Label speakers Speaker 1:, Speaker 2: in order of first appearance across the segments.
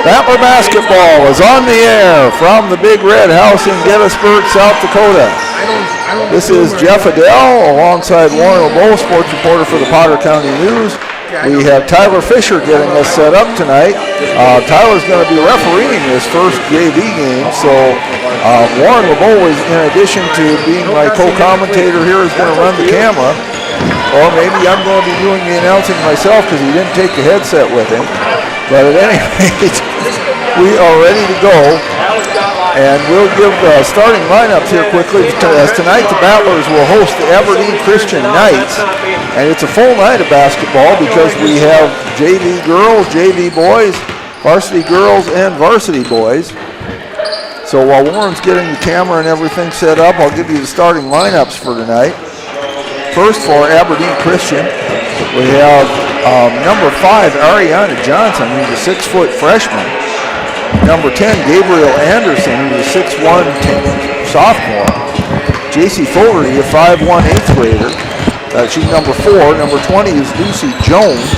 Speaker 1: Battler basketball is on the air from the Big Red House in Gettysburg, South Dakota. This is Jeff Adele alongside Warren LeBeau, sports reporter for the Potter County News. We have Tyler Fisher getting us set up tonight. Tyler's going to be refereeing this first JV game, so Warren LeBeau is, in addition to being my co-commentator here, is going to run the camera. Or maybe I'm going to be doing the announcing myself because he didn't take the headset with him. But at any rate, we are ready to go. And we'll give the starting lineups here quickly. As tonight the Battlers will host the Aberdeen Christian Knights. And it's a full night of basketball because we have JV girls, JV boys, varsity girls, and varsity boys. So while Warren's getting the camera and everything set up, I'll give you the starting lineups for tonight. First for Aberdeen Christian, we have number 5, Ariana Johnson, who's a 6-foot freshman. Number 10, Gabriel Anderson, who's a 6'1" sophomore. JC Fogarty, a 5'1" 8th grader. She's number 4. Number 20 is Lucy Jones,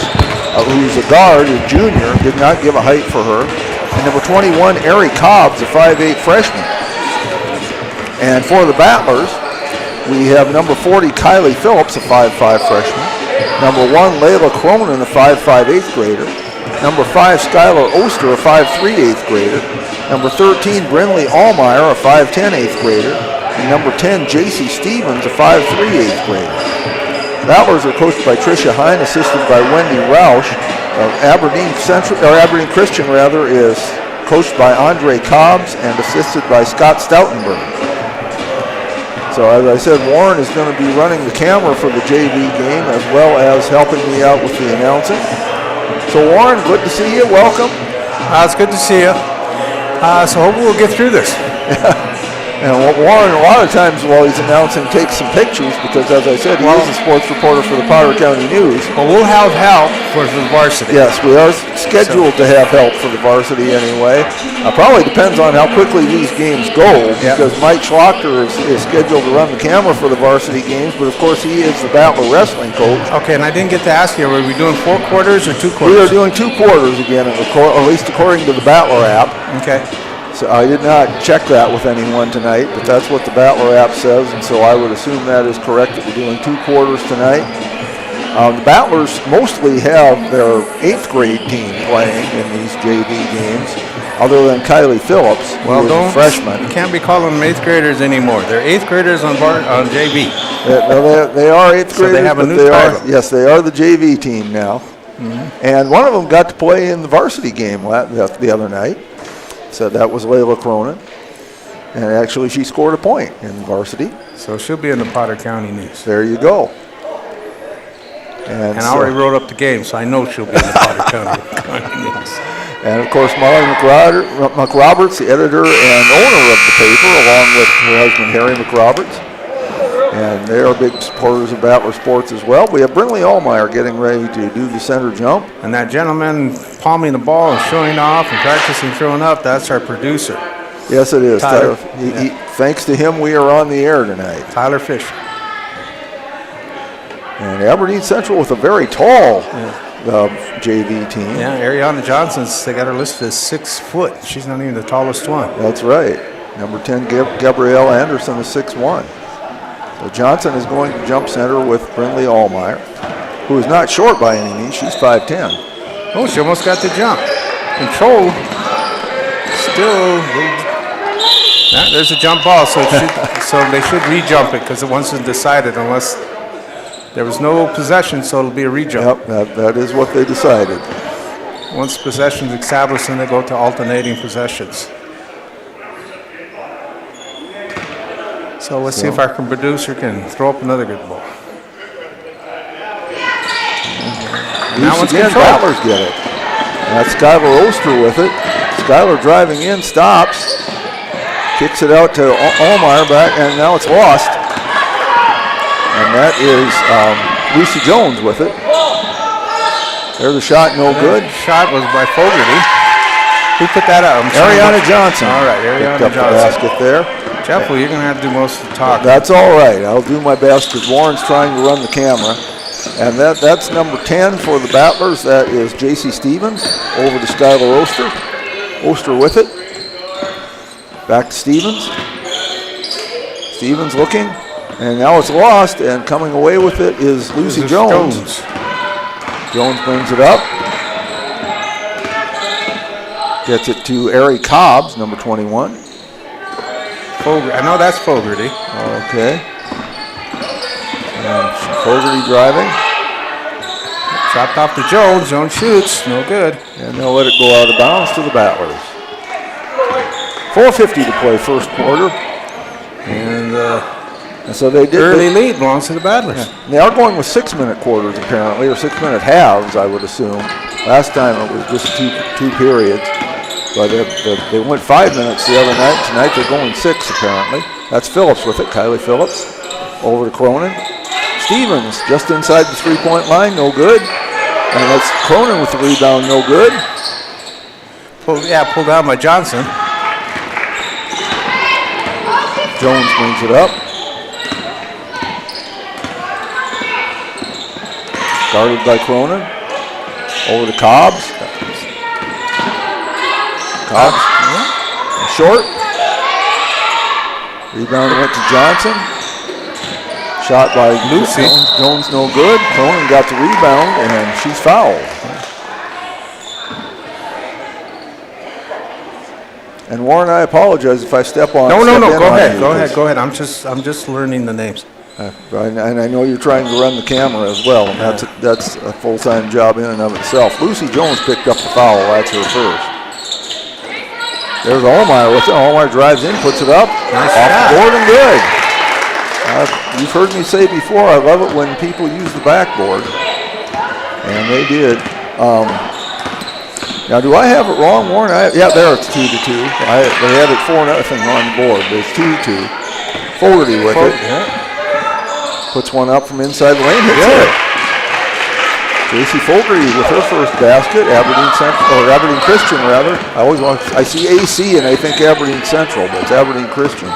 Speaker 1: who's a guard, a junior. Did not give a height for her. And number 21, Ari Cobbs, a 5'8" freshman. And for the Battlers, we have number 40, Kylie Phillips, a 5'5" freshman. Number 1, Layla Cronin, a 5'5" 8th grader. Number 5, Skylar Oster, a 5'3" 8th grader. Number 13, Brinley Allmeyer, a 5'10" 8th grader. And number 10, JC Stevens, a 5'3" 8th grader. Battlers are coached by Tricia Hine, assisted by Wendy Roush. Aberdeen Christian is coached by Andre Cobbs and assisted by Scott Stoutenberg. So as I said, Warren is going to be running the camera for the JV game as well as helping me out with the announcing. So Warren, good to see you. Welcome.
Speaker 2: It's good to see you. So hopefully we'll get through this.
Speaker 1: And Warren, a lot of times while he's announcing, takes some pictures because, as I said, he is a sports reporter for the Potter County News.
Speaker 2: Well, we'll have help for the varsity.
Speaker 1: Yes, we are scheduled to have help for the varsity anyway. Probably depends on how quickly these games go because Mike Schlochter is scheduled to run the camera for the varsity games, but of course he is the Battler wrestling coach.
Speaker 2: Okay, and I didn't get to ask you, were we doing 4 quarters or 2 quarters?
Speaker 1: We are doing 2 quarters again, at least according to the Battler app.
Speaker 2: Okay.
Speaker 1: So I did not check that with anyone tonight, but that's what the Battler app says, and so I would assume that is correct, that we're doing 2 quarters tonight. The Battlers mostly have their 8th grade team playing in these JV games, other than Kylie Phillips, who is a freshman.
Speaker 2: You can't be calling them 8th graders anymore. They're 8th graders on JV.
Speaker 1: They are 8th graders,
Speaker 2: so they have a new title.
Speaker 1: Yes, they are the JV team now. Mm-hmm. And one of them got to play in the varsity game the other night. So that was Layla Cronin. And actually she scored a point in varsity.
Speaker 2: So she'll be in the Potter County News.
Speaker 1: There you go.
Speaker 2: And I already wrote up the game, so I know she'll be in the Potter County News.
Speaker 1: And of course Molly McRoberts, the editor and owner of the paper, along with her husband Harry McRoberts. And they are big supporters of Battler sports as well. We have Brinley Allmeyer getting ready to do the center jump.
Speaker 2: And that gentleman palming the ball and showing off and practicing throwing up, that's our producer.
Speaker 1: Yes, it is. Tyler. Thanks to him, we are on the air tonight.
Speaker 2: Tyler Fisher.
Speaker 1: And Aberdeen Central with a very tall JV team.
Speaker 2: Yeah, Ariana Johnson's, they got her listed as 6 foot. She's not even the tallest one.
Speaker 1: That's right. Number 10, Gabrielle Anderson is 6'1". So Johnson is going to jump center with Brinley Allmeyer, who is not short by any means. She's 5'10".
Speaker 2: Oh, she almost got the jump. Control. Still, there's a jump ball, so they should re-jump it because it wasn't decided unless there was no possession, so it'll be a re-jump.
Speaker 1: Yep, that is what they decided.
Speaker 2: Once possession's established, then they go to alternating possessions. So let's see if our producer can throw up another good ball.
Speaker 1: Now again, Battlers get it. That's Skylar Oster with it. Skylar driving in, stops, kicks it out to Allmeyer back, and now it's lost. And that is Lucy Jones with it. There's a shot, no good.
Speaker 2: Shot was by Fogarty. Who put that up?
Speaker 1: Ariana Johnson.
Speaker 2: All right, Ariana Johnson.
Speaker 1: The basket there.
Speaker 2: Jeff, well, you're going to have to do most of the talking.
Speaker 1: That's all right. I'll do my best because Warren's trying to run the camera. And that's number 10 for the Battlers. That is JC Stevens over to Skylar Oster. Oster with it. Back to Stevens. Stevens looking, and now it's lost, and coming away with it is Lucy Jones. Jones brings it up. Gets it to Ari Cobbs, number 21.
Speaker 2: I know that's Fogarty.
Speaker 1: Okay. And Fogarty driving.
Speaker 2: Chopped off to Jones. Jones shoots. No good.
Speaker 1: And they'll let it go out of bounds to the Battlers. 4:50 to play first quarter.
Speaker 2: And
Speaker 1: so they did.
Speaker 2: Early lead belongs to the Battlers.
Speaker 1: Yeah. They are going with 6-minute quarters apparently, or 6-minute halves, I would assume. Last time it was just two periods. But they went 5 minutes the other night. Tonight they're going 6 apparently. That's Phillips with it, Kylie Phillips. Over to Cronin. Stevens just inside the 3-point line, no good. And that's Cronin with the rebound, no good.
Speaker 2: Pulled down by Johnson.
Speaker 1: Jones brings it up. Guarded by Cronin. Over to Cobbs. Cobbs, short. Rebound went to Johnson. Shot by Lucy. Jones no good. Cronin got the rebound, and she's fouled. And Warren, I apologize if I step on.
Speaker 2: No. Go ahead. I'm just learning the names.
Speaker 1: And I know you're trying to run the camera as well. And that's a full-time job in and of itself. Lucy Jones picked up the foul. That's her first. There's Allmeyer with it. Allmeyer drives in, puts it up.
Speaker 2: Nice
Speaker 1: off
Speaker 2: shot.
Speaker 1: the board and good. You've heard me say before, I love it when people use the backboard. And they did. Now, do I have it wrong, Warren? Yeah, there it's 2-2. They had it 4-0 on the board, but it's 2-2. Fogarty with it.
Speaker 2: Yeah.
Speaker 1: Puts one up from inside the lane. Hits it. J.C. Fogarty with her first basket. Aberdeen Christian rather. I see AC and I think Aberdeen Central, but it's Aberdeen Christian.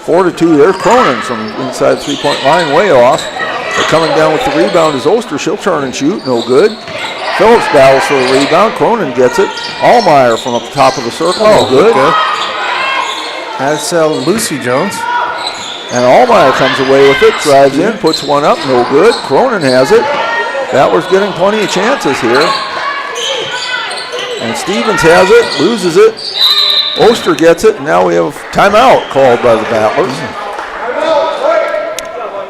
Speaker 1: 4-2. There's Cronin from inside the 3-point line, way off. But coming down with the rebound is Oster. She'll turn and shoot, no good. Phillips battles for the rebound. Cronin gets it. Allmeyer from up the top of the circle, no good.
Speaker 2: That's Lucy Jones.
Speaker 1: And Allmeyer comes away with it, drives in, puts one up, no good. Cronin has it. Battlers getting plenty of chances here. And Stevens has it, loses it. Oster gets it, and now we have timeout called by the Battlers.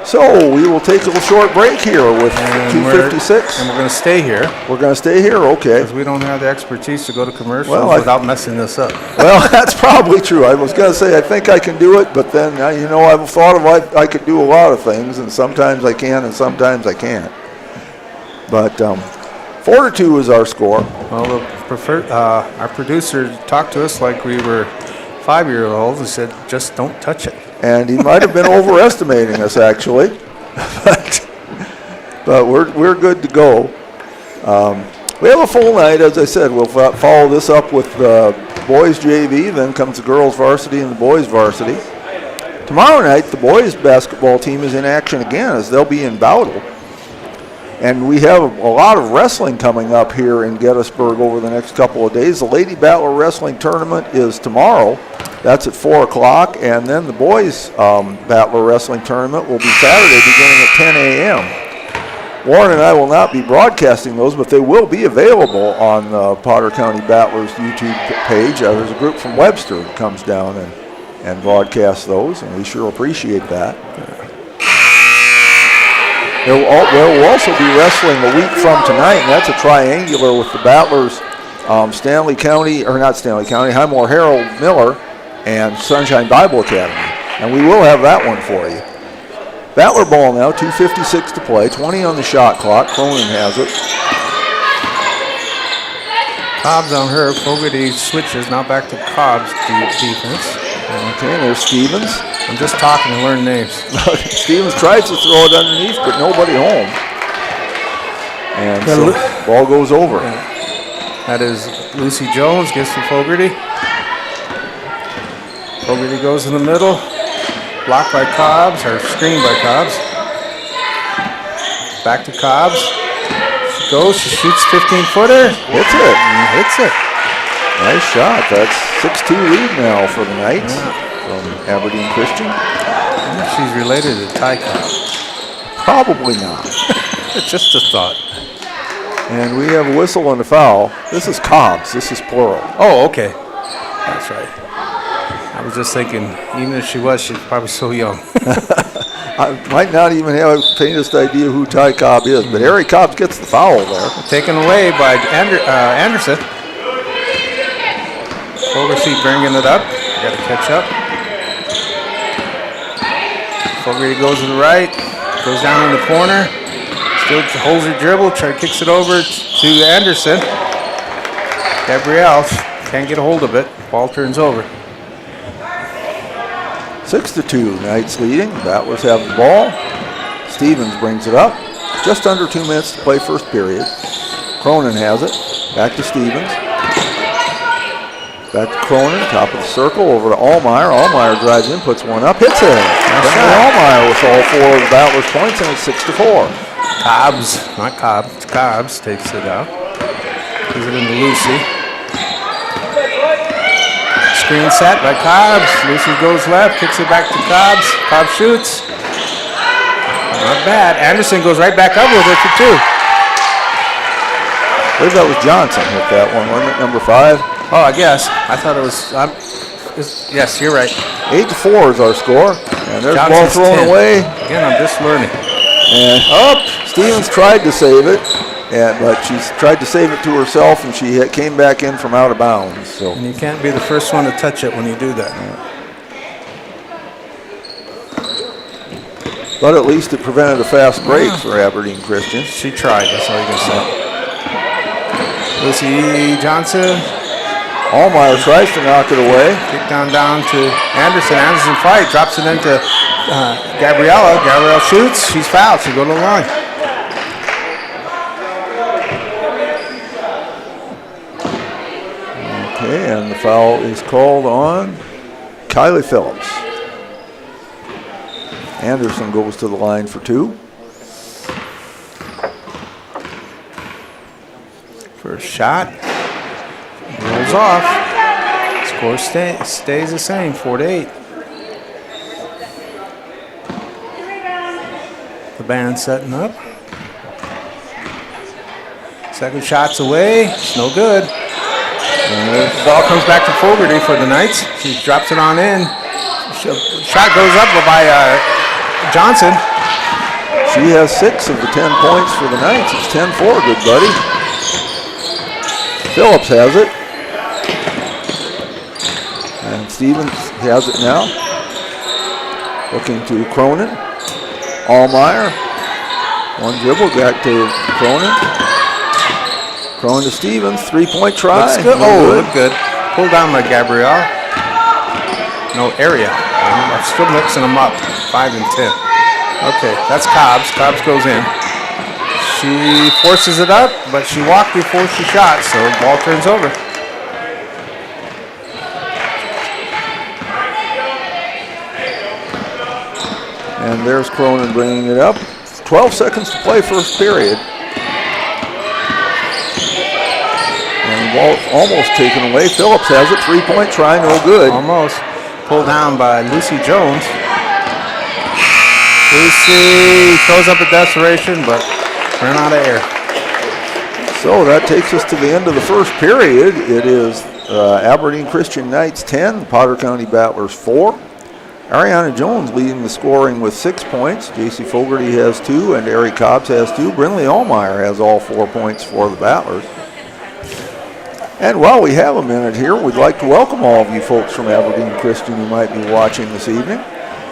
Speaker 1: So we will take a little short break here with 2:56.
Speaker 2: And we're going to stay here.
Speaker 1: We're going to stay here, okay.
Speaker 2: Because we don't have the expertise to go to commercials without messing this up.
Speaker 1: Well, that's probably true. I was going to say I think I can do it, but then, I've thought of I could do a lot of things, and sometimes I can and sometimes I can't. But 4-2 is our score.
Speaker 2: Well, our producer talked to us like we were 5-year-olds and said, just don't touch it.
Speaker 1: And he might have been overestimating us, actually. but we're good to go. We have a full night, as I said. We'll follow this up with the boys JV, then comes the girls varsity and the boys varsity. Tomorrow night, the boys basketball team is in action again, as they'll be in Bowdle. And we have a lot of wrestling coming up here in Gettysburg over the next couple of days. The Lady Battler Wrestling Tournament is tomorrow. That's at 4 o'clock. And then the Boys Battler Wrestling Tournament will be Saturday beginning at 10 a.m. Warren and I will not be broadcasting those, but they will be available on the Potter County Battlers YouTube page. There's a group from Webster that comes down and broadcasts those, and we sure appreciate that. There will also be wrestling a week from tonight, and that's a triangular with the Battlers, Highmore Harold Miller, and Sunshine Bible Academy. And we will have that one for you. Battler ball now, 2:56 to play, 20 on the shot clock. Cronin has it.
Speaker 2: Cobbs on her. Fogarty switches, now back to Cobbs defense.
Speaker 1: Okay, there's Stevens.
Speaker 2: I'm just talking to learn names.
Speaker 1: Stevens tries to throw it underneath, but nobody home. And so ball goes over.
Speaker 2: That is Lucy Jones, gets to Fogarty. Fogarty goes in the middle. Blocked by Cobbs, or screened by Cobbs. Back to Cobbs. She goes, she shoots 15-footer.
Speaker 1: Hits it.
Speaker 2: Hits it.
Speaker 1: Nice shot. That's 6-2 lead now for the Knights from Aberdeen Christian.
Speaker 2: I wonder if she's related to Ty Cobb.
Speaker 1: Probably not.
Speaker 2: Just a thought.
Speaker 1: And we have a whistle and a foul. This is Cobbs. This is plural.
Speaker 2: Oh, okay. That's right. I was just thinking, even if she was, she's probably so young.
Speaker 1: I might not even have the faintest idea who Ty Cobb is, but Harry Cobbs gets the foul there.
Speaker 2: Taken away by Anderson. Fogarty bringing it up. Got to catch up. Fogarty goes to the right. Goes down in the corner. Still holds her dribble. Kicks it over to Anderson. Gabrielle can't get a hold of it. Ball turns over.
Speaker 1: 6-2, Knights leading. Battlers have the ball. Stevens brings it up. Just under 2 minutes to play first period. Cronin has it. Back to Stevens. Back to Cronin, top of the circle, over to Allmeyer. Allmeyer drives in, puts one up, hits it. Allmeyer with all 4 of the Battlers' points, and it's 6-4.
Speaker 2: Cobbs, not Cobb, it's Cobbs takes it out. Gives it into Lucy. Screen set by Cobbs. Lucy goes left, kicks it back to Cobbs. Cobbs shoots. Not bad. Anderson goes right back up with it for 2.
Speaker 1: I believe that was Johnson hit that one, wasn't it? Number 5.
Speaker 2: Oh, I guess. I thought it was. Yes, you're right.
Speaker 1: 8-4 is our score. And there's the ball
Speaker 2: Johnson's
Speaker 1: thrown
Speaker 2: 10.
Speaker 1: away.
Speaker 2: Again, I'm just learning.
Speaker 1: And up. Stevens tried to save it, but she tried to save it to herself, and she came back in from out of bounds. So.
Speaker 2: And you can't be the first one to touch it when you do that.
Speaker 1: But at least it prevented a fast break for Aberdeen Christian.
Speaker 2: She tried. That's all you can say. Lucy Johnson.
Speaker 1: Allmeyer tries to knock it away.
Speaker 2: Kick down to Anderson. Anderson fight. Drops it into Gabriella. Gabriella shoots. She's fouled. She'll go to the line.
Speaker 1: Okay, and the foul is called on Kylie Phillips. Anderson goes to the line for 2.
Speaker 2: First shot. Rolls off. Score stays the same, 4-8. The band setting up. Second shot's away. It's no good. And the ball comes back to Fogarty for the Knights. She drops it on in. Shot goes up by Johnson.
Speaker 1: She has 6 of the 10 points for the Knights. It's 10-4, good buddy. Phillips has it. And Stevens has it now. Looking to Cronin. Allmeyer. One dribble, back to Cronin. Cronin to Stevens, 3-point try.
Speaker 2: Looks good.
Speaker 1: No
Speaker 2: look good. Pulled down by Gabrielle. No area. I'm still mixing them up, 5 and 10. Okay, that's Cobbs. Cobbs goes in. She forces it up, but she walked before she shot, so the ball turns over.
Speaker 1: And there's Cronin bringing it up. 12 seconds to play first period. And the ball almost taken away. Phillips has it. 3-point try, no good.
Speaker 2: Almost. Pulled down by Lucy Jones. Lucy throws up a desperation, but ran out of air.
Speaker 1: So that takes us to the end of the first period. It is Aberdeen Christian Knights 10, Potter County Battlers 4. Ariana Jones leading the scoring with 6 points. J.C. Fogarty has 2, and Ari Cobbs has 2. Brindley Allmeyer has all 4 points for the Battlers. And while we have a minute here, we'd like to welcome all of you folks from Aberdeen Christian who might be watching this evening.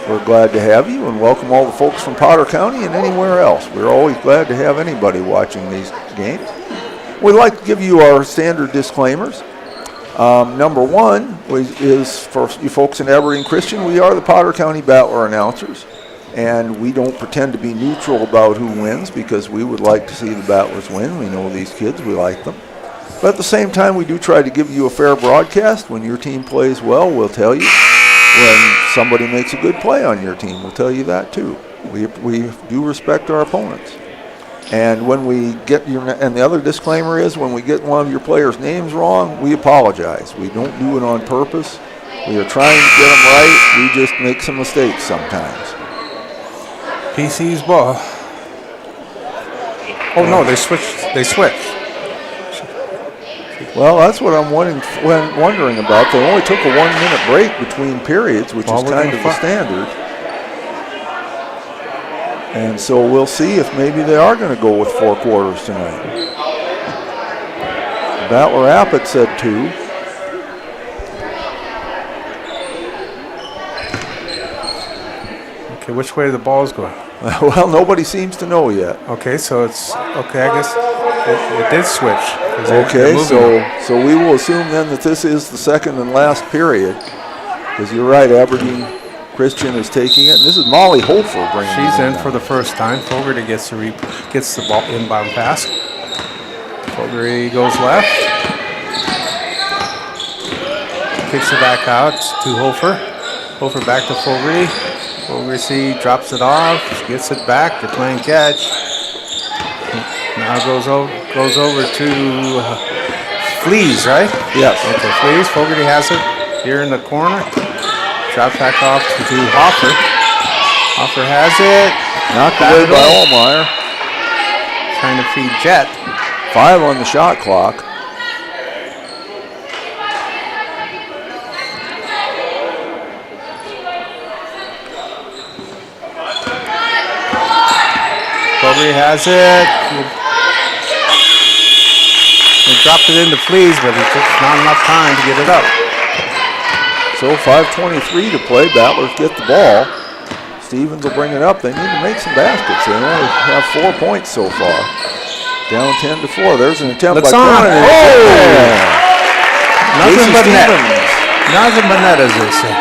Speaker 1: We're glad to have you, and welcome all the folks from Potter County and anywhere else. We're always glad to have anybody watching these games. We'd like to give you our standard disclaimers. Number 1 is for you folks in Aberdeen Christian. We are the Potter County Battler announcers, and we don't pretend to be neutral about who wins because we would like to see the Battlers win. We know these kids, we like them. But at the same time, we do try to give you a fair broadcast. When your team plays well, we'll tell you. When somebody makes a good play on your team, we'll tell you that too. We do respect our opponents. And when we get and the other disclaimer is when we get one of your players' names wrong, we apologize. We don't do it on purpose. We are trying to get them right. We just make some mistakes sometimes.
Speaker 2: PC's ball. Oh no, they switched.
Speaker 1: Well, that's what I'm wondering about. They only took a 1-minute break between periods, which is kind of the standard. And so we'll see if maybe they are going to go with 4 quarters tonight. Battler Appett said 2.
Speaker 2: Okay, which way the ball's going?
Speaker 1: Well, nobody seems to know yet.
Speaker 2: Okay, so it's okay. I guess it did switch.
Speaker 1: Okay, so we will assume then that this is the second and last period, because you're right. Aberdeen Christian is taking it. And this is Molly Hofer bringing it in.
Speaker 2: She's in for the first time. Fogarty gets the ball inbound pass. Fogarty goes left. Kicks it back out to Hofer. Hofer back to Fogarty. Fogarty drops it off. Gets it back. They're playing catch. Now goes over to Fleas, right?
Speaker 1: Yes.
Speaker 2: Okay, Fleas. Fogarty has it here in the corner. Drops back off to Hoffer. Hoffer has it.
Speaker 1: Knocked away by Allmeyer.
Speaker 2: Trying to feed Jet.
Speaker 1: 5 on the shot clock.
Speaker 2: Fogarty has it. They dropped it into Fleas, but it's just not enough time to get it up.
Speaker 1: So 5:23 to play. Battlers get the ball. Stevens will bring it up. They need to make some baskets. They only have 4 points so far. Down 10-4. There's an attempt by Cronin.
Speaker 2: Nothing but net. Nothing but net, as they say.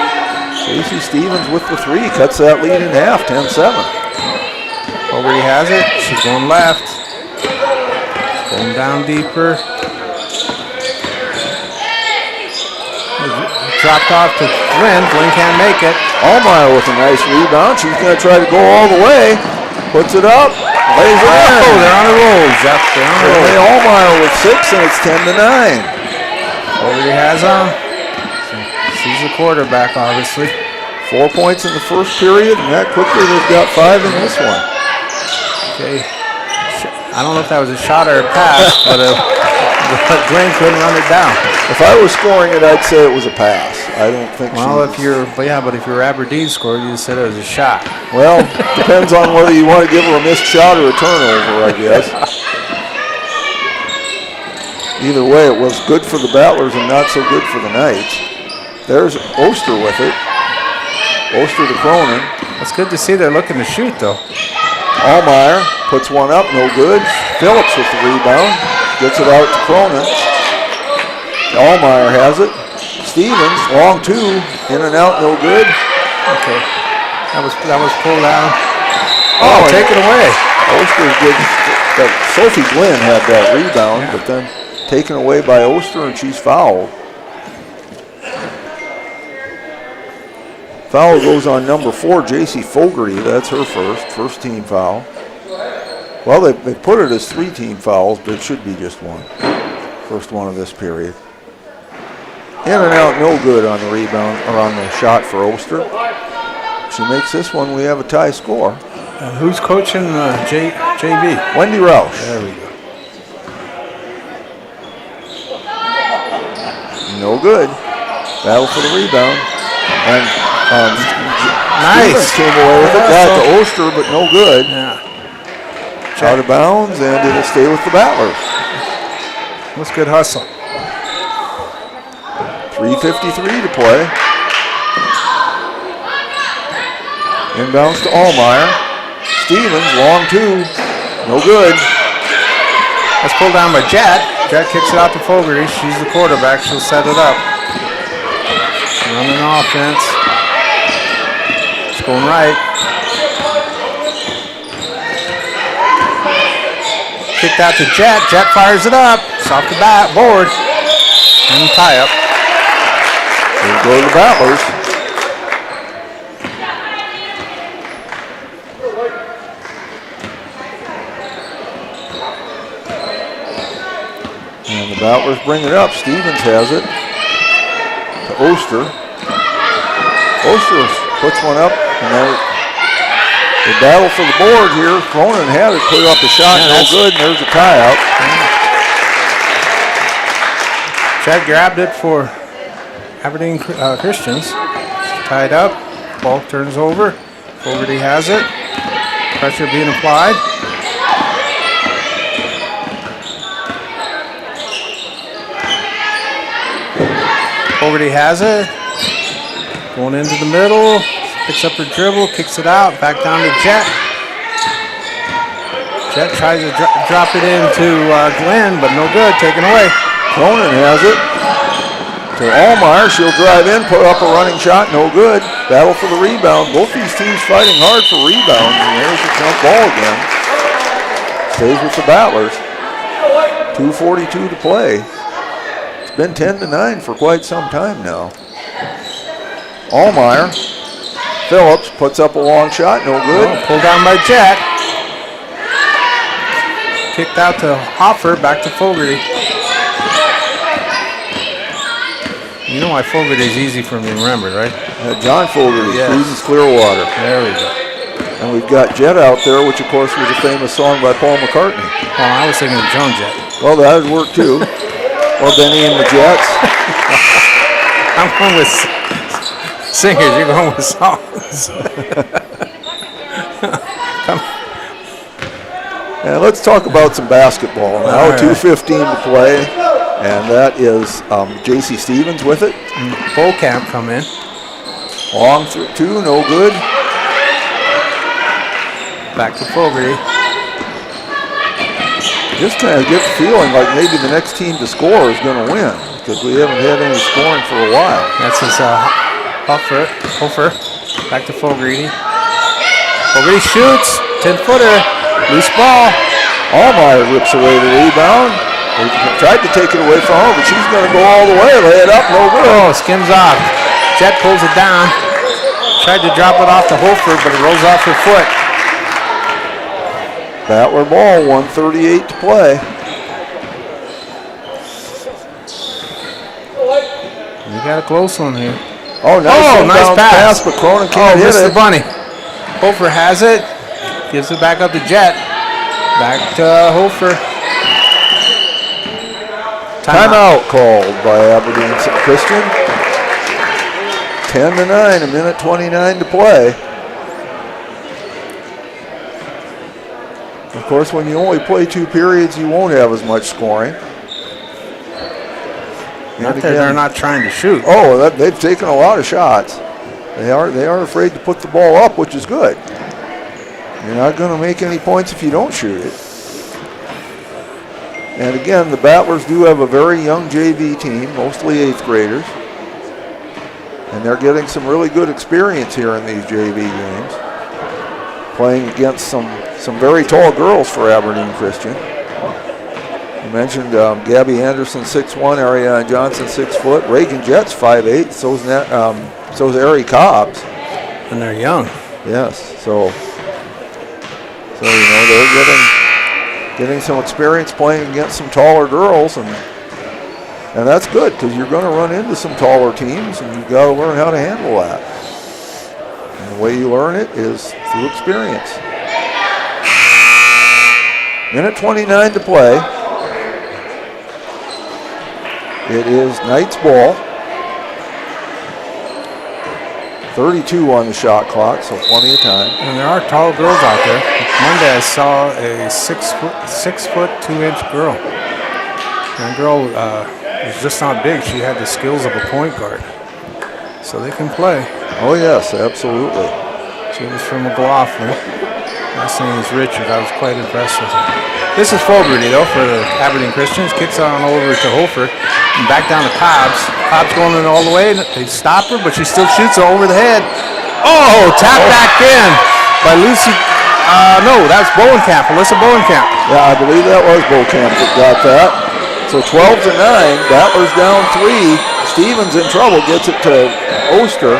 Speaker 1: Casey Stevens with the 3 cuts that lead in half. 10-7.
Speaker 2: Fogarty has it. She's going left. Going down deeper. Dropped off to Flynn. Flynn can't make it.
Speaker 1: Allmeyer with a nice rebound. She's going to try to go all the way. Puts it up. Lays it in.
Speaker 2: Oh, they're on a roll, Jeff. They're on a roll.
Speaker 1: Allmeyer with 6, and it's 10-9.
Speaker 2: Fogarty has on. She's the quarterback, obviously.
Speaker 1: 4 points in the first period, and that quickly they've got 5 in this one.
Speaker 2: Okay. I don't know if that was a shot or a pass, but Glenn couldn't run it down.
Speaker 1: If I was scoring it, I'd say it was a pass. I don't think
Speaker 2: but if you're Aberdeen scored, you said it was a shot.
Speaker 1: Well, depends on whether you want to give her a missed shot or a turnover, I guess. Either way, it was good for the Battlers and not so good for the Knights. There's Oster with it. Oster to Cronin.
Speaker 2: It's good to see they're looking to shoot, though.
Speaker 1: Allmeyer puts one up, no good. Phillips with the rebound. Gets it out to Cronin. Allmeyer has it. Stevens, long 2, in and out, no good.
Speaker 2: Okay. That was pulled down.
Speaker 1: Oh,
Speaker 2: take it away.
Speaker 1: Oster's good. Sophie Glenn had that rebound, but then taken away by Oster, and she's fouled. Foul goes on number 4, J.C. Fogarty. That's her first team foul. Well, they put it as 3 team fouls, but it should be just 1. First one of this period. In and out, no good on the rebound, or on the shot for Oster. If she makes this one, we have a tie score.
Speaker 2: Who's coaching JV?
Speaker 1: Wendy Roush.
Speaker 2: There we go.
Speaker 1: No good. Battle for the rebound. And
Speaker 2: nice.
Speaker 1: Stevens came away with it. Got to Oster, but no good.
Speaker 2: Yeah.
Speaker 1: Out of bounds, and it'll stay with the Battlers.
Speaker 2: That's good hustle.
Speaker 1: 3:53 to play. Inbounds to Allmeyer. Stevens, long 2. No good.
Speaker 2: That's pulled down by Jet. Jet kicks it out to Fogarty. She's the quarterback. She'll set it up. Running offense. It's going right. Kicked out to Jet. Jet fires it up. It's off the bat. Board. And tie up.
Speaker 1: Here go the Battlers. Battlers bring it up. Stevens has it to Oster. Oster puts one up, and they battle for the board here. Cronin had it, put up the shot, no good, and there's a tie out.
Speaker 2: Chad grabbed it for Aberdeen Christians. Tied up, ball turns over. Fogarty has it. Pressure being applied. Fogarty has it. Going into the middle. Picks up her dribble, kicks it out, back down to Jet. Jet tries to drop it into Glenn, but no good, taken away.
Speaker 1: Cronin has it to Allmeyer. She'll drive in, put up a running shot, no good. Battle for the rebound. Both these teams fighting hard for rebounds, and there's the jump ball again. Stays with the Battlers. 2:42 to play. It's been 10-9 for quite some time now. Allmeyer. Phillips puts up a long shot, no good.
Speaker 2: Oh, pulled down by Jet. Kicked out to Hoffer, back to Fogarty. You know why Fogarty is easy for me to remember, right?
Speaker 1: John Fogarty,
Speaker 2: yes.
Speaker 1: Creedence Clearwater.
Speaker 2: There we go.
Speaker 1: And we've got Jet out there, which of course was a famous song by Paul McCartney.
Speaker 2: Oh, I was thinking of Joan Jett.
Speaker 1: Well, that would work too. Or Benny and the Jets.
Speaker 2: I'm going with singers, you're going with songs. Come on.
Speaker 1: And let's talk about some basketball now.
Speaker 2: Right.
Speaker 1: 2:15 to play, and that is J.C. Stevens with it.
Speaker 2: Camp come in.
Speaker 1: Long through two, no good.
Speaker 2: Back to Fogarty.
Speaker 1: Just kind of get the feeling like maybe the next team to score is going to win, because we haven't had any scoring for a while.
Speaker 2: That's his Hofer. Back to Fogarty. Fogarty shoots. 10-footer. Loose ball.
Speaker 1: Allmeyer rips away the rebound. They tried to take it away from her, but she's going to go all the way. Lay it up, no good.
Speaker 2: Oh, skims off. Jet pulls it down. Tried to drop it off to Hofer, but it rolls off her foot.
Speaker 1: Battler ball, 1:38 to play.
Speaker 2: We got a close one here.
Speaker 1: Oh, nice pass, but Cronin can't hit
Speaker 2: missed
Speaker 1: it.
Speaker 2: the bunny. Hofer has it. Gives it back up to Jet. Back to Hofer.
Speaker 1: Timeout called by Aberdeen Christian. 10-9, a minute 29 to play. Of course, when you only play 2 periods, you won't have as much scoring.
Speaker 2: Not that they're not trying to shoot.
Speaker 1: Oh, they've taken a lot of shots. They aren't afraid to put the ball up, which is good. You're not going to make any points if you don't shoot it. And again, the Battlers do have a very young JV team, mostly 8th graders. And they're getting some really good experience here in these JV games. Playing against some very tall girls for Aberdeen Christian. You mentioned Gabby Anderson, 6'1", Ariane Johnson, 6 foot. Reagan Jet's 5'8", so's Ari Cobbs.
Speaker 2: And they're young.
Speaker 1: Yes, so you know, they're getting some experience playing against some taller girls, and that's good, because you're going to run into some taller teams, and you've got to learn how to handle that. And the way you learn it is through experience. Minute 29 to play. It is Knight's ball. 32 on the shot clock, so plenty of time.
Speaker 2: And there are tall girls out there. Monday I saw a 6 foot 2-inch girl. And the girl was just not big. She had the skills of a point guard. So they can play.
Speaker 1: Oh yes, absolutely.
Speaker 2: She was from McLaughlin. Last name is Richard. I was quite impressed with her. This is Fogarty though for the Aberdeen Christians. Kicks on over to Hofer. And back down to Cobbs. Cobbs going in all the way. They stop her, but she still shoots over the head. Oh, tap back in by Lucy. No, that's Bowenkamp, Alyssa Bowenkamp.
Speaker 1: Yeah, I believe that was Bowenkamp that got that. So 12-9, Battlers down 3. Stevens in trouble, gets it to Oster.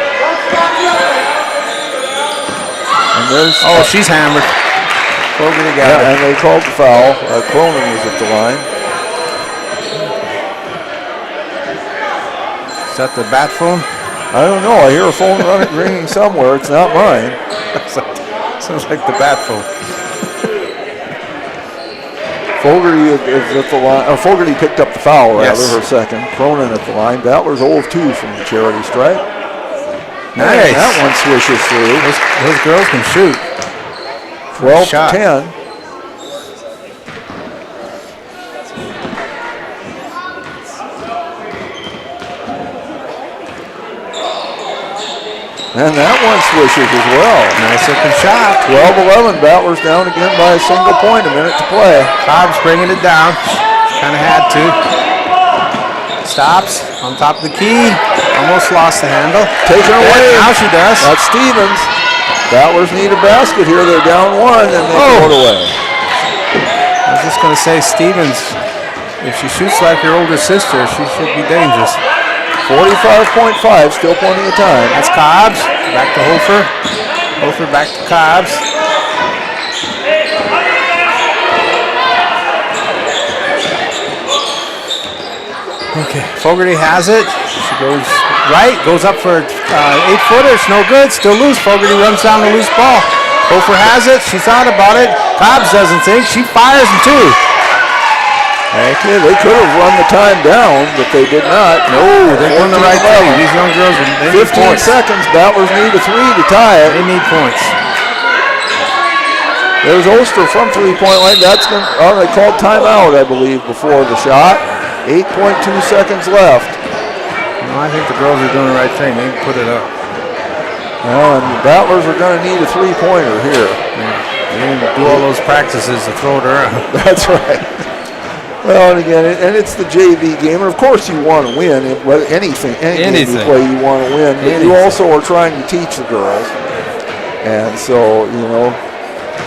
Speaker 1: And there's
Speaker 2: she's hammered. Fogarty got it.
Speaker 1: And they called the foul. Cronin was at the line.
Speaker 2: Is that the bat phone?
Speaker 1: I don't know. I hear a phone ringing somewhere. It's not mine.
Speaker 2: Sounds like the bat phone.
Speaker 1: Fogarty is at the line. Fogarty picked up the foul, rather,
Speaker 2: Yes.
Speaker 1: her second. Cronin at the line. Battlers 0 of 2 from the charity stripe.
Speaker 2: Nice.
Speaker 1: And that one swishes through.
Speaker 2: Those girls can shoot.
Speaker 1: 12
Speaker 2: shot.
Speaker 1: to 10. And that one swishes as well.
Speaker 2: Nice looking shot.
Speaker 1: 12-11. Battlers down again by a single point. A minute to play.
Speaker 2: Cobb's bringing it down. Kind of had to. Stops on top of the key. Almost lost the handle.
Speaker 1: Taken away.
Speaker 2: Now she does.
Speaker 1: That's Stevens. Battlers need a basket here. They're down one, and they throw it away.
Speaker 2: I was just going to say, Stevens, if she shoots like her older sister, she should be dangerous.
Speaker 1: 45.5, still plenty of time.
Speaker 2: That's Cobbs. Back to Hofer. Hofer back to Cobbs. Okay, Fogarty has it. She goes right, goes up for 8-footer. It's no good. Still loose. Fogarty runs down the loose ball. Hofer has it. She thought about it. Cobbs doesn't think. She fires in two.
Speaker 1: Okay, they could have run the time down, but they did not.
Speaker 2: No, they're doing the right thing. These young girls, they need
Speaker 1: 15
Speaker 2: points.
Speaker 1: seconds. Battlers need a 3 to tie it.
Speaker 2: They need points.
Speaker 1: There's Oster from three-point line. That's going. Oh, they called timeout, I believe, before the shot. 8.2 seconds left.
Speaker 2: Well, I think the girls are doing the right thing. They can put it up.
Speaker 1: Well, and the Battlers are going to need a three-pointer here.
Speaker 2: Yeah. They didn't do all those practices to throw it around.
Speaker 1: That's right. Well, and again, and it's the JV game, and of course you want to win. Any game you play, you want to win. But you also are trying to teach the girls, and so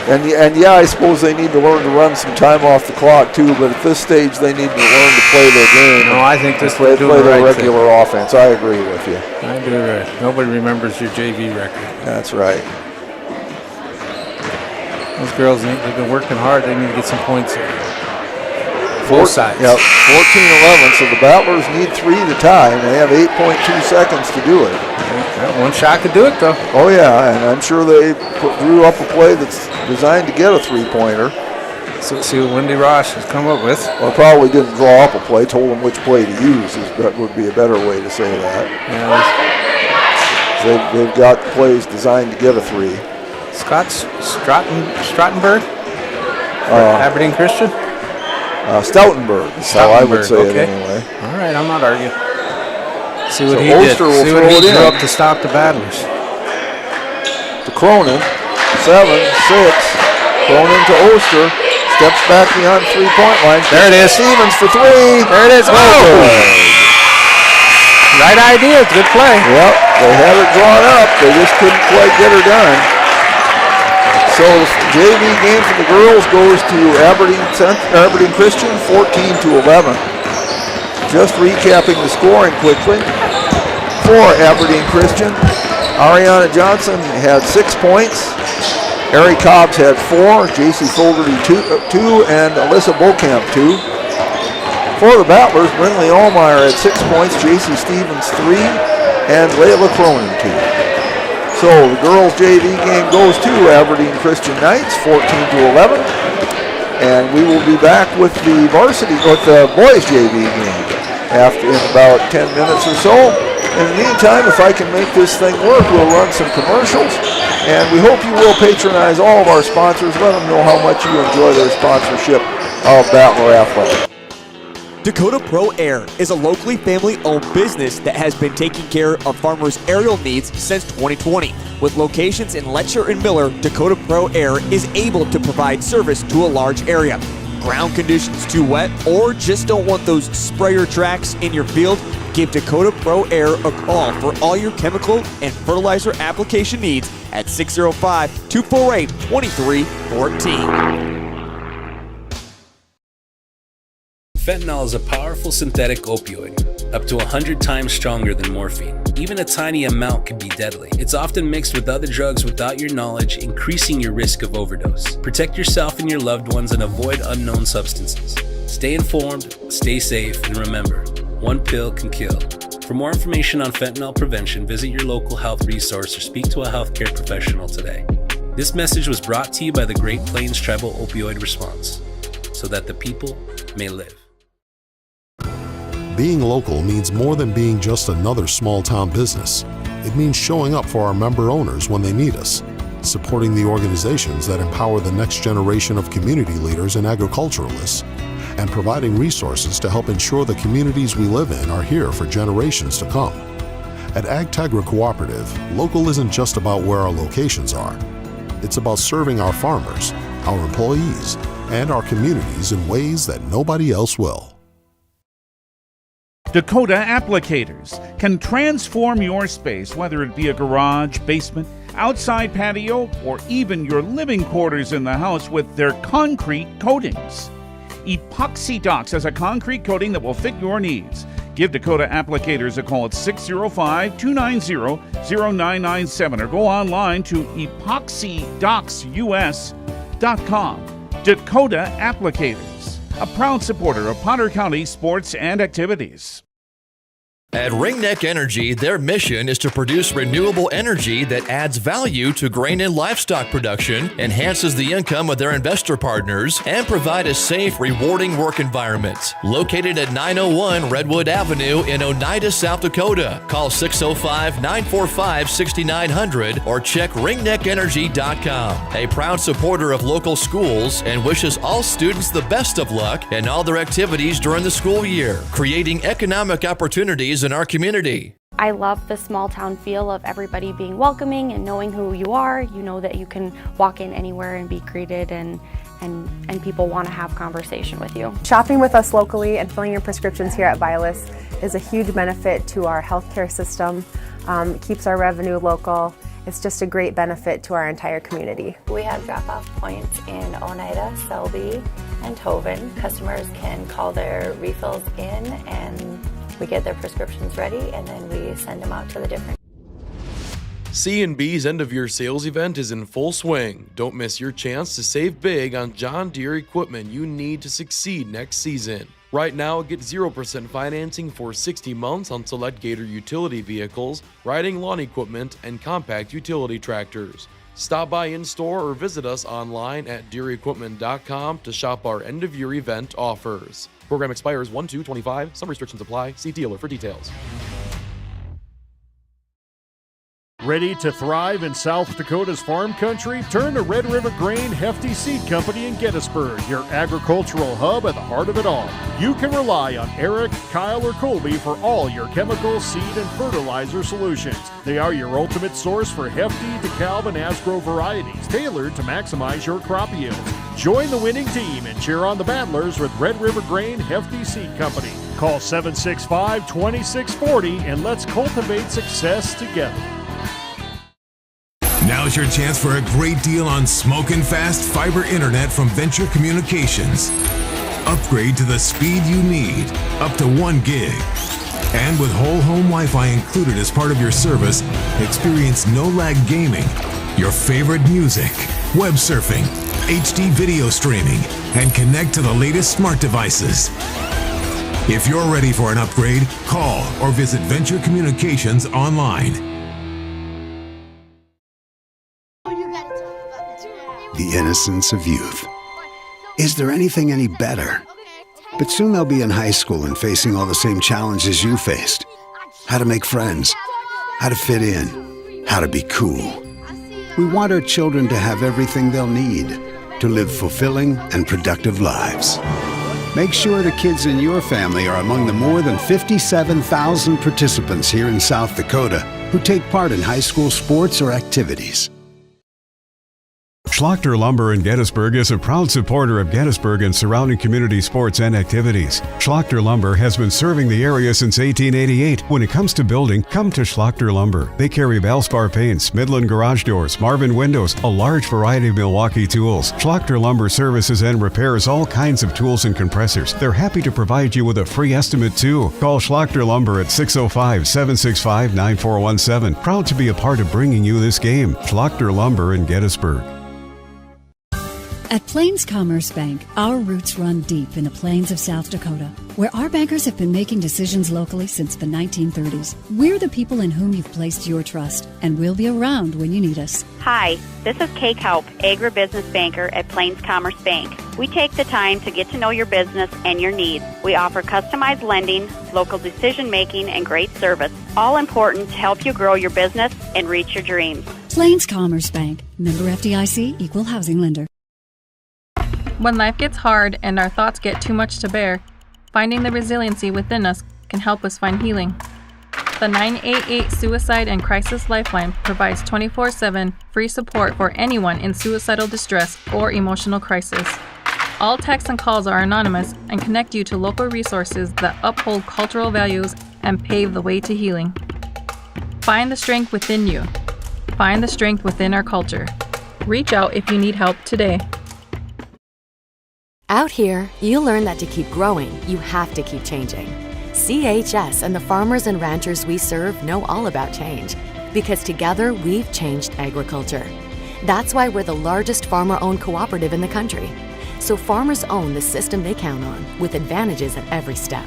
Speaker 1: and yeah, I suppose they need to learn to run some time off the clock too. But at this stage, they need to learn to play their game.
Speaker 2: No, I think this
Speaker 1: play
Speaker 2: doing
Speaker 1: their
Speaker 2: the right
Speaker 1: regular offense. I agree with you.
Speaker 2: I do right. Nobody remembers your JV record.
Speaker 1: That's right.
Speaker 2: Those girls, they've been working hard. They need to get some points here. Both sides.
Speaker 1: Yep, 14-11, so the Battlers need 3 to tie, and they have 8.2 seconds to do it.
Speaker 2: That one shot could do it, though.
Speaker 1: Oh, yeah, and I'm sure they drew up a play that's designed to get a three-pointer.
Speaker 2: So let's see what Wendy Ross has come up with.
Speaker 1: Well, probably didn't draw up a play, told them which play to use. That would be a better way to say that.
Speaker 2: Yeah,
Speaker 1: they've got plays designed to get a three.
Speaker 2: Stroutenberg? Aberdeen Christian?
Speaker 1: Stoutenberg is how I would say it anyway.
Speaker 2: All right, I'm not arguing. See what
Speaker 1: So
Speaker 2: he
Speaker 1: Oster
Speaker 2: did.
Speaker 1: will
Speaker 2: See what
Speaker 1: throw
Speaker 2: he
Speaker 1: it
Speaker 2: drew
Speaker 1: in.
Speaker 2: up to stop the Battlers.
Speaker 1: To Cronin, 7-6. Cronin to Oster. Steps back beyond three-point line.
Speaker 2: There it is.
Speaker 1: Stevens for three.
Speaker 2: There it is.
Speaker 1: Oh!
Speaker 2: Right idea. It's a good play.
Speaker 1: Yep, they had it drawn up. They just couldn't quite get her done. So the JV game for the girls goes to Aberdeen Christian, 14-11. Just recapping the scoring quickly. For Aberdeen Christian, Ariana Johnson had 6 points. Harry Cobbs had 4. JC Fogarty 2, and Alyssa Bokamp 2. For the Battlers, Brinley Allmeyer had 6 points. JC Stevens 3, and Layla Cronin 2. So the girls' JV game goes to Aberdeen Christian Knights, 14-11, and we will be back with the boys' JV game in about 10 minutes or so. In the meantime, if I can make this thing work, we'll run some commercials, and we hope you will patronize all of our sponsors. Let them know how much you enjoy their sponsorship of Battler Athletics.
Speaker 3: Dakota Pro Air is a locally family-owned business that has been taking care of farmers' aerial needs since 2020. With locations in Letcher and Miller, Dakota Pro Air is able to provide service to a large area. Ground conditions too wet, or just don't want those sprayer tracks in your field? Give Dakota Pro Air a call for all your chemical and fertilizer application needs at 605-248-2314.
Speaker 4: Fentanyl is a powerful synthetic opioid, up to 100 times stronger than morphine. Even a tiny amount can be deadly. It's often mixed with other drugs without your knowledge, increasing your risk of overdose. Protect yourself and your loved ones and avoid unknown substances. Stay informed, stay safe, and remember, one pill can kill. For more information on fentanyl prevention, visit your local health resource or speak to a healthcare professional today. This message was brought to you by the Great Plains Tribal Opioid Response, so that the people may live.
Speaker 5: Being local means more than being just another small-town business. It means showing up for our member owners when they need us, supporting the organizations that empower the next generation of community leaders and agriculturalists, and providing resources to help ensure the communities we live in are here for generations to come. At AgTegra Cooperative, local isn't just about where our locations are. It's about serving our farmers, our employees, and our communities in ways that nobody else will.
Speaker 6: Dakota Applicators can transform your space, whether it be a garage, basement, outside patio, or even your living quarters in the house, with their concrete coatings. Epoxy Docs has a concrete coating that will fit your needs. Give Dakota Applicators a call at 605-290-0997 or go online to epoxydocsus.com. Dakota Applicators, a proud supporter of Potter County sports and activities.
Speaker 7: At Ringneck Energy, their mission is to produce renewable energy that adds value to grain and livestock production, enhances the income of their investor partners, and provide a safe, rewarding work environment. Located at 901 Redwood Avenue in Oneida, South Dakota. Call 605-945-6900 or check ringneckenergy.com. A proud supporter of local schools and wishes all students the best of luck in all their activities during the school year, creating economic opportunities in our community.
Speaker 8: I love the small town feel of everybody being welcoming and knowing who you are. You know that you can walk in anywhere and be greeted, and people want to have conversation with you.
Speaker 9: Shopping with us locally and filling your prescriptions here at Vilas is a huge benefit to our healthcare system. It keeps our revenue local. It's just a great benefit to our entire community.
Speaker 10: We have drop-off points in Oneida, Selby, and Tobin. Customers can call their refills in and we get their prescriptions ready, and then we send them out to the different.
Speaker 11: C&B's end-of-year sales event is in full swing. Don't miss your chance to save big on John Deere equipment you need to succeed next season. Right now, get 0% financing for 60 months on select Gator utility vehicles, riding lawn equipment, and compact utility tractors. Stop by in-store or visit us online at DeereEquipment.com to shop our end-of-year event offers. Program expires 1/2/25. Some restrictions apply. See dealer for details.
Speaker 12: Ready to thrive in South Dakota's farm country? Turn to Red River Grain Hefty Seed Company in Gettysburg, your agricultural hub at the heart of it all. You can rely on Eric, Kyle, or Colby for all your chemical, seed, and fertilizer solutions. They are your ultimate source for Hefty, DeKalb, and Asgrow varieties, tailored to maximize your crop yields. Join the winning team and cheer on the Battlers with Red River Grain Hefty Seed Company. Call 765-2640 and let's cultivate success together.
Speaker 13: Now's your chance for a great deal on smoking fast fiber internet from Venture Communications. Upgrade to the speed you need, up to 1 gig. And with whole home Wi-Fi included as part of your service, experience no-lag gaming, your favorite music, web surfing, HD video streaming, and connect to the latest smart devices. If you're ready for an upgrade, call or visit Venture Communications online.
Speaker 14: The innocence of youth. Is there anything any better? But soon they'll be in high school and facing all the same challenges you faced. How to make friends, how to fit in, how to be cool. We want our children to have everything they'll need to live fulfilling and productive lives. Make sure the kids in your family are among the more than 57,000 participants here in South Dakota who take part in high school sports or activities.
Speaker 15: Schlachter Lumber in Gettysburg is a proud supporter of Gettysburg and surrounding community sports and activities. Schlachter Lumber has been serving the area since 1888. When it comes to building, come to Schlachter Lumber. They carry Valspar paints, Midland garage doors, Marvin windows, a large variety of Milwaukee tools. Schlachter Lumber services and repairs all kinds of tools and compressors. They're happy to provide you with a free estimate too. Call Schlachter Lumber at 605-765-9417. Proud to be a part of bringing you this game. Schlachter Lumber in Gettysburg.
Speaker 16: At Plains Commerce Bank, our roots run deep in the plains of South Dakota, where our bankers have been making decisions locally since the 1930s. We're the people in whom you've placed your trust, and we'll be around when you need us.
Speaker 17: Hi, this is Kay Kaup, agribusiness banker at Plains Commerce Bank. We take the time to get to know your business and your needs. We offer customized lending, local decision-making, and great service, all important to help you grow your business and reach your dreams.
Speaker 16: Plains Commerce Bank, member FDIC, equal housing lender.
Speaker 18: When life gets hard and our thoughts get too much to bear, finding the resiliency within us can help us find healing. The 988 Suicide and Crisis Lifeline provides 24/7 free support for anyone in suicidal distress or emotional crisis. All texts and calls are anonymous and connect you to local resources that uphold cultural values and pave the way to healing. Find the strength within you. Find the strength within our culture. Reach out if you need help today.
Speaker 19: Out here, you learn that to keep growing, you have to keep changing. CHS and the farmers and ranchers we serve know all about change, because together we've changed agriculture. That's why we're the largest farmer-owned cooperative in the country. So farmers own the system they count on, with advantages at every step.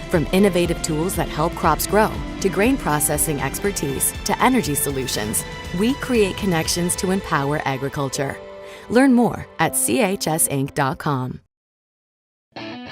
Speaker 19: From innovative tools that help crops grow, to grain processing expertise, to energy solutions, we create connections to empower agriculture. Learn more at chsinc.com.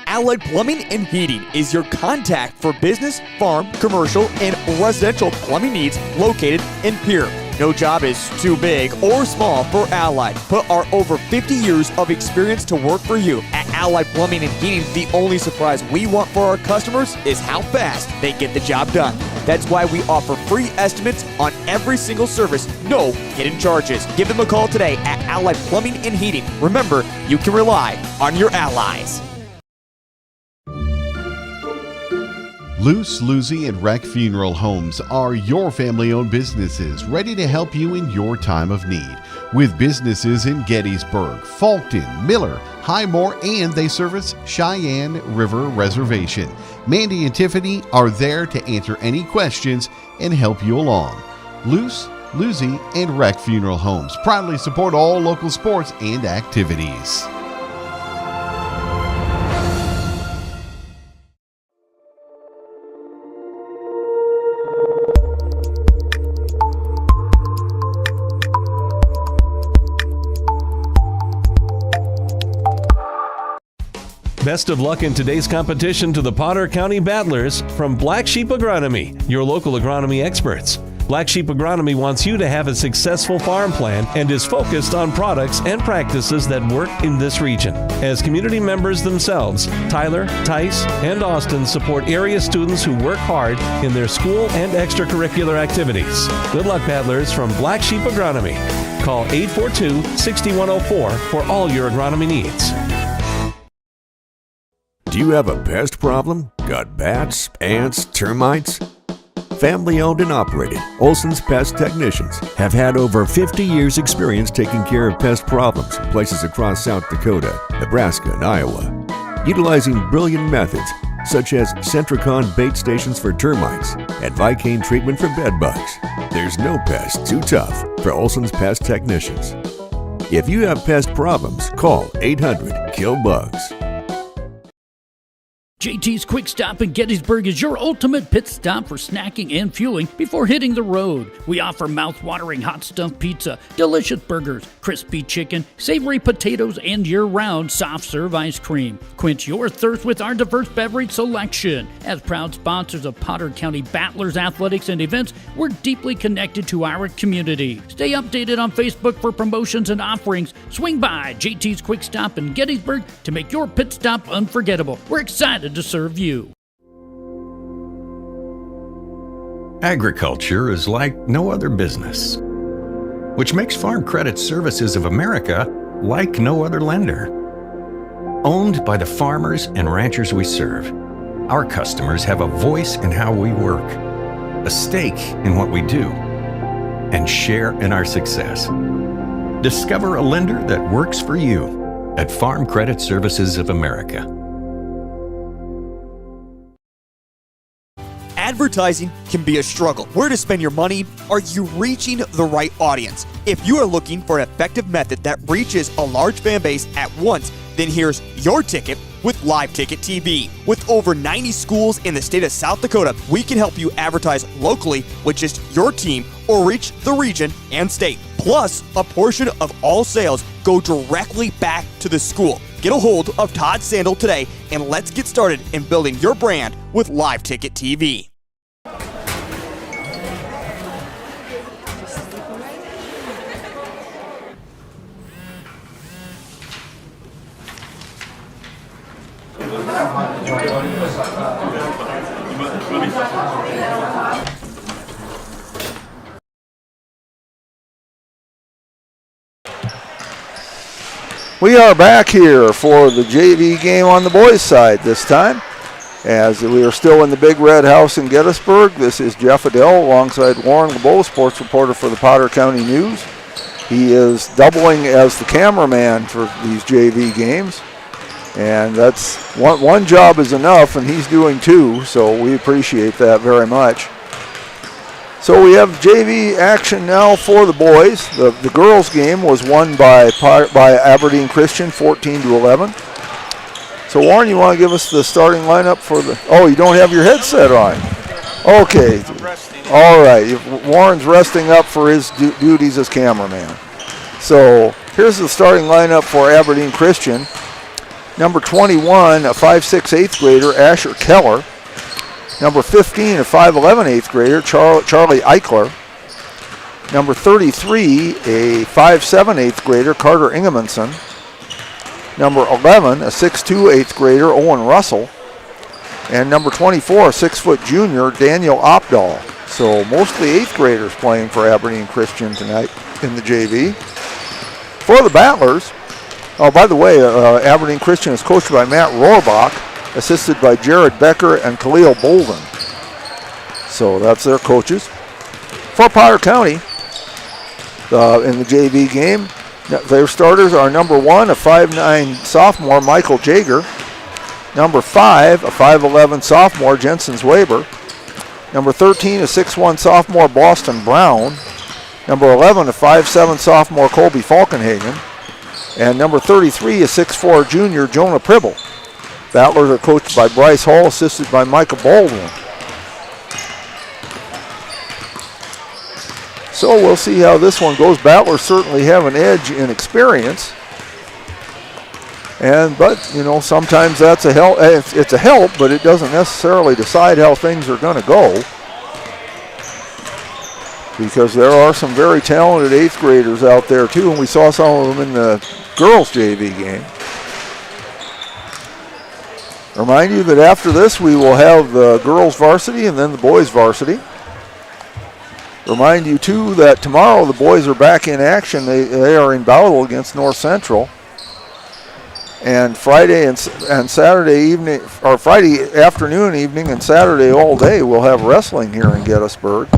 Speaker 3: Allied Plumbing and Heating is your contact for business, farm, commercial, and residential plumbing needs located in Pierre. No job is too big or small for Allied. Put our over 50 years of experience to work for you. At Allied Plumbing and Heating, the only surprise we want for our customers is how fast they get the job done. That's why we offer free estimates on every single service, no hidden charges. Give them a call today at Allied Plumbing and Heating. Remember, you can rely on your allies.
Speaker 20: Luce, Lucy, and Wreck Funeral Homes are your family-owned businesses ready to help you in your time of need. With businesses in Gettysburg, Fulton, Miller, Highmore, and they service Cheyenne River Reservation. Mandy and Tiffany are there to answer any questions and help you along. Luce, Lucy, and Wreck Funeral Homes proudly support all local sports and activities.
Speaker 21: Best of luck in today's competition to the Potter County Battlers from Black Sheep Agronomy, your local agronomy experts. Black Sheep Agronomy wants you to have a successful farm plan and is focused on products and practices that work in this region. As community members themselves, Tyler, Tice, and Austin support area students who work hard in their school and extracurricular activities. Good luck, Battlers from Black Sheep Agronomy. Call 842-6104 for all your agronomy needs.
Speaker 22: Do you have a pest problem? Got bats, ants, termites? Family owned and operated, Olson's Pest Technicians have had over 50 years experience taking care of pest problems in places across South Dakota, Nebraska, and Iowa. Utilizing brilliant methods such as Centricon bait stations for termites and Vicane treatment for bed bugs, there's no pest too tough for Olson's Pest Technicians. If you have pest problems, call 800-KILL-BUGS.
Speaker 23: JT's Quick Stop in Gettysburg is your ultimate pit stop for snacking and fueling before hitting the road. We offer mouth-watering hot stuffed pizza, delicious burgers, crispy chicken, savory potatoes, and year-round soft-serve ice cream. Quench your thirst with our diverse beverage selection. As proud sponsors of Potter County Battlers athletics and events, we're deeply connected to our community. Stay updated on Facebook for promotions and offerings. Swing by JT's Quick Stop in Gettysburg to make your pit stop unforgettable. We're excited to serve you.
Speaker 24: Agriculture is like no other business, which makes Farm Credit Services of America like no other lender. Owned by the farmers and ranchers we serve, our customers have a voice in how we work, a stake in what we do, and share in our success. Discover a lender that works for you at Farm Credit Services of America.
Speaker 3: Advertising can be a struggle. Where to spend your money? Are you reaching the right audience? If you are looking for an effective method that reaches a large fan base at once, then here's your ticket with Live Ticket TV. With over 90 schools in the state of South Dakota, we can help you advertise locally with just your team or reach the region and state. Plus, a portion of all sales go directly back to the school. Get a hold of Todd Sandel today and let's get started in building your brand with Live Ticket TV.
Speaker 1: We are back here for the JV game on the boys' side this time, as we are still in the Big Red House in Gettysburg. This is Jeff Adele alongside Warren LeBeau, sports reporter for the Potter County News. He is doubling as the cameraman for these JV games, and that's one job is enough, and he's doing two, so we appreciate that very much. So we have JV action now for the boys. The girls' game was won by Aberdeen Christian, 14-11. So Warren, you want to give us the starting lineup for the? Oh, you don't have your headset on. Okay. All right. Warren's resting up for his duties as cameraman. So here's the starting lineup for Aberdeen Christian. Number 21, a 5'6" 8th grader, Asher Keller. Number 15, a 5'11" 8th grader, Charlie Eichler. Number 33, a 5'7" 8th grader, Carter Ingemanson. Number 11, a 6'2" 8th grader, Owen Russell. And number 24, a 6-foot junior, Daniel Opdahl. So mostly 8th graders playing for Aberdeen Christian tonight in the JV. For the Battlers, oh, by the way, Aberdeen Christian is coached by Matt Rohrbach, assisted by Jared Becker and Khalil Bolden. So that's their coaches. For Potter County, in the JV game, their starters are number 1, a 5'9" sophomore, Michael Jager. Number 5, a 5'11" sophomore, Jensen Zwaber. Number 13, a 6'1" sophomore, Boston Brown. Number 11, a 5'7" sophomore, Colby Falkenhagen. And number 33, a 6'4" junior, Jonah Pribble. Battlers are coached by Bryce Hall, assisted by Micah Baldwin. So we'll see how this one goes. Battlers certainly have an edge in experience. But you know, sometimes that's a help. It's a help, but it doesn't necessarily decide how things are going to go. Because there are some very talented 8th graders out there too, and we saw some of them in the girls' JV game. Remind you that after this we will have the girls varsity and then the boys varsity. Remind you too that tomorrow the boys are back in action. They are in battle against North Central. And Friday and Saturday evening, or Friday afternoon, evening, and Saturday all day we'll have wrestling here in Gettysburg.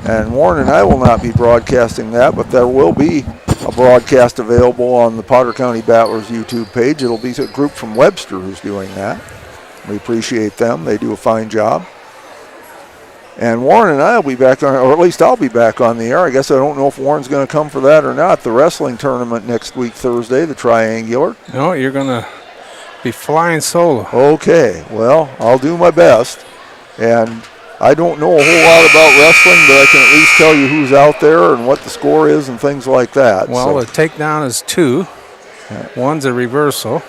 Speaker 1: And Warren and I will not be broadcasting that, but there will be a broadcast available on the Potter County Battlers YouTube page. It'll be a group from Webster who's doing that. We appreciate them. They do a fine job. And Warren and I will be back on, or at least I'll be back on the air. I guess I don't know if Warren's going to come for that or not. The wrestling tournament next week, Thursday, the Triangular.
Speaker 2: No, you're going to be flying solo.
Speaker 1: Okay, well, I'll do my best. And I don't know a whole lot about wrestling, but I can at least tell you who's out there and what the score is and things like that.
Speaker 2: Well, the takedown is 2. One's a reversal.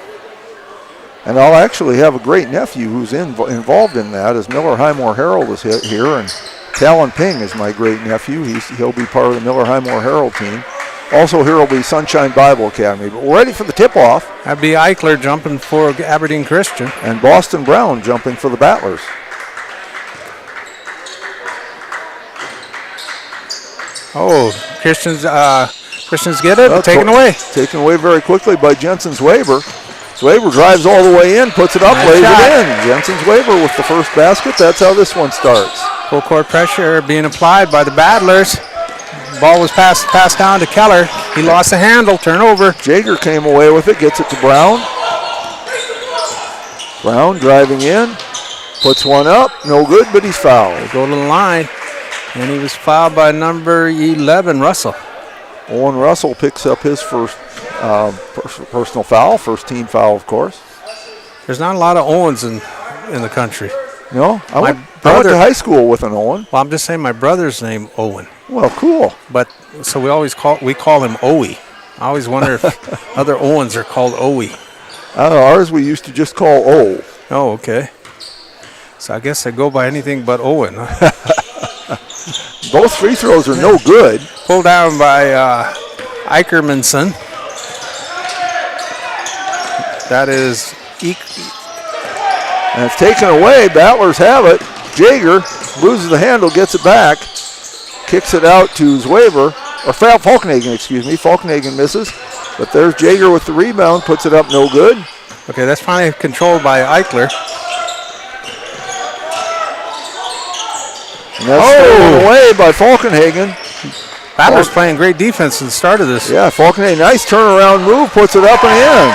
Speaker 1: And I'll actually have a great nephew who's involved in that, as Miller Highmore Herald is here, and Talon Ping is my great nephew. He'll be part of the Miller Highmore Herald team. Also here will be Sunshine Bible Academy. But we're ready for the tip-off.
Speaker 2: That'd be Eichler jumping for Aberdeen Christian.
Speaker 1: And Boston Brown jumping for the Battlers.
Speaker 2: Oh, Christians get it. Taken away.
Speaker 1: Taken away very quickly by Jensen Zwaber. Zwaber drives all the way in, puts it up, lays it in. Jensen Zwaber with the first basket. That's how this one starts.
Speaker 2: Full court pressure being applied by the Battlers. Ball was passed down to Keller. He lost the handle, turnover.
Speaker 1: Jager came away with it, gets it to Brown. Brown driving in. Puts one up, no good, but he's fouled.
Speaker 2: They go to the line, and he was fouled by number 11, Russell.
Speaker 1: Owen Russell picks up his first personal foul, first team foul, of course.
Speaker 2: There's not a lot of Owens in the country.
Speaker 1: No? I went to high school with an Owen.
Speaker 2: Well, I'm just saying my brother's name Owen.
Speaker 1: Well, cool.
Speaker 2: But so we call him Owie. I always wonder if other Owens are called Owie.
Speaker 1: Ours we used to just call O.
Speaker 2: Oh, okay. So I guess I go by anything but Owen.
Speaker 1: Both free throws are no good.
Speaker 2: Pulled down by Eichermanson. That is...
Speaker 1: And it's taken away. Battlers have it. Jaeger loses the handle, gets it back. Kicks it out to Zwaber. Or Falkenhagen, excuse me. Falkenhagen misses. But there's Jaeger with the rebound. Puts it up, no good.
Speaker 2: Okay, that's finally controlled by Eichler.
Speaker 1: And that's stolen away by Falkenhagen.
Speaker 2: Battlers playing great defense at the start of this.
Speaker 1: Yeah, Falkenhagen, nice turnaround move. Puts it up and in.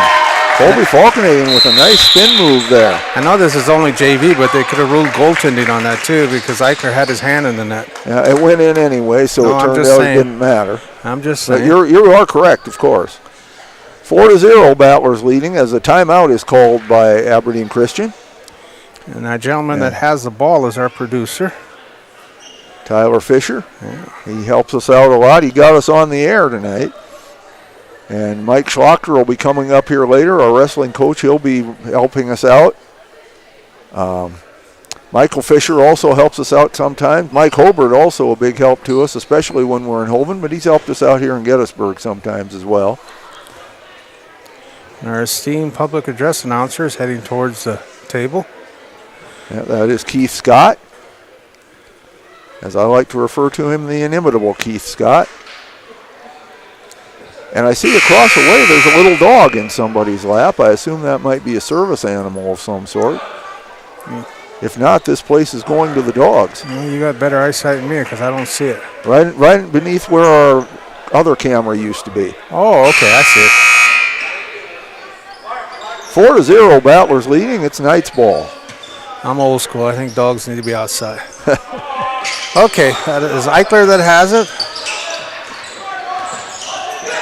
Speaker 1: Colby Falkenhagen with a nice spin move there.
Speaker 2: I know this is only JV, but they could have ruled goaltending on that too because Eichler had his hand in the net.
Speaker 1: Yeah, it went in anyway, so it turned out it didn't matter.
Speaker 2: I'm just saying.
Speaker 1: But you are correct, of course. 4-0, Battlers leading as a timeout is called by Aberdeen Christian.
Speaker 2: And that gentleman that has the ball is our producer.
Speaker 1: Tyler Fisher. Yeah. He helps us out a lot. He got us on the air tonight. And Mike Schlachter will be coming up here later, our wrestling coach. He'll be helping us out. Michael Fisher also helps us out sometimes. Mike Hobart also a big help to us, especially when we're in Hoven, but he's helped us out here in Gettysburg sometimes as well.
Speaker 2: And our esteemed public address announcer is heading towards the table.
Speaker 1: Yeah, that is Keith Scott. As I like to refer to him, the inimitable Keith Scott. And I see across the way there's a little dog in somebody's lap. I assume that might be a service animal of some sort. If not, this place is going to the dogs.
Speaker 2: Well, you got better eyesight than me because I don't see it.
Speaker 1: Right beneath where our other camera used to be.
Speaker 2: Oh, okay, I see it.
Speaker 1: 4-0, Battlers leading. It's Knights ball.
Speaker 2: I'm old school. I think dogs need to be outside. Okay, that is Eichler that has it.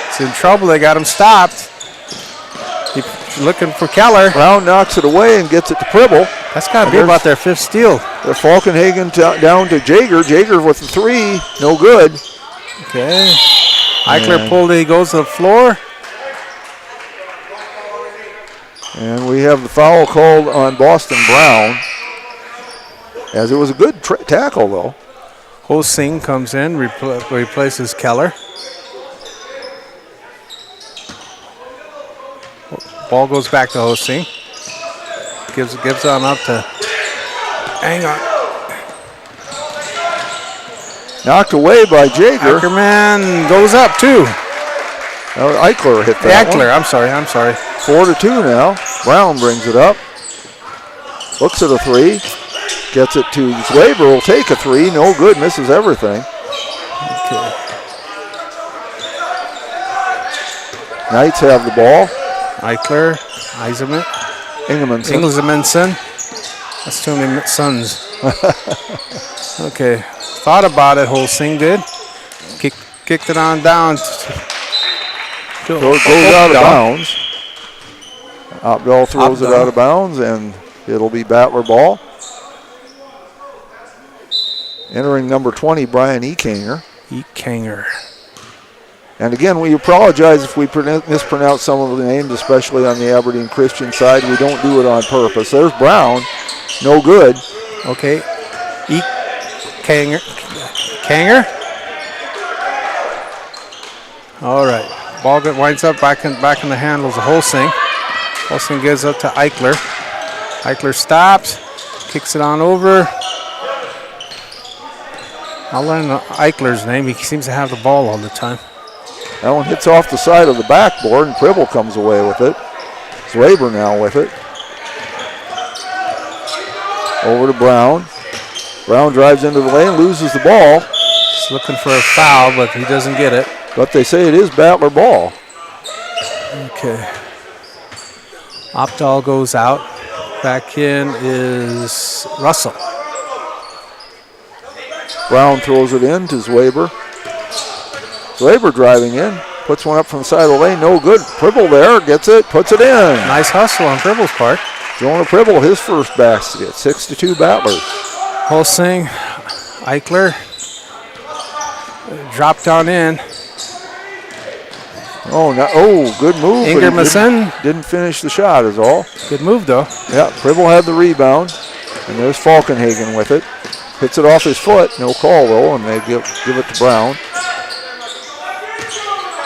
Speaker 2: It's in trouble. They got him stopped. He's looking for Keller.
Speaker 1: Brown knocks it away and gets it to Pribble.
Speaker 2: That's got to be about their fifth steal.
Speaker 1: They're Falkenhagen down to Jaeger. Jaeger with the three. No good.
Speaker 2: Okay. Eichler pulled it. He goes to the floor.
Speaker 1: And we have the foul called on Boston Brown. As it was a good tackle, though.
Speaker 2: Ho-Sing comes in, replaces Keller. Ball goes back to Ho-Sing. Gives on up to... Hang on.
Speaker 1: Knocked away by Jaeger.
Speaker 2: Ackerman goes up, too.
Speaker 1: Eichler hit that
Speaker 2: Eichler, I'm sorry.
Speaker 1: 4-2 now. Brown brings it up. Looks at a three. Gets it to Zwaber. Will take a three. No good. Misses everything.
Speaker 2: Okay.
Speaker 1: Knights have the ball.
Speaker 2: Eichler, Ingemanson. That's too many sons. Okay. Thought about it, Ho-Sing did. Kicked it on down.
Speaker 1: So it goes out of bounds. Opdahl throws it out of bounds, and it'll be Battler ball. Entering number 20, Brian Ekanger. And again, we apologize if we mispronounce some of the names, especially on the Aberdeen Christian side. We don't do it on purpose. There's Brown. No good.
Speaker 2: Okay. Kanger. All right. Ball winds up back in the handles of Ho-Sing. Ho-Sing gives up to Eichler. Eichler stops. Kicks it on over. I'll learn Eichler's name. He seems to have the ball all the time.
Speaker 1: That one hits off the side of the backboard, and Pribble comes away with it. Zwaber now with it. Over to Brown. Brown drives into the lane, loses the ball.
Speaker 2: He's looking for a foul, but he doesn't get it.
Speaker 1: But they say it is Battler ball.
Speaker 2: Okay. Opdahl goes out. Back in is Russell.
Speaker 1: Brown throws it in to Zwaber. Zwaber driving in. Puts one up from the side of the lane. No good. Pribble there. Gets it. Puts it in.
Speaker 2: Nice hustle on Pribble's part.
Speaker 1: Jonah Pribble, his first basket. 6-2 Battlers.
Speaker 2: Holsing, Eichler. Dropped down in.
Speaker 1: Oh, good move.
Speaker 2: Ingermanson
Speaker 1: didn't finish the shot is all.
Speaker 2: Good move though.
Speaker 1: Yeah, Pribble had the rebound. And there's Falkenhagen with it. Hits it off his foot. No call though, and they give it to Brown.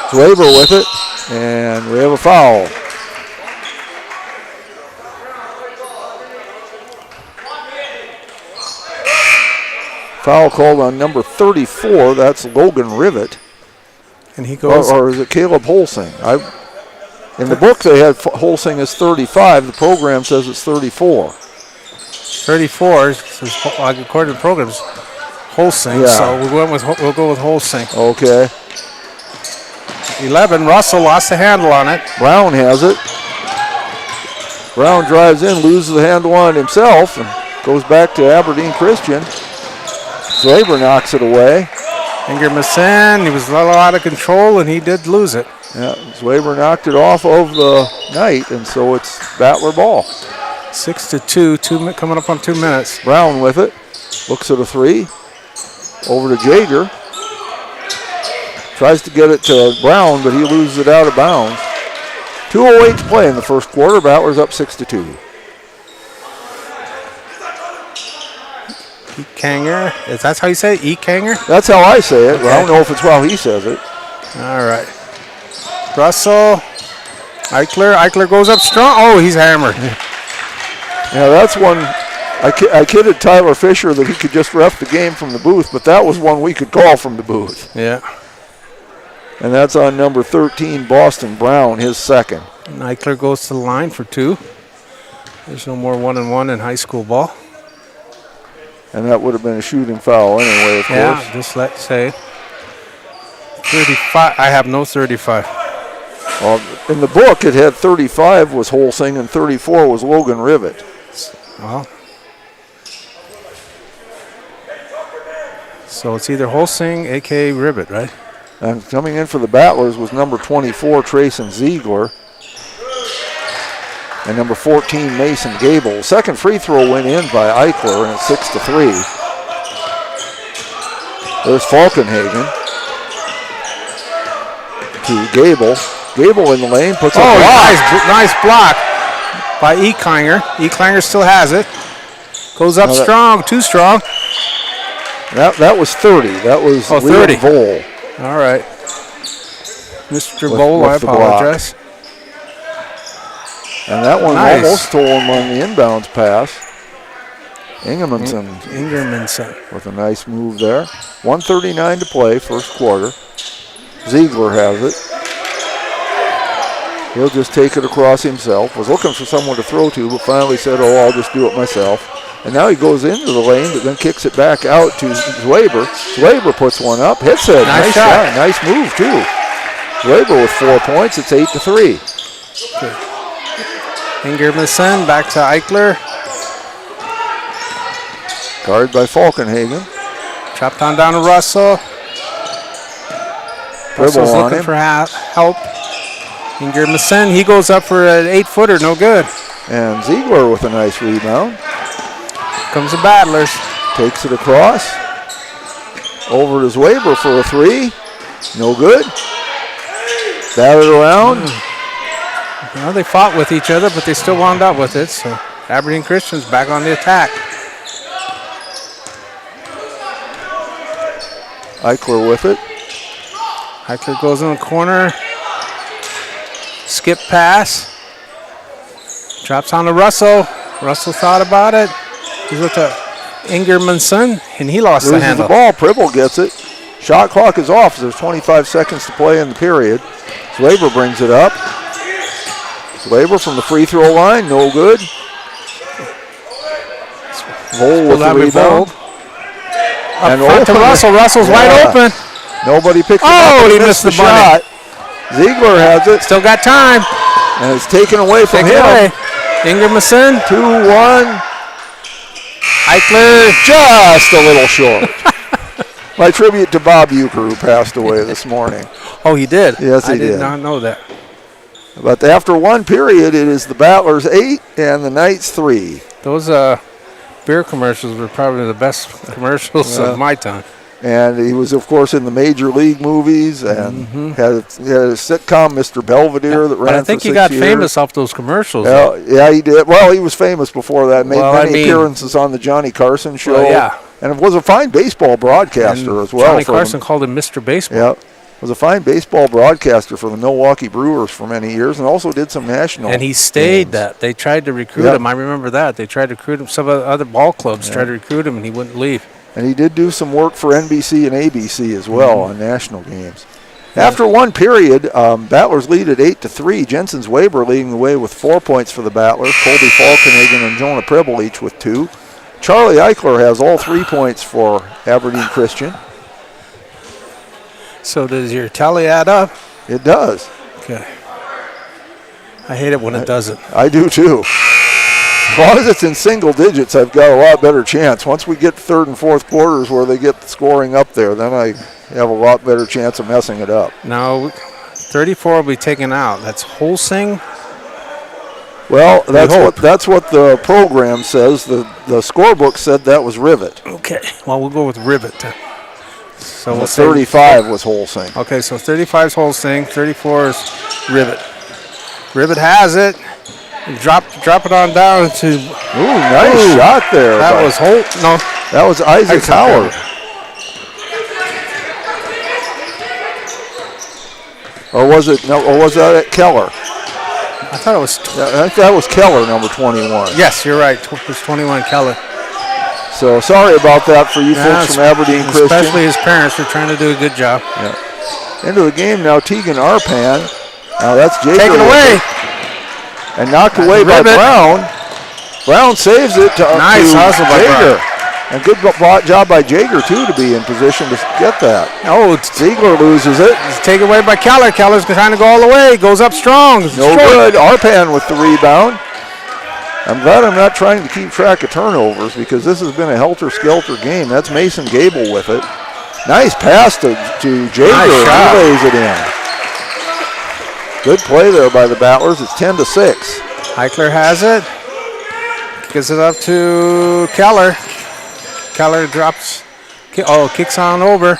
Speaker 1: Zwaber with it, and we have a foul. Foul called on number 34. That's Logan Rivet.
Speaker 2: And he goes.
Speaker 1: Or is it Caleb Holsing? In the book they had Holsing as 35. The program says it's 34.
Speaker 2: 34 according to the programs. Holsing.
Speaker 1: Yeah.
Speaker 2: So we'll go with Holsing.
Speaker 1: Okay.
Speaker 2: 11. Russell lost the handle on it.
Speaker 1: Brown has it. Brown drives in, loses the handle on it himself, and goes back to Aberdeen Christian. Zwaber knocks it away.
Speaker 2: Ingermanson, he was a little out of control, and he did lose it.
Speaker 1: Yeah, Zwaber knocked it off of the night, and so it's Battler ball.
Speaker 2: 6-2, coming up on 2 minutes.
Speaker 1: Brown with it. Looks at a three. Over to Jaeger. Tries to get it to Brown, but he loses it out of bounds. 2:08 to play in the first quarter. Battlers up 6-2.
Speaker 2: Kanger, is that how you say it? Kanger?
Speaker 1: That's how I say it,
Speaker 2: okay.
Speaker 1: but I don't know if it's how he says it.
Speaker 2: All right. Russell, Eichler goes up strong. Oh, he's hammered.
Speaker 1: Yeah, that's one. I kidded Tyler Fisher that he could just ref the game from the booth, but that was one we could call from the booth.
Speaker 2: Yeah.
Speaker 1: And that's on number 13, Boston Brown, his second.
Speaker 2: And Eichler goes to the line for 2. There's no more 1-on-1 in high school ball.
Speaker 1: And that would have been a shooting foul anyway, of course.
Speaker 2: Yeah, just let's say 35. I have no 35.
Speaker 1: In the book, it had 35 was Holsing and 34 was Logan Rivet.
Speaker 2: Well, so it's either Holsing, a.k.a. Rivet, right?
Speaker 1: And coming in for the Battlers was number 24, Trayson Ziegler. And number 14, Mason Gable. Second free throw went in by Eichler, and it's 6-3. There's Falkenhagen to Gable. Gable in the lane, puts up a block.
Speaker 2: Nice block by Eklanger. Eklanger still has it. Goes up strong, too strong.
Speaker 1: That was 30. That was
Speaker 2: 30.
Speaker 1: Vole.
Speaker 2: All right. Mr. Vole, I apologize.
Speaker 1: And that one almost stole him on the inbounds pass. Ingermanson with a nice move there. 1:39 to play, first quarter. Ziegler has it. He'll just take it across himself. Was looking for someone to throw to, but finally said, I'll just do it myself. And now he goes into the lane, but then kicks it back out to Zwaber. Zwaber puts one up, hits it. Nice shot. Nice move, too. Zwaber with 4 points. It's 8-3.
Speaker 2: Okay. Ingermanson back to Eichler.
Speaker 1: Guarded by Falkenhagen.
Speaker 2: Chopped on down to Russell. Russell's looking for help. Ingermanson, he goes up for an 8-footer, no good.
Speaker 1: And Ziegler with a nice rebound.
Speaker 2: Comes the Battlers.
Speaker 1: Takes it across. Over to Zwaber for a three. No good. Batted around.
Speaker 2: Well, they fought with each other, but they still wound up with it. So Aberdeen Christian's back on the attack.
Speaker 1: Eichler with it.
Speaker 2: Eichler goes in the corner. Skip pass. Drops on to Russell. Russell thought about it. He's with the Ingermanson, and he lost the handle.
Speaker 1: The ball. Pribble gets it. Shot clock is off. There's 25 seconds to play in the period. Zwaber brings it up. Zwaber from the free throw line, no good. Vole with the rebound.
Speaker 2: And front to Russell. Russell's wide open.
Speaker 1: Nobody picked it up.
Speaker 2: Oh, he missed the shot.
Speaker 1: Ziegler has it.
Speaker 2: Still got time.
Speaker 1: And it's taken away from him.
Speaker 2: Ingermason.
Speaker 1: 2-1.
Speaker 2: Eichler.
Speaker 1: Just a little short. My tribute to Bob Euchre, who passed away this morning.
Speaker 2: Oh, he did?
Speaker 1: Yes, he
Speaker 2: I did
Speaker 1: did.
Speaker 2: not know that.
Speaker 1: But after one period, it is the Battlers 8 and the Knights 3.
Speaker 2: Those beer commercials were probably the best commercials of my time.
Speaker 1: And he was, of course, in the major league movies and had a sitcom, Mr. Belvedere, that ran
Speaker 2: But I think
Speaker 1: for
Speaker 2: he
Speaker 1: 6
Speaker 2: got
Speaker 1: years.
Speaker 2: famous off those commercials.
Speaker 1: Yeah, he did. Well, he was famous before that. Made
Speaker 2: Well,
Speaker 1: many appearances on the Johnny Carson show.
Speaker 2: Well, yeah.
Speaker 1: And was a fine baseball broadcaster as well.
Speaker 2: Johnny Carson called him Mr. Baseball.
Speaker 1: Yeah. Was a fine baseball broadcaster for the Milwaukee Brewers for many years, and also did some national.
Speaker 2: And he stayed that. They tried to recruit him. I remember that. They tried to recruit him. Some other ball clubs tried to recruit him, and he wouldn't leave.
Speaker 1: And he did do some work for NBC and ABC as well on national games. After one period, Battlers lead at 8-3. Jensen's Weber leading the way with 4 points for the Battlers. Colby Falkenhagen and Jonah Pribble each with 2. Charlie Eichler has all 3 points for Aberdeen Christian.
Speaker 2: So does your tally add up?
Speaker 1: It does.
Speaker 2: Okay. I hate it when it doesn't.
Speaker 1: I do too. As long as it's in single digits, I've got a lot better chance. Once we get third and fourth quarters where they get the scoring up there, then I have a lot better chance of messing it up.
Speaker 2: Now, 34 will be taken out. That's Holsing.
Speaker 1: Well, that's what the program says. The scorebook said that was Rivet.
Speaker 2: Okay. Well, we'll go with Rivet. So
Speaker 1: we'll 35 was Holsing.
Speaker 2: Okay, so 35 is Holsing, 34 is Rivet. Rivet has it. Drop it on down to.
Speaker 1: Ooh, nice shot there.
Speaker 2: That was Holt. No,
Speaker 1: that was Isaac Howard. Or was it? No, or was that Keller?
Speaker 2: I thought it was.
Speaker 1: I think that was Keller, number 21.
Speaker 2: Yes, you're right. It was 21 Keller.
Speaker 1: So sorry about that for you folks from Aberdeen Christian.
Speaker 2: Especially his parents were trying to do a good job.
Speaker 1: Yeah. Into the game now, Tegan Arpan. Now that's Jager.
Speaker 2: Take it away.
Speaker 1: And knocked away by Brown. Brown saves it to
Speaker 2: nice hustle by
Speaker 1: Jager.
Speaker 2: Brown.
Speaker 1: And good job by Jager, too, to be in position to get that.
Speaker 2: Oh,
Speaker 1: Ziegler loses it.
Speaker 2: It's taken away by Keller. Keller's trying to go all the way. Goes up strong.
Speaker 1: No good. Arpan with the rebound. I'm glad I'm not trying to keep track of turnovers because this has been a helter-skelter game. That's Mason Gable with it. Nice pass to Jager.
Speaker 2: Nice shot.
Speaker 1: He lays it in. Good play there by the Battlers. It's 10-6.
Speaker 2: Eichler has it. Gives it up to Keller. Keller drops. Kicks on over.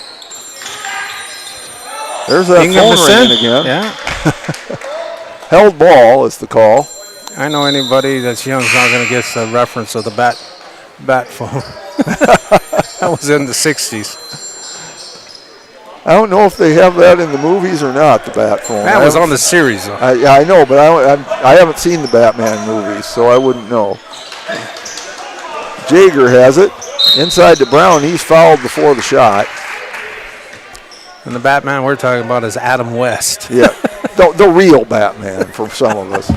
Speaker 1: There's that phone ringing again.
Speaker 2: Yeah.
Speaker 1: Held ball is the call.
Speaker 2: I know anybody that's young is not going to get the reference of the bat phone. That was in the 60s.
Speaker 1: I don't know if they have that in the movies or not, the bat phone.
Speaker 2: That was on the series, though.
Speaker 1: I know, but I haven't seen the Batman movies, so I wouldn't know. Jager has it. Inside to Brown. He's fouled before the shot.
Speaker 2: And the Batman we're talking about is Adam West.
Speaker 1: Yeah, the real Batman for some of us.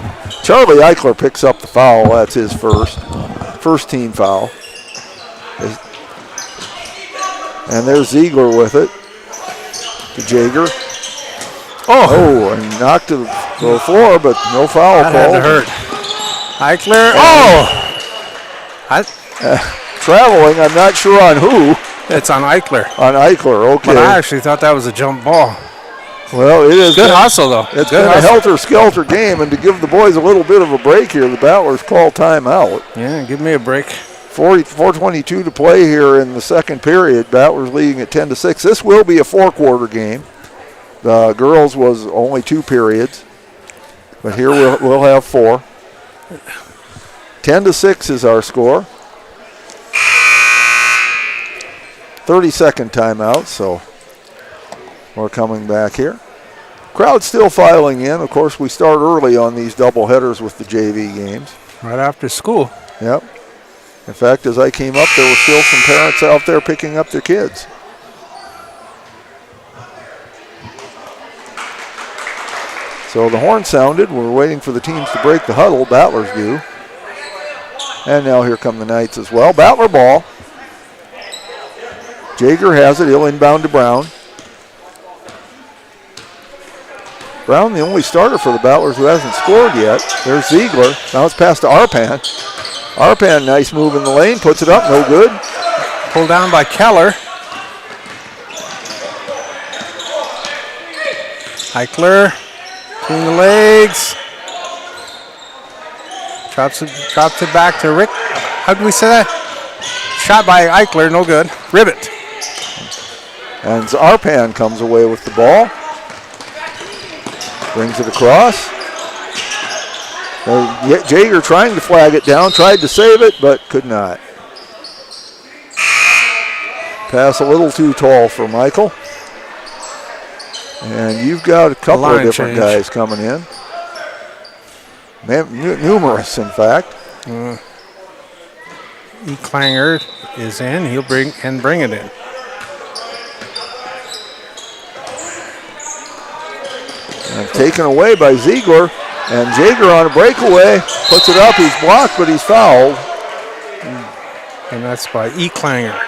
Speaker 1: Charlie Eichler picks up the foul. That's his first team foul. And there's Ziegler with it. To Jager. Oh, and knocked to the floor, but no foul call.
Speaker 2: That had to hurt. Eichler.
Speaker 1: Traveling, I'm not sure on who.
Speaker 2: It's on Eichler.
Speaker 1: On Eichler, okay.
Speaker 2: But I actually thought that was a jump ball.
Speaker 1: Well, it is.
Speaker 2: Good hustle, though.
Speaker 1: It's been a helter-skelter game, and to give the boys a little bit of a break here, the Battlers call timeout.
Speaker 2: Yeah, give me a break.
Speaker 1: 4:22 to play here in the second period. Battlers leading at 10-6. This will be a four-quarter game. The girls was only 2 periods, but here we'll have 4. 10-6 is our score. 30-second timeout, so we're coming back here. Crowd still filing in. Of course, we start early on these double headers with the JV games.
Speaker 2: Right after school.
Speaker 1: Yep. In fact, as I came up, there were still some parents out there picking up their kids. So the horn sounded. We're waiting for the teams to break the huddle. Battlers do. And now here come the Knights as well. Battler ball. Jager has it. He'll inbound to Brown. Brown, the only starter for the Battlers who hasn't scored yet. There's Ziegler. Now it's passed to Arpan. Arpan, nice move in the lane, puts it up, no good.
Speaker 2: Pulled down by Keller. Eichler between the legs. Drops it back to Rick. How do we say that? Shot by Eichler, no good. Ribbit.
Speaker 1: And Arpan comes away with the ball. Brings it across. Jaeger trying to flag it down, tried to save it, but could not. Pass a little too tall for Michael. And you've got a couple of different guys coming in. Numerous, in fact.
Speaker 2: Klanger is in. He'll bring it in.
Speaker 1: And taken away by Ziegler. And Jaeger on a breakaway. Puts it up. He's blocked, but he's fouled.
Speaker 2: And that's by Klanger.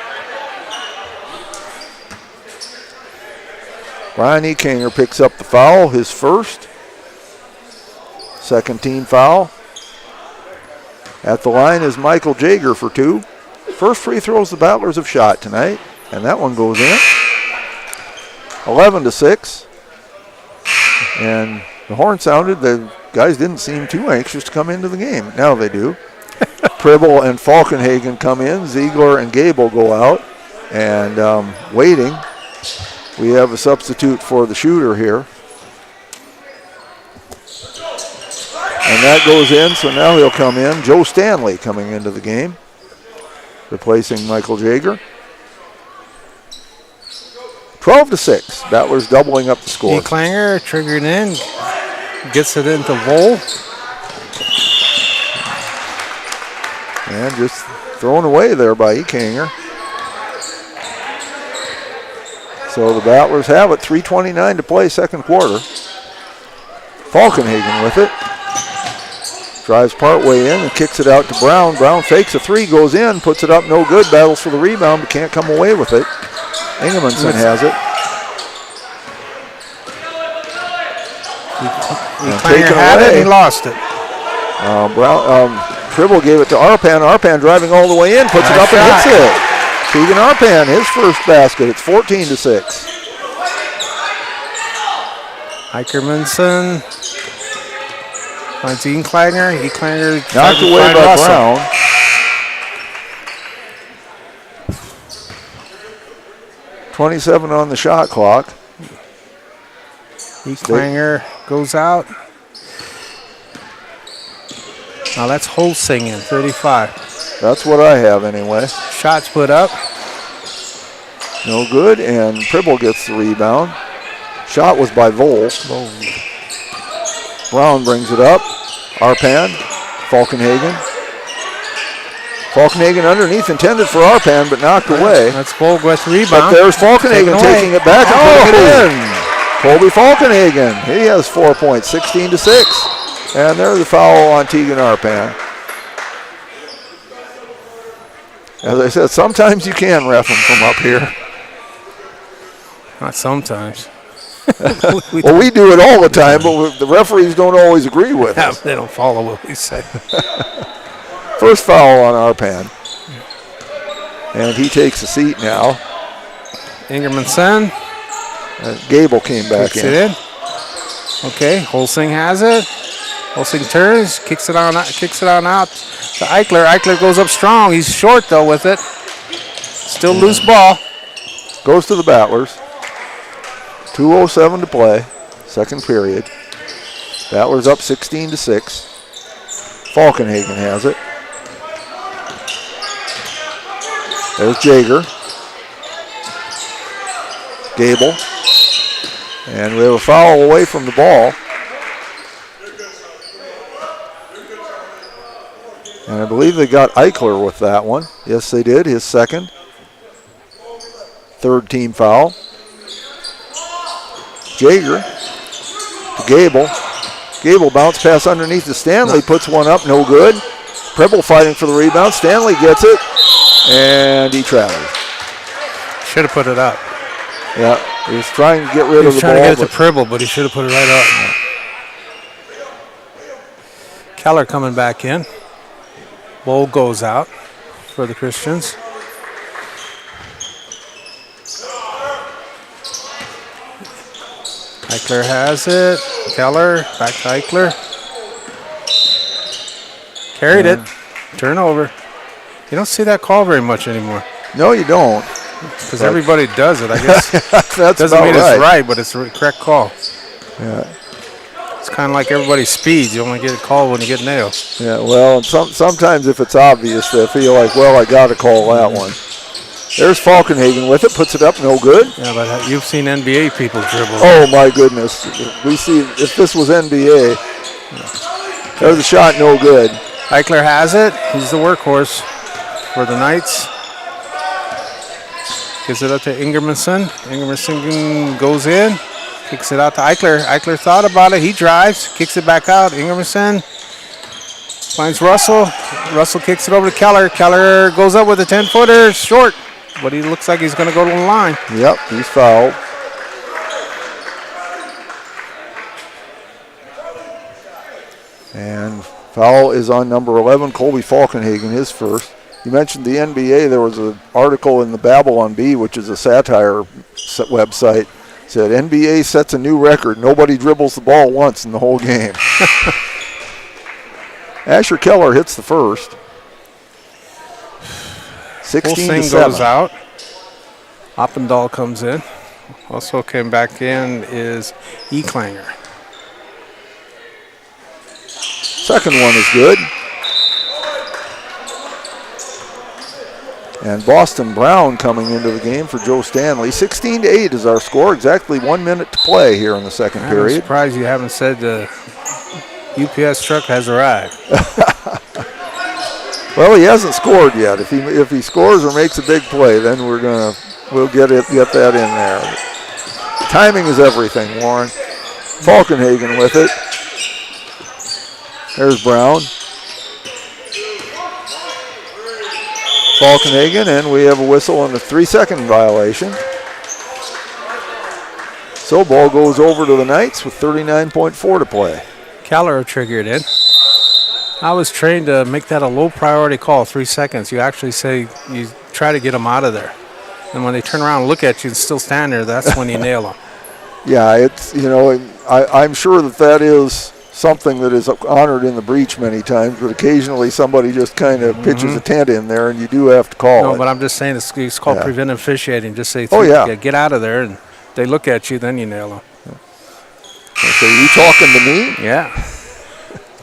Speaker 1: Brian Klanger picks up the foul, his first. Second team foul. At the line is Michael Jaeger for 2. First free throws the Battlers have shot tonight, and that one goes in. 11-6. And the horn sounded. The guys didn't seem too anxious to come into the game. Now they do. Pribble and Falkenhagen come in. Ziegler and Gable go out. And waiting, we have a substitute for the shooter here. And that goes in, so now he'll come in. Joe Stanley coming into the game, replacing Michael Jaeger. 12-6. Battlers doubling up the score.
Speaker 2: Klanger triggered in, gets it into Vole.
Speaker 1: And just thrown away there by Klanger. So the Battlers have it. 3:29 to play, second quarter. Falkenhagen with it. Drives partway in and kicks it out to Brown. Brown fakes a three, goes in, puts it up, no good. Battles for the rebound, but can't come away with it. Ingemanson has it.
Speaker 2: Klanger had it and he lost it.
Speaker 1: Pribble gave it to Arpan. Arpan driving all the way in, puts it up and hits it. Keegan Arpan, his first basket. It's 14-6.
Speaker 2: Eichermanson finds Klanger. Klanger
Speaker 1: knocked away by Brown. .27 on the shot clock.
Speaker 2: Klanger goes out. Now that's Holsing in 35.
Speaker 1: That's what I have anyway.
Speaker 2: Shots put up.
Speaker 1: No good, and Pribble gets the rebound. Shot was by Vole. Brown brings it up. Arpan, Falkenhagen. Falkenhagen underneath, intended for Arpan, but knocked away.
Speaker 2: That's Vole with rebound.
Speaker 1: But there's Falkenhagen taking it back and putting it in. Colby Falkenhagen, he has 4 points, 16-6. And there's the foul on Tegan Arpan. As I said, sometimes you can ref them from up here.
Speaker 2: Not sometimes.
Speaker 1: Well, we do it all the time, but the referees don't always agree with us.
Speaker 2: They don't follow what we say.
Speaker 1: First foul on Arpan. And he takes a seat now.
Speaker 2: Ingermanson.
Speaker 1: Gable came back in.
Speaker 2: It in. Okay, Holsing has it. Holsing turns, kicks it on out to Eichler. Eichler goes up strong. He's short though with it. Still loose ball.
Speaker 1: Goes to the Battlers. 2:07 to play, second period. Battlers up 16-6. Falkenhagen has it. There's Jaeger. Gable. And we have a foul away from the ball. And I believe they got Eichler with that one. Yes, they did, his second. Third team foul. Jaeger to Gable. Gable bounce pass underneath to Stanley, puts one up, no good. Pribble fighting for the rebound. Stanley gets it, and he travels.
Speaker 2: Should have put it up.
Speaker 1: Yeah, he was trying to get rid of the ball.
Speaker 2: He was trying to get it to Pribble, but he should have put it right up. Keller coming back in. Bowl goes out for the Christians. Eichler has it. Keller, back to Eichler. Carried it. Turnover. You don't see that call very much anymore.
Speaker 1: No, you don't.
Speaker 2: Because everybody does it, I guess.
Speaker 1: That's
Speaker 2: doesn't mean
Speaker 1: right.
Speaker 2: it's right, but it's the correct call.
Speaker 1: Yeah.
Speaker 2: It's kind of like everybody speeds. You only get a call when you get nailed.
Speaker 1: Yeah, well, and sometimes if it's obvious, they feel like, well, I got to call that one. There's Falkenhagen with it, puts it up, no good.
Speaker 2: Yeah, but you've seen NBA people dribble.
Speaker 1: Oh, my goodness. We see, if this was NBA, there's a shot, no good.
Speaker 2: Eichler has it. He's the workhorse for the Knights. Gives it up to Ingermanson. Ingermanson goes in. Kicks it out to Eichler. Eichler thought about it. He drives. Kicks it back out. Ingermanson finds Russell. Russell kicks it over to Keller. Keller goes up with a 10-footer. Short. But he looks like he's going to go to the line.
Speaker 1: Yep, he's fouled. And foul is on number 11, Colby Falkenhagen, his first. You mentioned the NBA. There was an article in the Babylon Bee, which is a satire website, said NBA sets a new record. Nobody dribbles the ball once in the whole game. Asher Keller hits the first. 16-7
Speaker 2: goes out. Oppendahl comes in. Also came back in is Eklanger.
Speaker 1: Second one is good. And Boston Brown coming into the game for Joe Stanley. 16-8 is our score. Exactly 1 minute to play here in the second period.
Speaker 2: I'm surprised you haven't said the UPS truck has arrived.
Speaker 1: Well, he hasn't scored yet. If he scores or makes a big play, then we'll get that in there. Timing is everything, Warren. Falkenhagen with it. There's Brown. Falkenhagen, and we have a whistle and a 3-second violation. So ball goes over to the Knights with 39.4 to play.
Speaker 2: Keller triggered it. I was trained to make that a low priority call, 3 seconds. You actually say you try to get them out of there. And when they turn around and look at you and still stand there, that's when you nail them.
Speaker 1: Yeah, it's, I'm sure that is something that is honored in the breach many times, but occasionally somebody just kind of pitches a tent in there and you do have to call it.
Speaker 2: No, but I'm just saying it's called preventive officiating. Just say, get out of there, and they look at you, then you nail them.
Speaker 1: So you talking to me?
Speaker 2: Yeah.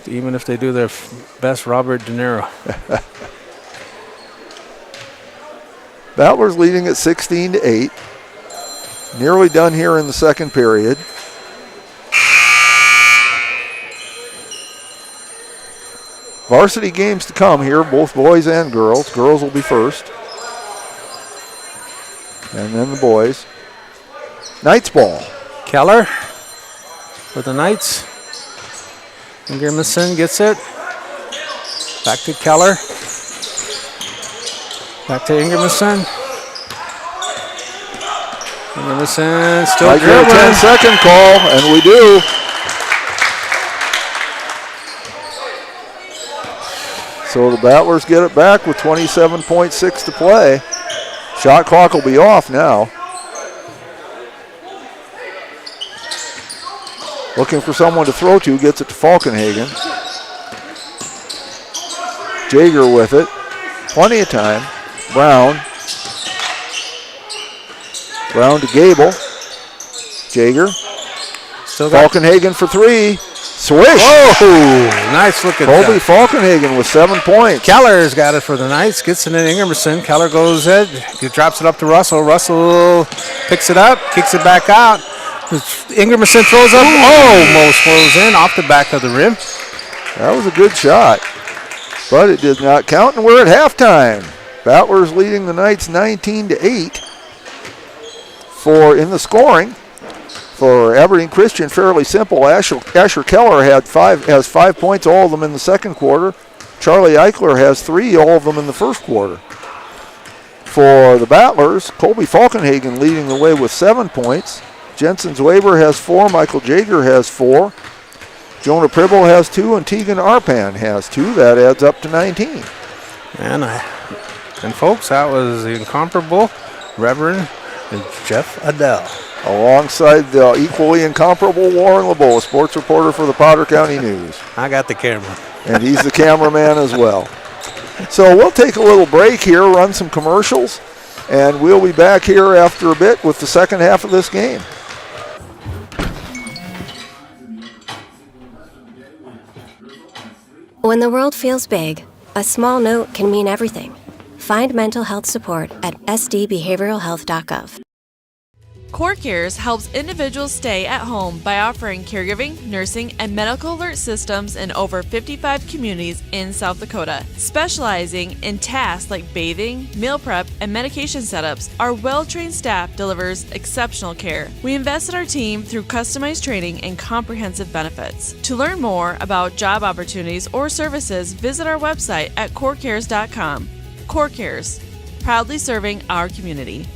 Speaker 2: Even if they do their best Robert De Niro.
Speaker 1: Battlers leading at 16-8. Nearly done here in the second period. Varsity games to come here, both boys and girls. Girls will be first. And then the boys. Knights ball.
Speaker 2: Keller for the Knights. Ingermanson gets it. Back to Keller. Back to Ingermanson. Ingermanson still dribbling.
Speaker 1: 10-second call, and we do. So the Battlers get it back with 27.6 to play. Shot clock will be off now. Looking for someone to throw to, gets it to Falkenhagen. Jaeger with it. Plenty of time. Brown. Brown to Gable. Jaeger. Falkenhagen for three. Swish.
Speaker 2: Whoa, nice looking.
Speaker 1: Colby Falkenhagen with 7 points.
Speaker 2: Keller's got it for the Knights. Gets it in Ingermanson. Keller goes in. He drops it up to Russell. Russell picks it up, kicks it back out. Ingermanson throws up. Almost throws in off the back of the rim.
Speaker 1: That was a good shot, but it did not count, and we're at halftime. Battlers leading the Knights 19-8. In the scoring for Aberdeen Christian, fairly simple. Asher Keller has 5 points, all of them in the second quarter. Charlie Eichler has 3, all of them in the first quarter. For the Battlers, Colby Falkenhagen leading the way with 7 points. Jensen Zwaber has 4, Michael Jager has 4, Jonah Pribble has 2, and Tegan Arpan has 2. That adds up to 19.
Speaker 2: And folks, that was the incomparable Reverend Jeff Adele.
Speaker 1: Alongside the equally incomparable Warren LeBeau, sports reporter for the Potter County News.
Speaker 2: I got the camera.
Speaker 1: And he's the cameraman as well. So we'll take a little break here, run some commercials, and we'll be back here after a bit with the second half of this game.
Speaker 4: When the world feels big, a small note can mean everything. Find mental health support at sdbehavioralhealth.gov.
Speaker 5: CoreCares helps individuals stay at home by offering caregiving, nursing, and medical alert systems in over 55 communities in South Dakota. Specializing in tasks like bathing, meal prep, and medication setups, our well-trained staff delivers exceptional care. We invest in our team through customized training and comprehensive benefits. To learn more about job opportunities or services, visit our website at corecares.com. CoreCares, proudly serving our community.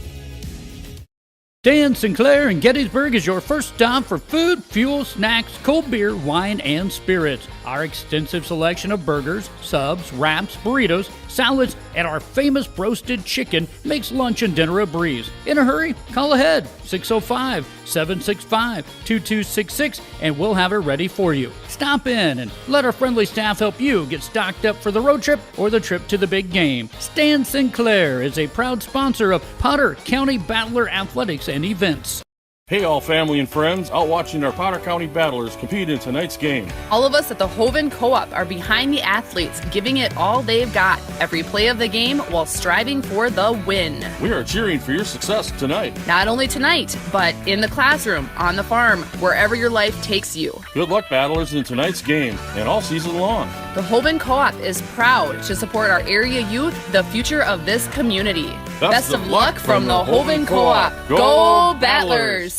Speaker 23: Dan Sinclair in Gettysburg is your first stop for food, fuel, snacks, cold beer, wine, and spirits. Our extensive selection of burgers, subs, wraps, burritos, salads, and our famous roasted chicken makes lunch and dinner a breeze. In a hurry? Call ahead, 605-765-2266, and we'll have it ready for you. Stop in and let our friendly staff help you get stocked up for the road trip or the trip to the big game. Stan Sinclair is a proud sponsor of Potter County Battler Athletics and Events.
Speaker 6: Hey all family and friends, out watching our Potter County Battlers compete in tonight's game.
Speaker 7: All of us at the Hoven Co-op are behind the athletes, giving it all they've got, every play of the game while striving for the win.
Speaker 6: We are cheering for your success tonight.
Speaker 7: Not only tonight, but in the classroom, on the farm, wherever your life takes you.
Speaker 6: Good luck, Battlers, in tonight's game and all season long.
Speaker 7: The Hoven Co-op is proud to support our area youth, the future of this community. Best of luck from the Hoven Co-op. Go Battlers!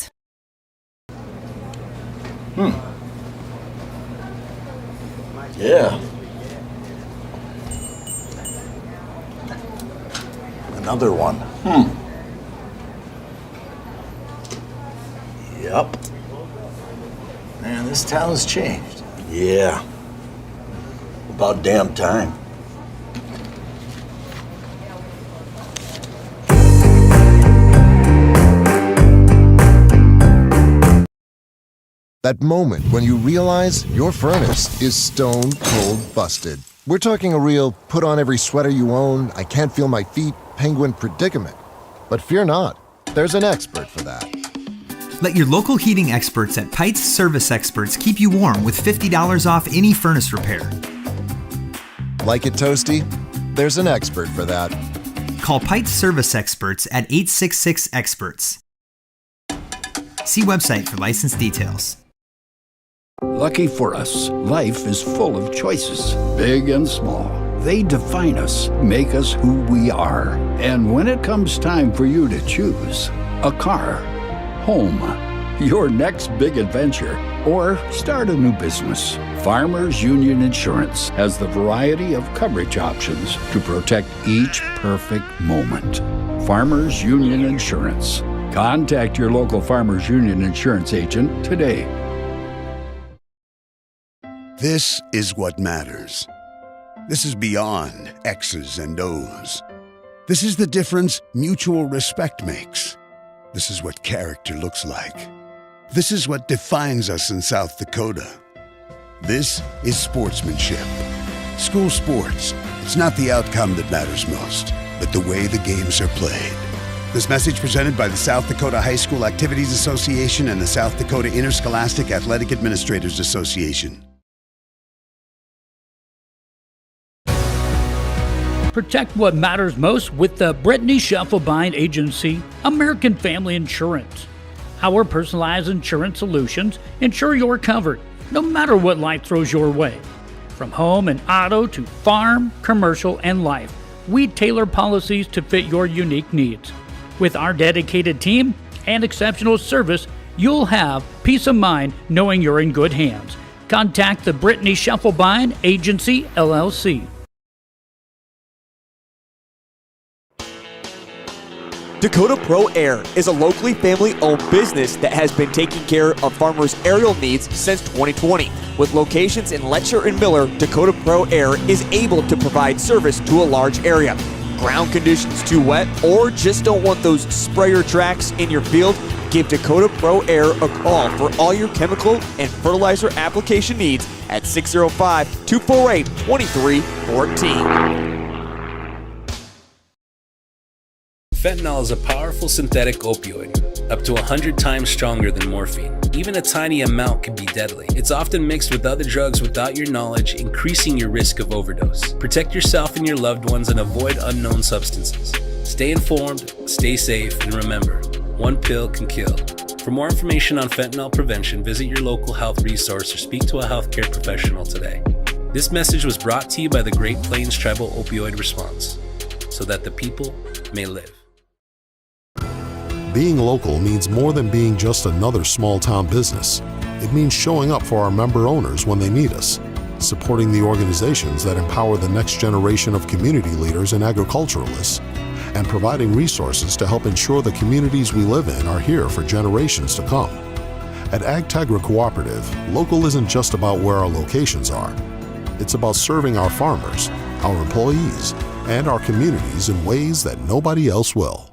Speaker 25: Yeah. Another one. Yep. Man, this town's changed. Yeah. About damn time.
Speaker 26: That moment when you realize your furnace is stone cold busted. We're talking a real put on every sweater you own, I can't feel my feet, penguin predicament. But fear not, there's an expert for that.
Speaker 27: Let your local heating experts at Pites Service Experts keep you warm with $50 off any furnace repair.
Speaker 26: Like it toasty? There's an expert for that.
Speaker 27: Call Pites Service Experts at 866-EXPERTS. See website for license details.
Speaker 28: Lucky for us, life is full of choices, big and small. They define us, make us who we are. And when it comes time for you to choose, a car, home, your next big adventure, or start a new business, Farmers Union Insurance has the variety of coverage options to protect each perfect moment. Farmers Union Insurance. Contact your local Farmers Union Insurance agent today.
Speaker 14: This is what matters. This is beyond X's and O's. This is the difference mutual respect makes. This is what character looks like. This is what defines us in South Dakota. This is sportsmanship. School sports. It's not the outcome that matters most, but the way the games are played. This message presented by the South Dakota High School Activities Association and the South Dakota Interscholastic Athletic Administrators Association.
Speaker 23: Protect what matters most with the Brittany Scheffelbein Agency, American Family Insurance. Our personalized insurance solutions ensure you're covered, no matter what life throws your way. From home and auto to farm, commercial, and life, we tailor policies to fit your unique needs. With our dedicated team and exceptional service, you'll have peace of mind knowing you're in good hands. Contact the Brittany Scheffelbein Agency, LLC.
Speaker 3: Dakota Pro Air is a locally family-owned business that has been taking care of farmers' aerial needs since 2020. With locations in Letcher and Miller, Dakota Pro Air is able to provide service to a large area. Ground conditions too wet, or just don't want those sprayer tracks in your field? Give Dakota Pro Air a call for all your chemical and fertilizer application needs at 605-248-2314.
Speaker 8: Fentanyl is a powerful synthetic opioid, up to 100 times stronger than morphine. Even a tiny amount can be deadly. It's often mixed with other drugs without your knowledge, increasing your risk of overdose. Protect yourself and your loved ones and avoid unknown substances. Stay informed, stay safe, and remember, one pill can kill. For more information on fentanyl prevention, visit your local health resource or speak to a healthcare professional today. This message was brought to you by the Great Plains Tribal Opioid Response, so that the people may live.
Speaker 9: Being local means more than being just another small-town business. It means showing up for our member owners when they need us, supporting the organizations that empower the next generation of community leaders and agriculturalists, and providing resources to help ensure the communities we live in are here for generations to come. At AgTegra Cooperative, local isn't just about where our locations are. It's about serving our farmers, our employees, and our communities in ways that nobody else will.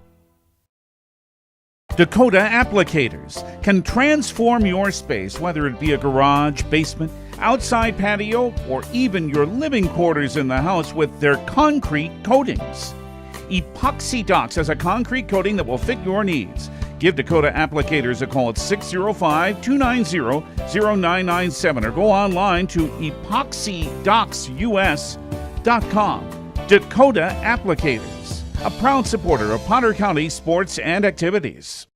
Speaker 10: Dakota Applicators can transform your space, whether it be a garage, basement, outside patio, or even your living quarters in the house with their concrete coatings. Epoxy Docs has a concrete coating that will fit your needs. Give Dakota Applicators a call at 605-290-0997 or go online to epoxydocsus.com. Dakota Applicators, a proud supporter of Potter County sports and activities.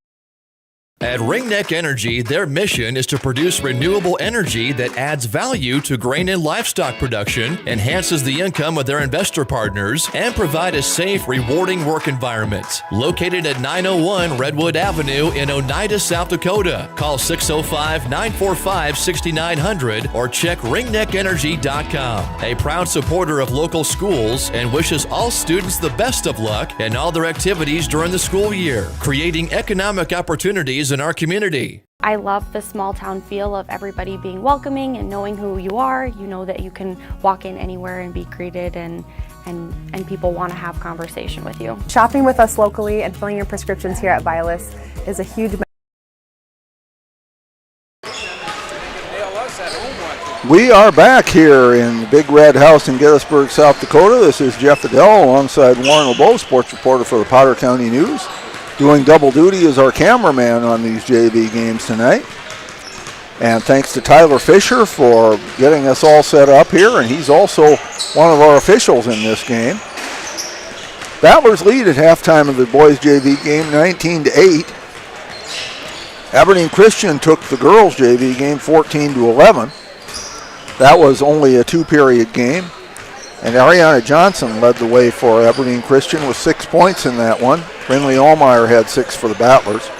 Speaker 11: At Ringneck Energy, their mission is to produce renewable energy that adds value to grain and livestock production, enhances the income of their investor partners, and provide a safe, rewarding work environment. Located at 901 Redwood Avenue in Oneida, South Dakota. Call 605-945-6900 or check ringneckenergy.com. A proud supporter of local schools and wishes all students the best of luck in all their activities during the school year, creating economic opportunities in our community.
Speaker 12: I love the small town feel of everybody being welcoming and knowing who you are. You know that you can walk in anywhere and be greeted, and people want to have conversation with you.
Speaker 13: Shopping with us locally and filling your prescriptions here at Vilas is a huge.
Speaker 1: We are back here in the Big Red House in Gettysburg, South Dakota. This is Jeff Adele alongside Warren LeBeau, sports reporter for the Potter County News. Doing double duty as our cameraman on these JV games tonight. And thanks to Tyler Fisher for getting us all set up here, and he's also one of our officials in this game. Battlers lead at halftime of the boys JV game 19-8. Aberdeen Christian took the girls JV game 14-11. That was only a two-period game. And Ariana Johnson led the way for Aberdeen Christian with 6 points in that one. Brinley Allmeyer had 6 for the Battlers.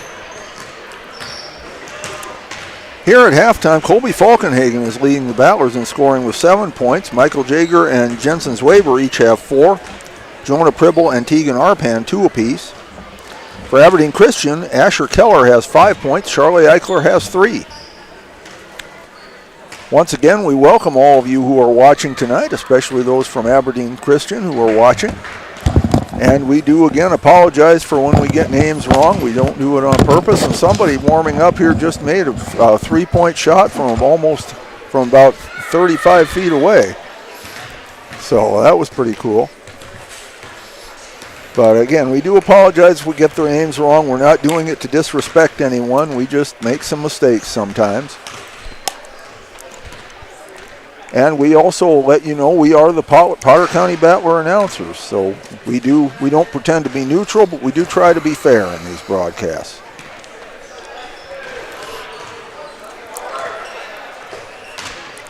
Speaker 1: Here at halftime, Colby Falkenhagen is leading the Battlers in scoring with 7 points. Michael Jager and Jensen Zwaber each have 4. Jonah Pribble and Tegan Arpan 2 apiece. For Aberdeen Christian, Asher Keller has 5 points. Charlie Eichler has 3. Once again, we welcome all of you who are watching tonight, especially those from Aberdeen Christian who are watching. And we do again apologize for when we get names wrong. We don't do it on purpose. And somebody warming up here just made a 3-point shot from about 35 feet away. So that was pretty cool. But again, we do apologize if we get their names wrong. We're not doing it to disrespect anyone. We just make some mistakes sometimes. And we also let you know we are the Potter County Battler announcers. So we don't pretend to be neutral, but we do try to be fair in these broadcasts.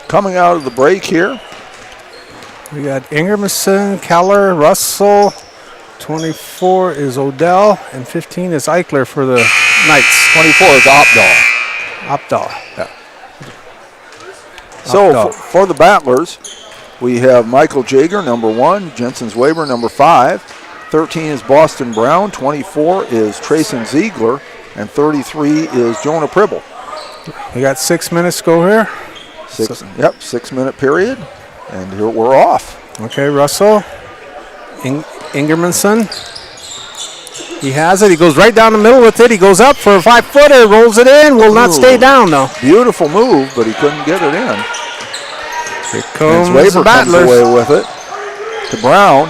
Speaker 1: Coming out of the break here,
Speaker 2: we got Ingermison, Keller, Russell. 24 is Odell, and 15 is Eichler for the Knights.
Speaker 1: 24 is Opdahl.
Speaker 2: Opdahl, yeah.
Speaker 1: So for the Battlers, we have Michael Jager, number 1, Jensen Zwaber, number 5, 13 is Boston Brown, 24 is Trayson Ziegler, and 33 is Jonah Pribble.
Speaker 2: We got 6 minutes to go here.
Speaker 1: 6 minute period, and here we're off.
Speaker 2: Okay, Russell. Ingermanson. He has it. He goes right down the middle with it. He goes up for a 5-footer, rolls it in. Will not stay down, though.
Speaker 1: Beautiful move, but he couldn't get it in.
Speaker 2: Here comes
Speaker 1: Zwaber
Speaker 2: the Battlers.
Speaker 1: comes away with it to Brown.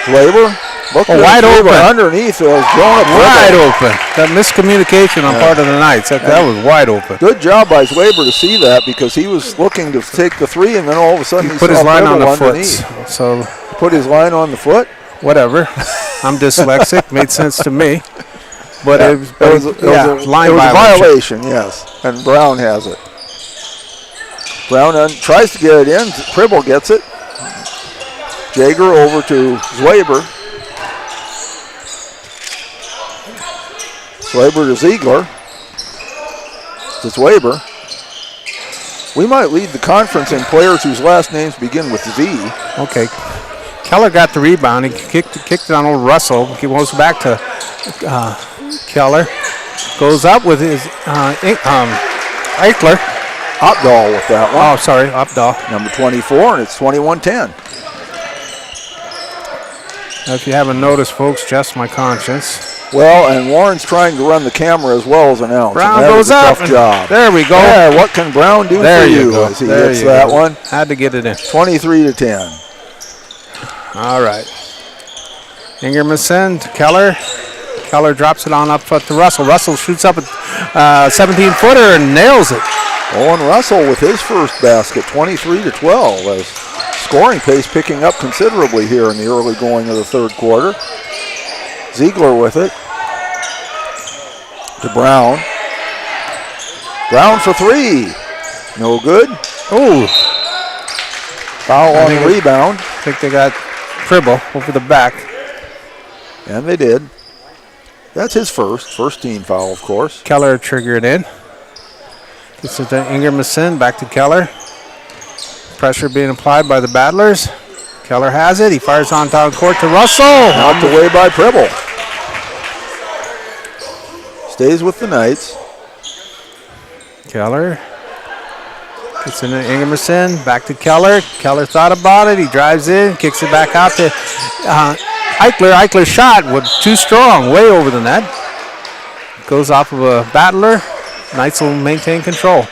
Speaker 1: Zwaber.
Speaker 2: Wide open.
Speaker 1: Underneath was Jonah Pribble.
Speaker 2: Wide open. That miscommunication on part of the Knights. That was wide open.
Speaker 1: Good job by Zwaber to see that, because he was looking to take the 3, and then all of a sudden he
Speaker 2: put
Speaker 1: saw
Speaker 2: his line on
Speaker 1: Pribble
Speaker 2: the
Speaker 1: underneath.
Speaker 2: foot. So
Speaker 1: put his line on the foot.
Speaker 2: Whatever. I'm dyslexic. Made sense to me. But
Speaker 1: Yeah,
Speaker 2: it was a line
Speaker 1: violation, yes. And Brown has it. Brown tries to get it in. Pribble gets it. Jaeger over to Zwaber. Zwaber to Ziegler. To Zwaber. We might lead the conference in players whose last names begin with Z.
Speaker 2: Okay. Keller got the rebound. He kicked it on old Russell. He goes back to Keller. Goes up with his Eichler.
Speaker 1: Opdahl with that one.
Speaker 2: Oh, sorry, Opdahl.
Speaker 1: Number 24, and it's 21-10.
Speaker 2: If you haven't noticed, folks, just my conscience.
Speaker 1: Well, and Warren's trying to run the camera as well as announce.
Speaker 2: Brown
Speaker 1: that
Speaker 2: goes
Speaker 1: is a
Speaker 2: up.
Speaker 1: Tough job.
Speaker 2: There we go.
Speaker 1: Yeah, what can Brown do
Speaker 2: there
Speaker 1: for
Speaker 2: you go.
Speaker 1: as he
Speaker 2: there
Speaker 1: hits
Speaker 2: you
Speaker 1: that
Speaker 2: go.
Speaker 1: one?
Speaker 2: Had to get it in.
Speaker 1: 23-10.
Speaker 2: All right. Ingermanson to Keller. Keller drops it on up to Russell. Russell shoots up a 17-footer and nails it.
Speaker 1: Owen Russell with his first basket, 23-12, as scoring pace picking up considerably here in the early going of the third quarter. Ziegler with it to Brown. Brown for 3. No good.
Speaker 2: Oh.
Speaker 1: Foul on the rebound.
Speaker 2: I think they got Pribble over the back.
Speaker 1: And they did. That's his first team foul, of course.
Speaker 2: Keller triggered in. Gets it to Ingermanson, back to Keller. Pressure being applied by the Battlers. Keller has it. He fires on down court to Russell.
Speaker 1: Knocked away by Pribble. Stays with the Knights.
Speaker 2: Keller gets into Ingermanson, back to Keller. Keller thought about it. He drives in, kicks it back out to Eichler. Eichler's shot was too strong, way over the net. Goes off of a Battler. Knights will maintain control.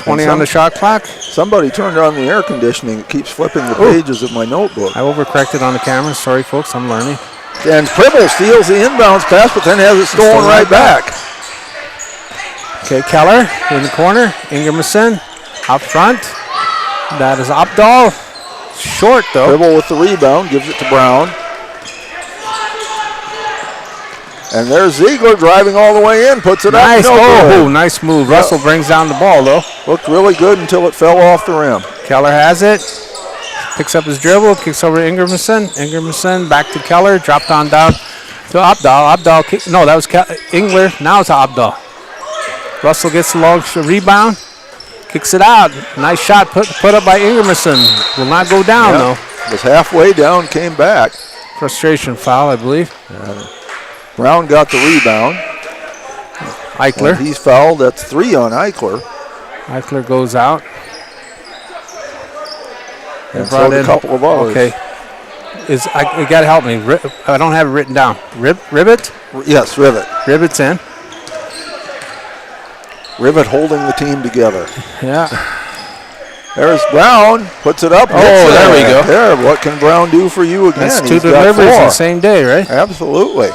Speaker 2: 20 on the shot clock.
Speaker 1: Somebody turned on the air conditioning. It keeps flipping the pages of my notebook.
Speaker 2: I overcorrected on the camera. Sorry, folks. I'm learning.
Speaker 1: And Pribble steals the inbounds pass, but then has it stolen right back.
Speaker 2: Okay, Keller in the corner. Ingermanson up front. That is Opdahl. Short, though.
Speaker 1: Pribble with the rebound. Gives it to Brown. And there's Ziegler driving all the way in. Puts it
Speaker 2: nice.
Speaker 1: up.
Speaker 2: Oh, nice move.
Speaker 1: Yeah.
Speaker 2: Russell brings down the ball, though.
Speaker 1: Looked really good until it fell off the rim.
Speaker 2: Keller has it. Picks up his dribble. Kicks over to Ingermanson. Ingermanson back to Keller. Dropped on down to Opdahl. Opdahl kick. No, that was Engler. Now it's Opdahl. Russell gets the long rebound. Kicks it out. Nice shot put up by Ingermanson. Will not go down, though.
Speaker 1: Was halfway down, came back.
Speaker 2: Frustration foul, I believe.
Speaker 1: Brown got the rebound.
Speaker 2: Eichler.
Speaker 1: And he's fouled. That's 3 on Eichler.
Speaker 2: Eichler goes out.
Speaker 1: And so did a couple of others.
Speaker 2: Okay. You got to help me. I don't have it written down. Ribbit?
Speaker 1: Yes, Rivet.
Speaker 2: Ribbit's in.
Speaker 1: Rivet holding the team together.
Speaker 2: Yeah.
Speaker 1: There's Brown. Puts it up.
Speaker 2: Oh, there we go.
Speaker 1: There. What can Brown do for you again?
Speaker 2: That's 2 deliveries in the same day, right?
Speaker 1: Absolutely.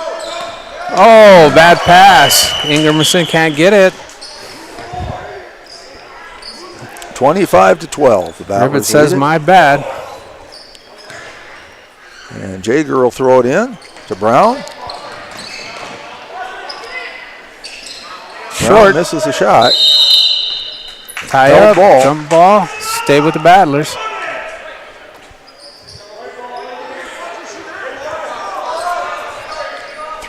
Speaker 2: Oh, bad pass. Ingermanson can't get it.
Speaker 1: 25-12.
Speaker 2: Ribbit says my bad.
Speaker 1: And Jaeger will throw it in to Brown.
Speaker 2: Short.
Speaker 1: Misses a shot.
Speaker 2: Tie up, jump ball, stay with the Battlers.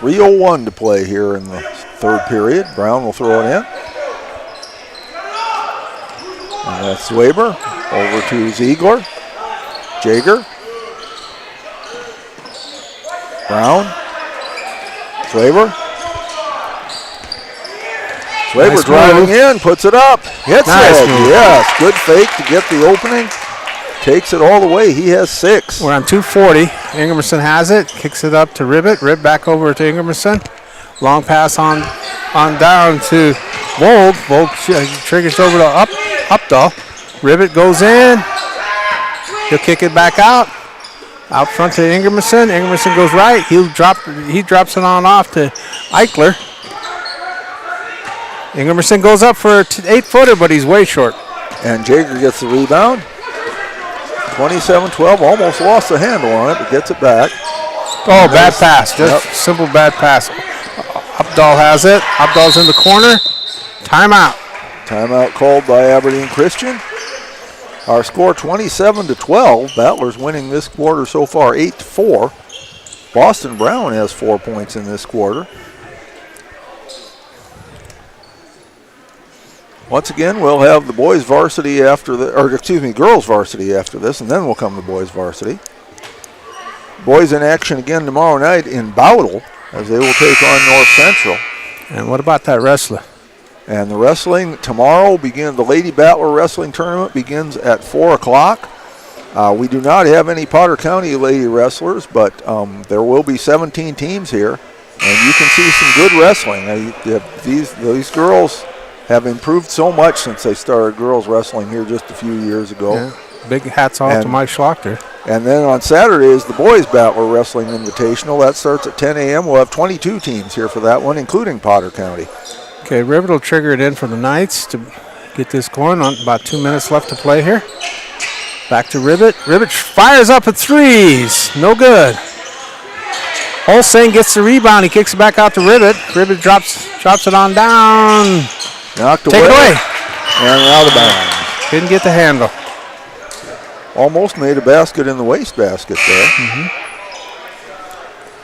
Speaker 2: .301 to play here in the third period. Brown will throw it in. And that's Zwaber over to Ziegler. Jaeger.
Speaker 1: Brown. Swaber. Swaber
Speaker 2: Nice
Speaker 1: driving
Speaker 2: move.
Speaker 1: in, puts it up. Hits
Speaker 2: Nice
Speaker 1: it.
Speaker 2: move.
Speaker 1: Yes, good fake to get the opening. Takes it all the way. He has 6.
Speaker 2: We're on 240. Ingermanson has it. Kicks it up to Ribbit. Ribbit back over to Ingermanson. Long pass on down to Vold. Vold triggers over to Updahl. Ribbit goes in. He'll kick it back out. Out front to Ingermanson. Ingermanson goes right. He drops it on off to Eichler. Ingermanson goes up for an 8-footer, but he's way short.
Speaker 1: And Jaeger gets the rebound. 27-12, almost lost the handle on it, but gets it back.
Speaker 2: Oh, bad pass. Just simple bad pass. Updahl has it. Updahl's in the corner. Timeout.
Speaker 1: Timeout called by Aberdeen Christian. Our score 27-12. Battlers winning this quarter so far 8-4. Boston Brown has 4 points in this quarter. Once again, we'll have the boys varsity after girls varsity after this, and then we'll come to boys varsity. Boys in action again tomorrow night in Bowdle as they will take on North Central.
Speaker 2: And what about that wrestler?
Speaker 1: And the wrestling tomorrow the Lady Battler Wrestling Tournament begins at 4 o'clock. We do not have any Potter County lady wrestlers, but there will be 17 teams here, and you can see some good wrestling. These girls have improved so much since they started girls wrestling here just a few years ago.
Speaker 2: Yeah. Big hats off to Mike Schlachter.
Speaker 1: And then on Saturday is the Boys Battler Wrestling Invitational. That starts at 10 a.m. We'll have 22 teams here for that one, including Potter County.
Speaker 2: Okay, Ribbit will trigger it in for the Knights to get this going. On about 2 minutes left to play here. Back to Ribbit. Ribbit fires up at threes. No good. Olsen gets the rebound. He kicks it back out to Ribbit. Ribbit drops it on down.
Speaker 1: Knocked
Speaker 2: Take it away.
Speaker 1: And out of bounds.
Speaker 2: Didn't get the handle.
Speaker 1: Almost made a basket in the wastebasket there.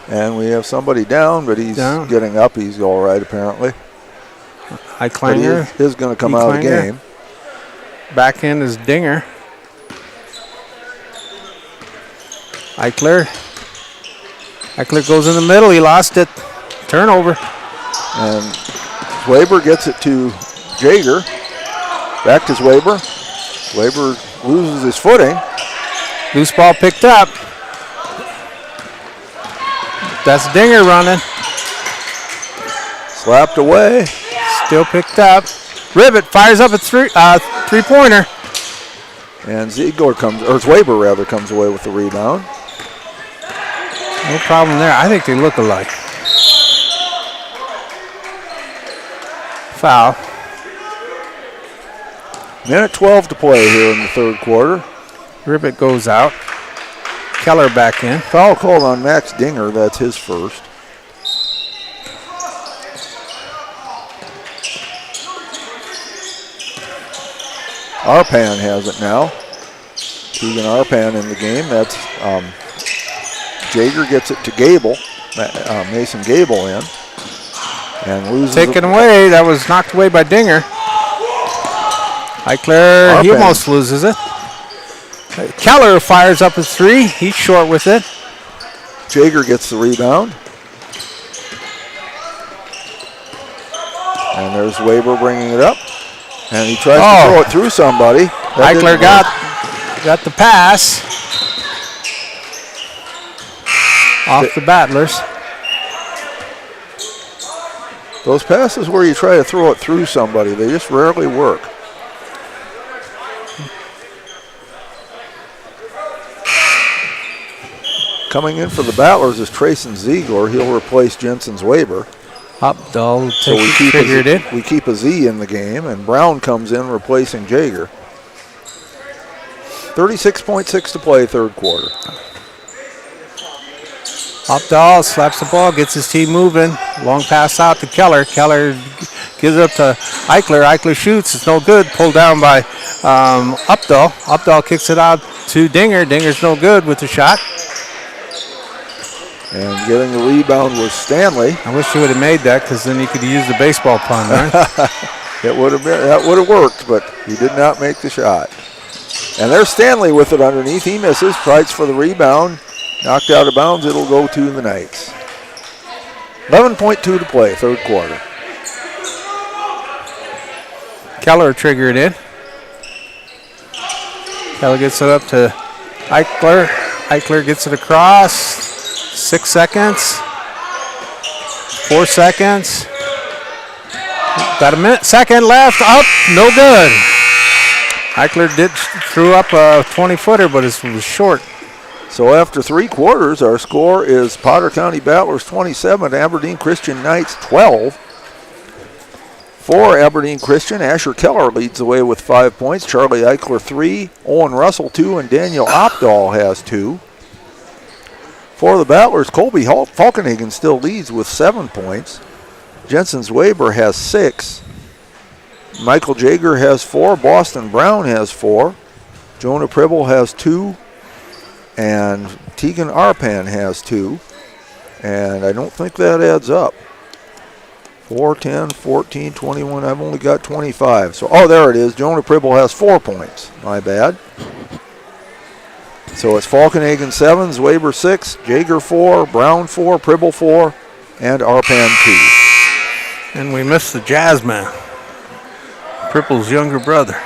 Speaker 1: And we have somebody down, but he's getting up. He's all right, apparently.
Speaker 2: Eichler
Speaker 1: is going to come out of the game.
Speaker 2: Back in is Dinger. Eichler goes in the middle. He lost it. Turnover.
Speaker 1: And Swaber gets it to Jaeger. Back to Swaber. Swaber loses his footing.
Speaker 2: Loose ball picked up. That's Dinger running.
Speaker 1: Slapped away.
Speaker 2: Still picked up. Ribbit fires up a three-pointer.
Speaker 1: And Swaber rather comes away with the rebound.
Speaker 2: No problem there. I think they look alike. Foul.
Speaker 1: Minute 12 to play here in the third quarter.
Speaker 2: Ribbit goes out. Keller back in.
Speaker 1: Foul called on Max Dinger. That's his first. Arpan has it now. Keegan Arpan in the game. That's Jaeger gets it to Gable. Mason Gable in. And loses
Speaker 2: Taken away. That was knocked away by Dinger. Eichler, he almost loses it. Keller fires up a three. He's short with it.
Speaker 1: Jaeger gets the rebound. And there's Weber bringing it up. And he tries to throw it through somebody.
Speaker 2: Eichler got the pass. Off the Battlers.
Speaker 1: Those passes where you try to throw it through somebody, they just rarely work. Coming in for the Battlers is Trayson Ziegler. He'll replace Jensen's Weber.
Speaker 2: Updahl
Speaker 1: we keep a Z in the game, and Brown comes in replacing Jaeger. 36.6 to play, third quarter.
Speaker 2: Updahl slaps the ball, gets his team moving. Long pass out to Keller. Keller gives it up to Eichler. Eichler shoots. It's no good. Pulled down by Updahl. Updahl kicks it out to Dinger. Dinger's no good with the shot.
Speaker 1: And getting the rebound was Stanley.
Speaker 2: I wish he would have made that, because then he could have used the baseball pun, right?
Speaker 1: That would have worked, but he did not make the shot. And there's Stanley with it underneath. He misses, fights for the rebound, Knocked out of bounds. It'll go to the Knights. 11.2 to play, third quarter.
Speaker 2: Keller triggered in. Keller gets it up to Eichler. Eichler gets it across. 6 seconds. 4 seconds. Got a minute. Second left. Up. No good. Eichler threw up a 20-footer, but it was short.
Speaker 1: So after 3 quarters, our score is Potter County Battlers 27, Aberdeen Christian Knights 12. For Aberdeen Christian, Asher Keller leads the way with 5 points. Charlie Eichler 3, Owen Russell 2, and Daniel Opdahl has 2. For the Battlers, Colby Falkenhagen still leads with 7 points. Jensen Zwaber has 6. Michael Jager has 4. Boston Brown has 4. Jonah Pribble has 2. And Tegan Arpan has 2. And I don't think that adds up. 4, 10, 14, 21. I've only got 25. So, oh, there it is. Jonah Pribble has 4 points. My bad. So it's Falkenhagen 7, Zwaber 6, Jager 4, Brown 4, Pribble 4, and Arpan 2.
Speaker 2: And we missed the Jazz man. Pribble's younger brother.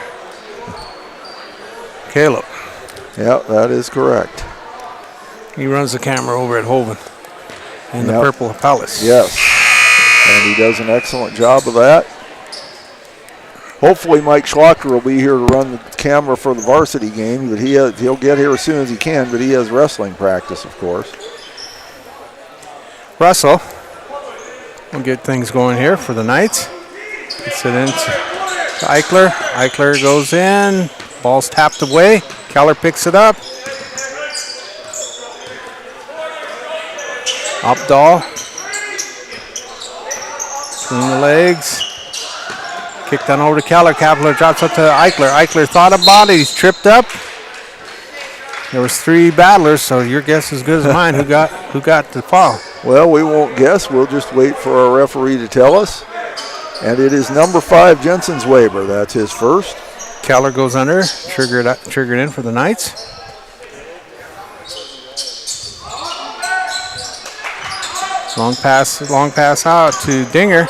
Speaker 2: Caleb.
Speaker 1: Yep, that is correct.
Speaker 2: He runs the camera over at Hoven in the Purple Palace.
Speaker 1: Yes. And he does an excellent job of that. Hopefully Mike Schlocker will be here to run the camera for the varsity game, but he'll get here as soon as he can, but he has wrestling practice, of course.
Speaker 2: Russell will get things going here for the Knights. Gets it into Eichler. Eichler goes in. Ball's tapped away. Keller picks it up. Opdahl. Between the legs. Kicked on over to Keller. Keller drops up to Eichler. Eichler thought about it. He's tripped up. There was 3 battlers, so your guess is as good as mine. Who got the foul?
Speaker 1: Well, we won't guess. We'll just wait for our referee to tell us. And it is number 5, Jensen Zwaber. That's his first.
Speaker 2: Keller goes under. Triggered in for the Knights. Long pass out to Dinger.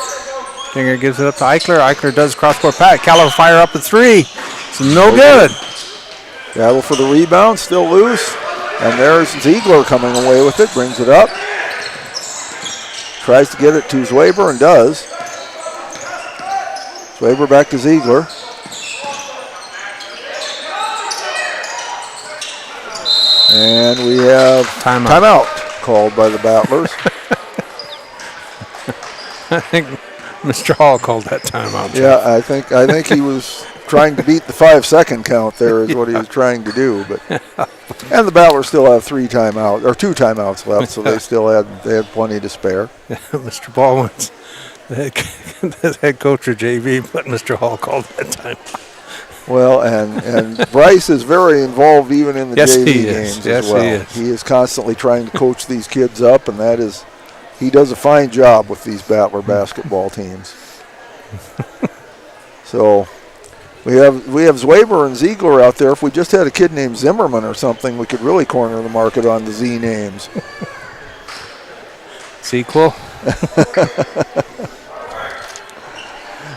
Speaker 2: Dinger gives it up to Eichler. Eichler does cross-court pass. Keller fire up at 3. It's no good.
Speaker 1: Battle for the rebound, still loose. And there's Ziegler coming away with it, brings it up. Tries to get it to Zwaber and does. Zwaber back to Ziegler. And we have timeout called by the Battlers.
Speaker 2: I think Mr. Hall called that timeout.
Speaker 1: Yeah, I think he was trying to beat the 5-second count there is what he was trying to do. But and the Battlers still have 2 timeouts left, so they had plenty to spare.
Speaker 2: Yeah, Mr. Baldwin's the head coach of JV, but Mr. Hall called that timeout.
Speaker 1: Well, and Bryce is very involved even in the JV games as well.
Speaker 2: He is.
Speaker 1: He is constantly trying to coach these kids up, and he does a fine job with these Battler basketball teams. So we have Zwaber and Ziegler out there. If we just had a kid named Zimmerman or something, we could really corner the market on the Z names.
Speaker 2: Sequel.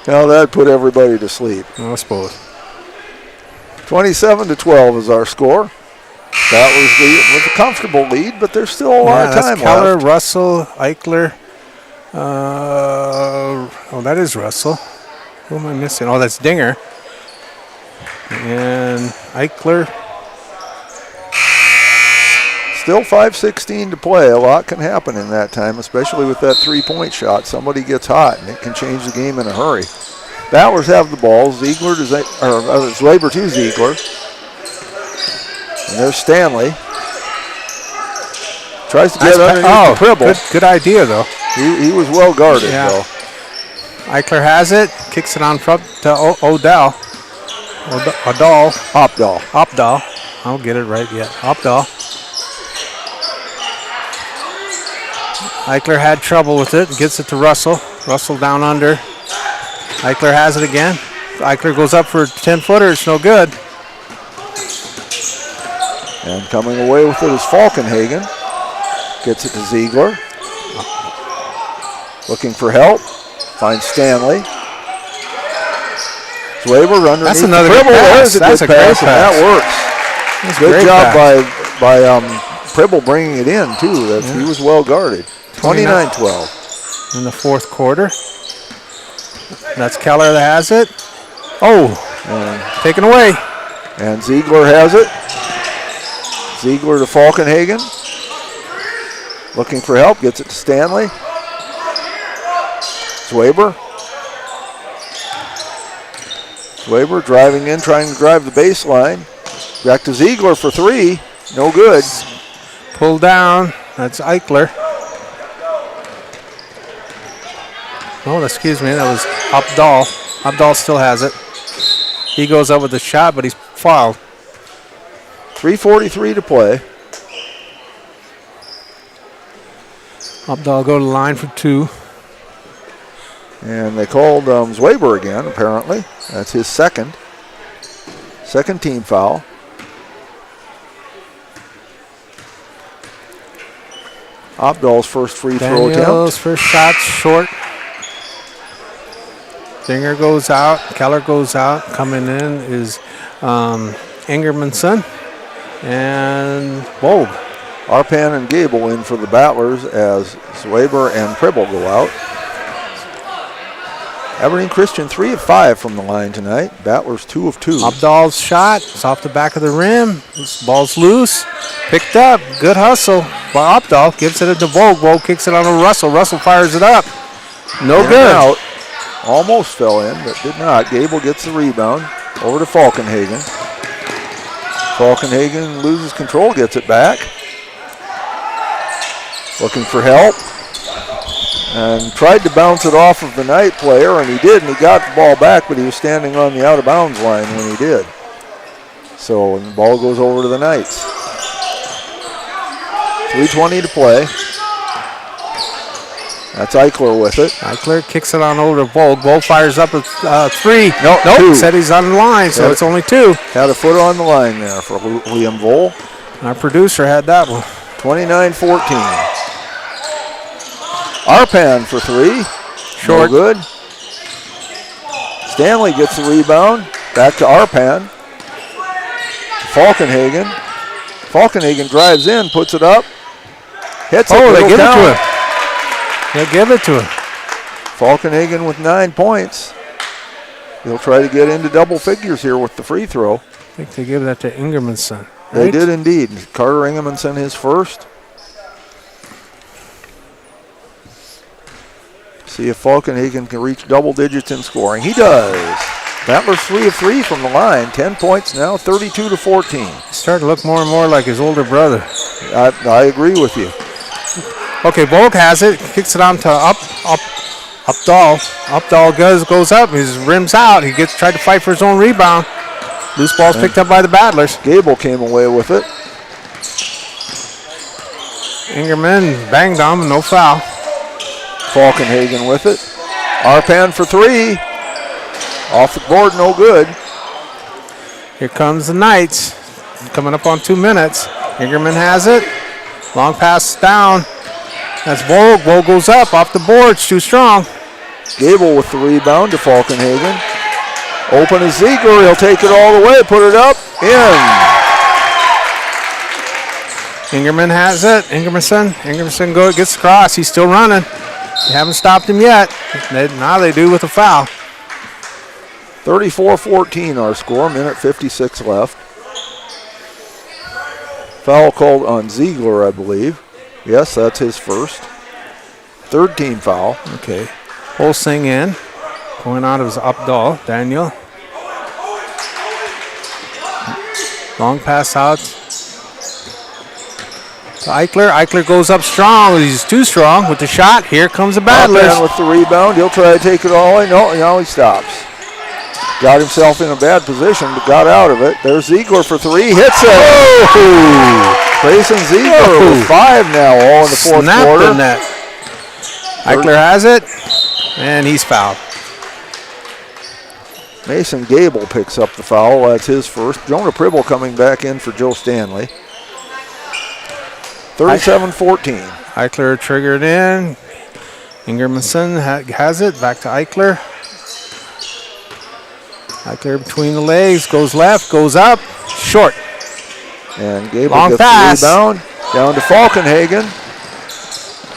Speaker 1: Now that put everybody to sleep.
Speaker 2: I suppose.
Speaker 1: 27-12 is our score. Battlers lead with a comfortable lead, but there's still a lot of time
Speaker 2: Keller,
Speaker 1: left.
Speaker 2: Russell, Eichler. That is Russell. Who am I missing? Oh, that's Dinger. And Eichler.
Speaker 1: Still 5:16 to play. A lot can happen in that time, especially with that 3-point shot. Somebody gets hot, and it can change the game in a hurry. Battlers have the ball. Zwaber to Ziegler. And there's Stanley. Tries to get underneath the Pribble.
Speaker 2: Good idea, though.
Speaker 1: He was well guarded, though.
Speaker 2: Eichler has it. Kicks it on front to Opdahl. I'll get it right yet. Opdahl. Eichler had trouble with it. Gets it to Russell. Russell down under. Eichler has it again. Eichler goes up for a 10-footer. It's no good.
Speaker 1: And coming away with it is Falkenhagen. Gets it to Ziegler. Looking for help. Finds Stanley. Swaber underneath.
Speaker 2: That's another
Speaker 1: Pribble.
Speaker 2: pass.
Speaker 1: There's a good pass, and that works.
Speaker 2: That's
Speaker 1: good job by Pribble bringing it in, too. He was well guarded. 29-12.
Speaker 2: In the fourth quarter. That's Keller that has it. Oh, taken away.
Speaker 1: And Ziegler has it. Ziegler to Falkenhagen. Looking for help. Gets it to Stanley. Swaber. Swaber driving in, trying to drive the baseline. Back to Ziegler for three. No good.
Speaker 2: Pulled down. That's Eichler. Oh, excuse me. That was Updahl. Updahl still has it. He goes up with the shot, but he's fouled.
Speaker 1: 3:43 to play.
Speaker 2: Updahl go to the line for two.
Speaker 1: And they called Swaber again, apparently. That's his second team foul. Updahl's first free throw
Speaker 2: Daniel's
Speaker 1: attempt.
Speaker 2: first shot short. Dinger goes out. Keller goes out. Coming in is Ingermanson and Bogue.
Speaker 1: Arpan and Gable in for the Battlers as Swaber and Pribble go out. Aberdeen Christian 3 of 5 from the line tonight. Battlers 2 of 2.
Speaker 2: Updahl's shot. It's off the back of the rim. This ball's loose. Picked up. Good hustle by Updahl. Gives it to Vogue. Vogue kicks it on to Russell. Russell fires it up. No
Speaker 1: In
Speaker 2: good.
Speaker 1: and out. Almost fell in, but did not. Gable gets the rebound. Over to Falkenhagen. Falkenhagen loses control, gets it back. Looking for help. And tried to bounce it off of the Knight player, and he did, and he got the ball back, but he was standing on the out-of-bounds line when he did. So the ball goes over to the Knights. 3:20 to play. That's Eichler with it.
Speaker 2: Eichler kicks it on over to Vogue. Vogue fires up a three.
Speaker 1: Nope. Two.
Speaker 2: Said he's on the line, so it's only two.
Speaker 1: Had a foot on the line there for Liam Vole.
Speaker 2: Our producer had that one.
Speaker 1: 29-14. Arpan for three.
Speaker 2: Short.
Speaker 1: No good. Stanley gets the rebound. Back to Arpan. Falkenhagen. Falkenhagen drives in, puts it up. Hits it.
Speaker 2: Oh, they give it to him. They give it to him.
Speaker 1: Falkenhagen with 9 points. He'll try to get into double figures here with the free throw.
Speaker 2: I think they give that to Ingermanson. Right?
Speaker 1: They did indeed. Carter Ingermanson his first. See if Falkenhagen can reach double digits in scoring. He does. Battlers 3 of 3 from the line. 10 points now, 32-14.
Speaker 2: Starting to look more and more like his older brother.
Speaker 1: I agree with you.
Speaker 2: Okay, Vogue has it. Kicks it on to Updahl. Updahl goes up. His rim's out. He tried to fight for his own rebound. Loose ball's picked up by the Battlers.
Speaker 1: Gable came away with it.
Speaker 2: Ingerman banged on, no foul.
Speaker 1: Falkenhagen with it. Arpan for three. Off the board, no good.
Speaker 2: Here comes the Knights. Coming up on 2 minutes. Ingerman has it. Long pass down. That's Vogue. Vogue goes up off the board. It's too strong.
Speaker 1: Gable with the rebound to Falkenhagen. Open is Ziegler. He'll take it all the way. Put it up. In.
Speaker 2: Ingerman has it. Ingermanson gets across. He's still running. They haven't stopped him yet. Now they do with a foul.
Speaker 1: 34-14 our score. Minute 56 left. Foul called on Ziegler, I believe. Yes, that's his first. Third team foul.
Speaker 2: Okay. Holsing in. Going out of his Updahl. Daniel. Long pass out to Eichler. Eichler goes up strong. He's too strong with the shot. Here comes the Battlers.
Speaker 1: Arpan with the rebound. He'll try to take it all away. No, he stops. Got himself in a bad position, but got out of it. There's Ziegler for three. Hits it. Oh! Grayson Ziegler with 5 now, all in the fourth quarter.
Speaker 2: The net. Eichler has it, and he's fouled.
Speaker 1: Mason Gable picks up the foul. That's his first. Jonah Pribble coming back in for Joe Stanley. 37-14.
Speaker 2: Eichler triggered in. Ingermanson has it. Back to Eichler. Eichler between the legs. Goes left. Goes up. Short.
Speaker 1: And Gable
Speaker 2: Long
Speaker 1: gets
Speaker 2: pass.
Speaker 1: the rebound. Down to Falkenhagen.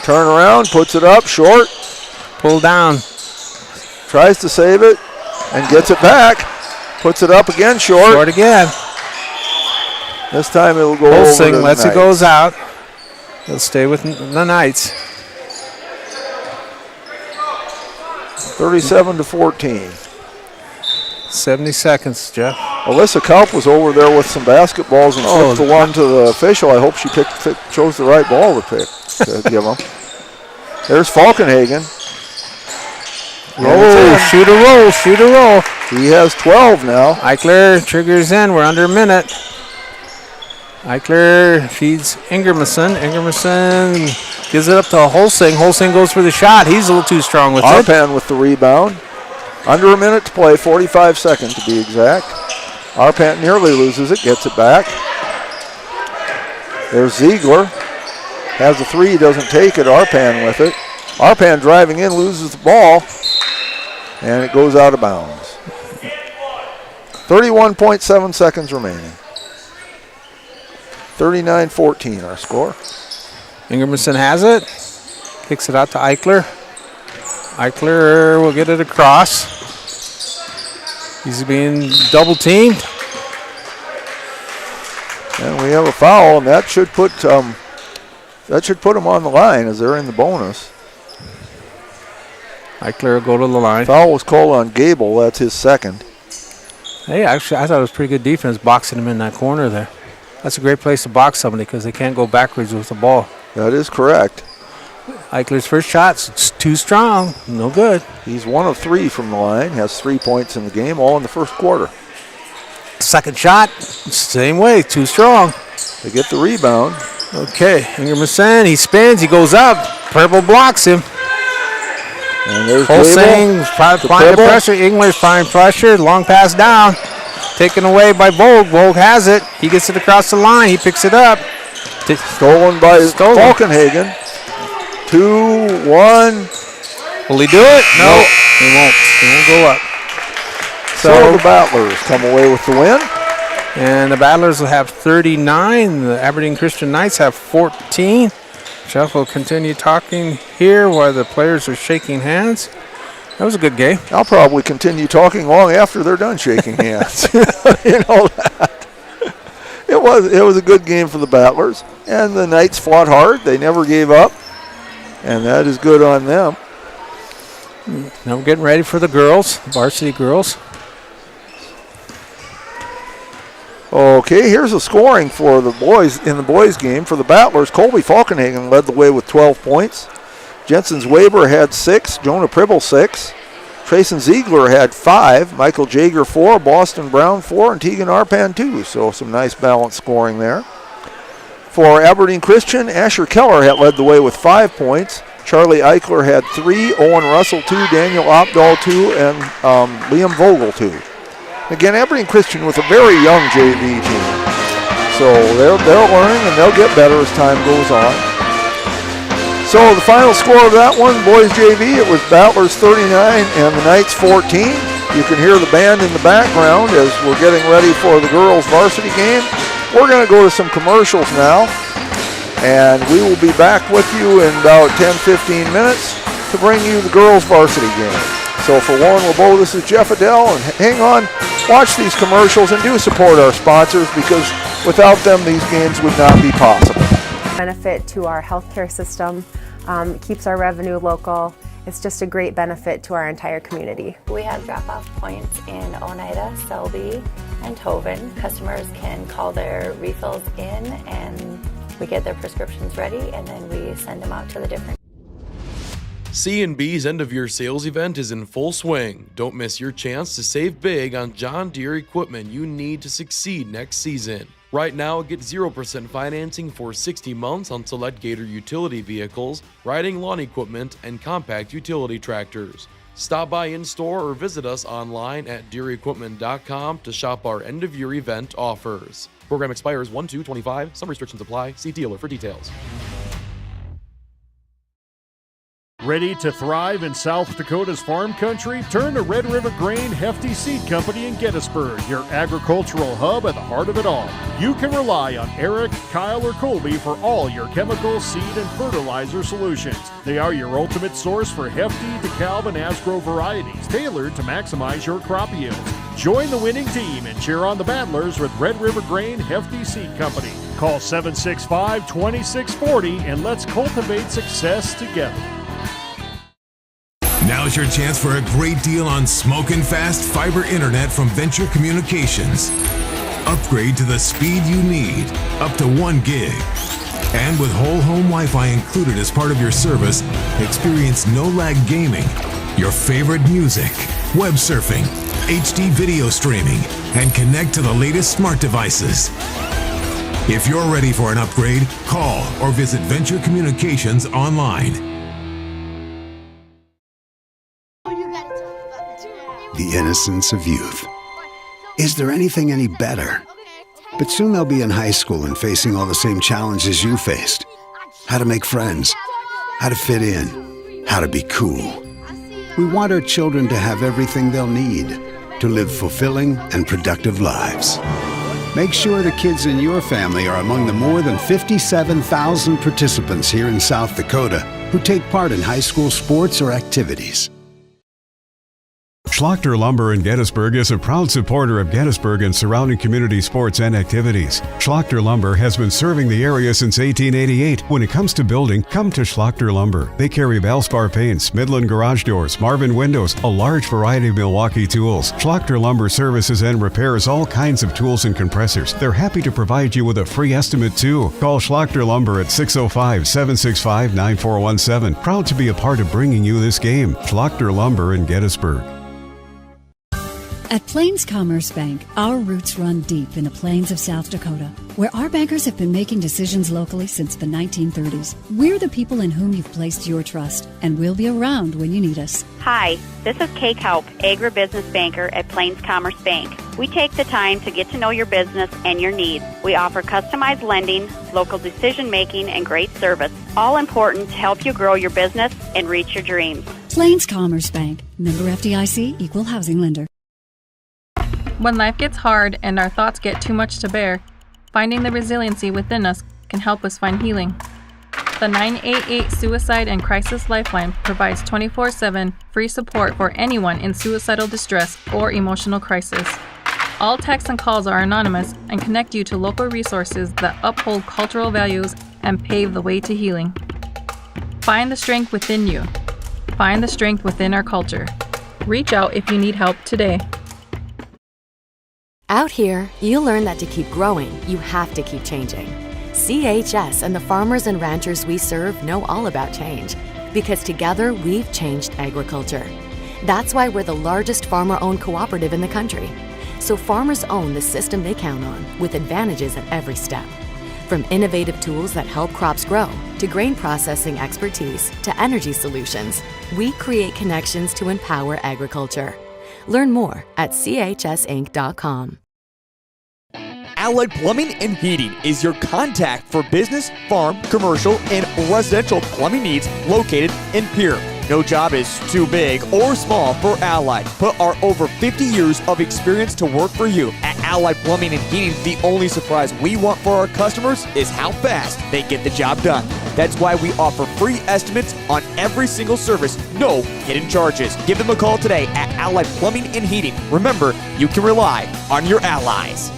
Speaker 1: Turn around. Puts it up. Short.
Speaker 2: Pull down.
Speaker 1: Tries to save it. And gets it back. Puts it up again. Short.
Speaker 2: Short again.
Speaker 1: This time it'll go over to the
Speaker 2: lets it
Speaker 1: Knights.
Speaker 2: goes out. He'll stay with the Knights.
Speaker 1: 37-14.
Speaker 2: 70 seconds, Jeff.
Speaker 1: Alyssa Kaup was over there with some basketballs and flipped the one to the official. I hope she chose the right ball to give him. There's Falkenhagen.
Speaker 2: Shoot a roll.
Speaker 1: He has 12 now.
Speaker 2: Eichler triggers in. We're under a minute. Eichler feeds Ingermanson. Ingermanson gives it up to Holsing. Holsing goes for the shot. He's a little too strong with it.
Speaker 1: Arpan with the rebound. Under a minute to play, 45 seconds to be exact. Arpan nearly loses it, gets it back. There's Ziegler. Has a three, doesn't take it. Arpan with it. Arpan driving in, loses the ball. And it goes out of bounds. 31.7 seconds remaining. 39-14 our score.
Speaker 2: Ingermanson has it. Kicks it out to Eichler. Eichler will get it across. He's being double teamed.
Speaker 1: And we have a foul, and that should put him on the line as they're in the bonus.
Speaker 2: Eichler will go to the line.
Speaker 1: Foul was called on Gable. That's his second.
Speaker 2: Hey, actually, I thought it was pretty good defense boxing him in that corner there. That's a great place to box somebody because they can't go backwards with the ball.
Speaker 1: That is correct.
Speaker 2: Eichler's first shot's too strong. No good.
Speaker 1: He's 1 of 3 from the line. Has 3 points in the game, all in the first quarter.
Speaker 2: Second shot, same way, too strong.
Speaker 1: They get the rebound.
Speaker 2: Okay, Ingermanson, he spins, he goes up. Purple blocks him.
Speaker 1: And there's
Speaker 2: Holsing applying the pressure. Ingler's applying pressure. Long pass down. Taken away by Vogt. Vogt has it. He gets it across the line. He picks it up.
Speaker 1: Stolen by Falkenhagen. 2-1.
Speaker 2: Will he do it? No, he won't. He won't go up.
Speaker 1: So the Battlers come away with the win.
Speaker 2: And the Battlers will have 39. The Aberdeen Christian Knights have 14. Jeff will continue talking here while the players are shaking hands. That was a good game.
Speaker 1: I'll probably continue talking long after they're done shaking hands. You know that. It was a good game for the Battlers, and the Knights fought hard. They never gave up, and that is good on them.
Speaker 2: Now we're getting ready for the girls, varsity girls.
Speaker 1: Okay, here's the scoring for the boys in the boys game. For the Battlers, Colby Falkenhagen led the way with 12 points. Jensen Weber had 6, Jonah Pribble 6. Trayson Ziegler had 5, Michael Jager 4, Boston Brown 4, and Tegan Arpan 2. So some nice balanced scoring there. For Aberdeen Christian, Asher Keller had led the way with 5 points. Charlie Eichler had 3, Owen Russell 2, Daniel Opdahl 2, and Liam Vogel 2. Again, Aberdeen Christian with a very young JV team. So they're learning and they'll get better as time goes on. So the final score of that one, boys JV, it was Battlers 39 and the Knights 14. You can hear the band in the background as we're getting ready for the girls varsity game. We're going to go to some commercials now, and we will be back with you in about 10-15 minutes to bring you the girls varsity game. So for Warren LeBeau, this is Jeff Adele, and hang on, watch these commercials and do support our sponsors because without them these games would not be possible.
Speaker 13: Benefit to our healthcare system, keeps our revenue local. It's just a great benefit to our entire community.
Speaker 15: We have drop-off points in Oneida, Selby, and Tobin. Customers can call their refills in and we get their prescriptions ready and then we send them out to the different.
Speaker 16: C&B's end-of-year sales event is in full swing. Don't miss your chance to save big on John Deere equipment you need to succeed next season. Right now, get 0% financing for 60 months on select Gator utility vehicles, riding lawn equipment, and compact utility tractors. Stop by in-store or visit us online at deeryequipment.com to shop our end-of-year event offers. Program expires 1/2/25. Some restrictions apply. See dealer for details.
Speaker 4: Ready to thrive in South Dakota's farm country? Turn to Red River Grain Hefty Seed Company in Gettysburg, your agricultural hub at the heart of it all. You can rely on Eric, Kyle, or Colby for all your chemical, seed, and fertilizer solutions. They are your ultimate source for Hefty, DeKalb, and Asgrow varieties, tailored to maximize your crop yields. Join the winning team and cheer on the Battlers with Red River Grain Hefty Seed Company. Call 765-2640 and let's cultivate success together.
Speaker 17: Now's your chance for a great deal on smoking fast fiber internet from Venture Communications. Upgrade to the speed you need, up to 1 gig. And with whole home Wi-Fi included as part of your service, experience no-lag gaming, your favorite music, web surfing, HD video streaming, and connect to the latest smart devices. If you're ready for an upgrade, call or visit Venture Communications online.
Speaker 14: The innocence of youth. Is there anything any better? But soon they'll be in high school and facing all the same challenges you faced. How to make friends, how to fit in, how to be cool. We want our children to have everything they'll need to live fulfilling and productive lives. Make sure the kids in your family are among the more than 57,000 participants here in South Dakota who take part in high school sports or activities.
Speaker 18: Schlachter Lumber in Gettysburg is a proud supporter of Gettysburg and surrounding community sports and activities. Schlachter Lumber has been serving the area since 1888. When it comes to building, come to Schlachter Lumber. They carry Valspar paints, Midland garage doors, Marvin windows, a large variety of Milwaukee tools. Schlachter Lumber services and repairs all kinds of tools and compressors. They're happy to provide you with a free estimate too. Call Schlachter Lumber at 605-765-9417. Proud to be a part of bringing you this game. Schlachter Lumber in Gettysburg.
Speaker 19: At Plains Commerce Bank, our roots run deep in the plains of South Dakota, where our bankers have been making decisions locally since the 1930s. We're the people in whom you've placed your trust, and we'll be around when you need us.
Speaker 20: Hi, this is Kay Kaup, agribusiness banker at Plains Commerce Bank. We take the time to get to know your business and your needs. We offer customized lending, local decision-making, and great service, all important to help you grow your business and reach your dreams.
Speaker 19: Plains Commerce Bank, member FDIC, equal housing lender.
Speaker 21: When life gets hard and our thoughts get too much to bear, finding the resiliency within us can help us find healing. The 988 Suicide and Crisis Lifeline provides 24/7 free support for anyone in suicidal distress or emotional crisis. All texts and calls are anonymous and connect you to local resources that uphold cultural values and pave the way to healing. Find the strength within you. Find the strength within our culture. Reach out if you need help today.
Speaker 22: Out here, you'll learn that to keep growing, you have to keep changing. CHS and the farmers and ranchers we serve know all about change, because together we've changed agriculture. That's why we're the largest farmer-owned cooperative in the country. So farmers own the system they count on, with advantages at every step. From innovative tools that help crops grow, to grain processing expertise, to energy solutions, we create connections to empower agriculture. Learn more at chsinc.com.
Speaker 3: Allied Plumbing and Heating is your contact for business, farm, commercial, and residential plumbing needs located in Pierre. No job is too big or small for Allied. Put our over 50 years of experience to work for you. At Allied Plumbing and Heating, the only surprise we want for our customers is how fast they get the job done. That's why we offer free estimates on every single service, no hidden charges. Give them a call today at Allied Plumbing and Heating. Remember, you can rely on your allies.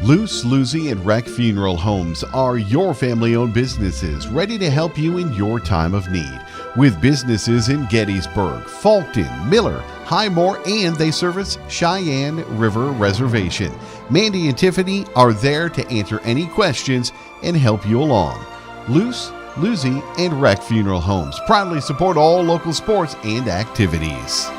Speaker 24: Luce, Lucy, and Wreck Funeral Homes are your family-owned businesses ready to help you in your time of need. With businesses in Gettysburg, Fulton, Miller, Highmore, and they service Cheyenne River Reservation. Mandy and Tiffany are there to answer any questions and help you along. Luce, Lucy, and Wreck Funeral Homes proudly support all local sports and activities.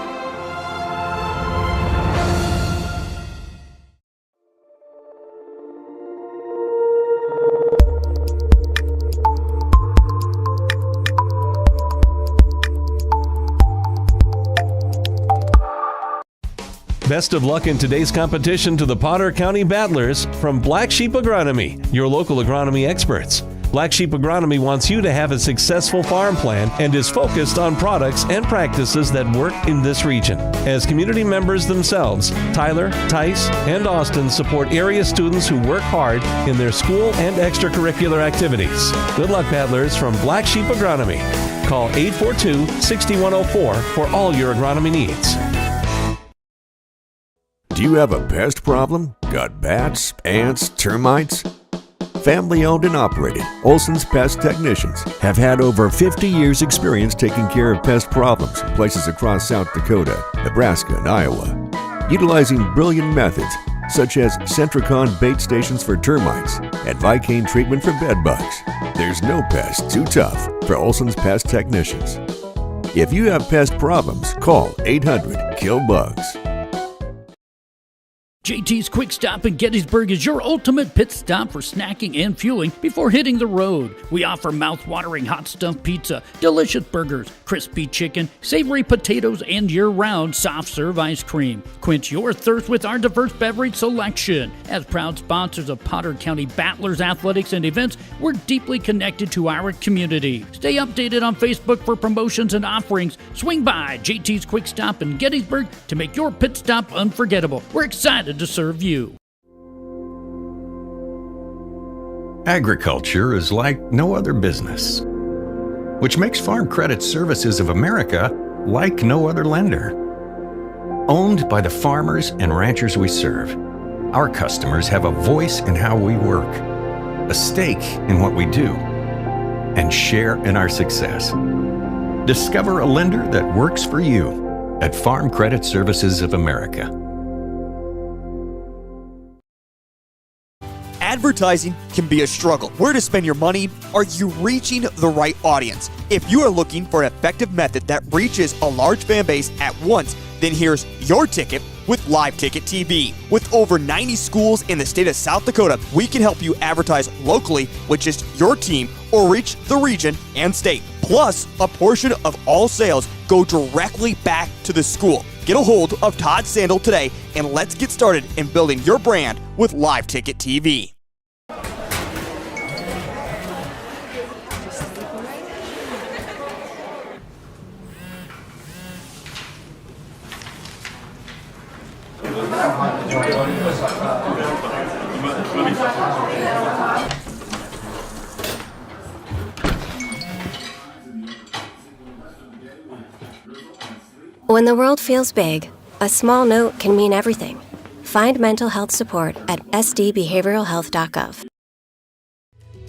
Speaker 5: Best of luck in today's competition to the Potter County Battlers from Black Sheep Agronomy, your local agronomy experts. Black Sheep Agronomy wants you to have a successful farm plan and is focused on products and practices that work in this region. As community members themselves, Tyler, Tice, and Austin support area students who work hard in their school and extracurricular activities. Good luck, Battlers from Black Sheep Agronomy. Call 842-6104 for all your agronomy needs.
Speaker 6: Do you have a pest problem? Got bats, ants, termites? Family owned and operated, Olson's Pest Technicians have had over 50 years experience taking care of pest problems in places across South Dakota, Nebraska, and Iowa. Utilizing brilliant methods such as Centricon bait stations for termites and Vicane treatment for bed bugs, there's no pest too tough for Olson's Pest Technicians. If you have pest problems, call 800-KILL-BUGS.
Speaker 7: JT's Quick Stop in Gettysburg is your ultimate pit stop for snacking and fueling before hitting the road. We offer mouth-watering hot stuffed pizza, delicious burgers, crispy chicken, savory potatoes, and year-round soft-serve ice cream. Quench your thirst with our diverse beverage selection. As proud sponsors of Potter County Battlers athletics and events, we're deeply connected to our community. Stay updated on Facebook for promotions and offerings. Swing by JT's Quick Stop in Gettysburg to make your pit stop unforgettable. We're excited to serve you.
Speaker 23: Agriculture is like no other business, which makes Farm Credit Services of America like no other lender. Owned by the farmers and ranchers we serve, our customers have a voice in how we work, a stake in what we do, and share in our success. Discover a lender that works for you at Farm Credit Services of America.
Speaker 3: Advertising can be a struggle. Where to spend your money? Are you reaching the right audience? If you are looking for an effective method that reaches a large fan base at once, then here's your ticket with Live Ticket TV. With over 90 schools in the state of South Dakota, we can help you advertise locally with just your team or reach the region and state. Plus, a portion of all sales go directly back to the school. Get a hold of Todd Sandel today and let's get started in building your brand with Live Ticket TV.
Speaker 25: When the world feels big, a small note can mean everything. Find mental health support at sdbehavioralhealth.gov.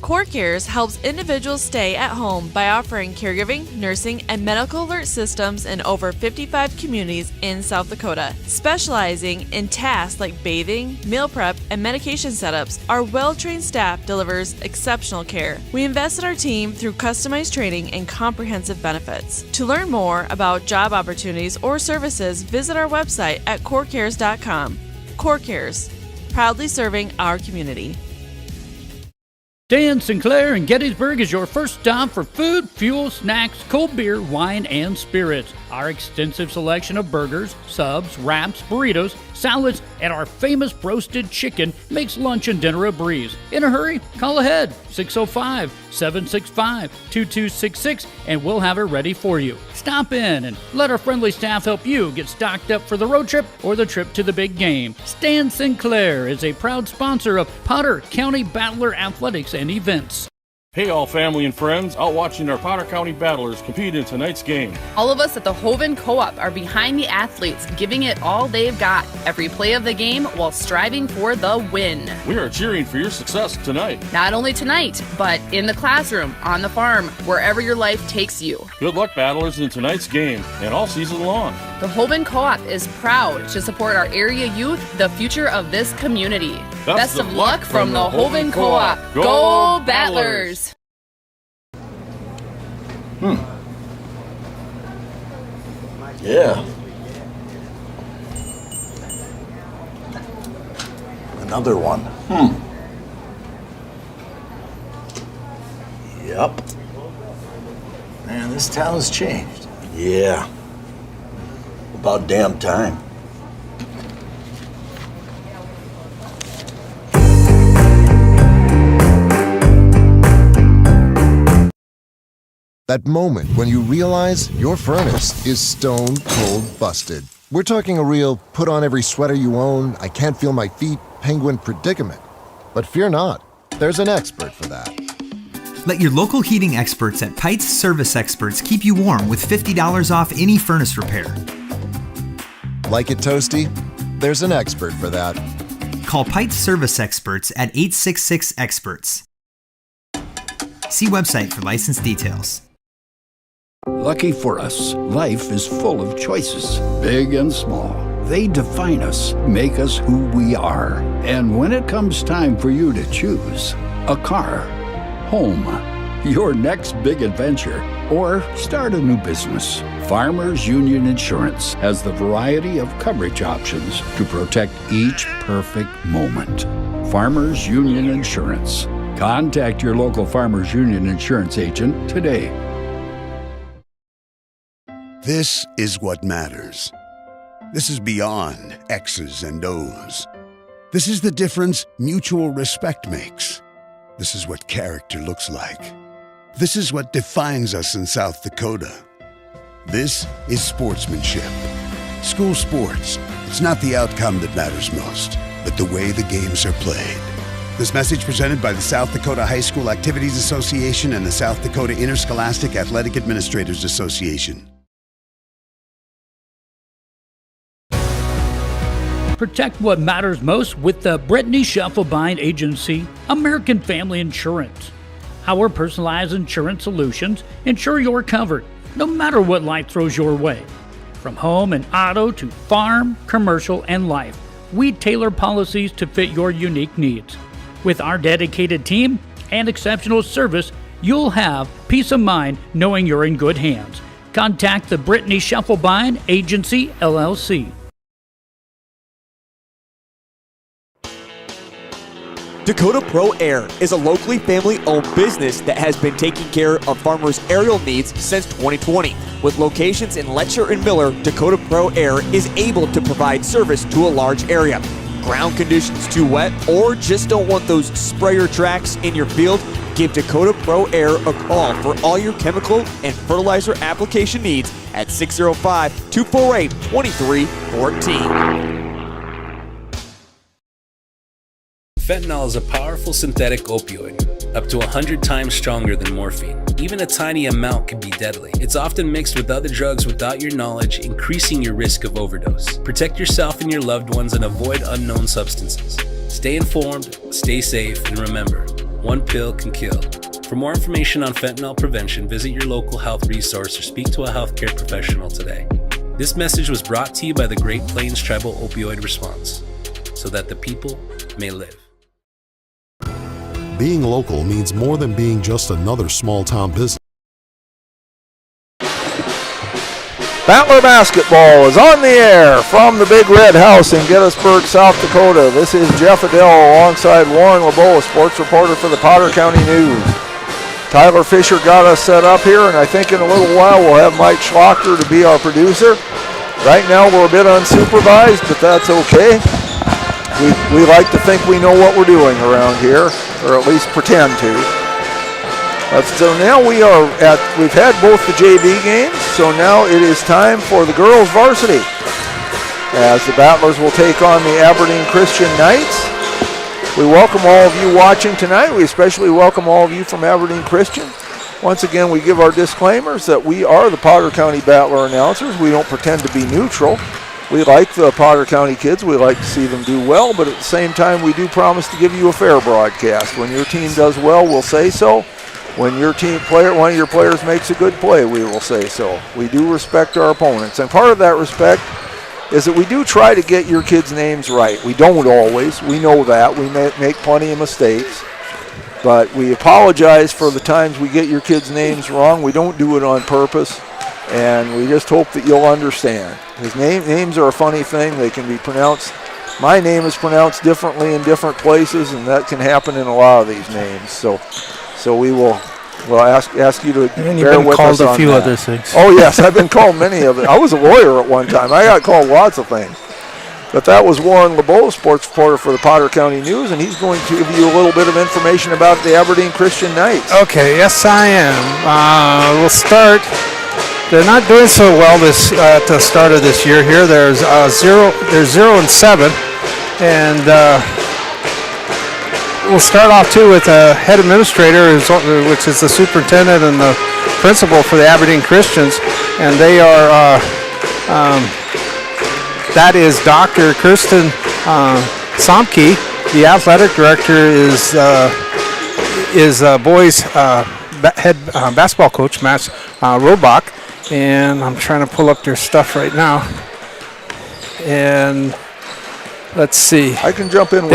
Speaker 26: CoreCares helps individuals stay at home by offering caregiving, nursing, and medical alert systems in over 55 communities in South Dakota. Specializing in tasks like bathing, meal prep, and medication setups, our well-trained staff delivers exceptional care. We invest in our team through customized training and comprehensive benefits. To learn more about job opportunities or services, visit our website at corecares.com. CoreCares, proudly serving our community.
Speaker 7: Dan Sinclair in Gettysburg is your first stop for food, fuel, snacks, cold beer, wine, and spirits. Our extensive selection of burgers, subs, wraps, burritos, salads, and our famous roasted chicken makes lunch and dinner a breeze. In a hurry? Call ahead, 605-765-2266, and we'll have it ready for you. Stop in and let our friendly staff help you get stocked up for the road trip or the trip to the big game. Stan Sinclair is a proud sponsor of Potter County Battler Athletics and Events.
Speaker 27: Hey all family and friends, out watching our Potter County Battlers compete in tonight's game.
Speaker 28: All of us at the Hoven Co-op are behind the athletes, giving it all they've got, every play of the game while striving for the win.
Speaker 27: We are cheering for your success tonight.
Speaker 28: Not only tonight, but in the classroom, on the farm, wherever your life takes you.
Speaker 27: Good luck, Battlers, in tonight's game and all season long.
Speaker 28: The Hoven Co-op is proud to support our area youth, the future of this community. Best of luck from the Hoven Co-op. Go Battlers!
Speaker 29: Yeah. Another one. Yep. Man, this town's changed. Yeah. About damn time.
Speaker 1: That moment when you realize your furnace is stone cold busted. We're talking a real put on every sweater you own, I can't feel my feet, penguin predicament. But fear not, there's an expert for that.
Speaker 2: Let your local heating experts at Pites Service Experts keep you warm with $50 off any furnace repair.
Speaker 1: Like it toasty? There's an expert for that.
Speaker 2: Call Pites Service Experts at 866-EXPERTS. See website for license details.
Speaker 8: Lucky for us, life is full of choices, big and small. They define us, make us who we are. And when it comes time for you to choose, a car, home, your next big adventure, or start a new business, Farmers Union Insurance has the variety of coverage options to protect each perfect moment. Farmers Union Insurance. Contact your local Farmers Union Insurance agent today.
Speaker 14: This is what matters. This is beyond X's and O's. This is the difference mutual respect makes. This is what character looks like. This is what defines us in South Dakota. This is sportsmanship. School sports. It's not the outcome that matters most, but the way the games are played. This message presented by the South Dakota High School Activities Association and the South Dakota Interscholastic Athletic Administrators Association.
Speaker 7: Protect what matters most with the Brittany Scheffelbein Agency, American Family Insurance. Our personalized insurance solutions ensure you're covered, no matter what life throws your way. From home and auto to farm, commercial, and life, we tailor policies to fit your unique needs. With our dedicated team and exceptional service, you'll have peace of mind knowing you're in good hands. Contact the Brittany Scheffelbein Agency, LLC.
Speaker 3: Dakota Pro Air is a locally family-owned business that has been taking care of farmers' aerial needs since 2020. With locations in Letcher and Miller, Dakota Pro Air is able to provide service to a large area. Ground conditions too wet, or just don't want those sprayer tracks in your field? Give Dakota Pro Air a call for all your chemical and fertilizer application needs at 605-248-2314.
Speaker 9: Fentanyl is a powerful synthetic opioid, up to 100 times stronger than morphine. Even a tiny amount can be deadly. It's often mixed with other drugs without your knowledge, increasing your risk of overdose. Protect yourself and your loved ones and avoid unknown substances. Stay informed, stay safe, and remember, one pill can kill. For more information on fentanyl prevention, visit your local health resource or speak to a healthcare professional today. This message was brought to you by the Great Plains Tribal Opioid Response, so that the people may live.
Speaker 10: Being local means more than being just another small-town business.
Speaker 11: Battler basketball is on the air from the Big Red House in Gettysburg, South Dakota. This is Jeff Adele alongside Warren LeBeau, a sports reporter for the Potter County News. Tyler Fisher got us set up here, and I think in a little while we'll have Mike Schlachter to be our producer. Right now we're a bit unsupervised, but that's okay. We like to think we know what we're doing around here, or at least pretend to. So now we've had both the JV games, so now it is time for the girls varsity, as the Battlers will take on the Aberdeen Christian Knights. We welcome all of you watching tonight. We especially welcome all of you from Aberdeen Christian. Once again, we give our disclaimers that we are the Potter County Battler announcers. We don't pretend to be neutral. We like the Potter County kids. We like to see them do well, but at the same time, we do promise to give you a fair broadcast. When your team does well, we'll say so. When one of your players makes a good play, we will say so. We do respect our opponents, and part of that respect is that we do try to get your kids' names right. We don't always. We know that. We make plenty of mistakes, but we apologize for the times we get your kids' names wrong. We don't do it on purpose. And we just hope that you'll understand. His names are a funny thing. They can be pronounced. My name is pronounced differently in different places, and that can happen in a lot of these names. So we'll ask you to bear with us on that. And you've been called a few other things. Oh yes, I've been called many of it. I was a lawyer at one time. I got called lots of things. But that was Warren LeBeau, sports reporter for the Potter County News, and he's going to give you a little bit of information about the Aberdeen Christian Knights.
Speaker 4: Okay, yes I am. We'll start. They're not doing so well this at the start of this year here. They're 0-7, and we'll start off too with the head administrator, which is the superintendent and the principal for the Aberdeen Christians, and they are that is Dr. Kirsten Somke. The athletic director is boys head basketball coach Matt Robach, and I'm trying to pull up their stuff right now. And let's see.
Speaker 11: I can jump in.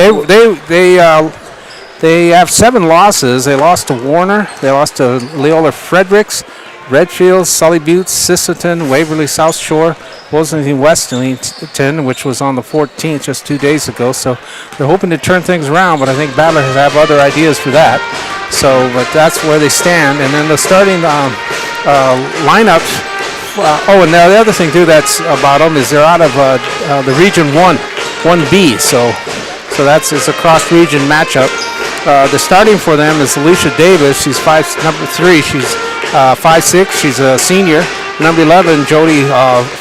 Speaker 4: They have 7 losses. They lost to Warner. They lost to Leola Fredericks, Redfield, Sully Butte, Sisseton, Waverly South Shore, Wilsonton Westonton, which was on the 14th just 2 days ago. So they're hoping to turn things around, but I think Battlers have other ideas for that. So, but that's where they stand. And then the starting lineups. And the other thing too that's about them is they're out of the Region 1B. So it's a cross-region matchup. The starting for them is Alicia Davis. She's number 3. She's 5'6". She's a senior. Number 11, Jody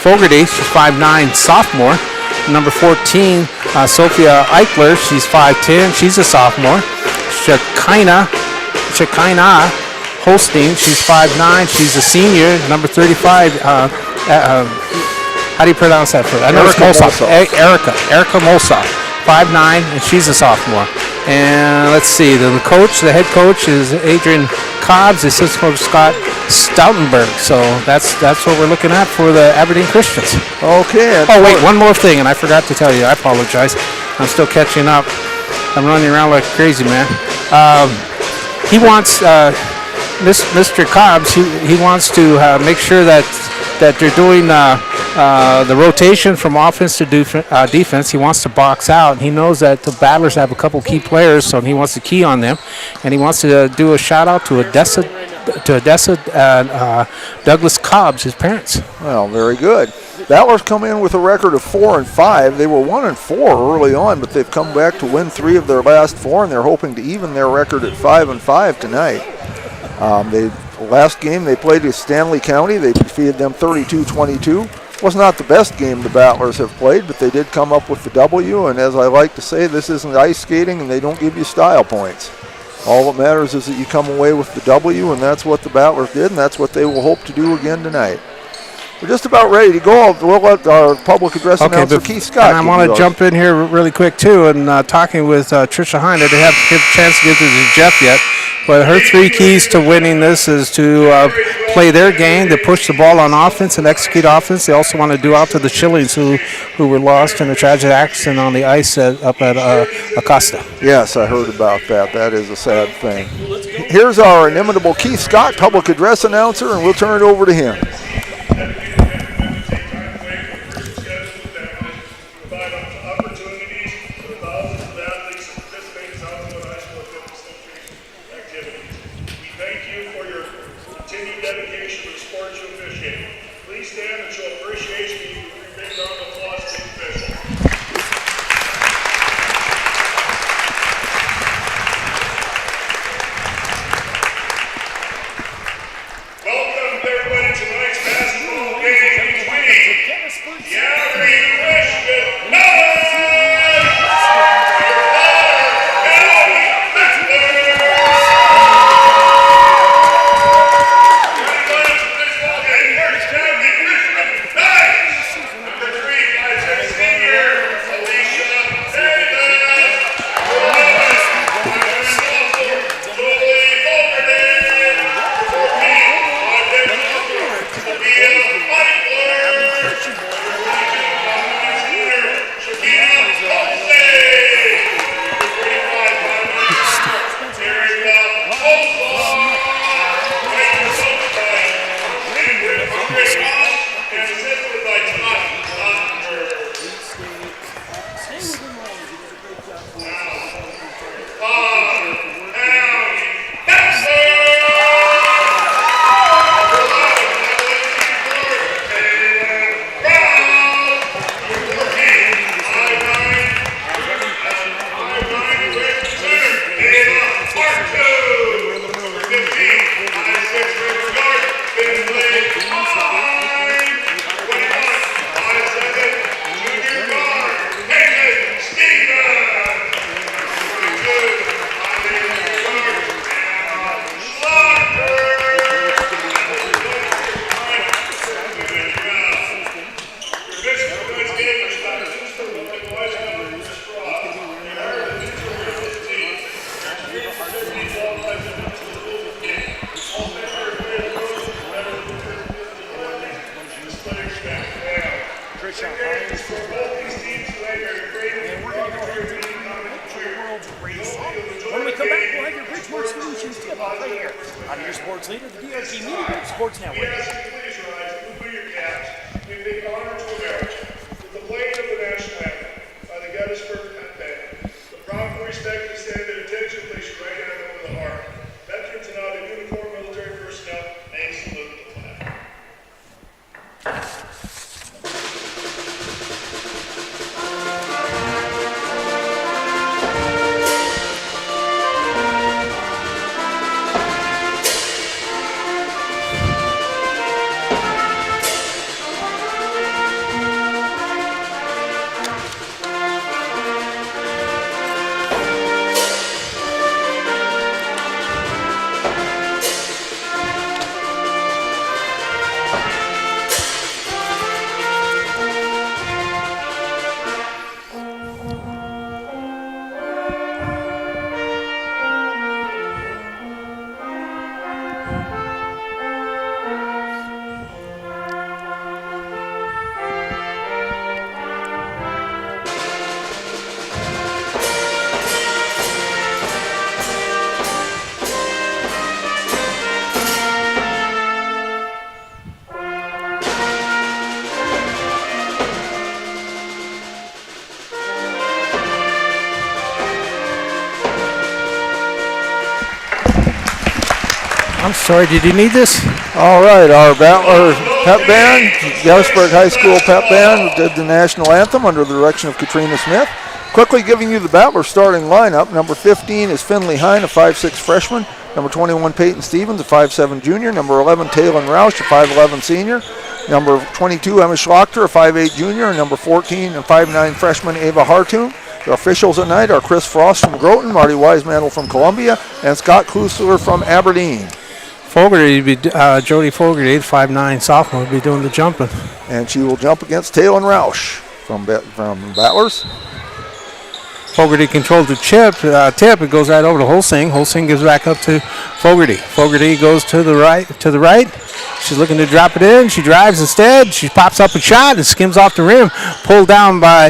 Speaker 4: Fogarty. She's 5'9", sophomore. Number 14, Sophia Eichler. She's 5'10". She's a sophomore. Shekinah Holstein. She's 5'9". She's a senior. Number 35. How do you pronounce that? I know it's Molsoff. Erica Molsoff. 5'9", and she's a sophomore. And let's see, the head coach is Adrian Cobbs, the assistant coach Scott Stoutenberg. So that's what we're looking at for the Aberdeen Christians.
Speaker 11: Okay.
Speaker 4: Oh wait, one more thing, and I forgot to tell you. I apologize. I'm still catching up. I'm running around like crazy, man. He wants Mr. Cobbs. He wants to make sure that they're doing the rotation from offense to defense. He wants to box out. And he knows that the Battlers have a couple key players, so he wants to key on them. And he wants to do a shout out to Odessa and Douglas Cobbs, his parents.
Speaker 11: Well, very good. Battlers come in with a record of 4-5. They were 1-4 early on, but they've come back to win 3 of their last 4, and they're hoping to even their record at 5-5 tonight. Last game they played with Stanley County. They defeated them 32-22. Was not the best game the Battlers have played, but they did come up with the W. And as I like to say, this isn't ice skating, and they don't give you style points. All that matters is that you come away with the W, and that's what the Battlers did, and that's what they will hope to do again tonight. We're just about ready to go. We'll let our public address announcer Keith Scott.
Speaker 4: And I want to jump in here really quick too, and talking with Tricia Hine. They haven't had a chance to get to Jeff yet, but her 3 keys to winning this is to play their game, to push the ball on offense and execute offense. They also want to do out to the Shillings, who were lost in a tragic accident on the ice up at Acosta.
Speaker 11: Yes, I heard about that. That is a sad thing. Here's our inimitable Keith Scott, public address announcer, and we'll turn it over to him.
Speaker 12: Welcome everybody to tonight's When we come back, we'll have your Bridgeport Solutions tip off right here on your sports leader, the DRT Media Group Sports Network.
Speaker 13: Please rise and put your caps. We bid honor to America with the playing of the national anthem by the Gettysburg Band. The proper respect to stand at attention, place your right hand over the heart. Veterans and other uniformed military personnel may salute the flag.
Speaker 4: I'm sorry, did you need this?
Speaker 11: All right, our Battler Pep Band, Gettysburg High School Pep Band, did the national anthem under the direction of Katrina Smith. Quickly giving you the Battler starting lineup. Number 15 is Finley Hine, a 5'6 freshman. Number 21, Peyton Stevens, a 5'7 junior. Number 11, Talon Roush, a 5'11 senior. Number 22, Emma Schlachter, a 5'8 junior. And number 14, and 5'9 freshman, Ava Hartoon. The officials at night are Chris Frost from Groton, Marty Wisemantle from Columbia, and Scott Klusler from Aberdeen.
Speaker 4: Jody Fogarty, 5'9 sophomore, will be doing the jumping.
Speaker 11: And she will jump against Talon Roush from Battlers.
Speaker 4: Fogarty controls the tip. It goes right over to Holsing. Holsing gives back up to Fogarty. Fogarty goes to the right. She's looking to drop it in. She drives instead. She pops up a shot and skims off the rim. Pulled down by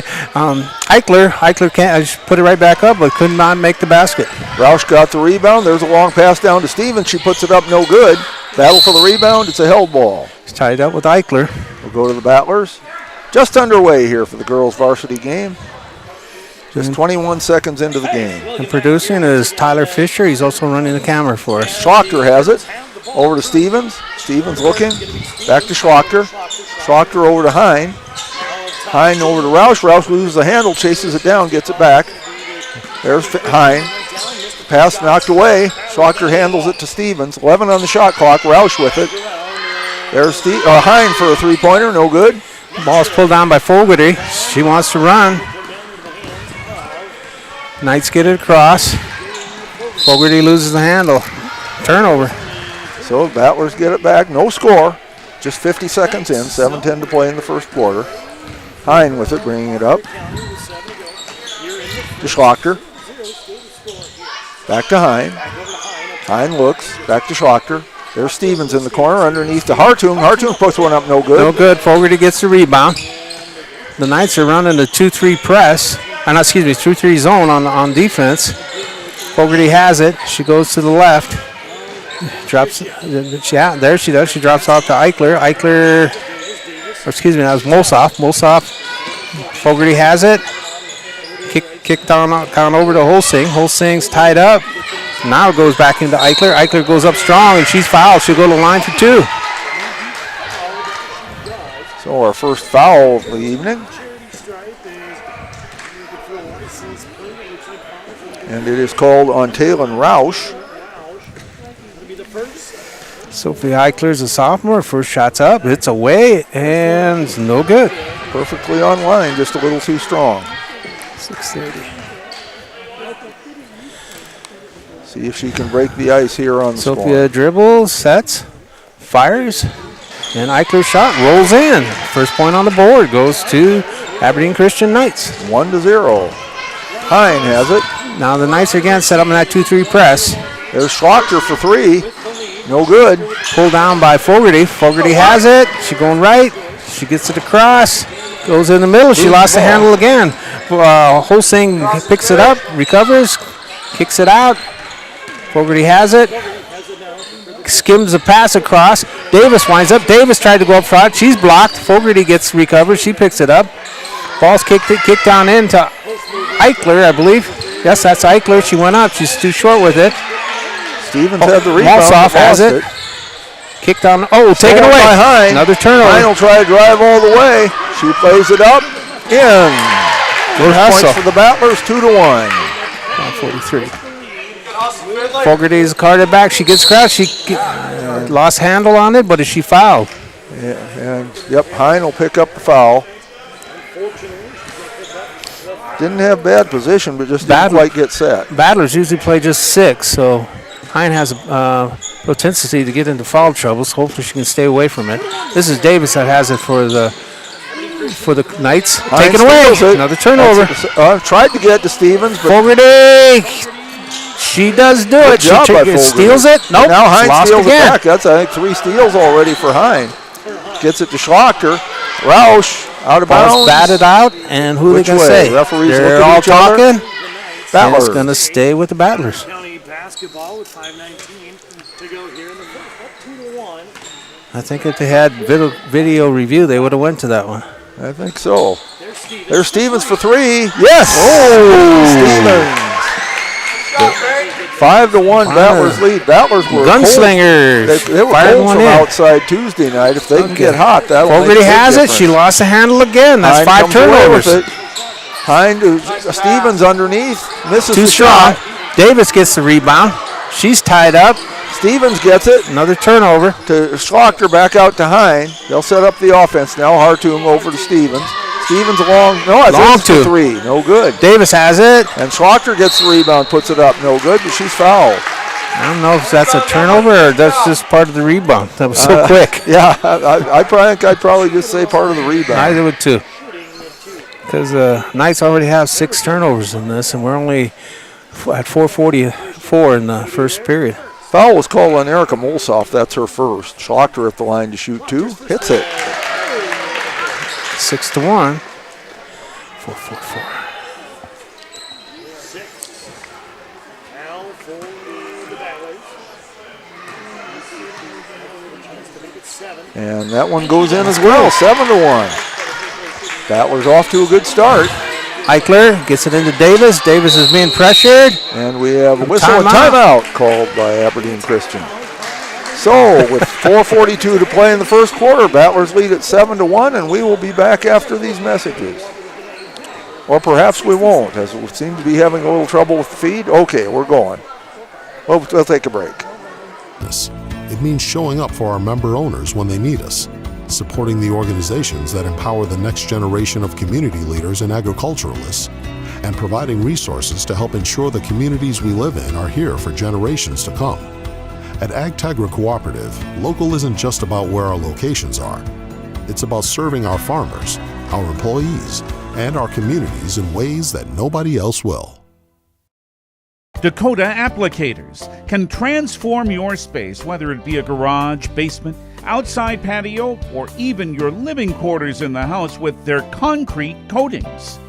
Speaker 4: Eichler. Eichler can't put it right back up, but could not make the basket.
Speaker 11: Roush got the rebound. There's a long pass down to Stevens. She puts it up, no good. Battle for the rebound. It's a held ball.
Speaker 4: It's tied up with Eichler.
Speaker 11: We'll go to the Battlers. Just underway here for the girls' varsity game. Just 21 seconds into the game.
Speaker 4: And producing is Tyler Fisher. He's also running the camera for us.
Speaker 11: Schlachter has it. Over to Stevens. Stevens looking. Back to Schlachter. Schlachter over to Hine. Hine over to Roush. Roush loses the handle, chases it down, gets it back. There's Hine. Pass knocked away. Schlachter handles it to Stevens. 11 on the shot clock. Roush with it. There's Hine for a three-pointer. No good.
Speaker 4: Ball's pulled down by Fogarty. She wants to run. Knights get it across. Fogarty loses the handle. Turnover.
Speaker 11: So Battlers get it back. No score. Just 50 seconds in. 7:10 to play in the first quarter. Hine with it, bringing it up. To Schlachter. Back to Hine. Hine looks. Back to Schlachter. There's Stevens in the corner underneath to Hartoon. Hartoon puts one up, no good.
Speaker 4: No good. Fogarty gets the rebound. The Knights are running the 2-3 press. 2-3 zone on defense. Fogarty has it. She goes to the left. Drops. Yeah, there she does. She drops off to Eichler. That was Molsoff. Fogarty has it. Kicked on over to Holsing. Holsing's tied up. Now it goes back into Eichler. Eichler goes up strong, and she's fouled. She'll go to the line for two.
Speaker 11: So our first foul of the evening. And it is called on Talon Roush.
Speaker 4: Sophie Eichler's a sophomore. First shot's up. It's away, and it's no good.
Speaker 11: Perfectly on line, just a little too strong.
Speaker 4: 6:30.
Speaker 11: See if she can break the ice here on the
Speaker 4: Sophia dribbles, sets, fires, and Eichler's shot rolls in. First point on the board goes to Aberdeen Christian Knights.
Speaker 11: 1-0. Hine has it.
Speaker 4: Now the Knights are again set up in that 2-3 press.
Speaker 11: There's Schlachter for three. No good.
Speaker 4: Pulled down by Fogarty. Fogarty has it. She's going right. She gets it across. Goes in the middle. She lost the handle again. Hosing picks it up, recovers, kicks it out. Fogarty has it. Skims the pass across. Davis winds up. Davis tried to go up front. She's blocked. Fogarty gets recovered. She picks it up. Ball's kicked down into Eichler, I believe. Yes, that's Eichler. She went up. She's too short with it.
Speaker 11: Stevens had the rebound.
Speaker 4: Malsoff has it. Kicked on. Oh, taken away.
Speaker 11: Hine.
Speaker 4: Another turnover.
Speaker 11: Hine will try to drive all the way. She plays it up. In. First points for the Battlers, 2-1.
Speaker 4: 43. Fogarty's carted back. She gets crouched. She lost handle on it, but is she fouled?
Speaker 11: Yeah, and Hine will pick up the foul. Didn't have bad position, but just didn't quite get set.
Speaker 4: Battlers usually play just 6, so Hine has a propensity to get into foul troubles. Hopefully she can stay away from it. This is Davis that has it for the Knights. Taken away. Another turnover.
Speaker 11: Tried to get to Stevens, but
Speaker 4: Fogarty. She does do it. She steals it. Nope.
Speaker 11: Now Hine steals
Speaker 4: again.
Speaker 11: it back. That's, I think, 3 steals already for Hine. Gets it to Schlachter. Roush out of bounds.
Speaker 4: Ball's batted out, and who are they going to say?
Speaker 11: Referees
Speaker 4: They're all talking.
Speaker 11: Battlers.
Speaker 4: It's going to stay with the Battlers.
Speaker 12: County basketball with 5:19 to go here in the first, 2-1.
Speaker 4: I think if they had video review, they would have went to that one.
Speaker 11: I think so. There's Stevens for 3. Yes. Stevens. 5-1 Battlers lead. Battlers were
Speaker 4: gunslingers.
Speaker 11: They were cold from outside Tuesday night. If they can get hot, that'll make a big
Speaker 4: Fogarty has
Speaker 11: difference.
Speaker 4: it. She lost the handle again. That's 5 turnovers.
Speaker 11: Hine to Stevens underneath. Misses
Speaker 4: Too
Speaker 11: the
Speaker 4: strong.
Speaker 11: shot.
Speaker 4: Davis gets the rebound. She's tied up.
Speaker 11: Stevens gets it.
Speaker 4: Another turnover.
Speaker 11: To Schlachter, back out to Hine. They'll set up the offense now. Hartung over to Stevens. Stevens long. No, it's
Speaker 4: long
Speaker 11: for 3. No good.
Speaker 4: Davis has it.
Speaker 11: And Schlachter gets the rebound, puts it up. No good, but she's fouled.
Speaker 4: I don't know if that's a turnover or that's just part of the rebound. That was so quick.
Speaker 11: Yeah, I'd probably just say part of the rebound.
Speaker 4: I would too. Because Knights already have 6 turnovers in this, and we're only at 4:44 in the first period.
Speaker 11: Foul was called on Erica Molsoff. That's her first. Schlachter at the line to shoot 2. Hits it.
Speaker 4: 6-1. 4-4-4.
Speaker 11: And that one goes in as well. 7-1. Battlers off to a good start.
Speaker 4: Eichler gets it into Davis. Davis is being pressured.
Speaker 11: And we have a whistle and timeout called by Aberdeen Christian. So with 4:42 to play in the first quarter, Battlers lead at 7-1, and we will be back after these messages. Or perhaps we won't, as we seem to be having a little trouble with the feed. Okay, we're going. We'll take a break.
Speaker 10: It means showing up for our member owners when they need us, supporting the organizations that empower the next generation of community leaders and agriculturalists, and providing resources to help ensure the communities we live in are here for generations to come. At AgTegra Cooperative, local isn't just about where our locations are. It's about serving our farmers, our employees, and our communities in ways that nobody else will.
Speaker 15: Dakota Applicators can transform your space, whether it be a garage, basement, outside patio, or even your living quarters in the house with their concrete coatings.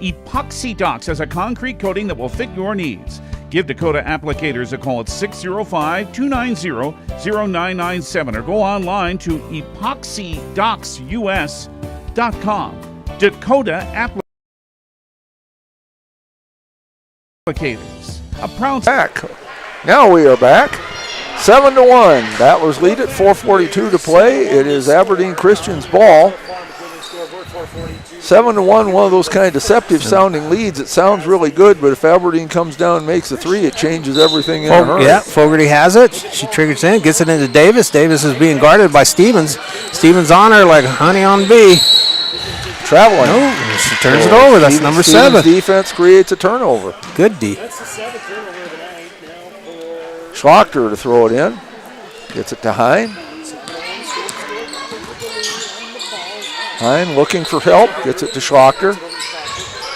Speaker 15: Epoxy Docs has a concrete coating that will fit your needs. Give Dakota Applicators a call at 605-290-0997 or go online to epoxydocsus.com. Dakota Applicators. A proud
Speaker 11: back. Now we are back. 7-1. Battlers lead at 4:42 to play. It is Aberdeen Christian's ball. 7-1, one of those kind of deceptive sounding leads. It sounds really good, but if Aberdeen comes down and makes a 3, it changes everything in a hurry.
Speaker 4: Yeah, Fogarty has it. She triggers in, gets it into Davis. Davis is being guarded by Stevens. Stevens on her like honey on bee.
Speaker 11: Traveling.
Speaker 4: No, she turns it over. That's number 7.
Speaker 11: Defense creates a turnover.
Speaker 4: Good D.
Speaker 11: Schlachter to throw it in. Gets it to Hine. Hine looking for help. Gets it to Schlachter.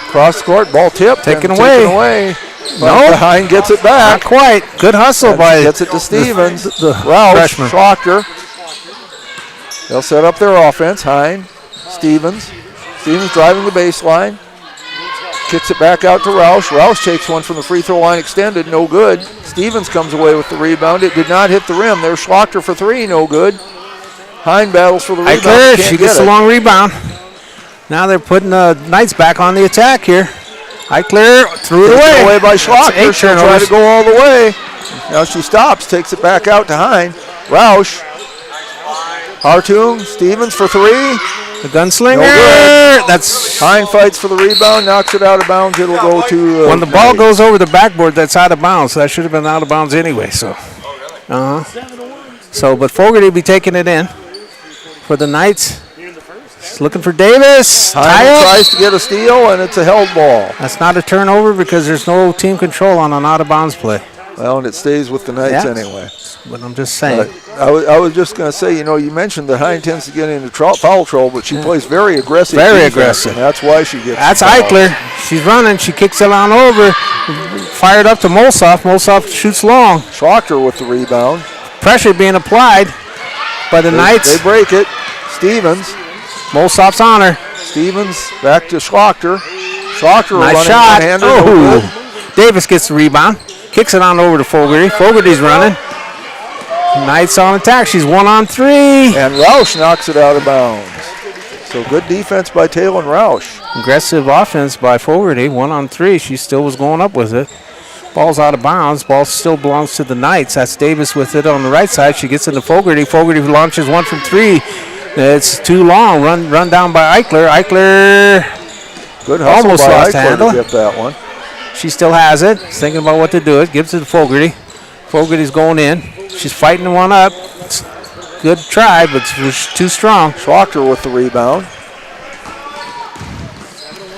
Speaker 11: Cross court, ball tipped.
Speaker 4: Taken away.
Speaker 11: No, Hine gets it back.
Speaker 4: Not quite. Good hustle by.
Speaker 11: Gets it to Stevens.
Speaker 4: The
Speaker 11: Roush,
Speaker 4: freshman.
Speaker 11: Schlachter. They'll set up their offense. Hine, Stevens. Stevens driving the baseline. Kicks it back out to Roush. Roush takes one from the free throw line extended, no good. Stevens comes away with the rebound. It did not hit the rim. There's Schlachter for three, no good. Hine battles for the rebound.
Speaker 4: Eichler, she gets a long rebound. Now they're putting the Knights back on the attack here. Eichler threw it away.
Speaker 11: Away by Schlachter. She'll try to go all the way. Now she stops, takes it back out to Hine. Roush. Hartung, Stevens for three.
Speaker 4: The gunslinger.
Speaker 11: No good.
Speaker 4: That's
Speaker 11: Hine fights for the rebound, knocks it out of bounds. It'll go to.
Speaker 4: When the ball goes over the backboard, that's out of bounds. So that should have been out of bounds anyway. So, but Fogarty will be taking it in for the Knights. He's looking for Davis.
Speaker 11: Hine tries to get a steal, and it's a held ball.
Speaker 4: That's not a turnover because there's no team control on an out of bounds play.
Speaker 11: Well, and it stays with the Knights anyway.
Speaker 4: But I'm just saying.
Speaker 11: I was just going to say, you mentioned that Hine tends to get into foul trouble, but she plays very aggressive.
Speaker 4: Very
Speaker 11: defense,
Speaker 4: aggressive.
Speaker 11: And that's why she gets.
Speaker 4: That's Eichler. She's running. She kicks it on over. Fired up to Molsoff. Molsoff shoots long.
Speaker 11: Schlachter with the rebound.
Speaker 4: Pressure being applied by the Knights.
Speaker 11: They break it. Stevens.
Speaker 4: Molsoff's on her.
Speaker 11: Stevens back to Schlachter. Schlachter
Speaker 4: nice
Speaker 11: running
Speaker 4: shot.
Speaker 11: one-hander.
Speaker 4: Oh. Davis gets the rebound. Kicks it on over to Fogarty. Fogarty's running. Knights on attack. She's 1-on-3.
Speaker 11: And Roush knocks it out of bounds. So good defense by Taylor and Roush.
Speaker 4: Aggressive offense by Fogarty. 1-on-3. She still was going up with it. Ball's out of bounds. Ball still belongs to the Knights. That's Davis with it on the right side. She gets into Fogarty. Fogarty launches one from three. It's too long. Run down by Eichler. Eichler
Speaker 11: good hustle
Speaker 4: almost
Speaker 11: by
Speaker 4: lost
Speaker 11: Eichler
Speaker 4: handle.
Speaker 11: to get that one.
Speaker 4: She still has it. She's thinking about what to do. It gives it to Fogarty. Fogarty's going in. She's fighting one up. It's a good try, but it's too strong.
Speaker 11: Schlachter with the rebound.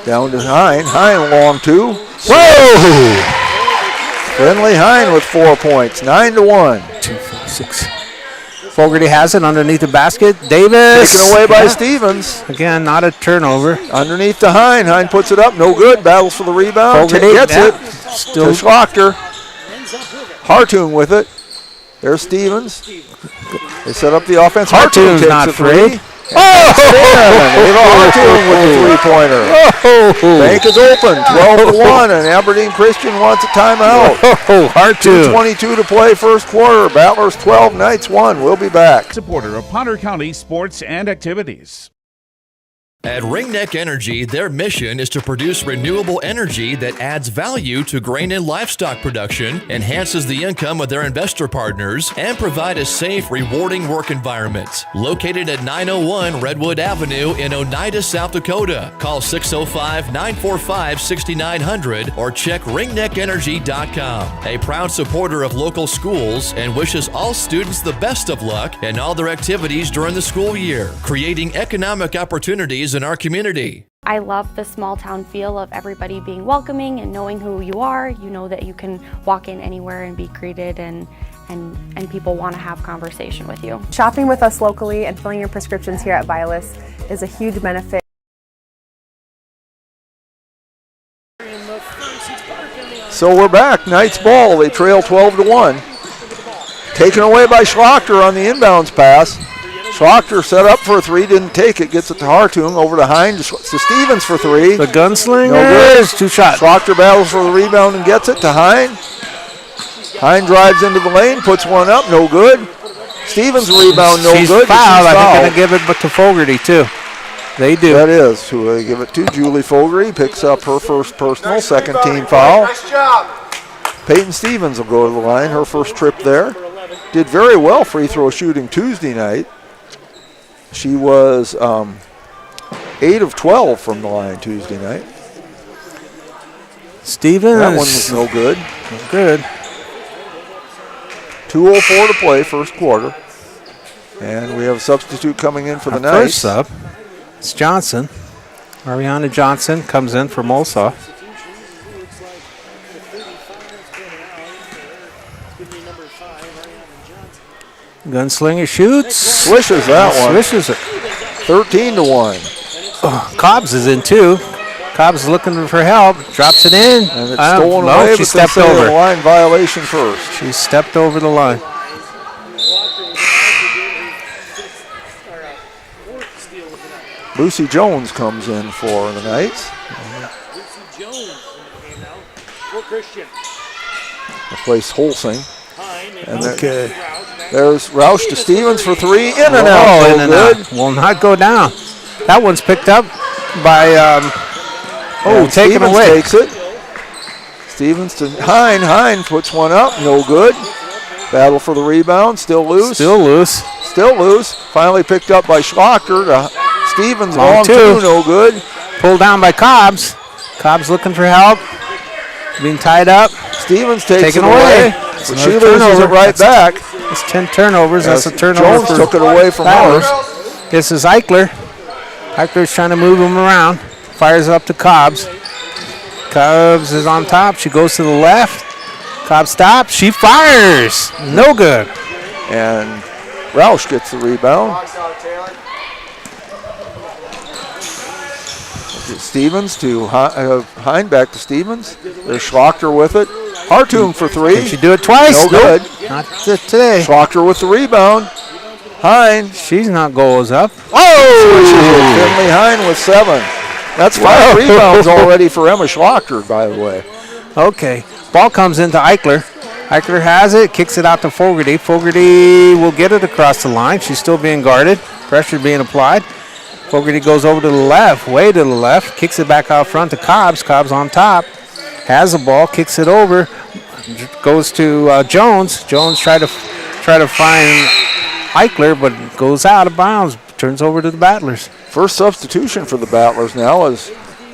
Speaker 11: Down to Hine. Hine long two.
Speaker 4: Whoa!
Speaker 11: Friendly Hine with 4 points. 9-1.
Speaker 4: 2, 4, 6. Fogarty has it underneath the basket. Davis.
Speaker 11: Taken away by Stevens.
Speaker 4: Again, not a turnover.
Speaker 11: Underneath to Hine. Hine puts it up. No good. Battles for the rebound.
Speaker 4: Fogarty
Speaker 11: Gets it.
Speaker 4: Still
Speaker 11: to Schlachter. Hartung with it. There's Stevens. They set up the offense.
Speaker 4: Hartung's not free.
Speaker 11: Oh! Hartung with the three-pointer. Bank is open. 12-1, and Aberdeen Christian wants a timeout.
Speaker 4: Hartung.
Speaker 11: 2:22 to play first quarter. Battlers 12, Knights 1. We'll be back.
Speaker 15: Supporter of Potter County sports and activities.
Speaker 5: At Ringneck Energy, their mission is to produce renewable energy that adds value to grain and livestock production, enhances the income of their investor partners, and provide a safe, rewarding work environment. Located at 901 Redwood Avenue in Oneida, South Dakota. Call 605-945-6900 or check ringneckenergy.com. A proud supporter of local schools and wishes all students the best of luck in all their activities during the school year, creating economic opportunities in our community.
Speaker 16: I love the small town feel of everybody being welcoming and knowing who you are. You know that you can walk in anywhere and be greeted and people want to have conversation with you.
Speaker 17: Shopping with us locally and filling your prescriptions here at Vilas is a huge benefit.
Speaker 11: So we're back. Knights ball. They trail 12-1. Taken away by Schlachter on the inbounds pass. Schlachter set up for a three, didn't take it. Gets it to Hartung, over to Hine, to Stevens for three.
Speaker 4: The gunslinger.
Speaker 11: No good.
Speaker 4: 2 shots.
Speaker 11: Schlachter battles for the rebound and gets it to Hine. Hine drives into the lane, puts one up, no good. Stevens rebound, no
Speaker 4: She's
Speaker 11: good.
Speaker 4: Fouled. I think they're going to give it to Fogarty, too. They do.
Speaker 11: That is who they give it to. Julie Fogarty picks up her first personal, second team foul.
Speaker 13: Nice job.
Speaker 11: Peyton Stevens will go to the line, her first trip there. Did very well free throw shooting Tuesday night. She was 8 of 12 from the line Tuesday night.
Speaker 4: Stevens.
Speaker 11: That one was no good.
Speaker 4: Good.
Speaker 11: 2:04 to play, first quarter. And we have a substitute coming in for the Knights.
Speaker 4: First sub, it's Johnson. Ariana Johnson comes in for Molsoff. Gunslinger shoots.
Speaker 11: Swishes that one.
Speaker 4: Swishes it.
Speaker 11: 13-1.
Speaker 4: Oh, Cobbs is in too. Cobbs is looking for help. Drops it in.
Speaker 11: And it's stolen away,
Speaker 4: she
Speaker 11: but
Speaker 4: stepped
Speaker 11: they say
Speaker 4: over.
Speaker 11: a line violation first.
Speaker 4: She stepped over the line.
Speaker 11: Lucy Jones comes in for the Knights.
Speaker 12: Lucy Jones came out for Christian.
Speaker 11: Replace Holsing. And
Speaker 4: Okay.
Speaker 11: there's Roush to Stevens for 3. In and out.
Speaker 4: Oh, in and
Speaker 11: Good.
Speaker 4: out. Will not go down. That one's picked up by, taken
Speaker 11: Stevens
Speaker 4: away.
Speaker 11: takes it. Stevens to Hine. Hine puts one up. No good. Battle for the rebound. Still loose.
Speaker 4: Still loose.
Speaker 11: Still loose. Finally picked up by Schlocker to Stevens.
Speaker 4: Long
Speaker 11: Long
Speaker 4: two.
Speaker 11: two. No good.
Speaker 4: Pulled down by Cobbs. Cobbs looking for help. Being tied up.
Speaker 11: Stevens takes
Speaker 4: Taken
Speaker 11: it away.
Speaker 4: That's
Speaker 11: But
Speaker 4: another
Speaker 11: she loses
Speaker 4: turnover.
Speaker 11: it right back.
Speaker 4: It's 10 turnovers. That's a turnover.
Speaker 11: Jones
Speaker 4: for
Speaker 11: took it away from
Speaker 4: Battlers.
Speaker 11: her.
Speaker 4: This is Eichler. Eichler's trying to move him around. Fires up to Cobbs. Cobbs is on top. She goes to the left. Cobbs stops. She fires. No good.
Speaker 11: And Roush gets the rebound. Stevens to Hine, back to Stevens. There's Schlocker with it. Hartung for 3.
Speaker 4: Can she do it twice?
Speaker 11: No good.
Speaker 4: Not today.
Speaker 11: Schlocker with the rebound. Hine.
Speaker 4: She's not goals up.
Speaker 11: Oh! Finley Hine with 7. That's 5 rebounds already for Emma Schlocker, by the way.
Speaker 4: Okay. Ball comes into Eichler. Eichler has it, kicks it out to Fogarty. Fogarty will get it across the line. She's still being guarded. Pressure being applied. Fogarty goes over to the left, way to the left, kicks it back out front to Cobbs. Cobbs on top. Has the ball, kicks it over, goes to Jones. Jones tried to find Eichler, but goes out of bounds. Turns over to the Battlers.
Speaker 11: First substitution for the Battlers now as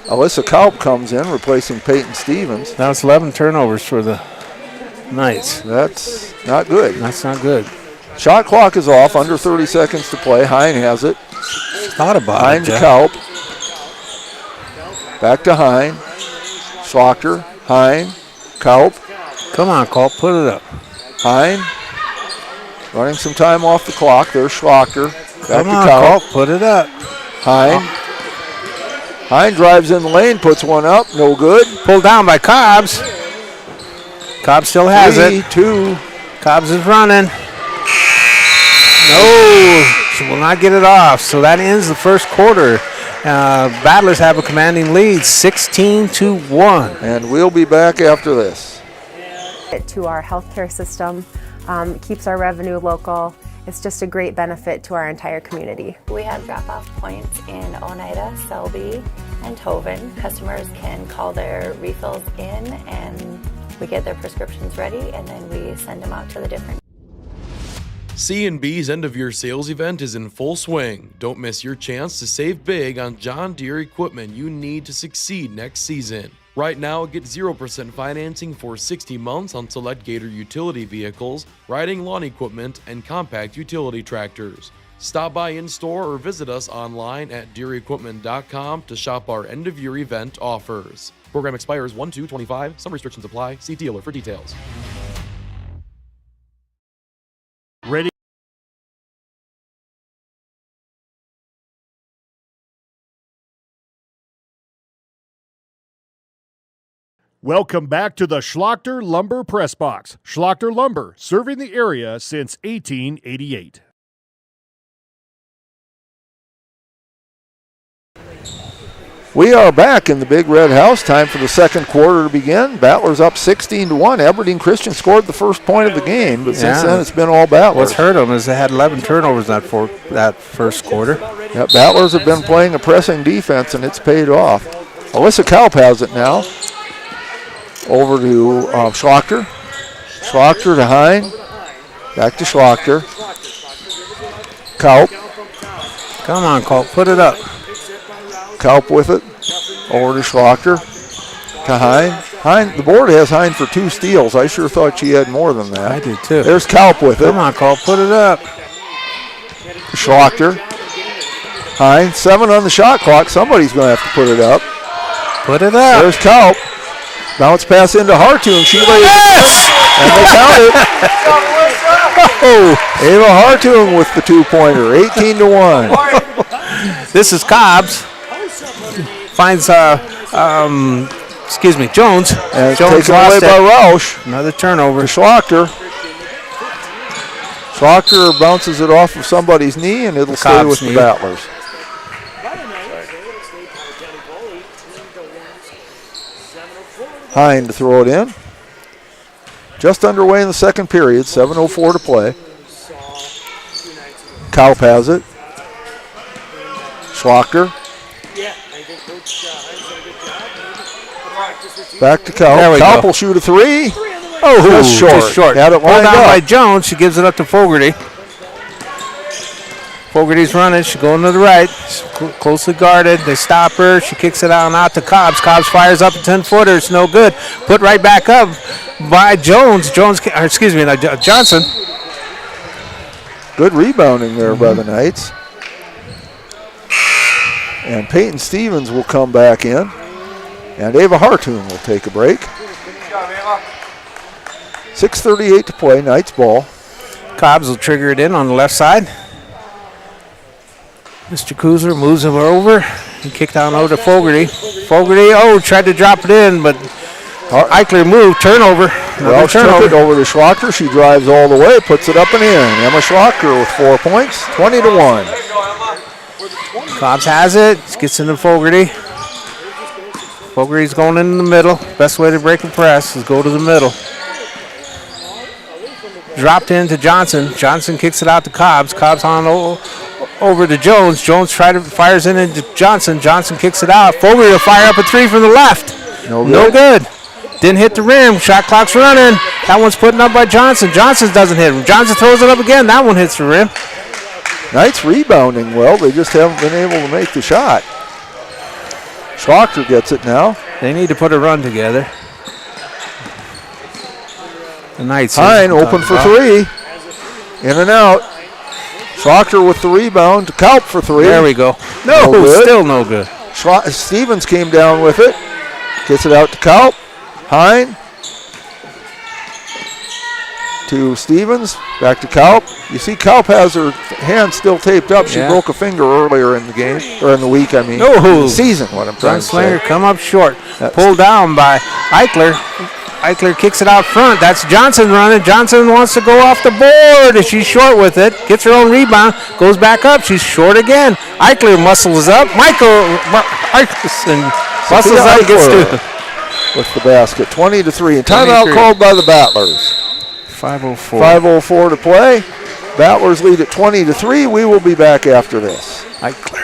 Speaker 11: Alyssa Kaup comes in, replacing Peyton Stevens.
Speaker 4: Now it's 11 turnovers for the Knights.
Speaker 11: That's not good.
Speaker 4: That's not good.
Speaker 11: Shot clock is off, under 30 seconds to play. Hine has it.
Speaker 4: Thought about
Speaker 11: Hine
Speaker 4: it,
Speaker 11: to
Speaker 4: Jeff.
Speaker 11: Kaup. Back to Hine. Schlocker, Hine, Kaup.
Speaker 4: Come on, Kaup, put it up.
Speaker 11: Hine running some time off the clock. There's Schlocker. Back
Speaker 4: Come
Speaker 11: to
Speaker 4: on,
Speaker 11: Kaup.
Speaker 4: Kaup, put it up.
Speaker 11: Hine. Hine drives in the lane, puts one up, no good.
Speaker 4: Pulled down by Cobbs. Cobbs still has it.
Speaker 11: 3-2.
Speaker 4: Cobbs is running. No, she will not get it off. So that ends the first quarter. Battlers have a commanding lead, 16-1.
Speaker 11: And we'll be back after this.
Speaker 17: To our healthcare system, keeps our revenue local. It's just a great benefit to our entire community.
Speaker 6: We have drop-off points in Oneida, Selby, and Tobin. Customers can call their refills in and we get their prescriptions ready and then we send them out to the different.
Speaker 18: C&B's end-of-year sales event is in full swing. Don't miss your chance to save big on John Deere equipment you need to succeed next season. Right now, get 0% financing for 60 months on select Gator utility vehicles, riding lawn equipment, and compact utility tractors. Stop by in-store or visit us online at DeereEquipment.com to shop our end-of-year event offers. Program expires 1/2/25. Some restrictions apply. See dealer for details.
Speaker 12: Ready? Welcome back to the Schlachter Lumber Press Box. Schlachter Lumber, serving the area since 1888.
Speaker 11: We are back in the Big Red House. Time for the second quarter to begin. Battlers up 16-1. Aberdeen Christian scored the first point of the game, but since then it's been all Battlers.
Speaker 4: What's hurt them is they had 11 turnovers that first quarter.
Speaker 11: Yeah, Battlers have been playing a pressing defense, and it's paid off. Alyssa Kaup has it now. Over to Schlachter. Schlachter to Hine. Back to Schlachter. Kaup.
Speaker 4: Come on, Kaup, put it up.
Speaker 11: Kaup with it. Over to Schlachter. To Hine. Hine. The board has Hine for 2 steals. I sure thought she had more than that.
Speaker 4: I did too.
Speaker 11: There's Kaup with it.
Speaker 4: Come on, Kaup, put it up.
Speaker 11: Schlachter. Hine. 7 on the shot clock. Somebody's going to have to put it up.
Speaker 4: Put it up.
Speaker 11: There's Kaup. Bounce pass into Hartung. She lays it. And they count it. Oh, Ava Hartung with the 2-pointer. 18-1.
Speaker 4: This is Cobbs. Finds, Jones.
Speaker 11: And
Speaker 4: Jones
Speaker 11: taken away by Roush.
Speaker 4: Another turnover.
Speaker 11: To Schlachter. Schlachter bounces it off of somebody's knee, and it'll stay with the Battlers. Hine to throw it in. Just underway in the second period, 7:04 to play. Kaup has it. Schlachter. Back to Kaup. Kaup will shoot a three.
Speaker 4: Oh,
Speaker 11: just short. Had it
Speaker 4: Pulled
Speaker 11: lined
Speaker 4: down
Speaker 11: up.
Speaker 4: by Jones. She gives it up to Fogarty. Fogarty's running. She's going to the right. She's closely guarded. They stop her. She kicks it out to Cobbs. Cobbs fires up a 10-footer. It's no good. Put right back up by Jones. Johnson.
Speaker 11: Good rebounding there by the Knights. And Peyton Stevens will come back in. And Ava Hartoon will take a break. 6:38 to play. Knights ball.
Speaker 4: Cobbs will trigger it in on the left side. Mr. Kuzler moves him over. He kicked down over to Fogarty. Fogarty, tried to drop it in, but Eichler moved. Turnover.
Speaker 11: Welch took it over to Schlachter. She drives all the way, puts it up and in. Emma Schlachter with 4 points, 20-1.
Speaker 4: Cobbs has it. Gets into Fogarty. Fogarty's going in the middle. Best way to break a press is go to the middle. Dropped into Johnson. Johnson kicks it out to Cobbs. Cobbs on over to Jones. Jones fires in into Johnson. Johnson kicks it out. Fogarty will fire up a three from the left. No good. Didn't hit the rim. Shot clock's running. That one's putting up by Johnson. Johnson doesn't hit him. Johnson throws it up again. That one hits the rim.
Speaker 11: Knights rebounding well. They just haven't been able to make the shot. Schlachter gets it now.
Speaker 4: They need to put a run together. The Knights.
Speaker 11: Hine open for three. In and out. Schlachter with the rebound to Kaup for three.
Speaker 4: There we go. No, still no good.
Speaker 11: Stevens came down with it. Gets it out to Kaup. Hine to Stevens. Back to Kaup. You see Kaup has her hand still taped up. She broke a finger earlier in the game, or in the week, I mean.
Speaker 4: No.
Speaker 11: Season, what I'm trying to say.
Speaker 4: Gunslinger come up short. Pulled down by Eichler. Eichler kicks it out front. That's Johnson running. Johnson wants to go off the board. She's short with it. Gets her own rebound. Goes back up. She's short again. Eichler muscles up. Eichler muscles up. Gets to
Speaker 11: with the basket. 20-3. And timeout called by the Battlers.
Speaker 4: 5:04.
Speaker 11: 5:04 to play. Battlers lead at 20-3. We will be back after this.
Speaker 4: Eichler.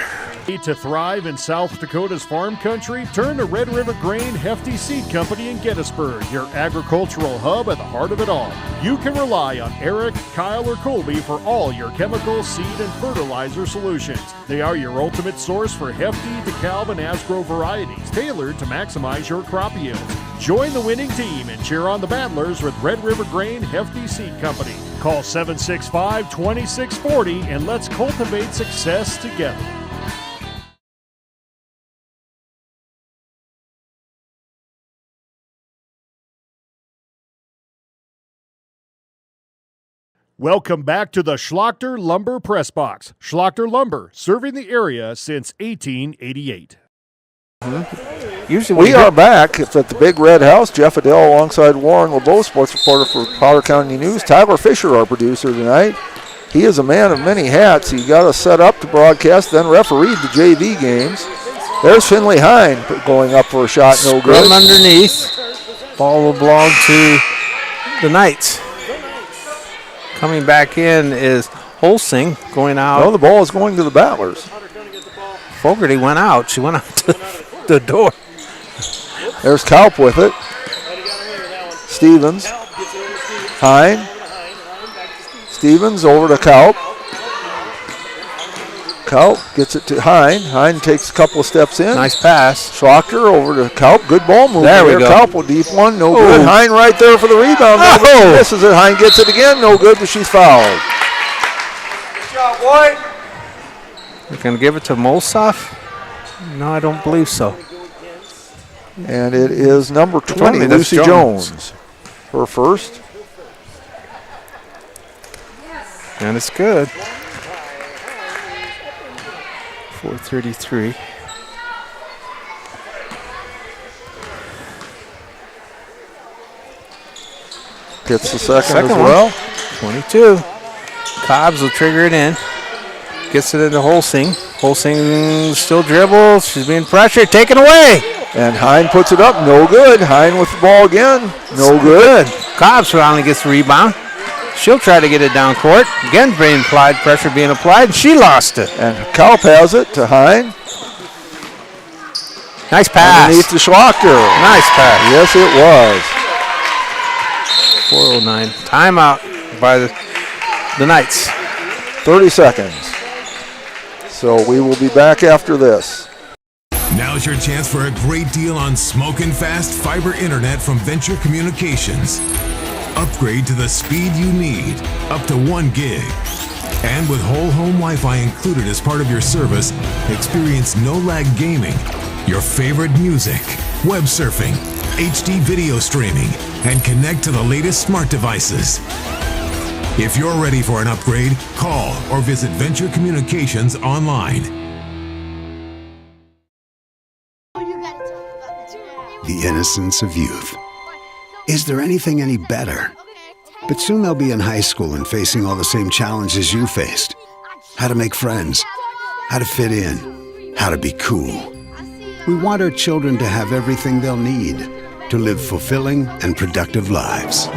Speaker 12: To thrive in South Dakota's farm country, turn to Red River Grain Hefty Seed Company in Gettysburg, your agricultural hub at the heart of it all. You can rely on Eric, Kyle, or Colby for all your chemical, seed, and fertilizer solutions. They are your ultimate source for Hefty, DeKalb, and Asgrow varieties, tailored to maximize your crop yields. Join the winning team and cheer on the Battlers with Red River Grain Hefty Seed Company. Call 765-2640 and let's cultivate success together. Welcome back to the Schlachter Lumber Press Box. Schlachter Lumber, serving the area since 1888.
Speaker 11: We are back. It's at the Big Red House. Jeff Adele alongside Warren LeBeau, sports reporter for Powder County News. Tyler Fisher, our producer tonight. He is a man of many hats. He got us set up to broadcast, then refereed the JV games. There's Finley Hine going up for a shot, no good.
Speaker 4: Scrum underneath. Ball will belong to the Knights. Coming back in is Holsing going out.
Speaker 11: No, the ball is going to the Battlers.
Speaker 4: Fogarty went out. She went out to the door.
Speaker 11: There's Kaup with it. Stevens. Hine. Stevens over to Kaup. Kaup gets it to Hine. Hine takes a couple of steps in.
Speaker 4: Nice pass.
Speaker 11: Schlachter over to Kaup. Good ball move.
Speaker 4: There we go.
Speaker 11: Kaup will deep one. No good. Hine right there for the rebound. No good. She misses it. Hine gets it again. No good, but she's fouled.
Speaker 19: Good job, boy.
Speaker 4: We're going to give it to Molsoff? No, I don't believe so.
Speaker 11: And it is number 20, Lucy Jones. Her first.
Speaker 4: And it's good. 4:33.
Speaker 11: Gets the second as well.
Speaker 4: 22. Cobbs will trigger it in. Gets it into Holsing. Holsing still dribbles. She's being pressured. Taken away.
Speaker 11: And Hine puts it up. No good. Hine with the ball again. No good.
Speaker 4: Cobbs finally gets the rebound. She'll try to get it down court. Again, pressure being applied, and she lost it.
Speaker 11: And Kaup has it to Hine.
Speaker 4: Nice pass.
Speaker 11: Underneath to Schlachter.
Speaker 4: Nice pass.
Speaker 11: Yes, it was.
Speaker 4: 4:09. Timeout by the Knights.
Speaker 11: 30 seconds. So we will be back after this.
Speaker 20: Now's your chance for a great deal on smoking fast fiber internet from Venture Communications. Upgrade to the speed you need, up to 1 gig. And with whole home Wi-Fi included as part of your service, experience no-lag gaming, your favorite music, web surfing, HD video streaming, and connect to the latest smart devices. If you're ready for an upgrade, call or visit Venture Communications online.
Speaker 14: The innocence of youth. Is there anything any better? But soon they'll be in high school and facing all the same challenges you faced. How to make friends, how to fit in, how to be cool. We want our children to have everything they'll need to live fulfilling and productive lives.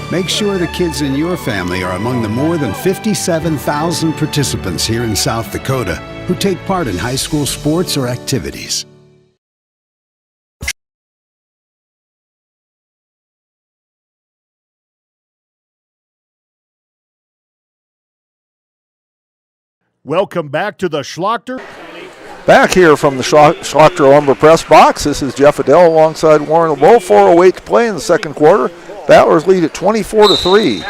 Speaker 14: Make sure the kids in your family are among the more than 57,000 participants here in South Dakota who take part in high school sports or activities.
Speaker 12: Welcome back to the Schlachter.
Speaker 11: Back here from the Schlachter Lumber Press Box, this is Jeff Adele alongside Warren LeBeau. 4:08 to play in the second quarter. Battlers lead at 24-3.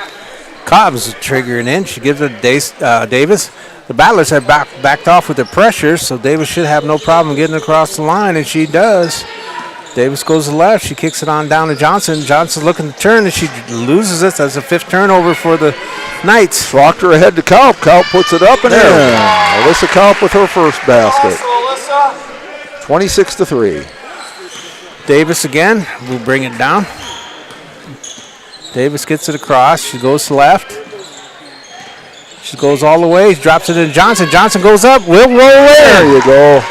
Speaker 4: Cobbs triggering in. She gives it to Davis. The Battlers have backed off with the pressure, so Davis should have no problem getting across the line, and she does. Davis goes to the left. She kicks it on down to Johnson. Johnson's looking to turn, and she loses it. That's a 5th turnover for the Knights.
Speaker 11: Schlachter ahead to Kaup. Kaup puts it up and in. Alyssa Kaup with her first basket. 26-3.
Speaker 4: Davis again will bring it down. Davis gets it across. She goes to the left. She goes all the way. She drops it in Johnson. Johnson goes up. Will roll in.
Speaker 11: There you go.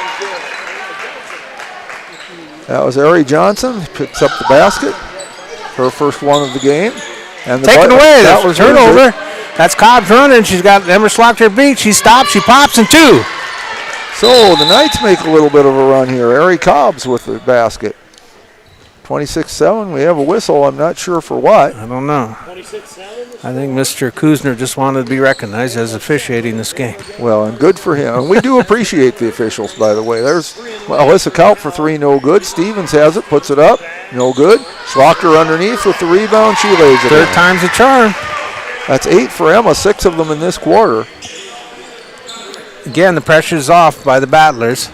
Speaker 11: That was Ari Johnson. Picks up the basket. Her first one of the game. And
Speaker 4: taken away. That was turnover. That's Cobbs running. She's got Emma Schlachter beat. She stops. She pops and 2.
Speaker 11: So the Knights make a little bit of a run here. Ari Cobbs with the basket. 26-7. We have a whistle. I'm not sure for what.
Speaker 4: I don't know. I think Mr. Kuzner just wanted to be recognized as officiating this game.
Speaker 11: Well, and good for him. And we do appreciate the officials, by the way. There's Alyssa Kaup for 3, no good. Stevens has it, puts it up, no good. Schlachter underneath with the rebound. She lays it in.
Speaker 4: 3rd time's a charm.
Speaker 11: That's 8 for Emma, 6 of them in this quarter.
Speaker 4: Again, the pressure's off by the Battlers.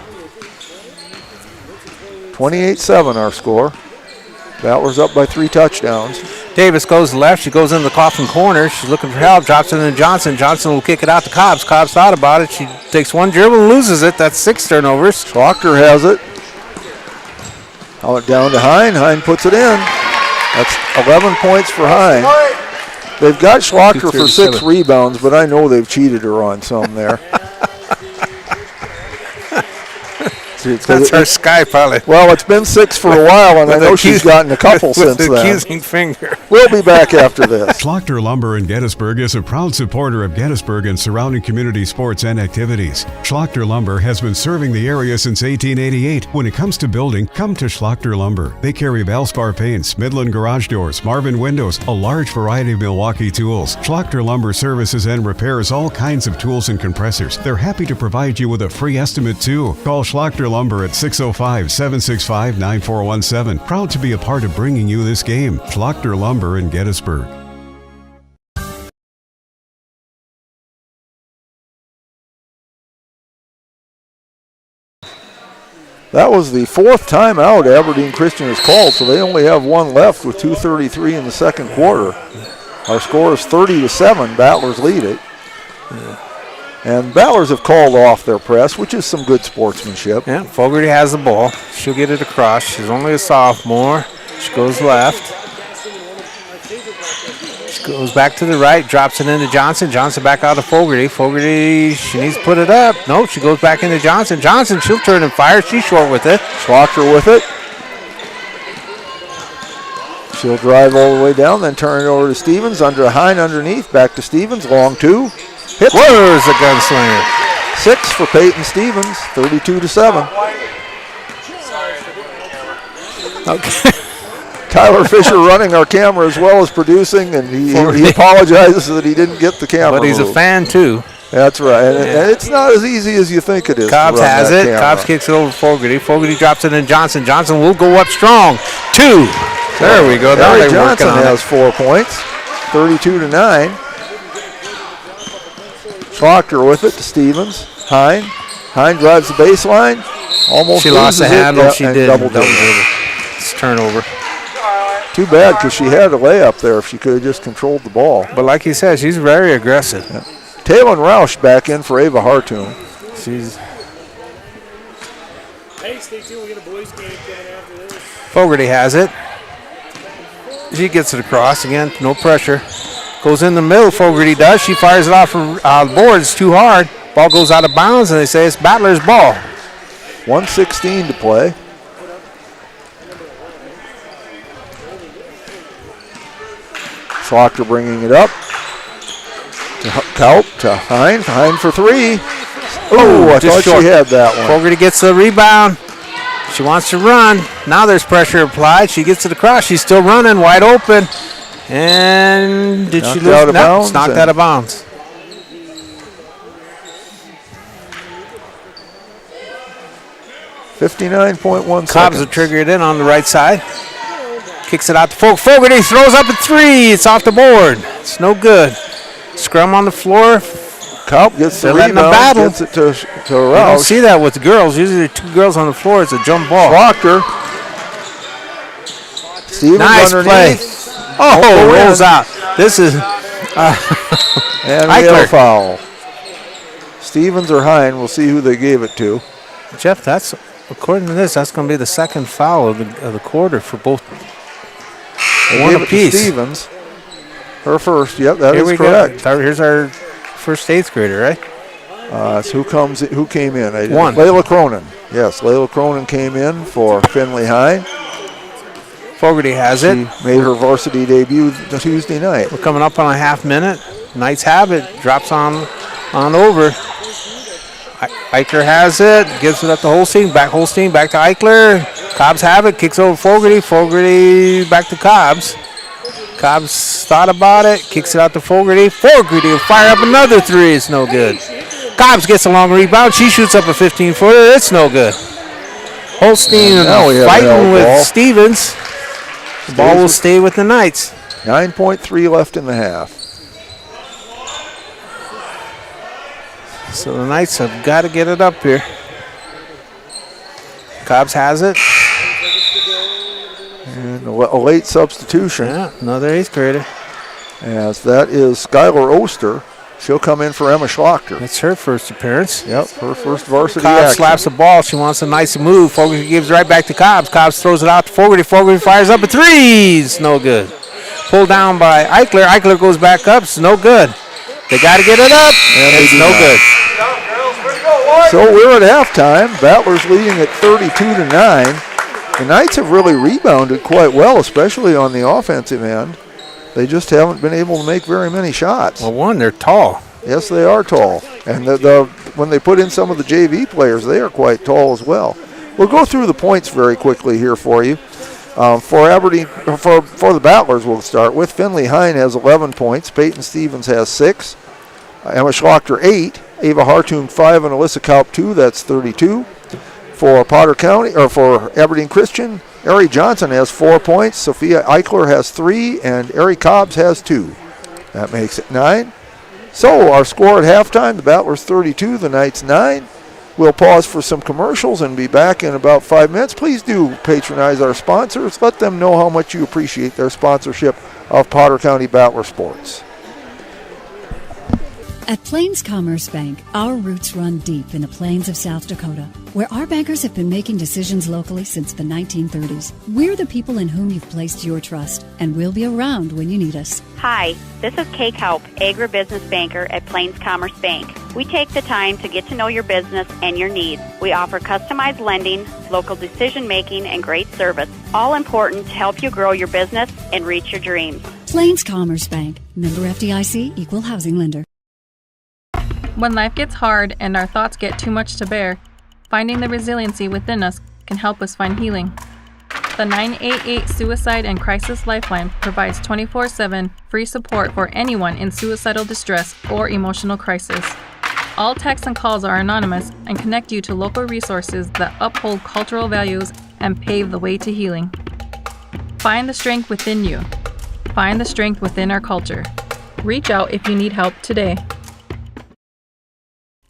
Speaker 11: 28-7 our score. Battlers up by 3 touchdowns.
Speaker 4: Davis goes left. She goes in the coffin corner. She's looking for help. Drops it in Johnson. Johnson will kick it out to Cobbs. Cobbs thought about it. She takes one dribble and loses it. That's 6 turnovers.
Speaker 11: Schlachter has it. Out down to Hine. Hine puts it in. That's 11 points for Hine. They've got Schlachter for 6 rebounds, but I know they've cheated her on some there.
Speaker 4: That's her sky pilot.
Speaker 11: Well, it's been 6 for a while, and I know she's gotten a couple since then.
Speaker 4: Accusing finger.
Speaker 11: We'll be back after this.
Speaker 20: Schlachter Lumber in Gettysburg is a proud supporter of Gettysburg and surrounding community sports and activities. Schlachter Lumber has been serving the area since 1888. When it comes to building, come to Schlachter Lumber. They carry Valspar paints, Midland garage doors, Marvin windows, a large variety of Milwaukee tools. Schlachter Lumber services and repairs all kinds of tools and compressors. They're happy to provide you with a free estimate too. Call Schlachter Lumber at 605-765-9417. Proud to be a part of bringing you this game. Schlachter Lumber in Gettysburg.
Speaker 11: That was the 4th timeout Aberdeen Christian has called, so they only have 1 left with 2:33 in the second quarter. Our score is 30-7. Battlers lead it.
Speaker 4: Yeah.
Speaker 11: And Battlers have called off their press, which is some good sportsmanship.
Speaker 4: Yeah, Fogarty has the ball. She'll get it across. She's only a sophomore. She goes left. She She goes back to the right, drops it into Johnson. Johnson back out to Fogarty. Fogarty, she needs to put it up. No, she goes back into Johnson. Johnson, she'll turn and fire. She's short with it.
Speaker 11: Schlocker with it. She'll drive all the way down, then turn it over to Stevens. Under Hine underneath, back to Stevens. Long two. Hits.
Speaker 4: Where's the gunslinger?
Speaker 11: 6 for Peyton Stevens, 32-7.
Speaker 4: Okay.
Speaker 11: Tyler Fisher running our camera as well as producing, and he apologizes that he didn't get the camera.
Speaker 4: But he's a fan too.
Speaker 11: That's right, and it's not as easy as you think it is.
Speaker 4: Cobbs has it.
Speaker 11: Camera.
Speaker 4: Cobbs kicks it over Fogarty. Fogarty drops it in Johnson. Johnson will go up strong. 2. There we go. Now
Speaker 11: Harry
Speaker 4: they're
Speaker 11: Johnson
Speaker 4: working on
Speaker 11: has 4 points, 32-9. Schlocker with it to Stevens. Hine drives the baseline. Almost
Speaker 4: she lost the handle. She did.
Speaker 11: Double
Speaker 4: It's turnover.
Speaker 11: Too bad, because she had a layup there if she could have just controlled the ball.
Speaker 4: But like you said, she's very aggressive.
Speaker 11: Yeah. Taylor Roush back in for Ava Hartoon.
Speaker 4: She's.
Speaker 21: Hey, stay tuned. We get a boys game coming after this.
Speaker 4: Fogarty has it. She gets it across again. No pressure. Goes in the middle. Fogarty does. She fires it off from the board. It's too hard. Ball goes out of bounds, and they say it's Battlers' ball.
Speaker 11: 1:16 to play. Schlocker bringing it up to Kaup, to Hine. Hine for 3. Oh, I thought she had that one.
Speaker 4: Fogarty gets the rebound. She wants to run. Now there's pressure applied. She gets it across. She's still running, wide open. And did she lose? No, it's knocked out of bounds.
Speaker 11: $59.1
Speaker 4: Cobbs will trigger it in on the right side. Kicks it out to Fogarty. Throws up a 3. It's off the board. It's no good. Scrum on the floor.
Speaker 11: Kaup gets the
Speaker 4: rebound. Battle.
Speaker 11: Gets it to Roush.
Speaker 4: You don't see that with the girls. Usually there are 2 girls on the floor. It's a jump ball.
Speaker 11: Schlocker. Stevens
Speaker 4: nice
Speaker 11: underneath.
Speaker 4: Play. Oh, rolls out. This is
Speaker 11: and we have a foul. Stevens or Hine. We'll see who they gave it to.
Speaker 4: Jeff, that's according to this, that's going to be the second foul of the quarter for both. One apiece.
Speaker 11: Stevens. Her first. Yep, that is correct.
Speaker 4: Here's our first 8th grader, right?
Speaker 11: So who came in?
Speaker 4: One.
Speaker 11: Layla Cronin. Yes, Layla Cronin came in for Finley Hine.
Speaker 4: Fogarty has it.
Speaker 11: She made her varsity debut Tuesday night.
Speaker 4: We're coming up on a half minute. Knights have it. Drops on over. Eichler has it. Gives it up to Holstein. Back Holstein. Back to Eichler. Cobbs have it. Kicks over Fogarty. Fogarty back to Cobbs. Cobbs thought about it. Kicks it out to Fogarty. Fogarty will fire up another 3. It's no good. Cobbs gets a long rebound. She shoots up a 15-footer. It's no good. Holstein fighting with Stevens. The ball will stay with the Knights.
Speaker 11: 9.3 left in the half.
Speaker 4: So the Knights have got to get it up here. Cobbs has it.
Speaker 11: And a late substitution.
Speaker 4: Yeah, another 8th grader.
Speaker 11: As that is Skylar Oster. She'll come in for Emma Schlocker.
Speaker 4: That's her first appearance.
Speaker 11: Yep, her first varsity
Speaker 4: Cobbs
Speaker 11: action.
Speaker 4: slaps the ball. She wants a nice move. Fogarty gives right back to Cobbs. Cobbs throws it out to Fogarty. Fogarty fires up a 3. It's no good. Pulled down by Eichler. Eichler goes back up. It's no good. They got to get it up. And it's no good.
Speaker 11: So we're at halftime. Battlers leading at 32-9. The Knights have really rebounded quite well, especially on the offensive end. They just haven't been able to make very many shots.
Speaker 4: Well, one, they're tall.
Speaker 11: Yes, they are tall. And when they put in some of the JV players, they are quite tall as well. We'll go through the points very quickly here for you. For Aberdeen, for the Battlers, we'll start with. Finley Hine has 11 points. Peyton Stevens has 6. Emma Schlocker 8. Ava Hartoon 5 and Alyssa Kaup 2. That's 32. For Potter County, or for Aberdeen Christian, Ari Johnson has 4 points. Sophia Eichler has 3, and Ari Cobbs has 2. That makes it 9. So our score at halftime: the Battlers 32, the Knights 9. We'll pause for some commercials and be back in about 5 minutes. Please do patronize our sponsors. Let them know how much you appreciate their sponsorship of Potter County Battler Sports.
Speaker 1: At Plains Commerce Bank, our roots run deep in the plains of South Dakota, where our bankers have been making decisions locally since the 1930s. We're the people in whom you've placed your trust, and we'll be around when you need us.
Speaker 22: Hi, this is Kay Kaup, agribusiness banker at Plains Commerce Bank. We take the time to get to know your business and your needs. We offer customized lending, local decision-making, and great service, all important to help you grow your business and reach your dreams.
Speaker 1: Plains Commerce Bank, member FDIC, equal housing lender.
Speaker 23: When life gets hard and our thoughts get too much to bear, finding the resiliency within us can help us find healing. The 988 Suicide and Crisis Lifeline provides 24/7 free support for anyone in suicidal distress or emotional crisis. All texts and calls are anonymous and connect you to local resources that uphold cultural values and pave the way to healing. Find the strength within you. Find the strength within our culture. Reach out if you need help today.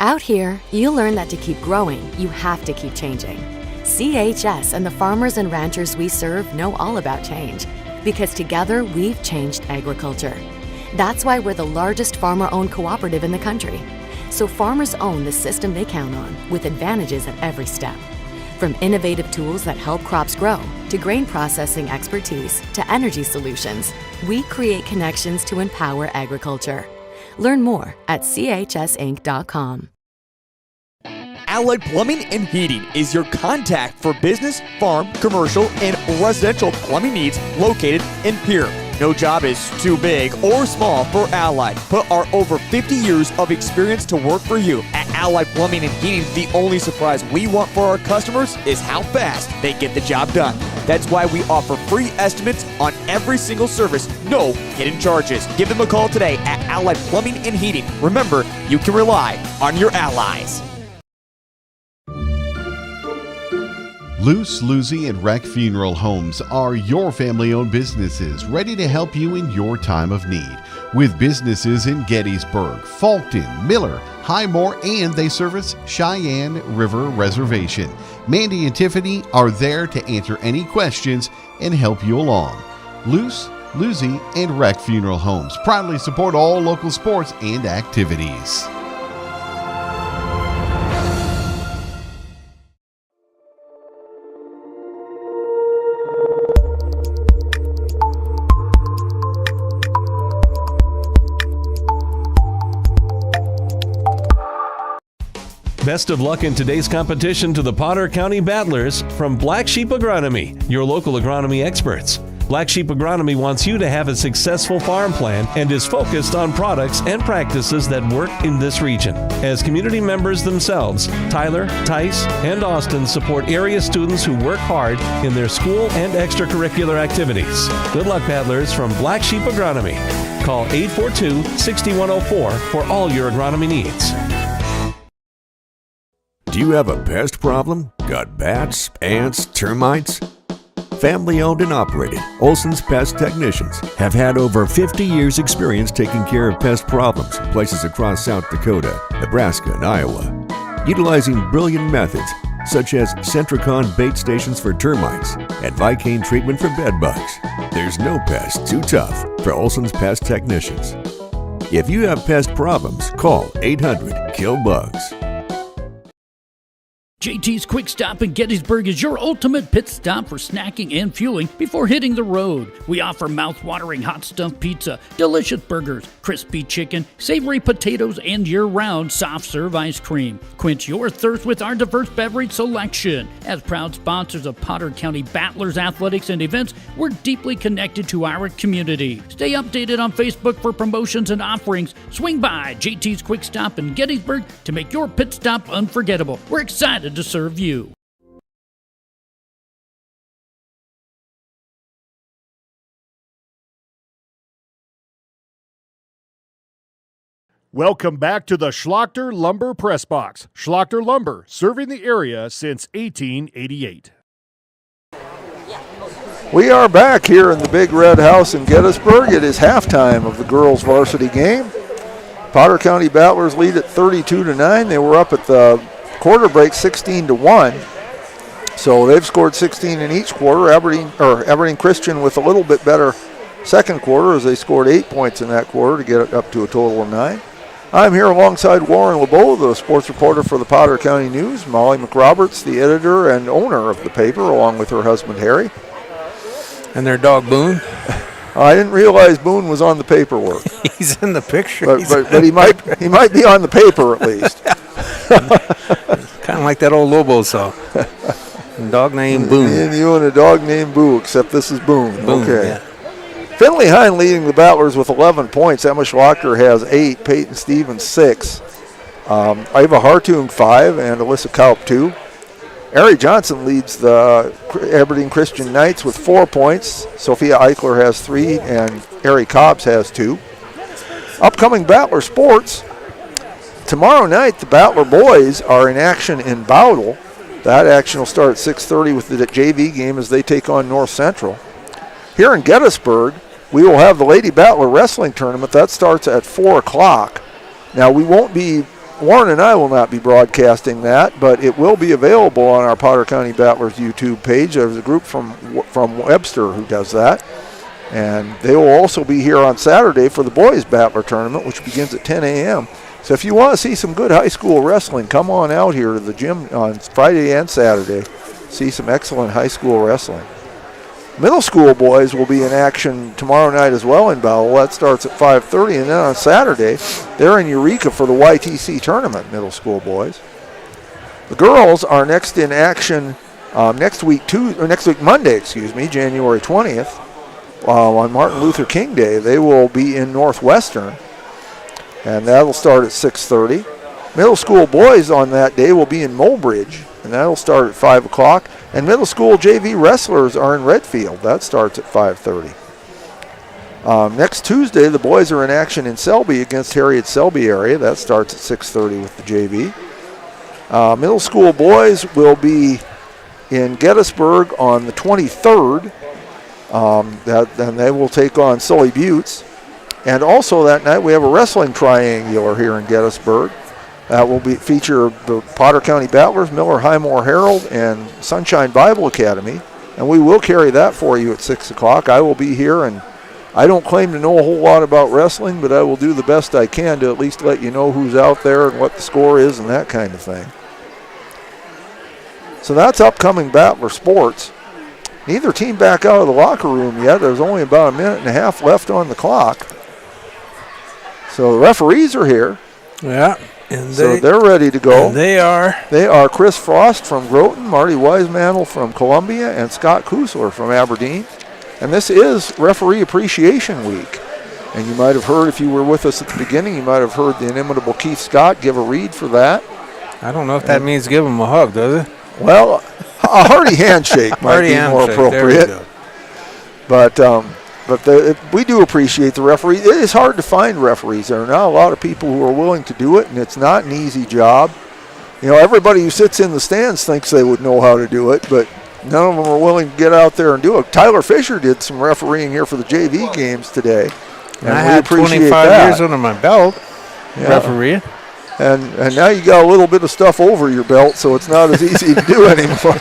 Speaker 24: Out here, you learn that to keep growing, you have to keep changing. CHS and the farmers and ranchers we serve know all about change, because together we've changed agriculture. That's why we're the largest farmer-owned cooperative in the country. So farmers own the system they count on, with advantages at every step. From innovative tools that help crops grow, to grain processing expertise, to energy solutions, we create connections to empower agriculture. Learn more at chsinc.com.
Speaker 3: Allied Plumbing and Heating is your contact for business, farm, commercial, and residential plumbing needs located in Pierre. No job is too big or small for Allied. Put our over 50 years of experience to work for you. At Allied Plumbing and Heating, the only surprise we want for our customers is how fast they get the job done. That's why we offer free estimates on every single service, no hidden charges. Give them a call today at Allied Plumbing and Heating. Remember, you can rely on your allies.
Speaker 25: Luce, Lucy, and Wreck Funeral Homes are your family-owned businesses ready to help you in your time of need. With businesses in Gettysburg, Fulton, Miller, Highmore, and they service Cheyenne River Reservation. Mandy and Tiffany are there to answer any questions and help you along. Luce, Lucy, and Wreck Funeral Homes proudly support all local sports and activities.
Speaker 26: Best of luck in today's competition to the Potter County Battlers from Black Sheep Agronomy, your local agronomy experts. Black Sheep Agronomy wants you to have a successful farm plan and is focused on products and practices that work in this region. As community members themselves, Tyler, Tice, and Austin support area students who work hard in their school and extracurricular activities. Good luck, Battlers from Black Sheep Agronomy. Call 842-6104 for all your agronomy needs.
Speaker 27: Do you have a pest problem? Got bats, ants, termites? Family owned and operated, Olson's Pest Technicians have had over 50 years experience taking care of pest problems in places across South Dakota, Nebraska, and Iowa. Utilizing brilliant methods such as Centricon bait stations for termites and Vicane treatment for bed bugs. There's no pest too tough for Olson's Pest Technicians. If you have pest problems, call 800-KILL-BUGS.
Speaker 7: JT's Quick Stop in Gettysburg is your ultimate pit stop for snacking and fueling before hitting the road. We offer mouth-watering hot stuffed pizza, delicious burgers, crispy chicken, savory potatoes, and year-round soft-serve ice cream. Quench your thirst with our diverse beverage selection. As proud sponsors of Potter County Battlers athletics and events, we're deeply connected to our community. Stay updated on Facebook for promotions and offerings. Swing by JT's Quick Stop in Gettysburg to make your pit stop unforgettable. We're excited to serve you.
Speaker 12: Welcome back to the Schlachter Lumber Press Box. Schlachter Lumber, serving the area since 1888.
Speaker 11: We are back here in the Big Red House in Gettysburg. It is halftime of the girls' varsity game. Potter County Battlers lead at 32-9. They were up at the quarter break 16-1. So they've scored 16 in each quarter. Aberdeen Christian with a little bit better second quarter as they scored 8 points in that quarter to get it up to a total of 9. I'm here alongside Warren LeBeau, the sports reporter for the Potter County News, Molly McRoberts, the editor and owner of the paper, along with her husband Harry.
Speaker 4: And their dog Boone.
Speaker 11: I didn't realize Boone was on the paperwork.
Speaker 4: He's in the picture.
Speaker 11: But he might be on the paper at least.
Speaker 4: Kind of like that old Lobo song. A dog named Boone.
Speaker 11: Me and you and a dog named Boo, except this is Boone.
Speaker 4: Boone,
Speaker 11: okay.
Speaker 4: yeah.
Speaker 11: Finley Hine leading the Battlers with 11 points. Emma Schlocker has 8. Peyton Stevens 6. Iva Hartung 5 and Alyssa Kaup 2. Ari Johnson leads the Aberdeen Christian Knights with 4 points. Sophia Eichler has 3 and Ari Cobbs has 2. Upcoming Battler sports. Tomorrow night, the Battler boys are in action in Bowdle. That action will start at 6:30 with the JV game as they take on North Central. Here in Gettysburg, we will have the Lady Battler Wrestling Tournament. That starts at 4 o'clock. Now, Warren and I will not be broadcasting that, but it will be available on our Potter County Battlers YouTube page. There's a group from Webster who does that. And they will also be here on Saturday for the Boys Battler Tournament, which begins at 10 a.m. So if you want to see some good high school wrestling, come on out here to the gym on Friday and Saturday. See some excellent high school wrestling. Middle school boys will be in action tomorrow night as well in Bowell. That starts at 5:30, and then on Saturday, they're in Eureka for the YTC tournament, middle school boys. The girls are next in action next week Monday, January 20th, on Martin Luther King Day. They will be in Northwestern, and that'll start at 6:30. Middle school boys on that day will be in Mobridge, and that'll start at 5 o'clock. And middle school JV wrestlers are in Redfield. That starts at 5:30. Next Tuesday, the boys are in action in Selby against Harriet Selby area. That starts at 6:30 with the JV. Middle school boys will be in Gettysburg on the 23rd. Then they will take on Sully Buttes. And also that night, we have a wrestling triangular here in Gettysburg. That will feature the Potter County Battlers, Miller Highmore Herald, and Sunshine Bible Academy. And we will carry that for you at 6 o'clock. I will be here, and I don't claim to know a whole lot about wrestling, but I will do the best I can to at least let you know who's out there and what the score is and that kind of thing. So that's upcoming Battler sports. Neither team back out of the locker room yet. There's only about a minute and a half left on the clock. So the referees are here.
Speaker 4: Yeah. And
Speaker 11: so they're ready to go.
Speaker 4: And they are
Speaker 11: Chris Frost from Groton, Marty Wisemantle from Columbia, and Scott Kusler from Aberdeen. And this is Referee Appreciation Week. And you might have heard, if you were with us at the beginning, you might have heard the inimitable Keith Scott give a read for that.
Speaker 4: I don't know if that means give him a hug, does it?
Speaker 11: Well, a hearty handshake might be more appropriate. But we do appreciate the referee. It is hard to find referees. There are not a lot of people who are willing to do it, and it's not an easy job. You know, everybody who sits in the stands thinks they would know how to do it, but none of them are willing to get out there and do it. Tyler Fisher did some refereeing here for the JV games today.
Speaker 4: And I had 25 years under my belt refereeing.
Speaker 11: And now you got a little bit of stuff over your belt, so it's not as easy to do anymore.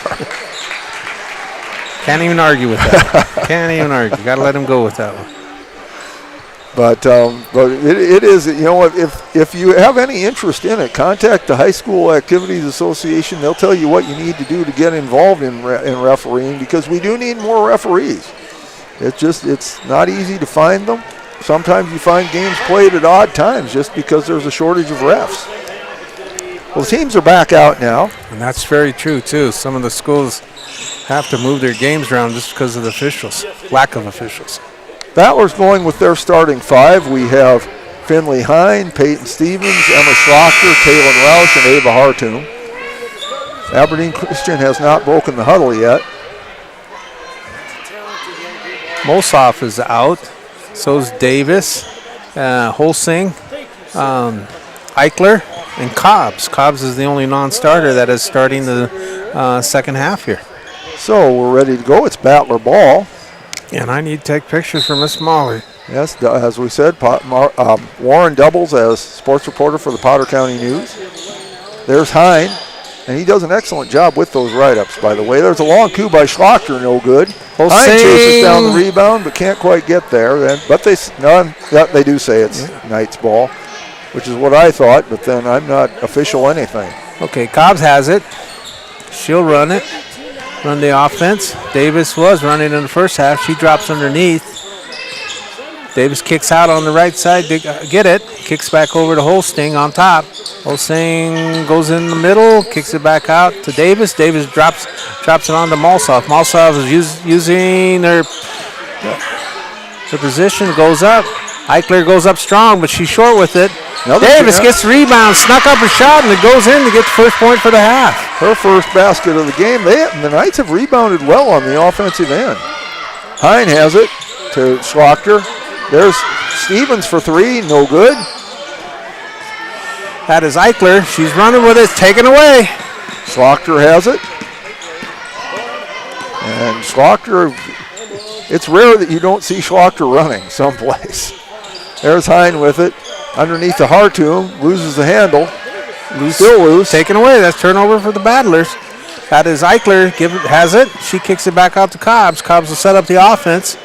Speaker 4: Can't even argue with that. Can't even argue. Got to let him go with that one.
Speaker 11: But it is, you know, if you have any interest in it, contact the High School Activities Association. They'll tell you what you need to do to get involved in refereeing, because we do need more referees. It's not easy to find them. Sometimes you find games played at odd times just because there's a shortage of refs. Well, the teams are back out now.
Speaker 4: And that's very true, too. Some of the schools have to move their games around just because of the officials, lack of officials.
Speaker 11: Battlers going with their starting 5. We have Finley Hine, Peyton Stevens, Emma Schlocker, Kaylin Roush, and Ava Hartung. Aberdeen Christian has not broken the huddle yet.
Speaker 4: Mosoff is out. So's Davis, Holsing, Eichler, and Cobbs. Cobbs is the only non-starter that is starting the second half here.
Speaker 11: So we're ready to go. It's Battler ball.
Speaker 4: And I need to take pictures for Miss Molly.
Speaker 11: Yes, as we said, Warren doubles as sports reporter for the Potter County News. There's Hine, and he does an excellent job with those write-ups, by the way. There's a long coup by Schlocker, no good. Hine chases down the rebound, but can't quite get there. But they do say it's Knight's ball. which is what I thought, but then I'm not official anything.
Speaker 4: Okay, Cobbs has it. She'll run it. Run the offense. Davis was running in the first half. She drops underneath. Davis kicks out on the right side to get it. Kicks back over to Holsting on top. Holsting goes in the middle, kicks it back out to Davis. Davis drops it on to Malsoff. Malsoff is using her position, goes up. Eichler goes up strong, but she's short with it. Davis gets the rebound, snuck up a shot, and it goes in to get the first point for the half.
Speaker 11: Her first basket of the game. The Knights have rebounded well on the offensive end. Hine has it to Schlachter. There's Stevens for three, no good.
Speaker 4: That is Eichler. She's running with it, taken away.
Speaker 11: Schlachter has it. And Schlachter, it's rare that you don't see Schlachter running someplace. There's Hine with it. Underneath the Hartung, loses the handle. Still loose.
Speaker 4: Taken away. That's turnover for the Battlers. That is Eichler. Has it. She kicks it back out to Cobbs. Cobbs will set up the offense.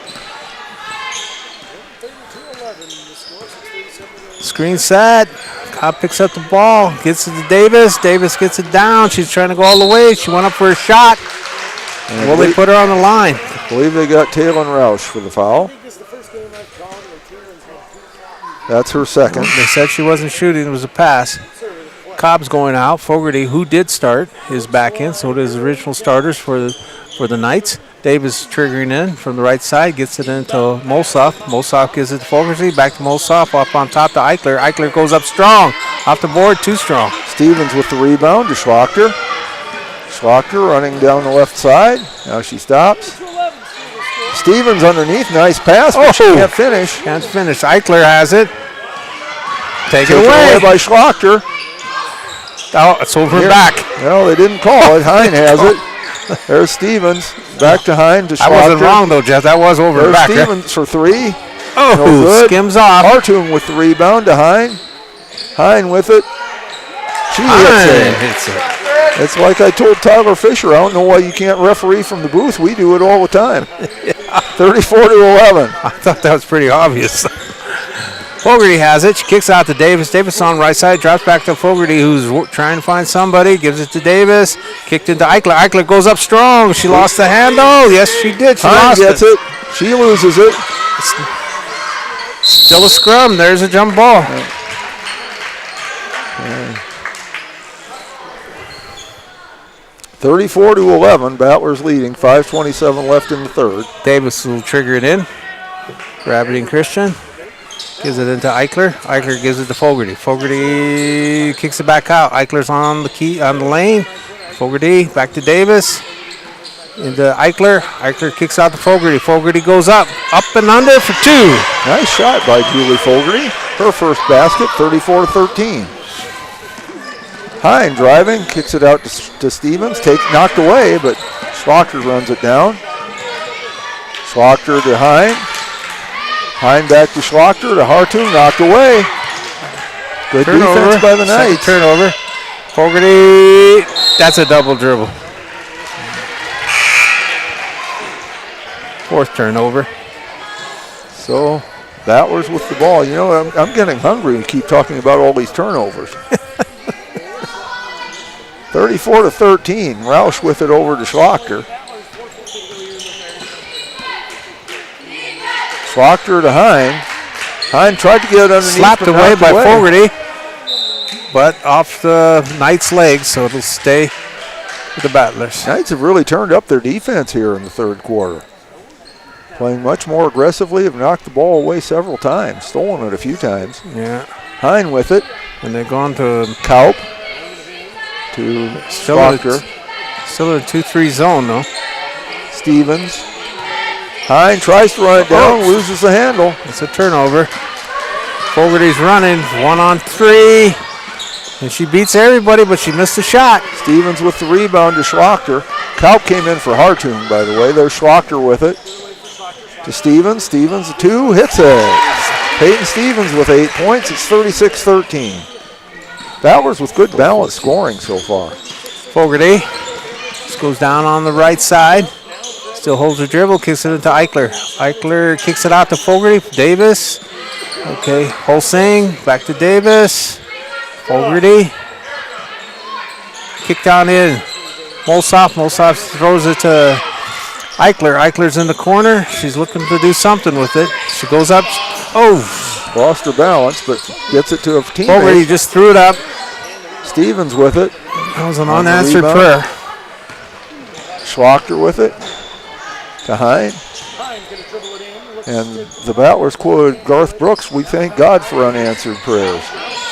Speaker 4: Screen set. Cobb picks up the ball. Gets it to Davis. Davis gets it down. She's trying to go all the way. She went up for a shot. Well, they put her on the line.
Speaker 11: I believe they got Taylor Roush for the foul. That's her second.
Speaker 4: They said she wasn't shooting. It was a pass. Cobb's going out. Fogarty, who did start, is back in. So does the original starters for the Knights. Davis triggering in from the right side. Gets it into Molsoff. Molsoff gives it to Fogarty. Back to Molsoff. Up on top to Eichler. Eichler goes up strong. Off the board, too strong.
Speaker 11: Stevens with the rebound to Schlachter. Schlachter running down the left side. Now she stops. Stevens underneath. Nice pass, but she can't finish.
Speaker 4: Can't finish. Eichler has it. Taken
Speaker 11: Taken away by Schlachter.
Speaker 4: Oh, it's over her back.
Speaker 11: No, they didn't call it. Hine has it. There's Stevens. Back to Hine to Schlachter.
Speaker 4: I wasn't wrong, though, Jeff. That was over her back.
Speaker 11: Stevens for three.
Speaker 4: Oh,
Speaker 11: no good.
Speaker 4: Skims off.
Speaker 11: Hartung with the rebound to Hine. Hine with it. She hits it. It's like I told Tyler Fisher, I don't know why you can't referee from the booth. We do it all the time. 34-11.
Speaker 4: I thought that was pretty obvious. Fogarty has it. She kicks out to Davis. Davis on right side. Drops back to Fogarty, who's trying to find somebody. Gives it to Davis. Kicked into Eichler. Eichler goes up strong. She lost the handle. Yes, she did. She lost
Speaker 11: gets it. She loses it.
Speaker 4: Still a scrum. There's a jump ball.
Speaker 11: 34-11. Battlers leading. 5:27 left in the third.
Speaker 4: Davis will trigger it in for Aberdeen Christian. Gives it into Eichler. Eichler gives it to Fogarty. Fogarty kicks it back out. Eichler's on the lane. Fogarty back to Davis. Into Eichler. Eichler kicks out to Fogarty. Fogarty goes up and under for two.
Speaker 11: Nice shot by Julie Fogarty. Her first basket, 34-13. Hine driving, kicks it out to Stevens. Knocked away, but Schlachter runs it down. Schlachter to Hine. Hine back to Schlachter to Hartung, knocked away. Good defense by the Knights.
Speaker 4: Turnover. Fogarty, that's a double dribble. Fourth turnover.
Speaker 11: So, Battlers with the ball. You know, I'm getting hungry and keep talking about all these turnovers. 34-13. Roush with it over to Schlachter. Schlachter to Hine. Hine tried to get it underneath.
Speaker 4: Slapped away by Fogarty, but off the Knights' legs, so it'll stay with the Battlers.
Speaker 11: Knights have really turned up their defense here in the third quarter. Playing much more aggressively, have knocked the ball away several times, stolen it a few times.
Speaker 4: Yeah.
Speaker 11: Hine with it.
Speaker 4: And they're going to
Speaker 11: Kaup to Schlachter.
Speaker 4: Still in a 2-3 zone, though.
Speaker 11: Stevens. Hine tries to run it down, loses the handle.
Speaker 4: It's a turnover. Fogarty's running, 1-on-3. And she beats everybody, but she missed the shot.
Speaker 11: Stevens with the rebound to Schlachter. Kaup came in for Hartung, by the way. There's Schlachter with it. To Stevens. Stevens, 2, hits it. Peyton Stevens with 8 points. It's 36-13. Battlers with good balanced scoring so far.
Speaker 4: Fogarty just goes down on the right side. Still holds her dribble, kicks it into Eichler. Eichler kicks it out to Fogarty. Davis Okay, Holsing, back to Davis. Fogarty. Kick down in. Molsoff throws it to Eichler. Eichler's in the corner. She's looking to do something with it. She goes up. Oh!
Speaker 11: Lost her balance, but gets it to a teammate.
Speaker 4: Fogarty just threw it up.
Speaker 11: Stevens with it.
Speaker 4: That was an unanswered prayer.
Speaker 11: Schlochter with it to Hine. And the Battlers quoted Garth Brooks, "We thank God for unanswered prayers."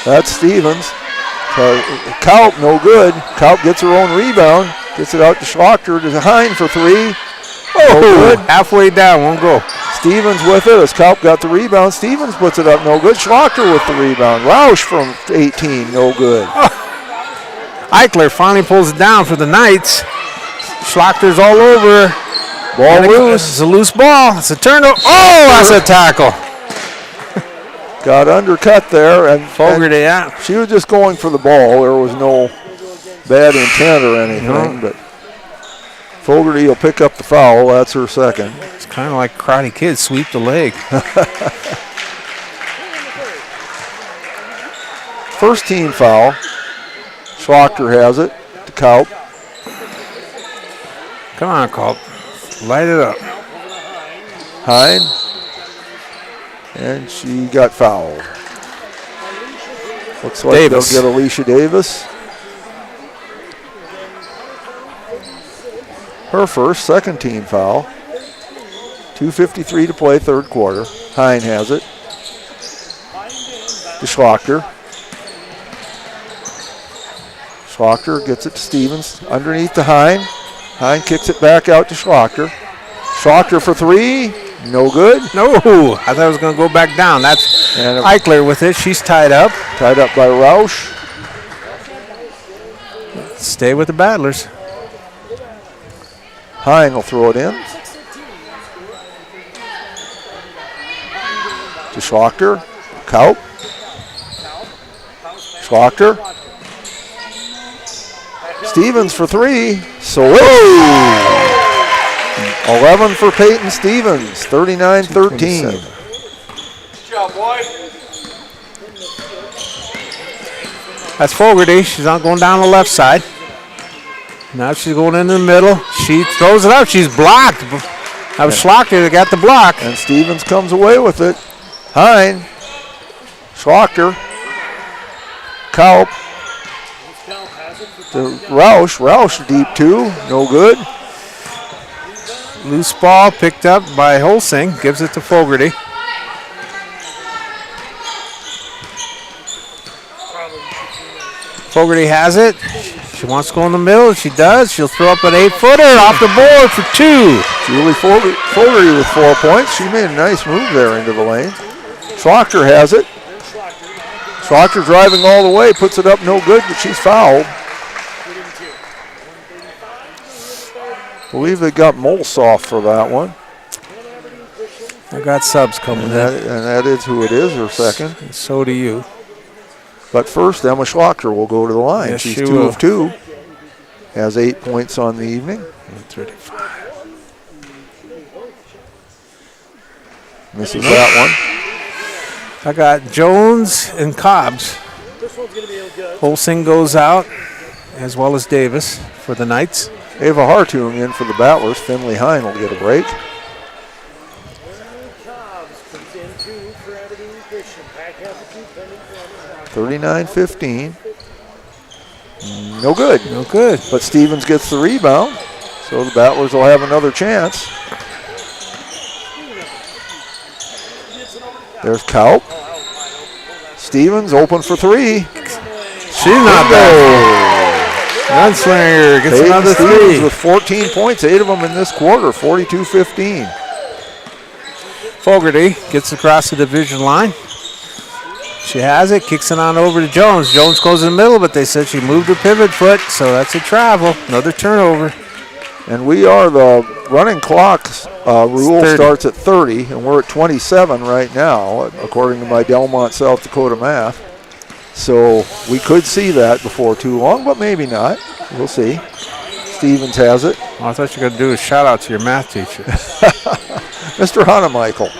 Speaker 11: That's Stevens. Kaup, no good. Kaup gets her own rebound. Gets it out to Schlochter to Hine for three.
Speaker 4: Oh,
Speaker 11: no good.
Speaker 4: Halfway down, won't go.
Speaker 11: Stevens with it as Kaup got the rebound. Stevens puts it up, no good. Schlochter with the rebound. Roush from 18, no good.
Speaker 4: Eichler finally pulls it down for the Knights. Schlachter's all over.
Speaker 11: Ball loose.
Speaker 4: It's a loose ball. It's a turnover. Oh, that's a tackle.
Speaker 11: Got undercut there, and
Speaker 4: Fogarty, yeah.
Speaker 11: She was just going for the ball. There was no bad intent or anything, but Fogarty will pick up the foul. That's her second.
Speaker 4: It's kind of like Karate Kid, sweep the leg.
Speaker 11: First team foul. Schlochter has it to Kaup.
Speaker 4: Come on, Kaup. Light it up.
Speaker 11: Hine. And she got fouled. Looks like
Speaker 4: Davis.
Speaker 11: they'll get Alicia Davis. Her first, second team foul. 2:53 to play, third quarter. Hine has it. To Schlochter. Schlochter gets it to Stevens. Underneath to Hine. Hine kicks it back out to Schlochter. Schlochter for three. No good.
Speaker 4: No. I thought it was going to go back down. That's Eichler with it. She's tied up.
Speaker 11: Tied up by Roush.
Speaker 4: Stay with the Battlers.
Speaker 11: Hine will throw it in. To Schlochter. Kaup. Schlochter. Stevens for three. So 11 for Peyton Stevens. 39-13.
Speaker 19: Good job, boy.
Speaker 4: That's Fogarty. She's not going down the left side. Now she's going into the middle. She throws it up. She's blocked. That was Schlochter that got the block.
Speaker 11: And Stevens comes away with it. Hine. Schlochter. Kaup. To Roush. Roush deep two. No good.
Speaker 4: Loose ball picked up by Holsing. Gives it to Fogarty. Fogarty has it. She wants to go in the middle. She does. She'll throw up an 8-footer off the board for two.
Speaker 11: Julie Fogarty with 4 points. She made a nice move there into the lane. Schlochter has it. Schlochter driving all the way. Puts it up no good, but she's fouled. I believe they got Molsoff for that one.
Speaker 4: I got subs coming in.
Speaker 11: And that is who it is, her second.
Speaker 4: And so do you.
Speaker 11: But first, Emma Schlochter will go to the line.
Speaker 4: Yes,
Speaker 11: she's
Speaker 4: she
Speaker 11: 2
Speaker 4: will.
Speaker 11: of 2. Has 8 points on the evening.
Speaker 4: 35.
Speaker 11: Misses that one.
Speaker 4: I got Jones and Cobbs. Holsing goes out, as well as Davis for the Knights.
Speaker 11: Ava Hartung in for the Battlers. Finley Hine will get a break.
Speaker 21: Comes in two for Aberdeen Christian. Back half of two, pending
Speaker 11: 39-15. No good.
Speaker 4: No good.
Speaker 11: But Stevens gets the rebound, so the Battlers will have another chance. There's Kaup. Stevens open for three.
Speaker 4: She's not bad. Gunslinger gets
Speaker 11: Peyton
Speaker 4: another
Speaker 11: Stevens
Speaker 4: three.
Speaker 11: with 14 points, 8 of them in this quarter, 42-15.
Speaker 4: Fogarty gets across the division line. She has it, kicks it on over to Jones. Jones goes in the middle, but they said she moved her pivot foot, so that's a travel. Another turnover.
Speaker 11: And we are the running clock rule
Speaker 4: 30.
Speaker 11: starts at 30, and we're at 27 right now, according to my Delmont, South Dakota math. So we could see that before too long, but maybe not. We'll see. Stevens has it.
Speaker 4: Oh, I thought you were going to do a shout out to your math teacher.
Speaker 11: Mr. Hanemichael.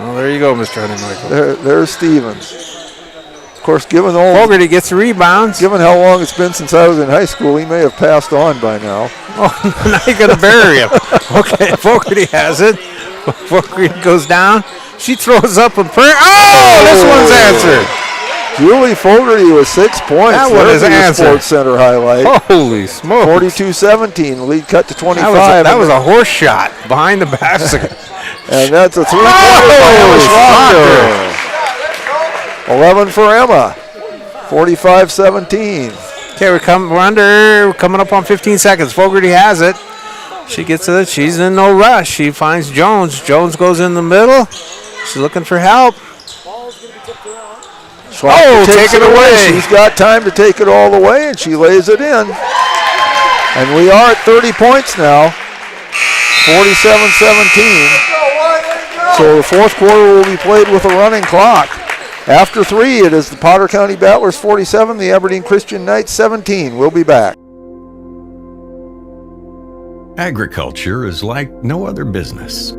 Speaker 4: Well, there you go, Mr. Honeymichael.
Speaker 11: There's Stevens. Of course, given
Speaker 4: Fogarty gets the rebounds.
Speaker 11: Given how long it's been since I was in high school, he may have passed on by now.
Speaker 4: Oh, now you're going to bury him. Okay, Fogarty has it. Fogarty goes down. She throws up a prayer. Oh, this one's answered.
Speaker 11: Julie Fogarty with 6 points.
Speaker 4: That one is answered.
Speaker 11: Sports Center highlight.
Speaker 4: Holy smokes.
Speaker 11: 42-17. Lead cut to 25.
Speaker 4: That was a horse shot behind the basket.
Speaker 11: And that's a three-pointer. 11 for Emma. 45-17.
Speaker 4: Okay, we're coming up on 15 seconds. Fogarty has it. She gets it. She's in no rush. She finds Jones. Jones goes in the middle. She's looking for help.
Speaker 11: Take it away. She's got time to take it all the way, and she lays it in. And we are at 30 points now. 47-17. So the fourth quarter will be played with a running clock. After 3, it is the Potter County Battlers 47, the Aberdeen Christian Knights 17. We'll be back.
Speaker 2: Agriculture is like no other business,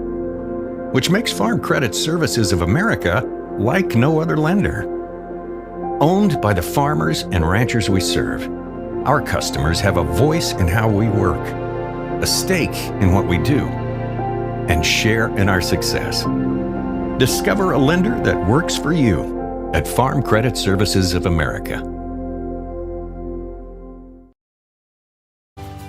Speaker 2: which makes Farm Credit Services of America like no other lender. Owned by the farmers and ranchers we serve, our customers have a voice in how we work, a stake in what we do, and share in our success. Discover a lender that works for you at Farm Credit Services of America.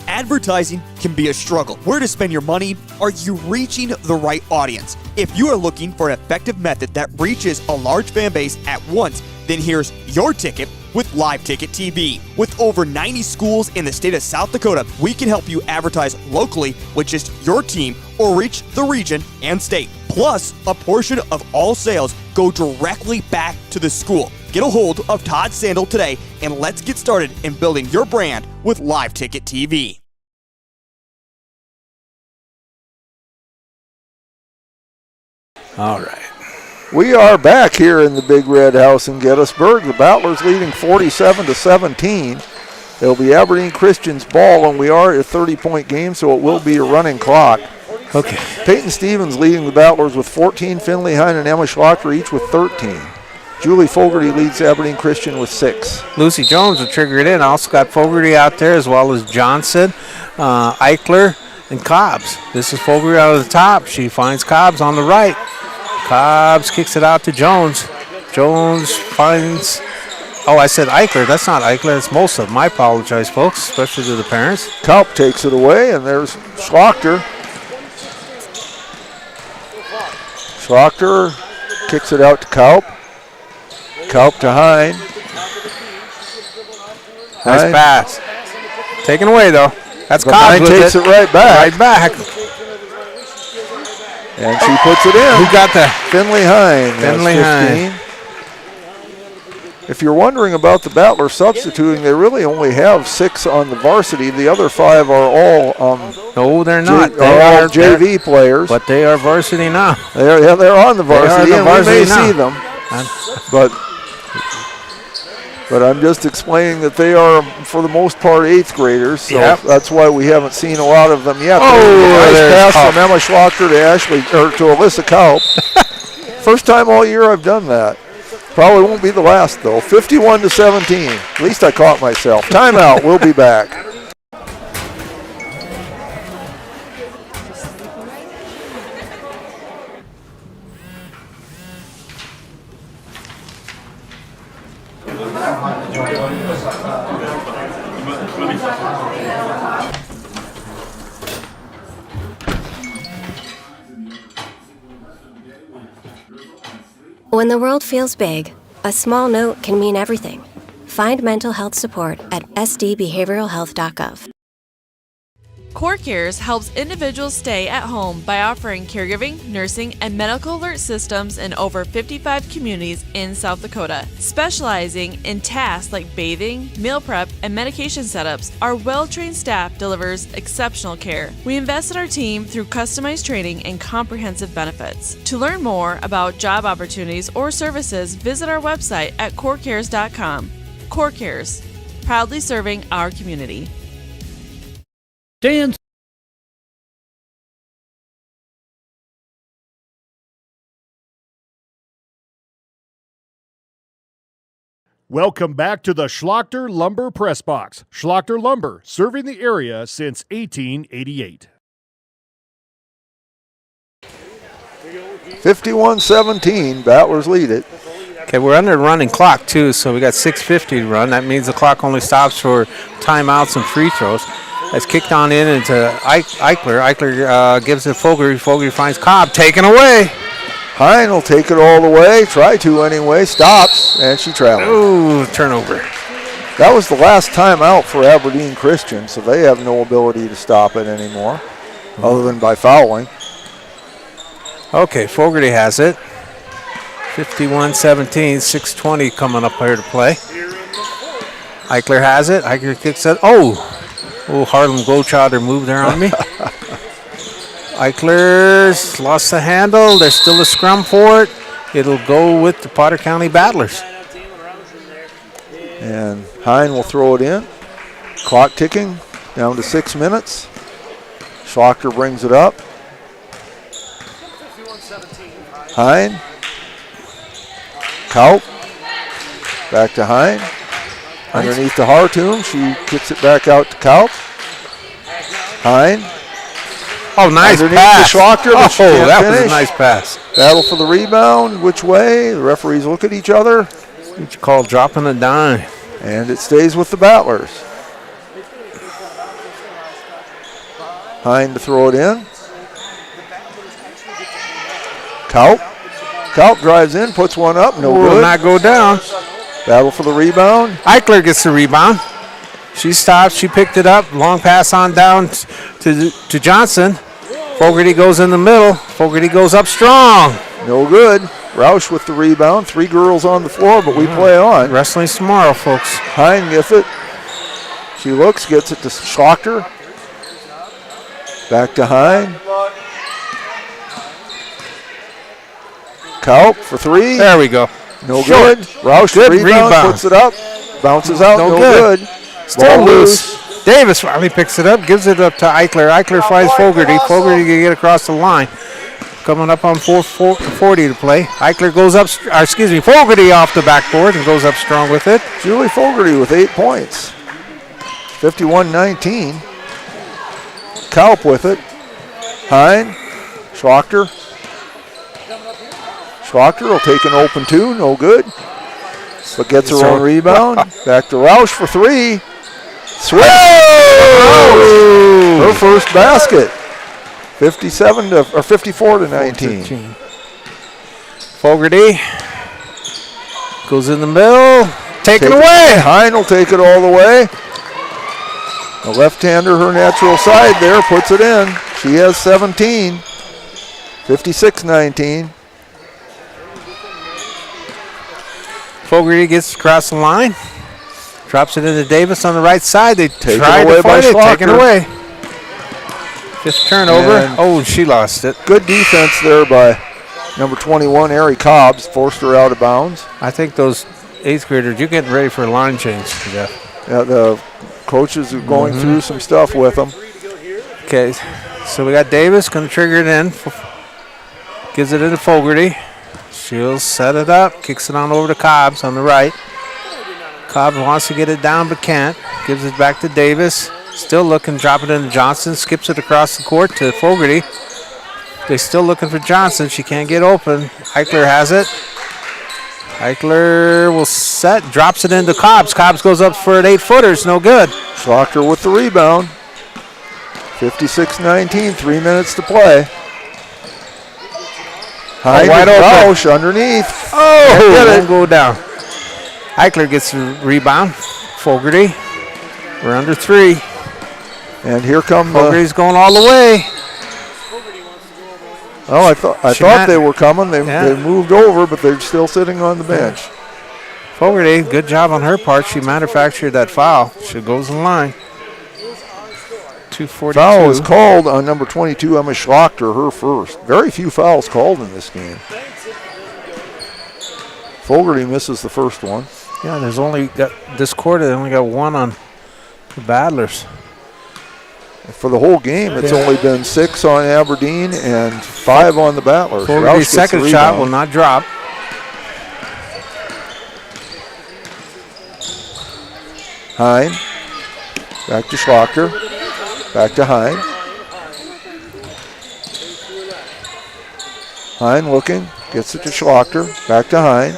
Speaker 3: Advertising can be a struggle. Where to spend your money? Are you reaching the right audience? If you are looking for an effective method that reaches a large fan base at once, then here's your ticket with Live Ticket TV. With over 90 schools in the state of South Dakota, we can help you advertise locally with just your team or reach the region and state. Plus, a portion of all sales go directly back to the school. Get a hold of Todd Sandel today and let's get started in building your brand with Live Ticket TV.
Speaker 4: All right.
Speaker 11: We are back here in the Big Red House in Gettysburg. The Battlers leading 47-17. It'll be Aberdeen Christian's ball, and we are at a 30-point game, so it will be a running clock.
Speaker 4: Okay.
Speaker 11: Peyton Stevens leading the Battlers with 14. Finley Hine and Emma Schlachter each with 13. Julie Fogarty leads Aberdeen Christian with 6.
Speaker 4: Lucy Jones will trigger it in. Also got Fogarty out there as well as Johnson, Eichler, and Cobbs. This is Fogarty out of the top. She finds Cobbs on the right. Cobbs kicks it out to Jones. Jones finds, I said Eichler. That's not Eichler. It's Mosa. My apologize, folks, especially to the parents.
Speaker 11: Kaup takes it away, and there's Schlachter. Schlachter kicks it out to Kaup. Kaup to Hine.
Speaker 4: Nice pass. Taken away, though. That's
Speaker 11: But
Speaker 4: Cobbs
Speaker 11: Hine
Speaker 4: with
Speaker 11: takes it right back.
Speaker 4: Right back.
Speaker 11: And she puts it in.
Speaker 4: Who got that?
Speaker 11: Finley Hine.
Speaker 4: Finley Hine.
Speaker 11: If you're wondering about the Battler substituting, they really only have 6 on the varsity. The other 5 are all
Speaker 4: no, they're not.
Speaker 11: They are all JV players.
Speaker 4: But they are varsity now.
Speaker 11: They're on the varsity, and we may see them. But I'm just explaining that they are, for the most part, 8th graders, so that's why we haven't seen a lot of them yet. Nice pass from Emma Schlachter to Alyssa Kaup. First time all year I've done that. Probably won't be the last, though. 51-17. At least I caught myself. Timeout. We'll be back.
Speaker 5: When the world feels big, a small note can mean everything. Find mental health support at sdbehavioralhealth.gov.
Speaker 8: CoreCares helps individuals stay at home by offering caregiving, nursing, and medical alert systems in over 55 communities in South Dakota. Specializing in tasks like bathing, meal prep, and medication setups, our well-trained staff delivers exceptional care. We invest in our team through customized training and comprehensive benefits. To learn more about job opportunities or services, visit our website at corecares.com. CoreCares, proudly serving our community.
Speaker 7: Dan
Speaker 12: Welcome back to the Schlachter Lumber Press Box. Schlachter Lumber, serving the area since 1888.
Speaker 11: 51-17, Battlers lead it.
Speaker 4: Okay, we're under running clock too, so we got 6:50 to run. That means the clock only stops for timeouts and free throws. That's kicked on in into Eichler. Eichler gives it to Fogarty. Fogarty finds Cobb, taken away.
Speaker 11: Hine will take it all the way, try to anyway, stops, and she travels.
Speaker 4: Ooh, turnover.
Speaker 11: That was the last timeout for Aberdeen Christian, so they have no ability to stop it anymore, other than by fouling.
Speaker 4: Okay, Fogarty has it. 51-17, 6:20 coming up here to play. Eichler has it. Eichler kicks it. Oh, Harlem Globetrotter moved there on me. Eichler's lost the handle. There's still a scrum for it. It'll go with the Potter County Battlers.
Speaker 11: And Hine will throw it in. Clock ticking down to 6 minutes. Schlachter brings it up. Hine. Kaup. Back to Hine. Underneath to Hartoon. She kicks it back out to Kaup. Hine.
Speaker 4: Oh, nice
Speaker 11: underneath
Speaker 4: pass.
Speaker 11: To Schlachter, but she can't
Speaker 4: that
Speaker 11: finish.
Speaker 4: was a nice pass.
Speaker 11: Battle for the rebound. Which way? The referees look at each other.
Speaker 4: It's called dropping a dime.
Speaker 11: And it stays with the Battlers. Hine to throw it in. Kaup. Kaup drives in, puts one up, no
Speaker 4: Will
Speaker 11: good.
Speaker 4: not go down.
Speaker 11: Battle for the rebound.
Speaker 4: Eichler gets the rebound. She stops, she picked it up. Long pass on down to Johnson. Fogarty goes in the middle. Fogarty goes up strong.
Speaker 11: No good. Roush with the rebound. 3 girls on the floor, but we play on.
Speaker 4: Wrestling's tomorrow, folks.
Speaker 11: Hine gets it. She looks, gets it to Schlachter. Back to Hine. Kaup for 3.
Speaker 4: There we go.
Speaker 11: No
Speaker 4: Short.
Speaker 11: good. Roush
Speaker 4: Good
Speaker 11: rebound, puts it up. Bounces out, no good.
Speaker 4: Still
Speaker 11: Ball
Speaker 4: loose. Davis finally picks it up, gives it up to Eichler. Eichler finds Fogarty. Fogarty can get across the line. Coming up on 4:40 to play. Eichler goes up, Fogarty off the backboard and goes up strong with it.
Speaker 11: Julie Fogarty with 8 points. 51-19. Kaup with it. Hine. Schlachter. Schlachter will take an open 2, no good. But gets her own rebound. Back to Roush for 3. Switch. Her first basket. 54-19.
Speaker 4: Fogarty goes in the middle. Taken away.
Speaker 11: Hine will take it all the way. The left-hander, her natural side there, puts it in. She has 17. 56-19.
Speaker 4: Fogarty gets across the line. Drops it into Davis on the right side. They
Speaker 11: Taken
Speaker 4: try
Speaker 11: away
Speaker 4: to fight
Speaker 11: by
Speaker 4: it. Taken
Speaker 11: Schlachter.
Speaker 4: away. Just turnover.
Speaker 11: And
Speaker 4: she lost it.
Speaker 11: Good defense there by number 21, Ari Cobbs. Forced her out of bounds.
Speaker 4: I think those 8th graders, you're getting ready for a line change, Jeff.
Speaker 11: Yeah, the coaches are going through some stuff with them.
Speaker 4: Okay, so we got Davis going to trigger it in. Gives it into Fogarty. She'll set it up. Kicks it on over to Cobbs on the right. Cobbs wants to get it down but can't. Gives it back to Davis. Still looking, drop it into Johnson. Skips it across the court to Fogarty. They're still looking for Johnson. She can't get open. Eichler has it. Eichler will set, drops it into Cobbs. Cobbs goes up for an 8-footer. It's no good.
Speaker 11: Schlachter with the rebound. 56-19, 3 minutes to play. Hine
Speaker 4: wide open.
Speaker 11: Roush underneath.
Speaker 4: Won't go down. Eichler gets the rebound. Fogarty. We're under 3.
Speaker 11: And here come
Speaker 4: Fogarty's going all the way.
Speaker 11: Oh, I thought they were coming. They moved over, but they're still sitting on the bench.
Speaker 4: Fogarty, good job on her part. She manufactured that foul. She goes in line. 2:42.
Speaker 11: Foul is called on number 22, Emma Schlachter, her first. Very few fouls called in this game. Fogarty misses the first one.
Speaker 4: Yeah, there's only this quarter. They only got 1 on the Battlers.
Speaker 11: For the whole game, it's only been 6 on Aberdeen and 5 on the Battlers.
Speaker 4: Fogarty's second shot will not drop.
Speaker 11: Hine. Back to Schlachter. Back to Hine. Hine looking. Gets it to Schlachter. Back to Hine.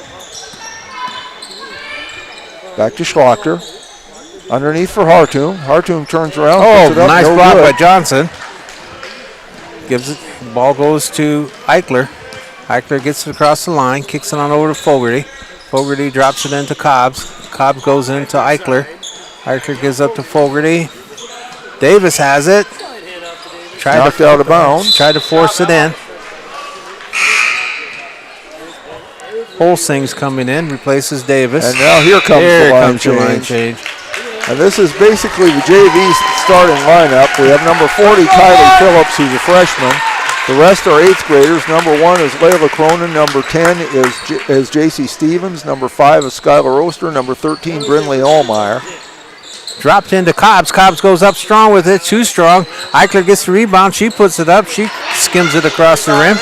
Speaker 11: Back to Schlachter. Underneath for Hartung. Hartung turns around.
Speaker 4: Oh,
Speaker 11: puts it up,
Speaker 4: nice
Speaker 11: no
Speaker 4: block
Speaker 11: good.
Speaker 4: by Johnson. Gives it. Ball goes to Eichler. Eichler gets it across the line. Kicks it on over to Fogarty. Fogarty drops it into Cobbs. Cobbs goes into Eichler. Eichler gives up to Fogarty. Davis has it.
Speaker 11: Knocked out of bounds.
Speaker 4: Tried to force it in. Holsing's coming in, replaces Davis.
Speaker 11: And now here comes the line change. And this is basically the JV starting lineup. We have number 40, Kylie Phillips, who's a freshman. The rest are 8th graders. Number 1 is Layla Cronin. Number 10 is J.C. Stevens. Number 5 is Skylar Oster. Number 13, Brinley Allmeyer.
Speaker 4: Dropped into Cobbs. Cobbs goes up strong with it, too strong. Eichler gets the rebound. She puts it up. She skims it across the rim.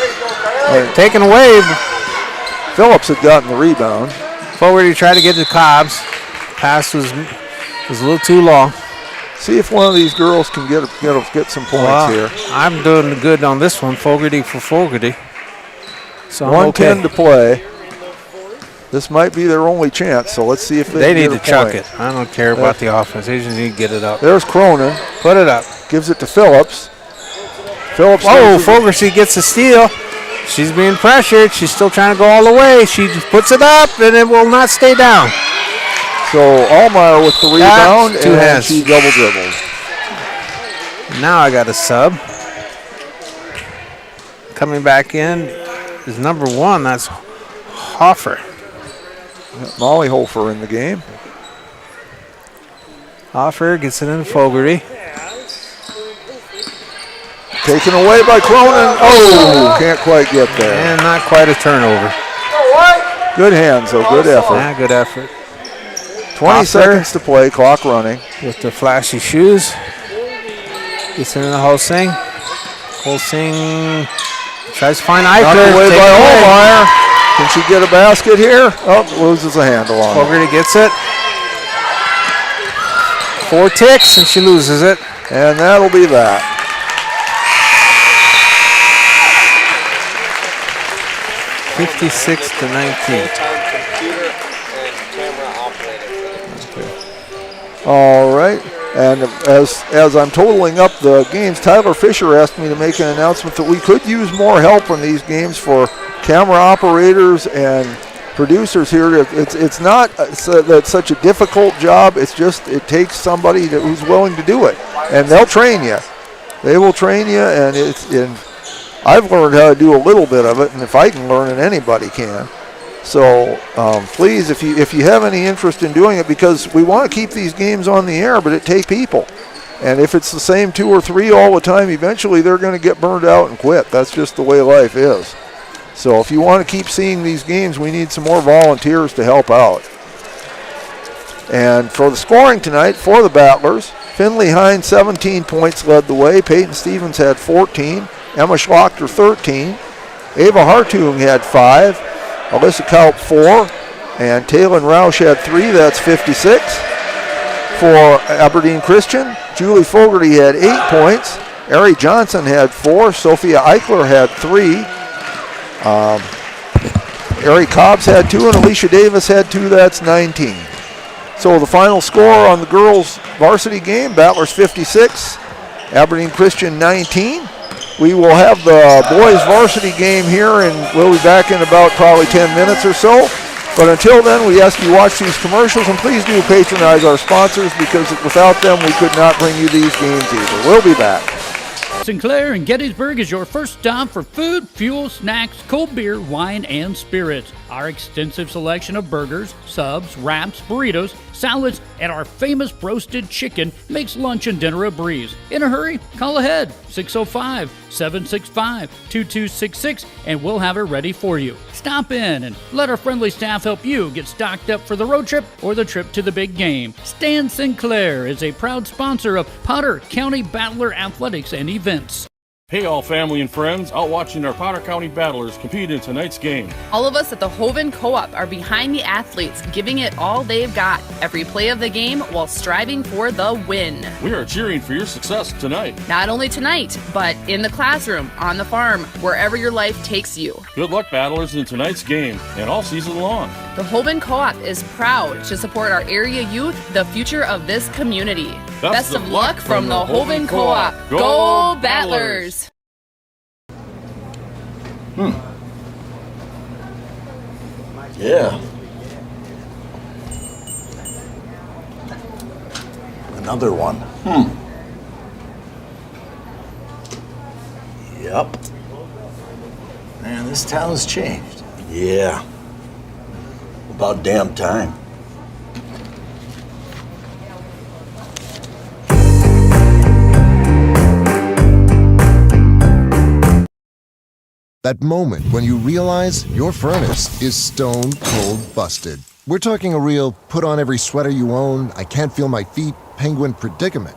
Speaker 4: Taken away.
Speaker 11: Phillips had gotten the rebound.
Speaker 4: Fogarty tried to get to Cobbs. Pass was a little too long.
Speaker 11: See if one of these girls can get some points here.
Speaker 4: I'm doing good on this one. Fogarty for Fogarty. So
Speaker 11: 1:10 to play. This might be their only chance, so let's see if
Speaker 4: they need to chuck it. I don't care about the offense. They just need to get it up.
Speaker 11: There's Cronin.
Speaker 4: Put it up.
Speaker 11: Gives it to Phillips. Phillips.
Speaker 4: Oh, Fogarty gets a steal. She's being pressured. She's still trying to go all the way. She puts it up, and it will not stay down.
Speaker 11: So Allmeyer with the rebound,
Speaker 4: two hands.
Speaker 11: She double dribbles.
Speaker 4: Now I got a sub. Coming back in is number 1. That's Hoffer.
Speaker 11: Molly Hofer in the game.
Speaker 4: Hoffer gets it in Fogarty.
Speaker 11: Taken away by Cronin. Oh, can't quite get there.
Speaker 4: And not quite a turnover.
Speaker 11: Good hands, though. Good effort.
Speaker 4: Yeah, good effort.
Speaker 11: 20 seconds to play. Clock running.
Speaker 4: With the flashy shoes. Gets it in the Holsing. Holsing tries to find Eichler.
Speaker 11: Knocked away by Allmeyer. Can she get a basket here? Oh, loses a handle on it.
Speaker 4: Fogarty gets it. 4 ticks, and she loses it.
Speaker 11: And that'll be that.
Speaker 4: (56-19).
Speaker 11: All right. And as I'm totaling up the games, Tyler Fisher asked me to make an announcement that we could use more help in these games for camera operators and producers here. It's not that's such a difficult job. It's just it takes somebody who's willing to do it, and they'll train you. They will train you, and I've learned how to do a little bit of it, and if I can learn it, anybody can. So please, if you have any interest in doing it, because we want to keep these games on the air, but it takes people. And if it's the same 2 or 3 all the time, eventually they're going to get burned out and quit. That's just the way life is. So if you want to keep seeing these games, we need some more volunteers to help out. And for the scoring tonight, for the Battlers, Finley Hine, 17 points, led the way. Peyton Stevens had 14. Emma Schlachter, 13. Ava Hartung had 5. Alyssa Kaup, 4. And Taylor Rausch had 3. That's 56. For Aberdeen Christian, Julie Fogarty had 8 points. Ari Johnson had 4. Sophia Eichler had 3. Ari Cobbs had 2, and Alicia Davis had 2. That's 19. So the final score on the girls' varsity game, Battlers 56, Aberdeen Christian 19. We will have the boys' varsity game here, and we'll be back in about probably 10 minutes or so. But until then, we ask you watch these commercials, and please do patronize our sponsors, because without them, we could not bring you these games either. We'll be back.
Speaker 7: Sinclair in Gettysburg is your first stop for food, fuel, snacks, cold beer, wine, and spirits. Our extensive selection of burgers, subs, wraps, burritos, salads, and our famous roasted chicken makes lunch and dinner a breeze. In a hurry? Call ahead, 605-765-2266, and we'll have it ready for you. Stop in and let our friendly staff help you get stocked up for the road trip or the trip to the big game. Stan Sinclair is a proud sponsor of Potter County Battler Athletics and Events.
Speaker 6: Hey all family and friends, out watching our Potter County Battlers compete in tonight's game.
Speaker 9: All of us at the Hoven Co-op are behind the athletes, giving it all they've got every play of the game while striving for the win.
Speaker 6: We are cheering for your success tonight.
Speaker 9: Not only tonight, but in the classroom, on the farm, wherever your life takes you.
Speaker 6: Good luck, Battlers, in tonight's game and all season long.
Speaker 9: The Hoven Co-op is proud to support our area youth, the future of this community. Best of luck from the Hoven Co-op. Go Battlers!
Speaker 11: Yeah. Another one. Yep. Man, this town's changed. Yeah. About damn time.
Speaker 10: That moment when you realize your furnace is stone cold busted. We're talking a real put on every sweater you own, I can't feel my feet, penguin predicament.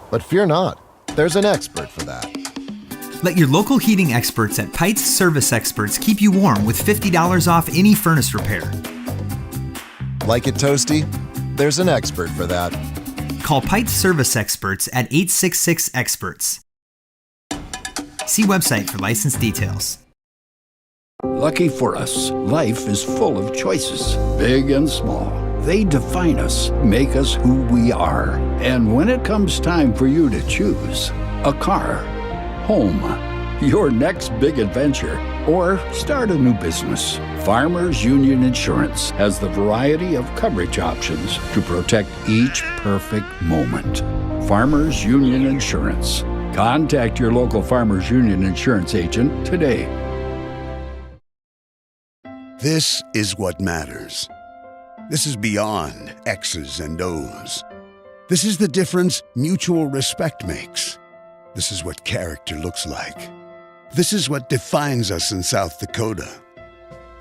Speaker 10: But fear not, there's an expert for that.
Speaker 13: Let your local heating experts at Pites Service Experts keep you warm with $50 off any furnace repair.
Speaker 10: Like it toasty? There's an expert for that.
Speaker 13: Call Pites Service Experts at 866-EXPERTS. See website for license details.
Speaker 15: Lucky for us, life is full of choices, big and small. They define us, make us who we are. And when it comes time for you to choose, a car, home, your next big adventure, or start a new business, Farmers Union Insurance has the variety of coverage options to protect each perfect moment. Farmers Union Insurance. Contact your local Farmers Union Insurance agent today.
Speaker 14: This is what matters. This is beyond X's and O's. This is the difference mutual respect makes. This is what character looks like. This is what defines us in South Dakota.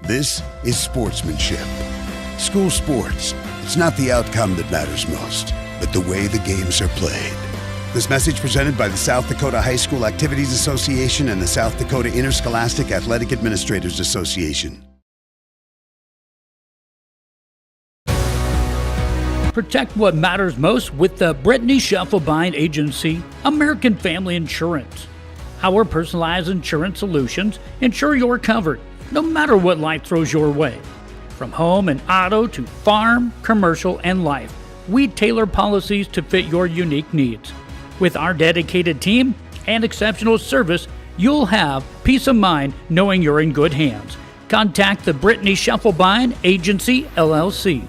Speaker 14: This is sportsmanship. School sports, it's not the outcome that matters most, but the way the games are played. This message presented by the South Dakota High School Activities Association and the South Dakota Interscholastic Athletic Administrators Association.
Speaker 7: Protect what matters most with the Brittany Scheffelbein Agency, American Family Insurance. Our personalized insurance solutions ensure you're covered, no matter what life throws your way. From home and auto to farm, commercial, and life, we tailor policies to fit your unique needs. With our dedicated team and exceptional service, you'll have peace of mind knowing you're in good hands. Contact the Brittany Scheffelbein Agency, LLC.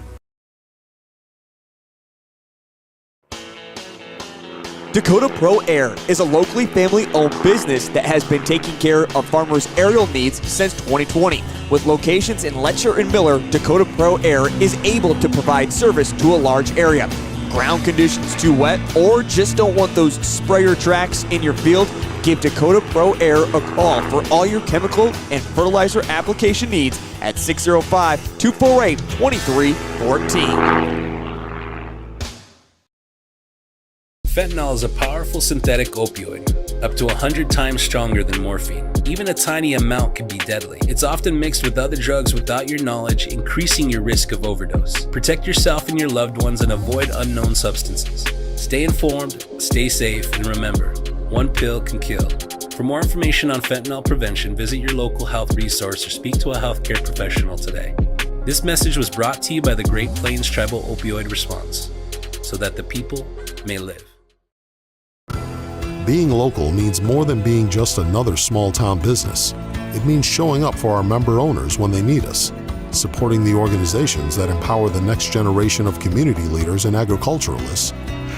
Speaker 3: Dakota Pro Air is a locally family-owned business that has been taking care of farmers' aerial needs since 2020. With locations in Letcher and Miller, Dakota Pro Air is able to provide service to a large area. Ground conditions too wet, or just don't want those sprayer tracks in your field? Give Dakota Pro Air a call for all your chemical and fertilizer application needs at 605-248-2314.
Speaker 16: Fentanyl is a powerful synthetic opioid, up to 100 times stronger than morphine. Even a tiny amount can be deadly. It's often mixed with other drugs without your knowledge, increasing your risk of overdose. Protect yourself and your loved ones and avoid unknown substances. Stay informed, stay safe, and remember, one pill can kill. For more information on fentanyl prevention, visit your local health resource or speak to a healthcare professional today. This message was brought to you by the Great Plains Tribal Opioid Response, so that the people may live.
Speaker 17: Being local means more than being just another small-town business. It means showing up for our member owners when they need us, supporting the organizations that empower the next generation of community leaders and agriculturalists,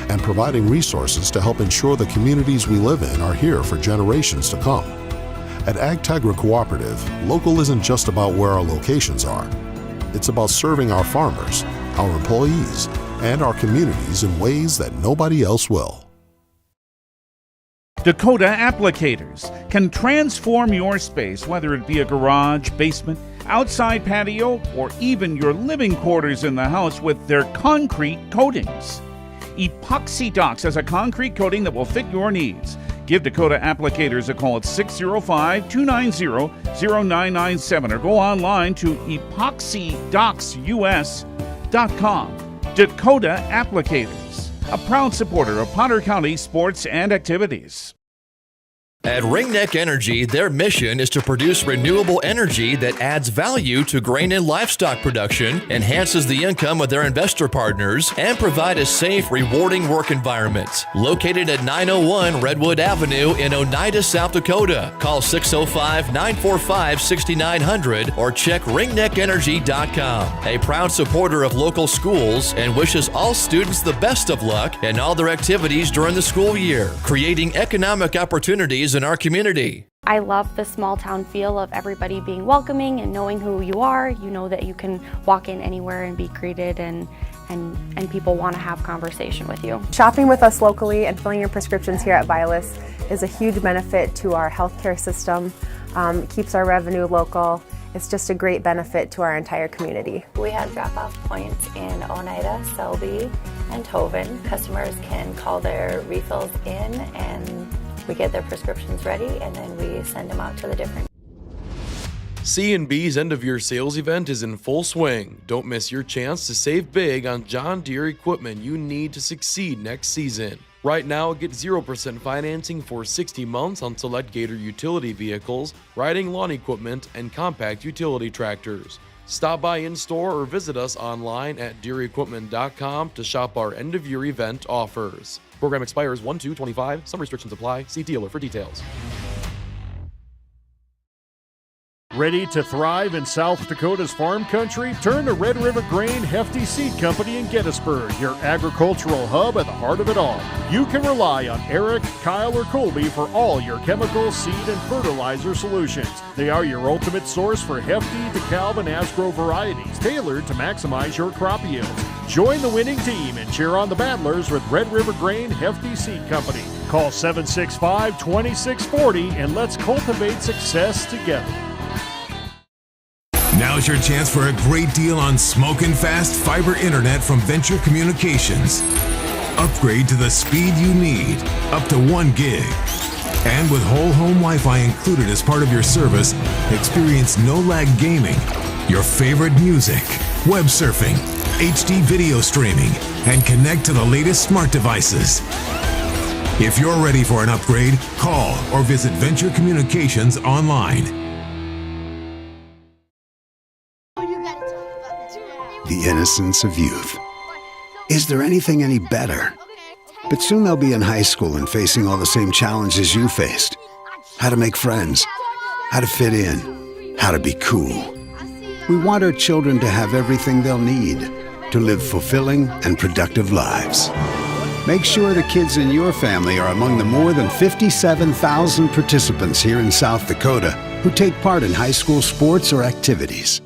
Speaker 17: and providing resources to help ensure the communities we live in are here for generations to come. At AgTegra Cooperative, local isn't just about where our locations are. It's about serving our farmers, our employees, and our communities in ways that nobody else will.
Speaker 28: Dakota Applicators can transform your space, whether it be a garage, basement, outside patio, or even your living quarters in the house with their concrete coatings. Epoxy Docs has a concrete coating that will fit your needs. Give Dakota Applicators a call at 605-290-0997 or go online to epoxydocsus.com. Dakota Applicators, a proud supporter of Potter County sports and activities.
Speaker 1: At Ringneck Energy, their mission is to produce renewable energy that adds value to grain and livestock production, enhances the income of their investor partners, and provide a safe, rewarding work environment. Located at 901 Redwood Avenue in Oneida, South Dakota. Call 605-945-6900 or check ringneckenergy.com. A proud supporter of local schools and wishes all students the best of luck in all their activities during the school year, creating economic opportunities in our community.
Speaker 18: I love the small town feel of everybody being welcoming and knowing who you are. You know that you can walk in anywhere and be greeted, and people want to have conversation with you.
Speaker 20: Shopping with us locally and filling your prescriptions here at Vilas is a huge benefit to our healthcare system. It keeps our revenue local. It's just a great benefit to our entire community.
Speaker 22: We have drop-off points in Oneida, Selby, and Tobin. Customers can call their refills in and we get their prescriptions ready, and then we send them out to the different.
Speaker 23: C&B's end-of-year sales event is in full swing. Don't miss your chance to save big on John Deere equipment you need to succeed next season. Right now, get 0% financing for 60 months on select Gator utility vehicles, riding lawn equipment, and compact utility tractors. Stop by in-store or visit us online at DeereEquipment.com to shop our end-of-year event offers. Program expires 1/2/25. Some restrictions apply. See dealer for details.
Speaker 12: Ready to thrive in South Dakota's farm country? Turn to Red River Grain Hefty Seed Company in Gettysburg, your agricultural hub at the heart of it all. You can rely on Eric, Kyle, or Colby for all your chemical, seed, and fertilizer solutions. They are your ultimate source for Hefty, DeKalb, and Asgrow varieties, tailored to maximize your crop yields. Join the winning team and cheer on the Battlers with Red River Grain Hefty Seed Company. Call 765-2640 and let's cultivate success together.
Speaker 24: Now's your chance for a great deal on smoking fast fiber internet from Venture Communications. Upgrade to the speed you need, up to 1 gig. And with whole home Wi-Fi included as part of your service, experience no-lag gaming, your favorite music, web surfing, HD video streaming, and connect to the latest smart devices. If you're ready for an upgrade, call or visit Venture Communications online.
Speaker 14: The innocence of youth. Is there anything any better? But soon they'll be in high school and facing all the same challenges you faced. How to make friends, how to fit in, how to be cool. We want our children to have everything they'll need to live fulfilling and productive lives. Make sure the kids in your family are among the more than 57,000 participants here in South Dakota who take part in high school sports or activities.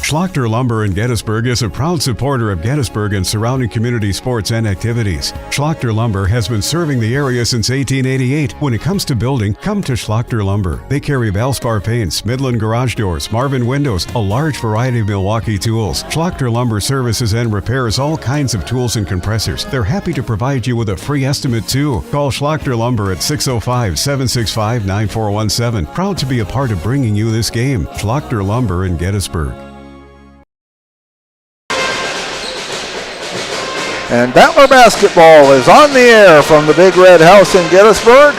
Speaker 25: Schlachter Lumber in Gettysburg is a proud supporter of Gettysburg and surrounding community sports and activities. Schlachter Lumber has been serving the area since 1888. When it comes to building, come to Schlachter Lumber. They carry Valspar paints, Midland garage doors, Marvin windows, a large variety of Milwaukee tools. Schlachter Lumber services and repairs all kinds of tools and compressors. They're happy to provide you with a free estimate too. Call Schlachter Lumber at 605-765-9417. Proud to be a part of bringing you this game. Schlachter Lumber in Gettysburg.
Speaker 11: And Battler basketball is on the air from the Big Red House in Gettysburg.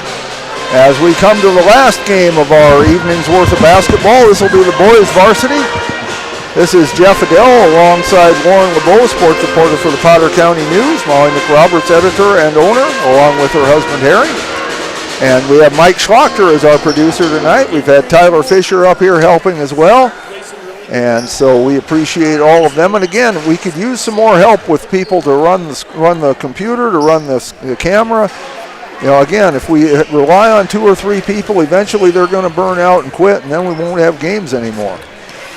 Speaker 11: As we come to the last game of our evening's worth of basketball, this will be the boys varsity. This is Jeff Adele alongside Lauren LeBeau, sports reporter for the Potter County News, Molly McRoberts, editor and owner, along with her husband Harry. And we have Mike Schlachter as our producer tonight. We've had Tyler Fisher up here helping as well. And so we appreciate all of them. And again, we could use some more help with people to run the computer, to run the camera. You know, again, if we rely on 2 or 3 people, eventually they're going to burn out and quit, and then we won't have games anymore.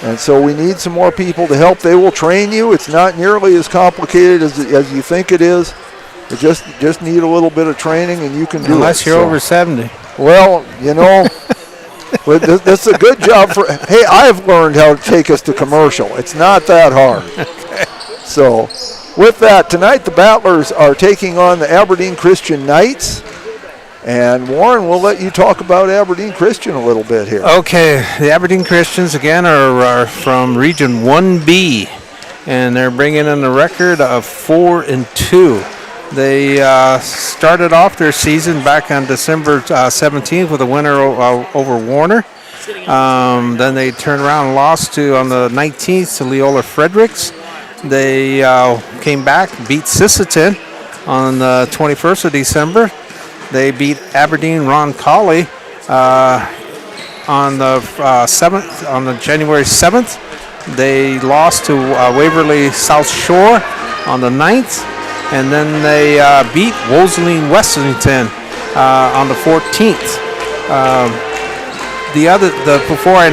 Speaker 11: And so we need some more people to help. They will train you. It's not nearly as complicated as you think it is. You just need a little bit of training, and you can do it.
Speaker 4: Unless you're over 70.
Speaker 11: Well, you know. But this is a good job for. Hey, I've learned how to take us to commercial. It's not that hard. So, with that, tonight the Battlers are taking on the Aberdeen Christian Knights. And Warren, we'll let you talk about Aberdeen Christian a little bit here.
Speaker 4: Okay, the Aberdeen Christians again are from Region 1B, and they're bringing in a record of 4-2. They started off their season back on December 17th with a winner over Warner. Then they turned around and lost on the 19th to Leola Fredericks. They came back, beat Sisseton on the 21st of December. They beat Aberdeen Ron Colley on the 7th, on the January 7th. They lost to Waverly South Shore on the 9th, and then they beat Wolseley Westington on the 14th. Before I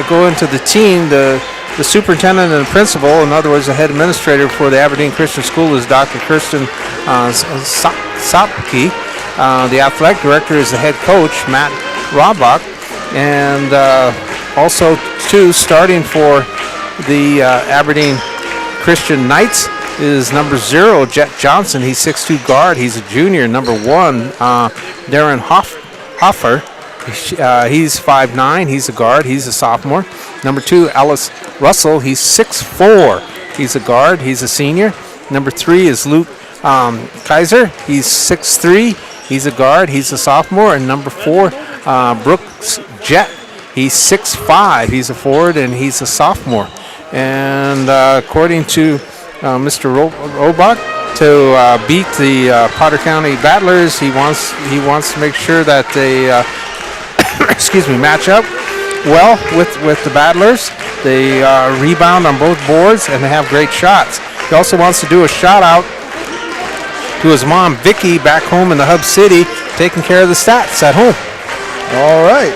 Speaker 4: go into the team, the superintendent and principal, in other words, the head administrator for the Aberdeen Christian School, is Dr. Kirsten Sopke. The athletic director is the head coach, Matt Robach. And also, starting for the Aberdeen Christian Knights is number 0, Jet Johnson. He's 6'2" guard. He's a junior. Number 1, Darren Hoffer. He's 5'9". He's a guard. He's a sophomore. Number 2, Alice Russell. He's 6'4". He's a guard. He's a senior. Number 3 is Luke Kaiser. He's 6'3". He's a guard. He's a sophomore. And number 4, Brooks Jett. He's 6'5". He's a forward, and he's a sophomore. And according to Mr. Robach, to beat the Potter County Battlers, he wants to make sure that they match up well with the Battlers. They rebound on both boards, and they have great shots. He also wants to do a shout out to his mom, Vicky, back home in the Hub City, taking care of the stats at home.
Speaker 11: All right.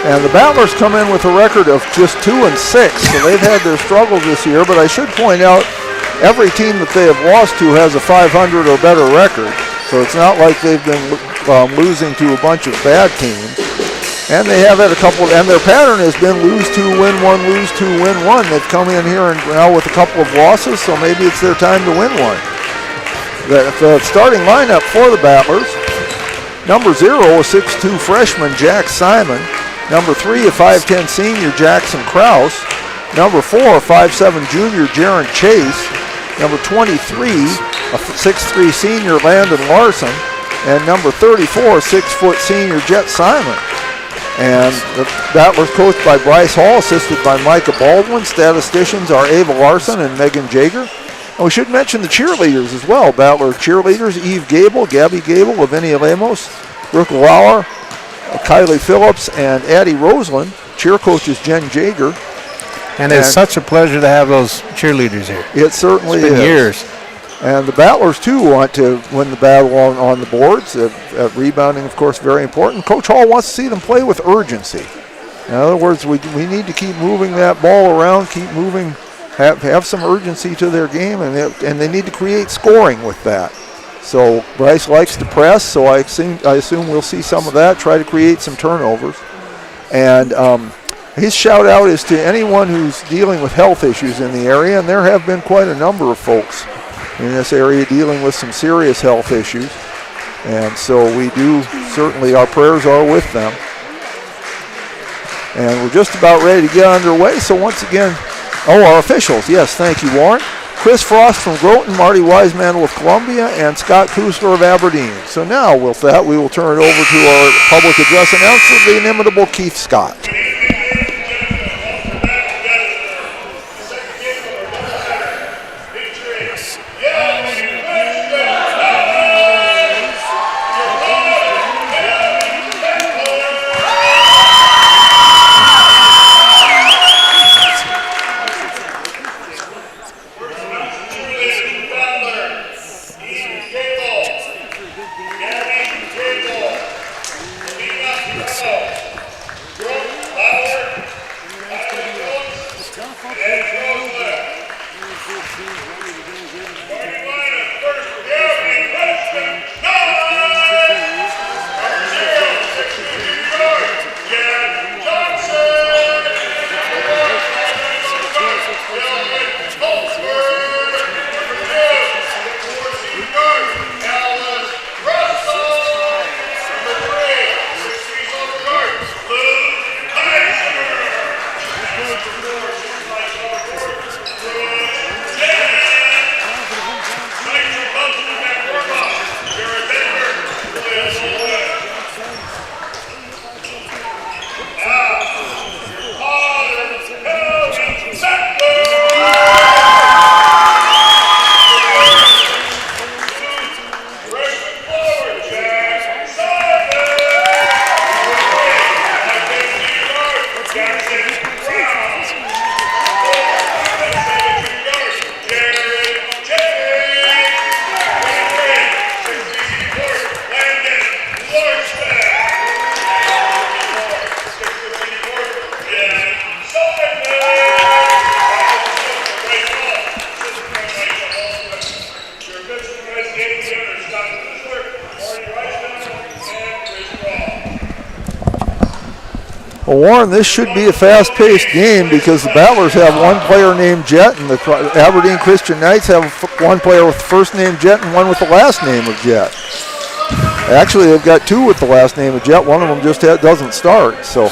Speaker 11: And the Battlers come in with a record of just 2-6, so they've had their struggles this year. But I should point out, every team that they have lost to has a 500 or better record. So it's not like they've been losing to a bunch of bad teams. And they have had a couple, and their pattern has been lose 2, win 1, lose 2, win 1. They've come in here and now with a couple of losses, so maybe it's their time to win one. The starting lineup for the Battlers: number 0, a 6'2" freshman, Jack Simon. Number 3, a 5'10" senior, Jackson Krause. Number 4, a 5'7" junior, Jaron Chase. Number 23, a 6'3" senior, Landon Larson. And number 34, a 6' senior, Jet Simon. And the Battlers coached by Bryce Hall, assisted by Micah Baldwin. Statisticians are Ava Larson and Megan Jager. And we should mention the cheerleaders as well. Battler cheerleaders: Eve Gable, Gabby Gable, Lavinia Lemos, Brooke Lauer, Kylie Phillips, and Addie Roseland. Cheer coaches Jen Jager.
Speaker 4: And it's such a pleasure to have those cheerleaders here.
Speaker 11: It certainly
Speaker 4: It's been years.
Speaker 11: And the Battlers, too, want to win the battle on the boards. Rebounding, of course, very important. Coach Hall wants to see them play with urgency. In other words, we need to keep moving that ball around, keep moving, have some urgency to their game, and they need to create scoring with that. So Bryce likes to press, so I assume we'll see some of that, try to create some turnovers. And his shout out is to anyone who's dealing with health issues in the area, and there have been quite a number of folks in this area dealing with some serious health issues. And so we do, certainly our prayers are with them. And we're just about ready to get underway. So once again, our officials, yes, thank you, Warren. Chris Frost from Groton, Marty Wiseman with Columbia, and Scott Kusler of Aberdeen. So now with that, we will turn it over to our public address announcer, the inimitable Keith Scott. Well, Warren, this should be a fast-paced game because the Battlers have one player named Jet, and the Aberdeen Christian Knights have one player with the first name Jet and one with the last name of Jet. Actually, they've got two with the last name of Jet. One of them just doesn't start. So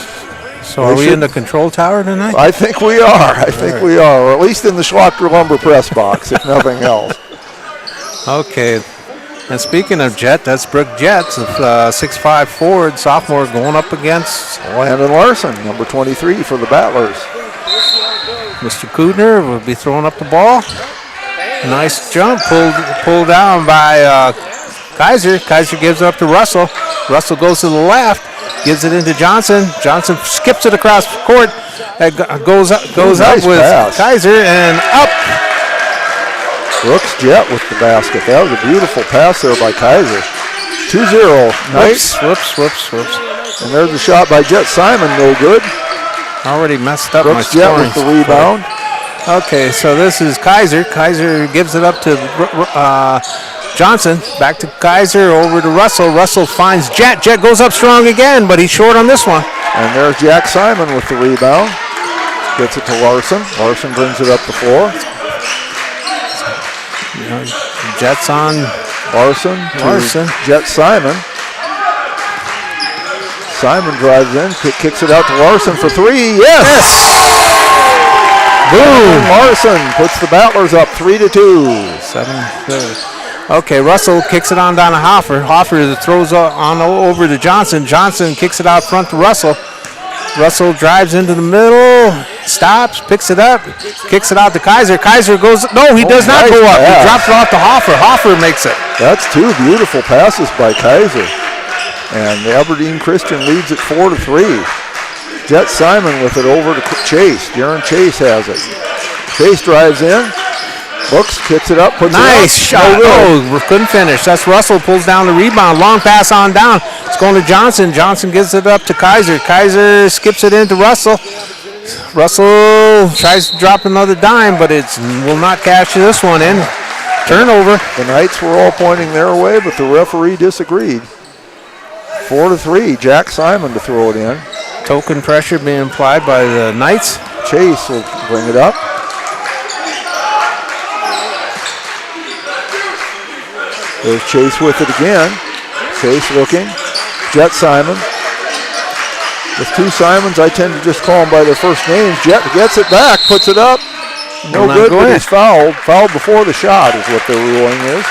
Speaker 4: are we in the control tower tonight?
Speaker 11: I think we are. I think we are, or at least in the Schlachter Lumber press box, if nothing else.
Speaker 4: Okay. And speaking of Jet, that's Brooke Jets, a 6'5" forward, sophomore, going up against
Speaker 11: Landon Larson, number 23 for the Battlers.
Speaker 4: Mr. Kudner will be throwing up the ball. Nice jump, pulled down by Kaiser. Kaiser gives it up to Russell. Russell goes to the left, gives it into Johnson. Johnson skips it across the court. Goes up with pass. Kaiser and up.
Speaker 11: Brooks Jet with the basket. That was a beautiful pass there by Kaiser. 2-0. Nice.
Speaker 4: Whoops.
Speaker 11: And there's a shot by Jet Simon, no good.
Speaker 4: Already messed up
Speaker 11: Brooks
Speaker 4: my
Speaker 11: Jet
Speaker 4: scoring.
Speaker 11: with the rebound.
Speaker 4: Okay, so this is Kaiser. Kaiser gives it up to Johnson. Back to Kaiser, over to Russell. Russell finds Jet. Jet goes up strong again, but he's short on this one.
Speaker 11: And there's Jack Simon with the rebound. Gets it to Larson. Larson brings it up the floor.
Speaker 4: Jets on
Speaker 11: Larson. Jet Simon. Simon drives in, kicks it out to Larson for three. Yes! Boom! Larson puts the Battlers up 3-2.
Speaker 4: 7-2. Okay, Russell kicks it on down to Hoffer. Hoffer throws on over to Johnson. Johnson kicks it out front to Russell. Russell drives into the middle, stops, picks it up, kicks it out to Kaiser. Kaiser goes, no, he does not go up. He drops it off to Hoffer. Hoffer makes it.
Speaker 11: That's two beautiful passes by Kaiser. And the Aberdeen Christian leads it 4-3. Jet Simon with it over to Chase. Jaron Chase has it. Chase drives in. Brooks kicks it up, puts
Speaker 4: nice
Speaker 11: it up.
Speaker 4: Shot. Oh, couldn't finish. That's Russell, pulls down the rebound. Long pass on down. It's going to Johnson. Johnson gives it up to Kaiser. Kaiser skips it into Russell. Russell tries to drop another dime, but it will not cash this one in. Turnover.
Speaker 11: The Knights were all pointing their way, but the referee disagreed. 4-3. Jack Simon to throw it in.
Speaker 4: Token pressure being applied by the Knights.
Speaker 11: Chase will bring it up. There's Chase with it again. Chase looking. Jet Simon. With two Simons, I tend to just call them by their first names. Jet gets it back, puts it up. No good, but he's fouled. Fouled before the shot is what their ruling is.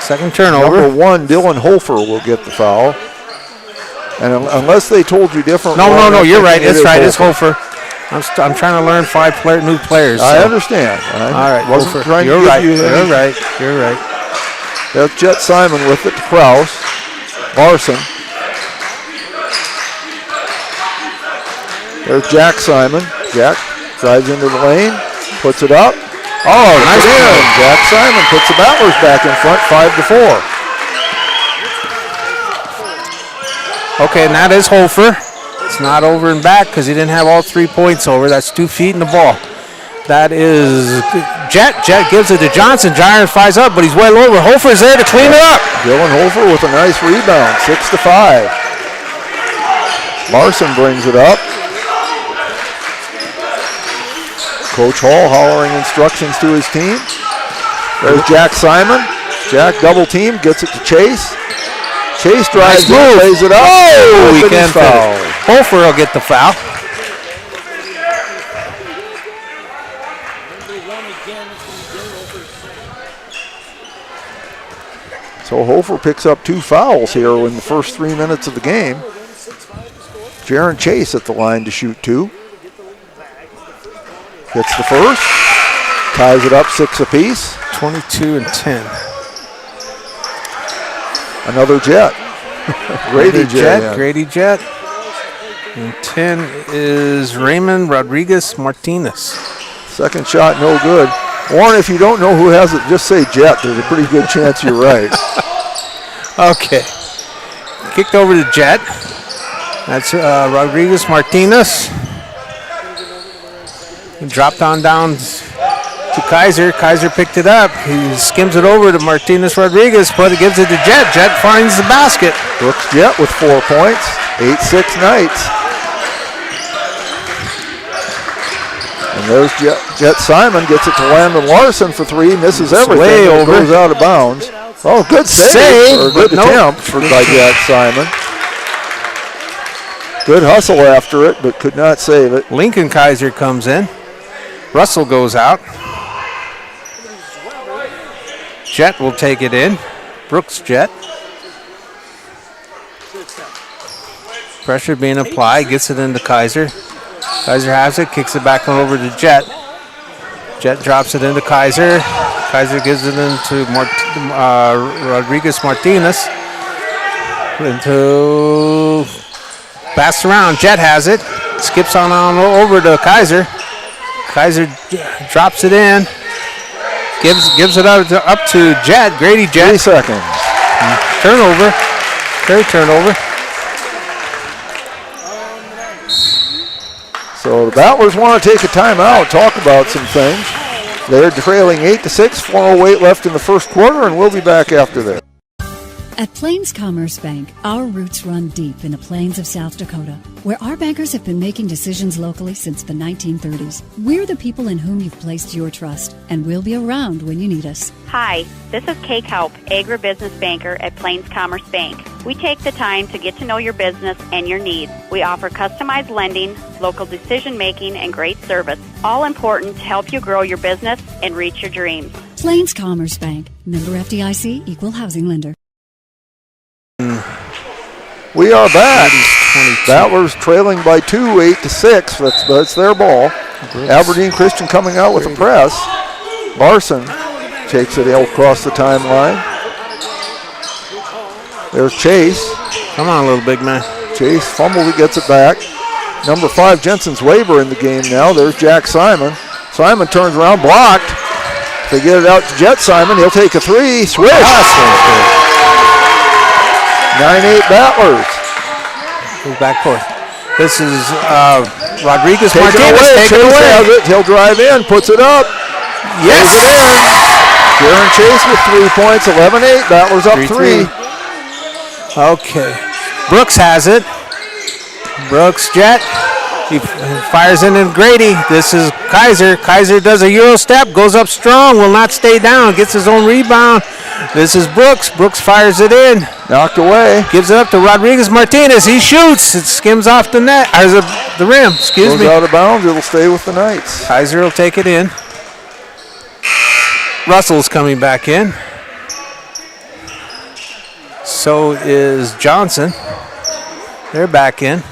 Speaker 4: Second turnover.
Speaker 11: Number 1, Dylan Hofer will get the foul. And unless they told you different.
Speaker 4: No, you're right. It's right. It's Hofer. I'm trying to learn 5 new players. So.
Speaker 11: I understand.
Speaker 4: All right,
Speaker 11: wasn't trying
Speaker 4: you're
Speaker 11: to
Speaker 4: right.
Speaker 11: give you
Speaker 4: You're right. You're right.
Speaker 11: That's Jet Simon with it to Krause. Larson. There's Jack Simon. Jack drives into the lane, puts it up. Oh, nice in. Jack Simon puts the Battlers back in front, 5-4.
Speaker 4: Okay, and that is Hofer. It's not over and back because he didn't have all 3 points over. That's 2 feet in the ball. That is Jet. Jet gives it to Johnson. Giant flies up, but he's well over. Hofer's there to clean it up.
Speaker 11: Dylan Hofer with a nice rebound, 6-5. Larson brings it up. Coach Hall hollering instructions to his team. There's Jack Simon. Jack double team, gets it to Chase. Chase drives in, plays it up.
Speaker 4: Oh, he can't foul. Hofer will get the foul.
Speaker 11: So Hofer picks up 2 fouls here in the first 3 minutes of the game. Jaron Chase at the line to shoot 2. Gets the first. Ties it up 6 apiece.
Speaker 4: 22-10.
Speaker 11: Another Jet. Grady Jet.
Speaker 4: Grady Jet. And 10 is Raymond Rodriguez Martinez.
Speaker 11: Second shot, no good. Warren, if you don't know who has it, just say Jet. There's a pretty good chance you're right.
Speaker 4: Okay. Kicked over to Jet. That's Rodriguez Martinez. He dropped on down to Kaiser. Kaiser picked it up. He skims it over to Martinez Rodriguez, but it gives it to Jet. Jet finds the basket.
Speaker 11: Brooks Jet with 4 points. 8-6 Knights. And there's Jet Simon, gets it to Landon Larson for 3, misses everything.
Speaker 4: Way over.
Speaker 11: Goes out of bounds. Oh, good save, or good attempt by Jet Simon. Good hustle after it, but could not save it.
Speaker 4: Lincoln Kaiser comes in. Russell goes out. Jet will take it in. Brooks Jet. Pressure being applied, gets it into Kaiser. Kaiser has it, kicks it back on over to Jet. Jet drops it into Kaiser. Kaiser gives it into Rodriguez Martinez. Into pass around. Jet has it. Skips on over to Kaiser. Kaiser drops it in. Gives it up to Jet. Grady Jet.
Speaker 11: 3 seconds.
Speaker 4: Turnover. Carry turnover.
Speaker 11: So the Battlers want to take a timeout, talk about some things. They're trailing 8-6, 4:08 left in the first quarter, and we'll be back after this.
Speaker 2: At Plains Commerce Bank, our roots run deep in the plains of South Dakota, where our bankers have been making decisions locally since the 1930s. We're the people in whom you've placed your trust, and we'll be around when you need us.
Speaker 5: Hi, this is Kay Kaup, agribusiness banker at Plains Commerce Bank. We take the time to get to know your business and your needs. We offer customized lending, local decision-making, and great service, all important to help you grow your business and reach your dreams.
Speaker 2: Plains Commerce Bank, member FDIC, equal housing lender.
Speaker 11: We are back. Battlers trailing by 2, 8-6. That's their ball. Aberdeen Christian coming out with a press. Larson takes it across the timeline. There's Chase.
Speaker 4: Come on, little big man.
Speaker 11: Chase fumbles it, gets it back. Number 5, Jensen's Weber in the game now. There's Jack Simon. Simon turns around, blocked. They get it out to Jet Simon. He'll take a 3. Swish. 9-8 Battlers.
Speaker 4: Goes back forth. This is Rodriguez
Speaker 11: Take
Speaker 4: Martinez.
Speaker 11: Take it away. Has it. He'll drive in, puts it up.
Speaker 4: Yes.
Speaker 11: Goes it in. Jaron Chase with 3 points. 11-8. Battlers up 3.
Speaker 4: Okay. Brooks has it. Brooks Jet. He fires in Grady. This is Kaiser. Kaiser does a Euro step, goes up strong, will not stay down, gets his own rebound. This is Brooks. Brooks fires it in.
Speaker 11: Knocked away.
Speaker 4: Gives it up to Rodriguez Martinez. He shoots. It skims off the net. Or the rim. Excuse me.
Speaker 11: Goes out of bounds. It'll stay with the Knights.
Speaker 4: Kaiser will take it in. Russell's coming back in. So is Johnson. They're back in.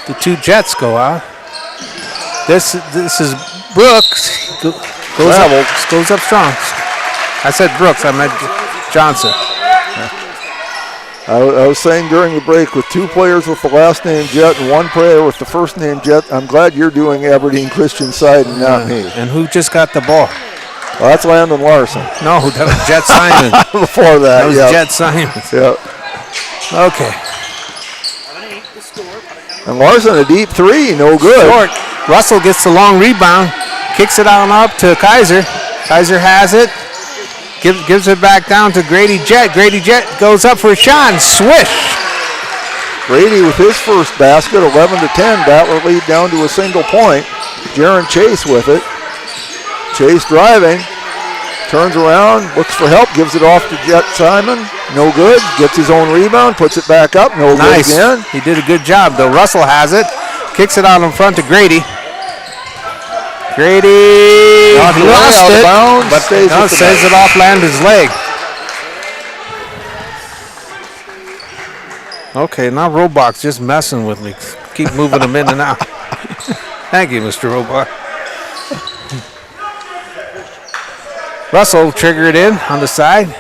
Speaker 4: The 2 Jets go out. This is Brooks. Goes up strong. I said Brooks. I meant Johnson.
Speaker 11: I was saying during the break, with 2 players with the last name Jet and 1 player with the first name Jet, I'm glad you're doing Aberdeen Christian side and not me.
Speaker 4: And who just got the ball?
Speaker 11: Well, that's Landon Larson.
Speaker 4: No, that was Jet Simon.
Speaker 11: Before that,
Speaker 4: That was Jet Simon.
Speaker 11: Yeah.
Speaker 4: Okay.
Speaker 11: And Larson, a deep 3, no good.
Speaker 4: Short. Russell gets the long rebound, kicks it on up to Kaiser. Kaiser has it, gives it back down to Grady Jet. Grady Jet goes up for a shot and swish.
Speaker 11: Grady with his first basket, 11-10. Battler lead down to a single point. Jaron Chase with it. Chase driving, turns around, looks for help, gives it off to Jet Simon. No good. Gets his own rebound, puts it back up. No good again.
Speaker 4: He did a good job, though. Russell has it. Kicks it out in front to Grady. Grady lost it,
Speaker 11: bounds,
Speaker 4: but says it off Landon's leg. Okay, now Robach's just messing with me. Keep moving him in and out. Thank you, Mr. Robach. Russell trigger it in on the side.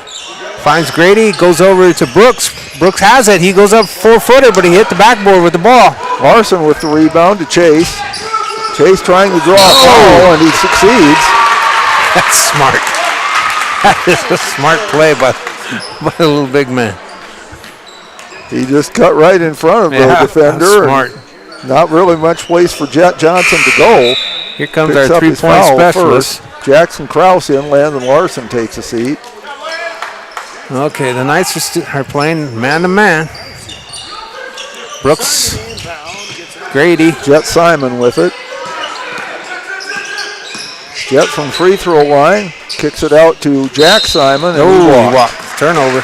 Speaker 4: Finds Grady, goes over to Brooks. Brooks has it. He goes up 4-footer, but he hit the backboard with the ball.
Speaker 11: Larson with the rebound to Chase. Chase trying to draw a foul, and he succeeds.
Speaker 4: That's smart. That is a smart play by the little big man.
Speaker 11: He just cut right in front of the defender.
Speaker 4: Smart.
Speaker 11: Not really much place for Jet Johnson to go.
Speaker 4: Here comes
Speaker 11: Picks
Speaker 4: our
Speaker 11: up his
Speaker 4: three-point
Speaker 11: foul
Speaker 4: specialist.
Speaker 11: first. Jackson Krause in. Landon Larson takes a seat.
Speaker 4: Okay, the Knights are playing man-to-man. Brooks, Grady.
Speaker 11: Jet Simon with it. Jet from free throw line. Kicks it out to Jack Simon. And
Speaker 4: he walked. Turnover.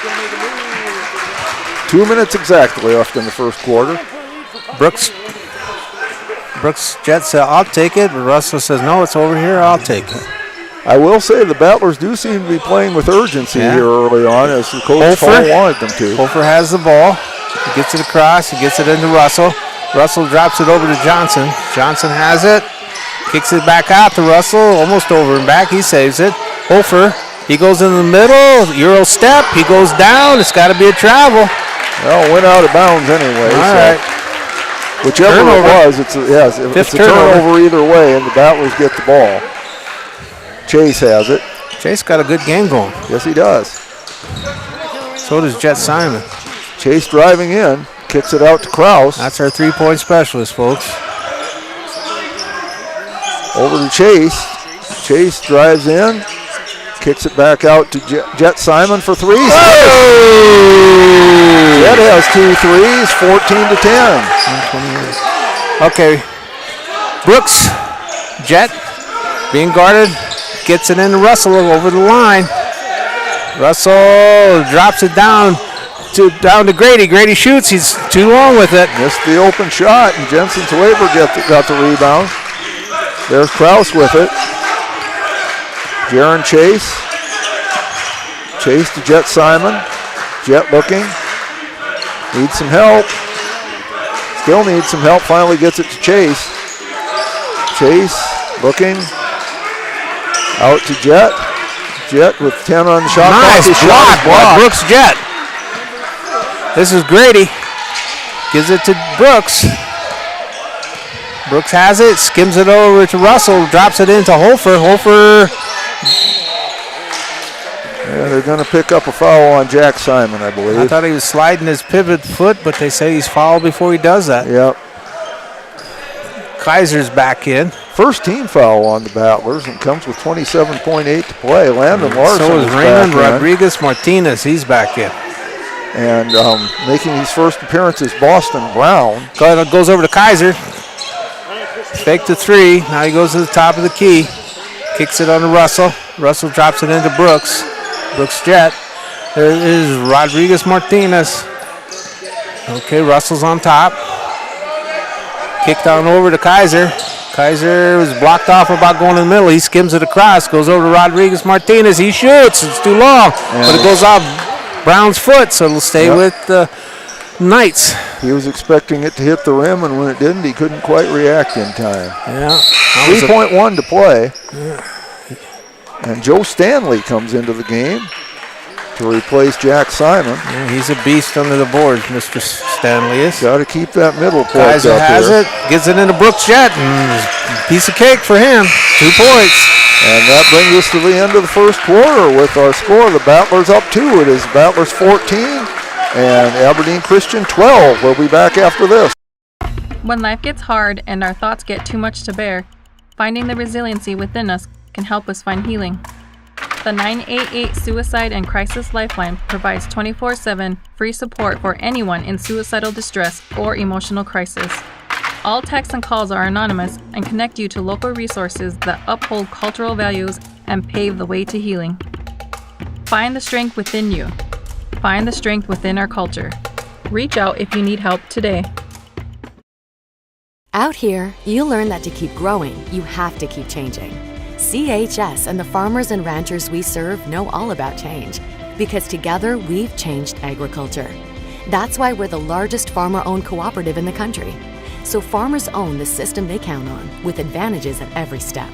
Speaker 11: 2 minutes exactly left in the first quarter.
Speaker 4: Brooks, Jet said, I'll take it. But Russell says, no, it's over here. I'll take it.
Speaker 11: I will say the Battlers do seem to be playing with urgency here early on, as the coach wanted them to.
Speaker 4: Hofer has the ball. He gets it across. He gets it into Russell. Russell drops it over to Johnson. Johnson has it. Kicks it back out to Russell. Almost over and back. He saves it. Hofer, he goes in the middle. Euro step. He goes down. It's got to be a travel.
Speaker 11: Well, it went out of bounds anyway.
Speaker 4: All right.
Speaker 11: Whichever
Speaker 4: turnover.
Speaker 11: it was, it's a turnover either way, and the Battlers get the ball. Chase has it.
Speaker 4: Chase got a good game going.
Speaker 11: Yes, he does.
Speaker 4: So does Jet Simon.
Speaker 11: Chase driving in, kicks it out to Krause.
Speaker 4: That's our three-point specialist, folks.
Speaker 11: Over to Chase. Chase drives in, kicks it back out to Jet Simon for threes. Jet has 2 threes, 14 to 10.
Speaker 4: Okay. Brooks, Jet, being guarded. Gets it into Russell over the line. Russell drops it down to Grady. Grady shoots. He's too long with it.
Speaker 11: Missed the open shot, and Jensen's Weber got the rebound. There's Krause with it. Jaron Chase. Chase to Jet Simon. Jet looking. Needs some help. Still needs some help. Finally gets it to Chase. Chase looking. Out to Jet. Jet with 10 on the shot.
Speaker 4: Nice block by Brooks Jet. This is Grady. Gives it to Brooks. Brooks has it. Skims it over to Russell. Drops it into Hofer. Hofer.
Speaker 11: Yeah, they're going to pick up a foul on Jack Simon, I believe.
Speaker 4: I thought he was sliding his pivot foot, but they say he's fouled before he does that.
Speaker 11: Yep.
Speaker 4: Kaiser's back in.
Speaker 11: First team foul on the Battlers, and comes with 27.8 to play. Landon Larson.
Speaker 4: So is Raymond Rodriguez Martinez. He's back in.
Speaker 11: And making his first appearance is Boston Brown.
Speaker 4: Goes over to Kaiser. Fake the three. Now he goes to the top of the key. Kicks it on to Russell. Russell drops it into Brooks. Brooks Jet. There is Rodriguez Martinez. Okay, Russell's on top. Kicked on over to Kaiser. Kaiser was blocked off about going in the middle. He skims it across. Goes over to Rodriguez Martinez. He shoots. It's too long. But it goes off Brown's foot, so it'll stay with the Knights.
Speaker 11: He was expecting it to hit the rim, and when it didn't, he couldn't quite react in time.
Speaker 4: Yeah.
Speaker 11: 3.1 to play. Yeah. And Joe Stanley comes into the game to replace Jack Simon.
Speaker 4: Yeah, he's a beast under the board, Mr. Stanley is.
Speaker 11: Got to keep that middle point
Speaker 4: Kaiser
Speaker 11: up
Speaker 4: has
Speaker 11: here.
Speaker 4: it, gets it into Brooks Jet. Piece of cake for him. 2 points.
Speaker 11: And that brings us to the end of the first quarter with our score. The Battlers up 2. It is Battlers 14 and Aberdeen Christian 12. We'll be back after this.
Speaker 6: When life gets hard and our thoughts get too much to bear, finding the resiliency within us can help us find healing. The 988 Suicide and Crisis Lifeline provides 24/7 free support for anyone in suicidal distress or emotional crisis. All texts and calls are anonymous and connect you to local resources that uphold cultural values and pave the way to healing. Find the strength within you. Find the strength within our culture. Reach out if you need help today.
Speaker 8: Out here, you learn that to keep growing, you have to keep changing. CHS and the farmers and ranchers we serve know all about change, because together we've changed agriculture. That's why we're the largest farmer-owned cooperative in the country. So farmers own the system they count on, with advantages at every step.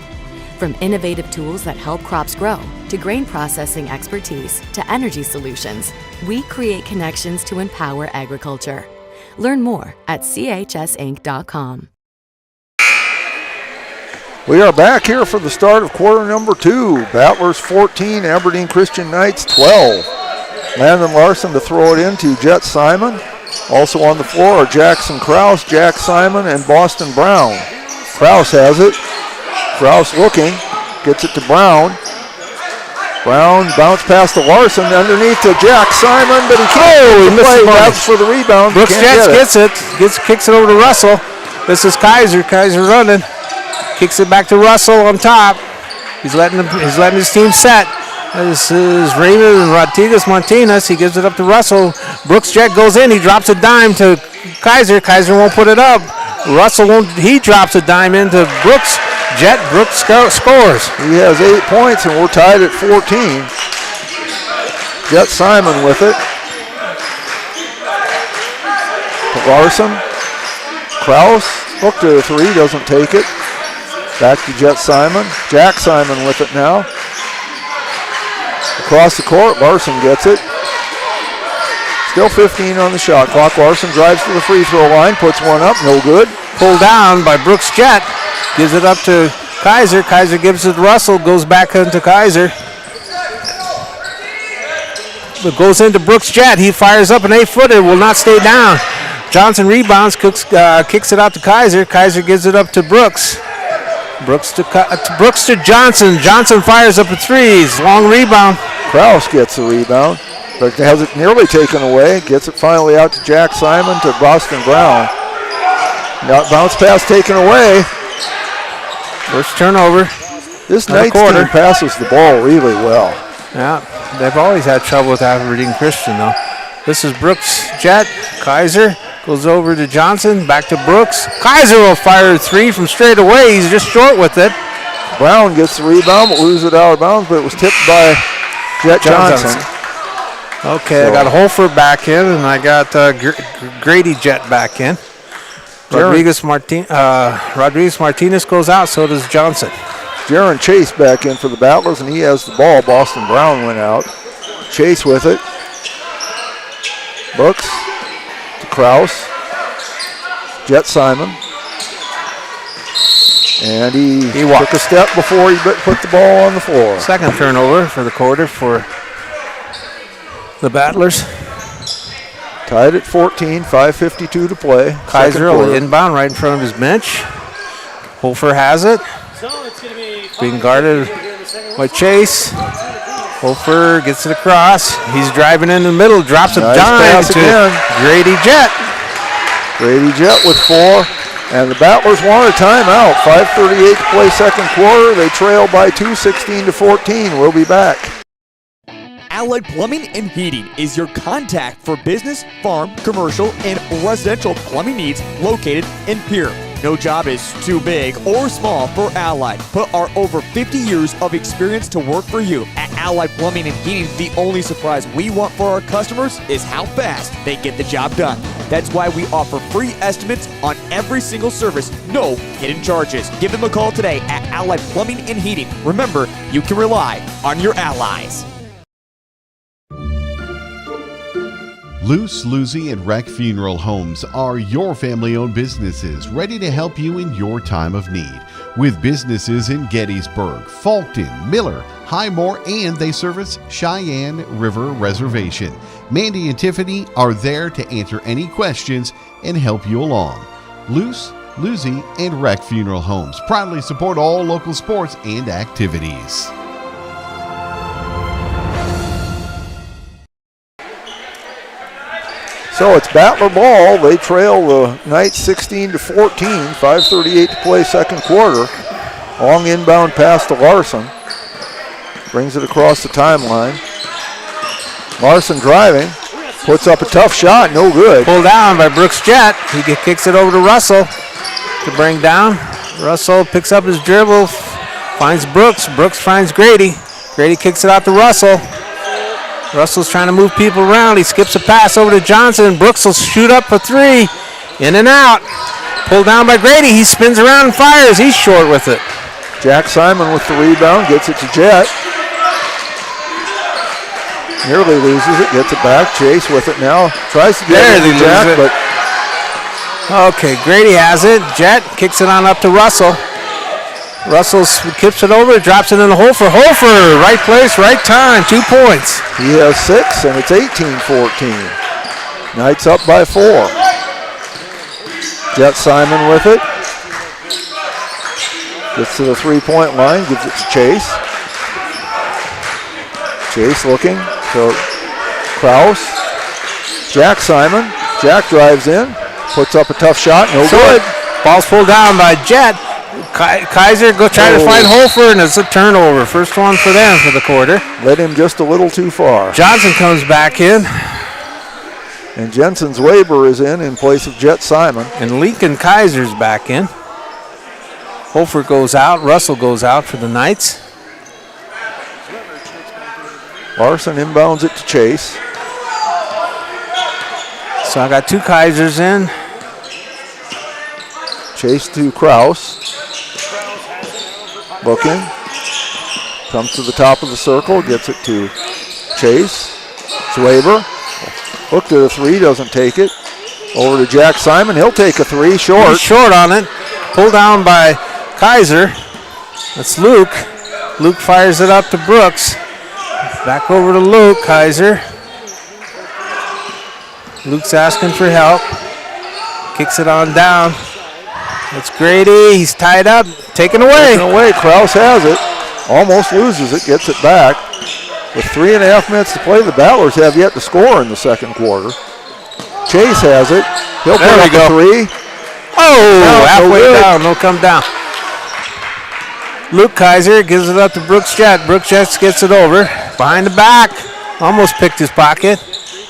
Speaker 8: From innovative tools that help crops grow, to grain processing expertise, to energy solutions, we create connections to empower agriculture. Learn more at chsinc.com.
Speaker 11: We are back here for the start of quarter number 2. Battlers 14, Aberdeen Christian Knights 12. Landon Larson to throw it in to Jet Simon. Also on the floor are Jackson Krause, Jack Simon, and Boston Brown. Krause has it. Krause looking, gets it to Brown. Brown bounced past the Larson underneath to Jack Simon, but he can't play. That's for the rebound.
Speaker 4: Brooks Jets gets it, kicks it over to Russell. This is Kaiser. Kaiser running, kicks it back to Russell on top. He's letting his team set. This is Raymond and Rodriguez Martinez. He gives it up to Russell. Brooks Jet goes in. He drops a dime to Kaiser. Kaiser won't put it up. Russell won't. He drops a dime into Brooks. Jet Brooks scores.
Speaker 11: He has 8 points, and we're tied at 14. Jet Simon with it. To Larson. Krause, hook to the 3, doesn't take it. Back to Jet Simon. Jack Simon with it now. Across the court, Larson gets it. Still 15 on the shot clock. Larson drives to the free throw line, puts one up, no good.
Speaker 4: Pulled down by Brooks Jet. Gives it up to Kaiser. Kaiser gives it to Russell. Goes back into Kaiser. It goes into Brooks Jet. He fires up an 8-footer. Will not stay down. Johnson rebounds. Kicks it out to Kaiser. Kaiser gives it up to Brooks. Brooks to Johnson. Johnson fires up a 3. Long rebound.
Speaker 11: Krause gets the rebound, but has it nearly taken away. Gets it finally out to Jack Simon to Boston Brown. Now bounce pass taken away.
Speaker 4: First turnover.
Speaker 11: This Knights team passes the ball really well.
Speaker 4: Yeah, they've always had trouble with Aberdeen Christian though. This is Brooks Jet. Kaiser goes over to Johnson. Back to Brooks. Kaiser will fire a 3 from straight away. He's just short with it.
Speaker 11: Brown gets the rebound, but loses it out of bounds, but it was tipped by Jet Johnson.
Speaker 4: Okay, so I got Holford back in, and I got Grady Jet back in. Rodriguez Martinez goes out, so does Johnson.
Speaker 11: Jaron Chase back in for the Battlers, and he has the ball. Boston Brown went out. Chase with it. Brooks to Krause. Jet Simon. And he took a step before he put the ball on the floor.
Speaker 4: Second turnover for the quarter for the Battlers.
Speaker 11: Tied at 14, 5:52 to play.
Speaker 4: Kaiser will inbound right in front of his bench. Hofer has it. Being guarded by Chase. Hofer gets it across. He's driving in the middle, drops a dime to Grady Jet.
Speaker 11: Grady Jet with 4. And the Battlers want a timeout. 5:38 to play second quarter. They trail by 2, 16-14. We'll be back.
Speaker 3: Allied Plumbing and Heating is your contact for business, farm, commercial, and residential plumbing needs located in Pierre. No job is too big or small for Allied. Put our over 50 years of experience to work for you. At Allied Plumbing and Heating, the only surprise we want for our customers is how fast they get the job done. That's why we offer free estimates on every single service, no hidden charges. Give them a call today at Allied Plumbing and Heating. Remember, you can rely on your allies.
Speaker 9: Luce, Lucy, and Wreck Funeral Homes are your family-owned businesses ready to help you in your time of need. With businesses in Gettysburg, Fulton, Miller, Highmore, and they service Cheyenne River Reservation. Mandy and Tiffany are there to answer any questions and help you along. Luce, Lucy, and Wreck Funeral Homes proudly support all local sports and activities.
Speaker 11: So it's Battler ball. They trail the Knights 16-14. 5:38 to play second quarter. Long inbound pass to Larson. Brings it across the timeline. Larson driving. Puts up a tough shot. No good.
Speaker 4: Pulled down by Brooks Jet. He kicks it over to Russell to bring down. Russell picks up his dribble. Finds Brooks. Brooks finds Grady. Grady kicks it out to Russell. Russell's trying to move people around. He skips a pass over to Johnson. Brooks will shoot up for 3. In and out. Pulled down by Grady. He spins around and fires. He's short with it.
Speaker 11: Jack Simon with the rebound, gets it to Jet. Nearly loses it, gets it back. Chase with it now. Tries to get it to Jack, but...
Speaker 4: Okay, Grady has it. Jet kicks it on up to Russell. Russell kips it over, drops it in the hole for Hofer. Right place, right time, 2 points.
Speaker 11: He has 6, and it's 18-14. Knights up by 4. Jet Simon with it. Gets to the 3-point line, gives it to Chase. Chase looking to Kraus. Jack Simon. Jack drives in, puts up a tough shot, no good.
Speaker 4: Ball's pulled down by Jet. Kaiser go try to find Hofer, and it's a turnover. First one for them for the quarter.
Speaker 11: Led him just a little too far.
Speaker 4: Johnson comes back in.
Speaker 11: And Jensen's Weber is in place of Jet Simon.
Speaker 4: And Lincoln Kaiser's back in. Hofer goes out. Russell goes out for the Knights.
Speaker 11: Larson inbounds it to Chase.
Speaker 4: So I got 2 Kaisers in.
Speaker 11: Chase to Kraus. Looking. Comes to the top of the circle. Gets it to Chase. Swaber. Looked at a 3. Doesn't take it. Over to Jack Simon. He'll take a 3. Short.
Speaker 4: He's short on it. Pulled down by Kaiser. That's Luke. Luke fires it up to Brooks. Back over to Luke. Kaiser. Luke's asking for help. Kicks it on down. It's Grady. He's tied up. Taken away.
Speaker 11: Taken away. Kraus has it. Almost loses it. Gets it back. With 3.5 minutes to play, the Battlers have yet to score in the second quarter. Chase has it. He'll put up a 3.
Speaker 4: Oh, halfway down. No come down. Luke Kaiser gives it up to Brooks Jet. Brooks Jet gets it over. Behind the back. Almost picked his pocket.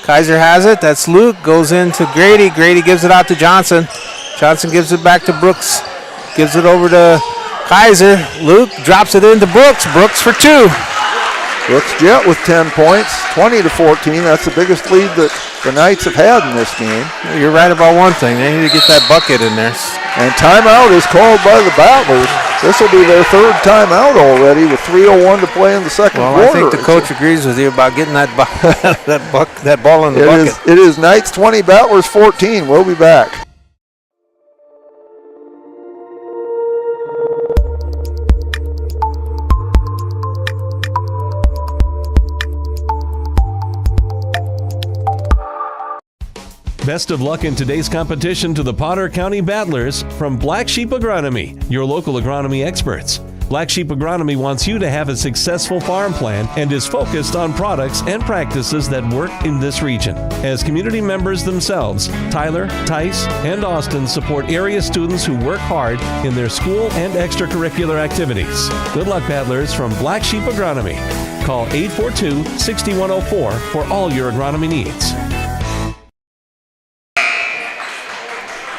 Speaker 4: Kaiser has it. That's Luke. Goes into Grady. Grady gives it out to Johnson. Johnson gives it back to Brooks. Gives it over to Kaiser. Luke drops it into Brooks. Brooks for 2.
Speaker 11: Brooks Jet with 10 points, 20-14. That's the biggest lead that the Knights have had in this game.
Speaker 4: You're right about one thing. They need to get that bucket in there.
Speaker 11: And timeout is called by the Battlers. This will be their 3rd timeout already with 3:01 to play in the second quarter.
Speaker 4: I think the coach agrees with you about getting that ball in the bucket.
Speaker 11: It is Knights 20, Battlers 14. We'll be back.
Speaker 7: Best of luck in today's competition to the Potter County Battlers from Black Sheep Agronomy, your local agronomy experts. Black Sheep Agronomy wants you to have a successful farm plan and is focused on products and practices that work in this region. As community members themselves, Tyler, Tice, and Austin support area students who work hard in their school and extracurricular activities. Good luck, Battlers, from Black Sheep Agronomy. Call 842-6104 for all your agronomy needs.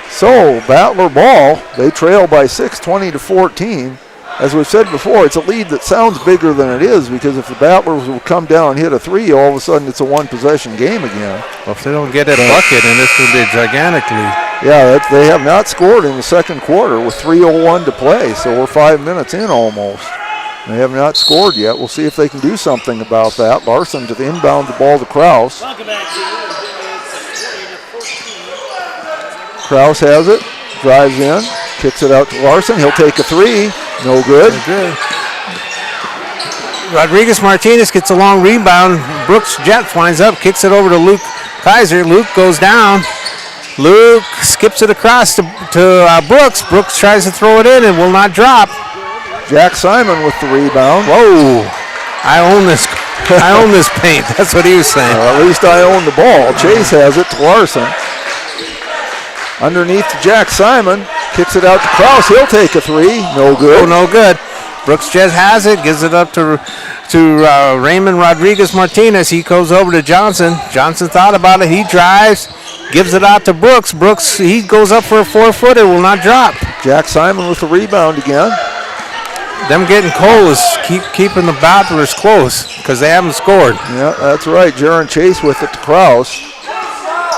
Speaker 11: So, Battler ball, they trail by 6, 20-14. As we've said before, it's a lead that sounds bigger than it is because if the Battlers will come down and hit a 3, all of a sudden it's a one-possession game again.
Speaker 4: Well, if they don't get that bucket, then this will be a gigantic lead.
Speaker 11: Yeah, they have not scored in the second quarter with 3:01 to play, so we're 5 minutes in almost. They have not scored yet. We'll see if they can do something about that. Larson to the inbound the ball to Kraus. Kraus has it, drives in, kicks it out to Larson. He'll take a 3. No good.
Speaker 4: Rodriguez Martinez gets a long rebound. Brooks Jet winds up, kicks it over to Luke Kaiser. Luke goes down. Luke skips it across to Brooks. Brooks tries to throw it in and will not drop.
Speaker 11: Jack Simon with the rebound.
Speaker 4: Whoa! I own this. I own this paint. That's what he was saying.
Speaker 11: At least I own the ball. Chase has it to Larson. Underneath to Jack Simon. Kicks it out to Kraus. He'll take a 3. No good.
Speaker 4: Oh, no good. Brooks Jet has it. Gives it up to Raymond Rodriguez Martinez. He goes over to Johnson. Johnson thought about it. He drives. Gives it out to Brooks. Brooks, he goes up for a 4-footer. Will not drop.
Speaker 11: Jack Simon with the rebound again.
Speaker 4: Them getting cold is keeping the Battlers close because they haven't scored.
Speaker 11: Yeah, that's right. Jaron Chase with it to Kraus.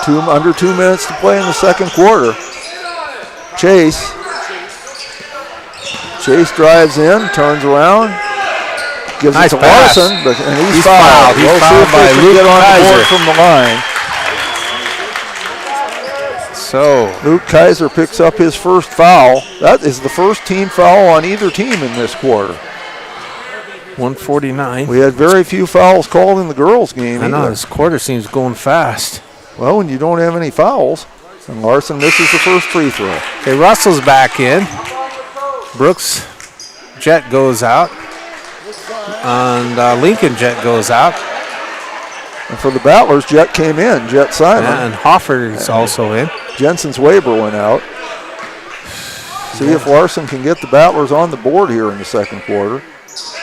Speaker 11: Under 2 minutes to play in the second quarter. Chase Chase drives in, turns around, gives
Speaker 4: Nice
Speaker 11: it to
Speaker 4: pass.
Speaker 11: Larson, and he's
Speaker 4: fouled.
Speaker 11: fouled.
Speaker 4: He's
Speaker 11: We'll see
Speaker 4: fouled
Speaker 11: if
Speaker 4: by
Speaker 11: they can
Speaker 4: Luke
Speaker 11: get on the board
Speaker 4: Kaiser.
Speaker 11: from the line.
Speaker 4: So
Speaker 11: Luke Kaiser picks up his first foul. That is the first team foul on either team in this quarter.
Speaker 4: 149.
Speaker 11: We had very few fouls called in the girls' game.
Speaker 4: I know,
Speaker 11: either.
Speaker 4: this quarter seems going fast.
Speaker 11: Well, when you don't have any fouls, and Larson misses the first free throw.
Speaker 4: Okay, Russell's back in. Brooks Jet goes out. And Lincoln Jet goes out.
Speaker 11: And for the Battlers, Jet came in, Jet Simon.
Speaker 4: And Hoffer's also in.
Speaker 11: Jensen's Weber went out. See if Larson can get the Battlers on the board here in the second quarter.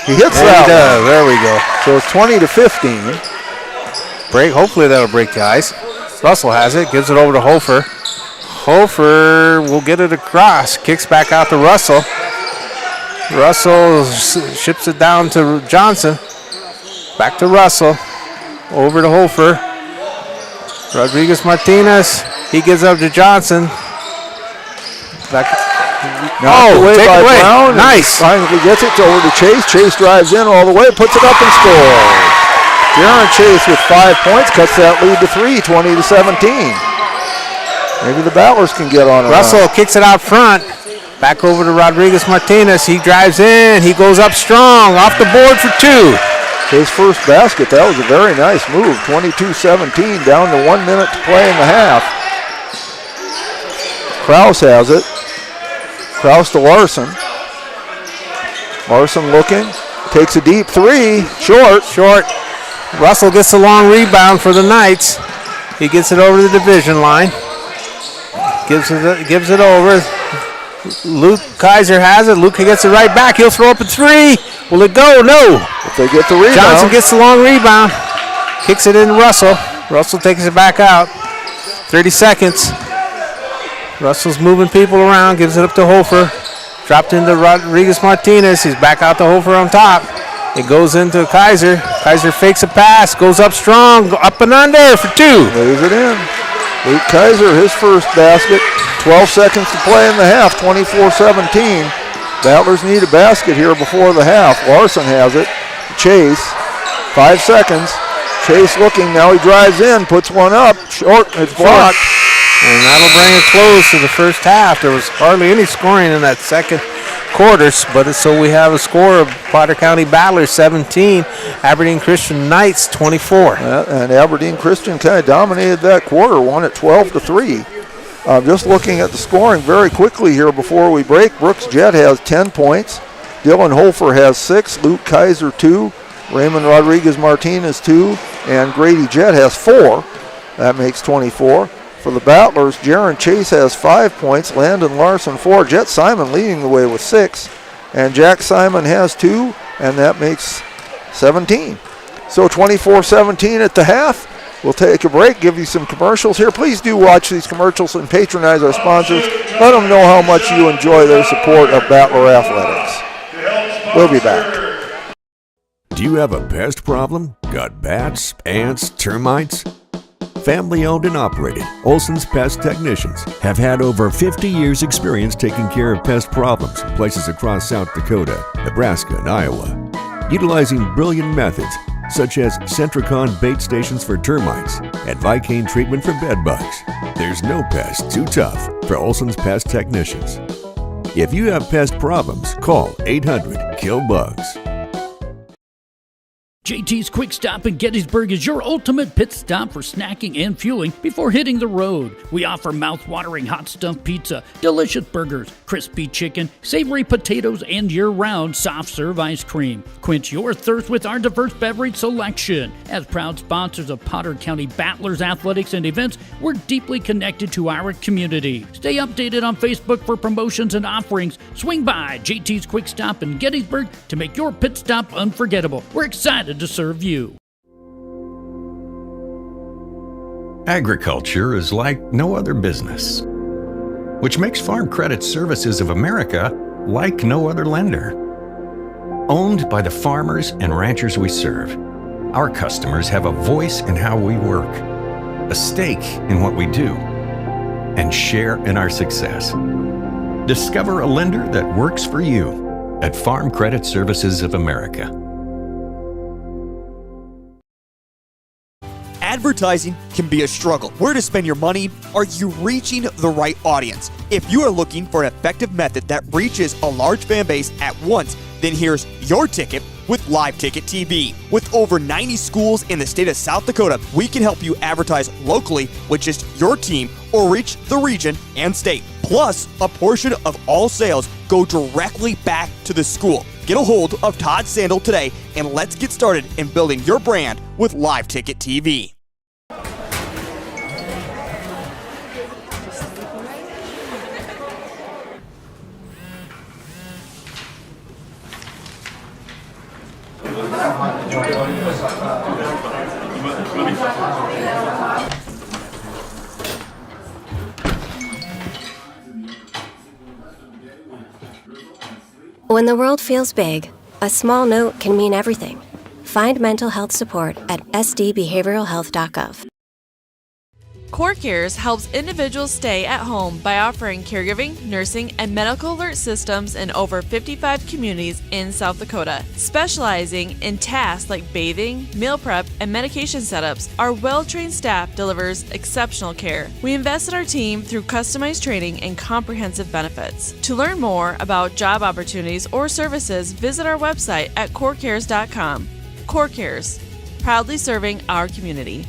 Speaker 11: He hits that one.
Speaker 4: There we go.
Speaker 11: So it's 20-15.
Speaker 4: Break. Hopefully that'll break the ice. Russell has it. Gives it over to Hofer. Hofer will get it across. Kicks back out to Russell. Russell ships it down to Johnson. Back to Russell. Over to Hofer. Rodriguez Martinez. He gives up to Johnson. Back.
Speaker 11: Take
Speaker 4: away.
Speaker 11: Brown.
Speaker 4: Nice.
Speaker 11: Finally gets it over to Chase. Chase drives in all the way, puts it up and scores. Jaron Chase with 5 points cuts that lead to 3, 20-17. Maybe the Battlers can get on a
Speaker 4: Russell
Speaker 11: run.
Speaker 4: kicks it out front. Back over to Rodriguez Martinez. He drives in. He goes up strong. Off the board for 2.
Speaker 11: His first basket. That was a very nice move. 22-17, down to 1 minute to play in the half. Krause has it. Krause to Larson. Larson looking. Takes a deep 3. Short.
Speaker 4: Russell gets the long rebound for the Knights. He gets it over the division line. Gives it over. Luke Kaiser has it. Luke gets it right back. He'll throw up a 3. Will it go? No.
Speaker 11: If they get the rebound.
Speaker 4: Johnson gets the long rebound. Kicks it in to Russell. Russell takes it back out. 30 seconds. Russell's moving people around. Gives it up to Hofer. Dropped into Rodriguez Martinez. He's back out to Hofer on top. It goes into Kaiser. Kaiser fakes a pass. Goes up strong. Up and under for 2.
Speaker 11: Lays it in. Luke Kaiser, his first basket. 12 seconds to play in the half. 24-17. Battlers need a basket here before the half. Larson has it. Chase. 5 seconds. Chase looking. Now he drives in. Puts one up. Short. It's blocked.
Speaker 4: And that'll bring it close to the first half. There was hardly any scoring in that second quarter, but so we have a score of Potter County Battlers 17, Aberdeen Christian Knights 24.
Speaker 11: And Aberdeen Christian kind of dominated that quarter, won it 12-3. Just looking at the scoring very quickly here before we break, Brooks Jet has 10 points. Dylan Hofer has 6, Luke Kaiser 2, Raymond Rodriguez Martinez 2, and Grady Jet has 4. That makes 24. For the Battlers, Jaron Chase has 5 points, Landon Larson 4, Jet Simon leading the way with 6, and Jack Simon has 2, and that makes 17. So 24-17 at the half. We'll take a break, give you some commercials here. Please do watch these commercials and patronize our sponsors. Let them know how much you enjoy their support of Battler Athletics. We'll be back.
Speaker 10: Do you have a pest problem? Got bats, ants, termites? Family owned and operated, Olson's Pest Technicians have had over 50 years experience taking care of pest problems in places across South Dakota, Nebraska, and Iowa. Utilizing brilliant methods such as Centricon bait stations for termites and Vicane treatment for bed bugs. There's no pest too tough for Olson's Pest Technicians. If you have pest problems, call 800-KILL-BUGS.
Speaker 13: JT's Quick Stop in Gettysburg is your ultimate pit stop for snacking and fueling before hitting the road. We offer mouth-watering hot stuffed pizza, delicious burgers, crispy chicken, savory potatoes, and year-round soft-serve ice cream. Quench your thirst with our diverse beverage selection. As proud sponsors of Potter County Battlers Athletics and events, we're deeply connected to our community. Stay updated on Facebook for promotions and offerings. Swing by JT's Quick Stop in Gettysburg to make your pit stop unforgettable. We're excited to serve you.
Speaker 15: Agriculture is like no other business, which makes Farm Credit Services of America like no other lender. Owned by the farmers and ranchers we serve, our customers have a voice in how we work, a stake in what we do, and share in our success. Discover a lender that works for you. at Farm Credit Services of America.
Speaker 3: Advertising can be a struggle. Where to spend your money? Are you reaching the right audience? If you are looking for an effective method that reaches a large fan base at once, then here's your ticket with Live Ticket TV. With over 90 schools in the state of South Dakota, we can help you advertise locally with just your team or reach the region and state. Plus, a portion of all sales go directly back to the school. Get a hold of Todd Sandel today and let's get started in building your brand with Live Ticket TV.
Speaker 1: When the world feels big, a small note can mean everything. Find mental health support at sdbehavioralhealth.gov.
Speaker 16: CoreCares helps individuals stay at home by offering caregiving, nursing, and medical alert systems in over 55 communities in South Dakota. Specializing in tasks like bathing, meal prep, and medication setups, our well-trained staff delivers exceptional care. We invest in our team through customized training and comprehensive benefits. To learn more about job opportunities or services, visit our website at corecares.com. CoreCares, proudly serving our community.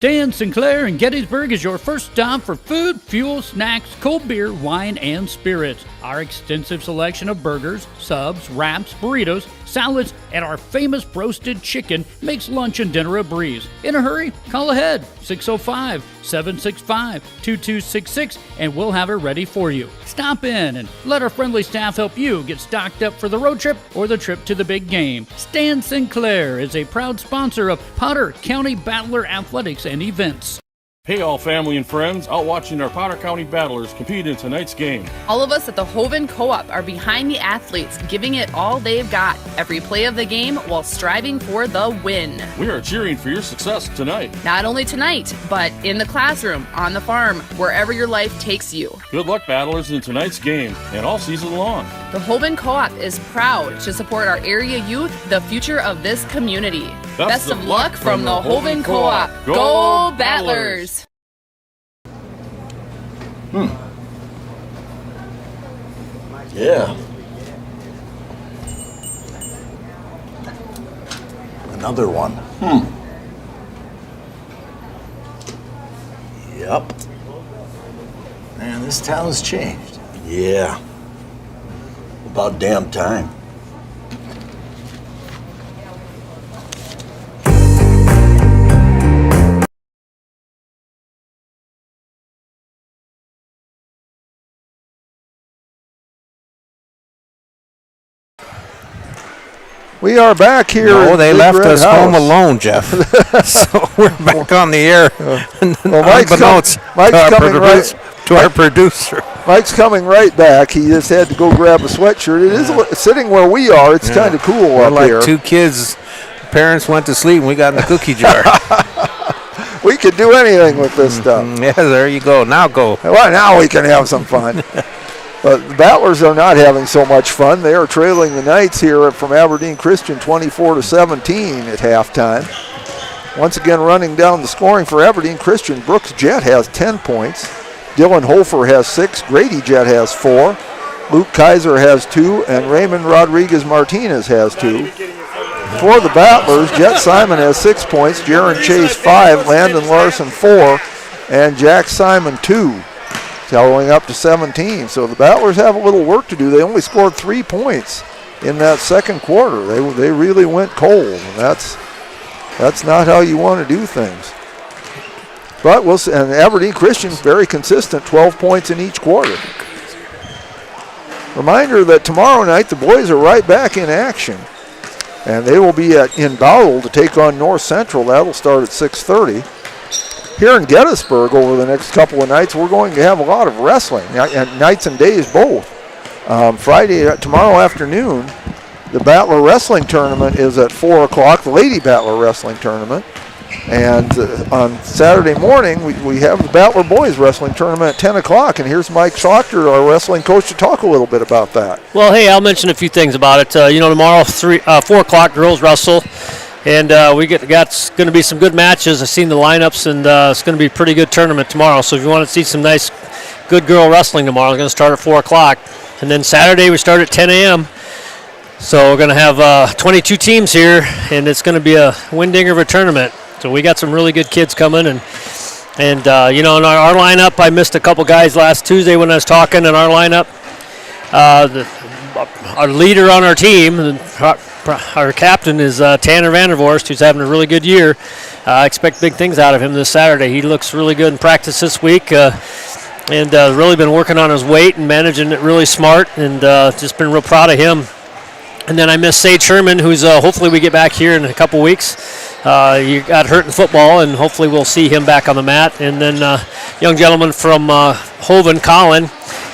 Speaker 13: Dan Sinclair in Gettysburg is your first stop for food, fuel, snacks, cold beer, wine, and spirits. Our extensive selection of burgers, subs, wraps, burritos, salads, and our famous roasted chicken makes lunch and dinner a breeze. In a hurry? Call ahead, 605-765-2266, and we'll have it ready for you. Stop in and let our friendly staff help you get stocked up for the road trip or the trip to the big game. Stan Sinclair is a proud sponsor of Potter County Battler Athletics and Events.
Speaker 17: Hey all family and friends, out watching our Potter County Battlers compete in tonight's game.
Speaker 19: All of us at the Hoven Co-op are behind the athletes, giving it all they've got every play of the game while striving for the win.
Speaker 17: We are cheering for your success tonight.
Speaker 19: Not only tonight, but in the classroom, on the farm, wherever your life takes you.
Speaker 17: Good luck, Battlers, in tonight's game and all season long.
Speaker 19: The Hoven Co-op is proud to support our area youth, the future of this community. Best of luck from the Hoven Co-op. Go Battlers!
Speaker 21: Yeah. Another one. Yep. Man, this town's changed. Yeah. About damn time.
Speaker 11: We are back here.
Speaker 4: No, they
Speaker 11: Big
Speaker 4: left
Speaker 11: Red
Speaker 4: us
Speaker 11: House.
Speaker 4: home alone, Jeff. So we're back on the air.
Speaker 11: Well, Mike's
Speaker 4: to our producer.
Speaker 11: Mike's coming right back. He just had to go grab a sweatshirt. It is sitting where we are. It's kind of cool
Speaker 4: we're
Speaker 11: up
Speaker 4: like
Speaker 11: here.
Speaker 4: Two kids. Parents went to sleep, and we got in the cookie jar.
Speaker 11: We could do anything with this stuff.
Speaker 4: Yeah, there you go. Now go.
Speaker 11: Well, now we can have some fun. But the Battlers are not having so much fun. They are trailing the Knights here from Aberdeen Christian 24-17 at halftime. Once again running down the scoring for Aberdeen Christian, Brooks Jett has 10 points. Dylan Hofer has 6. Grady Jett has 4. Luke Kaiser has 2. And Raymond Rodriguez Martinez has 2. For the Battlers, Jett Simon has 6 points. Jaron Chase 5. Landon Larson 4. And Jack Simon 2. Tallying up to 17. So the Battlers have a little work to do. They only scored 3 points in that second quarter. They really went cold, and that's not how you want to do things. But we'll see. And Aberdeen Christian's very consistent, 12 points in each quarter. Reminder that tomorrow night the boys are right back in action, and they will be in Bowell to take on North Central. That'll start at 6:30. Here in Gettysburg over the next couple of nights, we're going to have a lot of wrestling, and nights and days both. Tomorrow afternoon, the Battler Wrestling Tournament is at 4 o'clock, the Lady Battler Wrestling Tournament. And on Saturday morning, we have the Battler Boys Wrestling Tournament at 10 o'clock. And here's Mike Schlochter, our wrestling coach, to talk a little bit about that.
Speaker 12: Well, hey, I'll mention a few things about it. Tomorrow, 4 o'clock, girls wrestle. And we got going to be some good matches. I've seen the lineups, and it's going to be a pretty good tournament tomorrow. So if you want to see some nice, good girl wrestling tomorrow, it's going to start at 4 o'clock. And then Saturday, we start at 10 a.m. So we're going to have 22 teams here, and it's going to be a windinger of a tournament. So we got some really good kids coming, and in our lineup, I missed a couple guys last Tuesday when I was talking. In our lineup, our leader on our team, our captain is Tanner Vandervorst, who's having a really good year. I expect big things out of him this Saturday. He looks really good in practice this week, and really been working on his weight and managing it really smart, and just been real proud of him. And then I miss Sage Sherman, who's hopefully we get back here in a couple weeks. He got hurt in football, and hopefully we'll see him back on the mat. And then young gentleman from Hoven, Colin,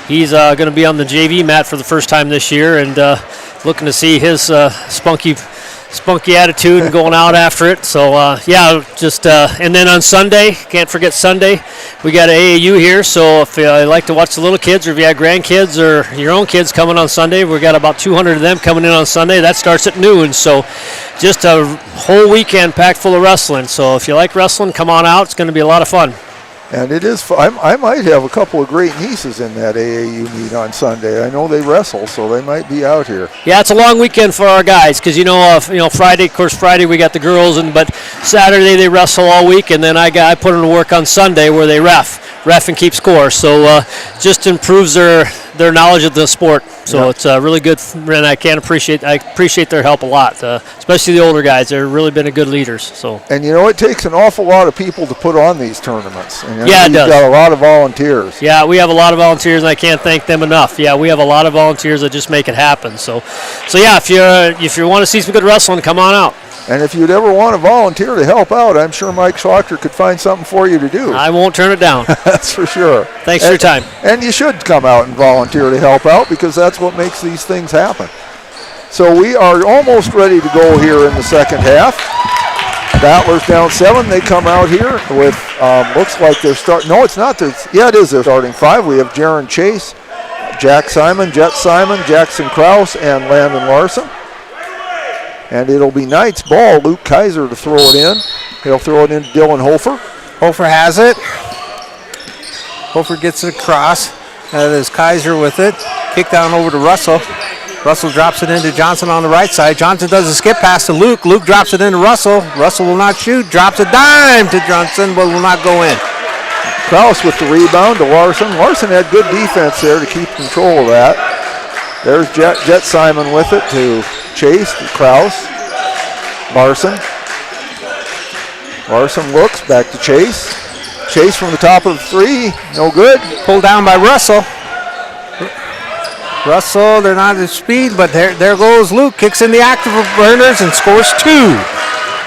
Speaker 12: he's going to be on the JV mat for the first time this year, and looking to see his spunky attitude and going out after it. So, and then on Sunday, can't forget Sunday, we got AAU here. So if you like to watch the little kids, or if you have grandkids or your own kids coming on Sunday, we got about 200 of them coming in on Sunday. That starts at noon. So just a whole weekend packed full of wrestling. So if you like wrestling, come on out. It's going to be a lot of fun.
Speaker 11: And it is fun. I might have a couple of great nieces in that AAU meet on Sunday. I know they wrestle, so they might be out here.
Speaker 12: Yeah, it's a long weekend for our guys because Friday, of course, Friday we got the girls, but Saturday they wrestle all week, and then I put them to work on Sunday where they ref and keep score. So just improves their knowledge of the sport. So It's really good, and I appreciate their help a lot, especially the older guys. They've really been good leaders. So.
Speaker 11: And it takes an awful lot of people to put on these tournaments. And
Speaker 12: it does.
Speaker 11: You've got a lot of volunteers.
Speaker 12: Yeah, we have a lot of volunteers, and I can't thank them enough. Yeah, we have a lot of volunteers that just make it happen. So yeah, if you want to see some good wrestling, come on out.
Speaker 11: And if you'd ever want to volunteer to help out, I'm sure Mike Schlochter could find something for you to do.
Speaker 12: I won't turn it down.
Speaker 11: That's for sure.
Speaker 12: Thanks for your time.
Speaker 11: And you should come out and volunteer to help out, because that's what makes these things happen. So we are almost ready to go here in the second half. Battlers down 7. They come out here with, looks like they're starting. No, it's not. It is. They're starting 5. We have Jaron Chase, Jack Simon, Jet Simon, Jackson Krause, and Landon Larson. And it'll be Knight's ball. Luke Kaiser to throw it in. He'll throw it in to Dylan Hofer.
Speaker 4: Hofer has it. Hofer gets it across. There's Kaiser with it. Kick down over to Russell. Russell drops it into Johnson on the right side. Johnson does a skip pass to Luke. Luke drops it into Russell. Russell will not shoot. Drops a dime to Johnson, but will not go in.
Speaker 11: Krause with the rebound to Larson. Larson had good defense there to keep control of that. There's Jet Simon with it to Chase, to Krause. Larson. Larson looks back to Chase. Chase from the top of the 3. No good.
Speaker 4: Pulled down by Russell. Russell, they're not at speed, but there goes Luke. Kicks in the active burners and scores 2.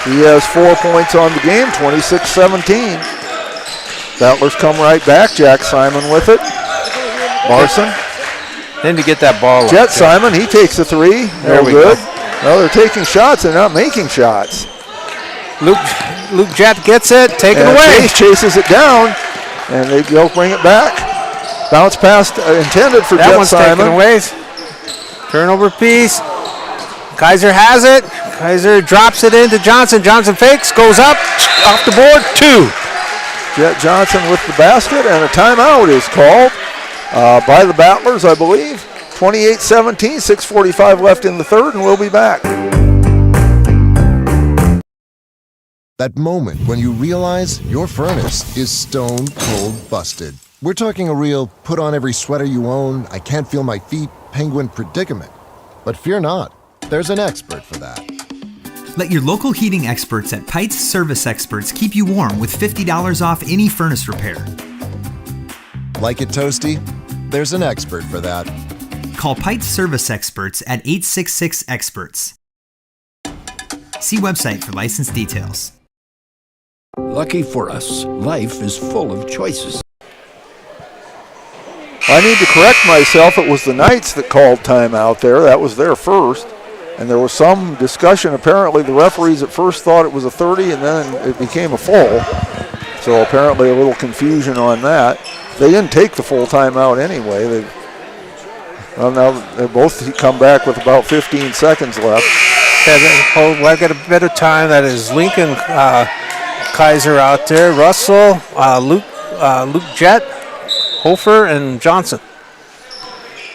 Speaker 11: He has 4 points on the game, 26-17. Battlers come right back. Jack Simon with it. Larson.
Speaker 4: Then to get that ball.
Speaker 11: Jet Simon, he takes a 3. No good. No, they're taking shots and not making shots.
Speaker 4: Luke Jet gets it, taken away.
Speaker 11: Chase chases it down, and they'll bring it back. Bounce pass intended for Jet Simon.
Speaker 4: Taken away. Turnover piece. Kaiser has it. Kaiser drops it into Johnson. Johnson fakes, goes up, off the board, 2.
Speaker 11: Jet Johnson with the basket, and a timeout is called by the Battlers, I believe. 28-17, 6:45 left in the third, and we'll be back.
Speaker 18: That moment when you realize your furnace is stone cold busted. We're talking a real put on every sweater you own, I can't feel my feet, penguin predicament. But fear not, there's an expert for that.
Speaker 20: Let your local heating experts at Pites Service Experts keep you warm with $50 off any furnace repair.
Speaker 18: Like it toasty? There's an expert for that.
Speaker 20: Call Pites Service Experts at 866-EXPERTS. See website for license details.
Speaker 22: Lucky for us, life is full of choices.
Speaker 11: I need to correct myself. It was the Knights that called timeout there. That was their first. And there was some discussion. Apparently the referees at first thought it was a 30 and then it became a full. So apparently a little confusion on that. They didn't take the full timeout anyway. Now they both come back with about 15 seconds left.
Speaker 4: I've got a bit of time. That is Lincoln Kaiser out there. Russell, Luke Jett, Hofer, and Johnson.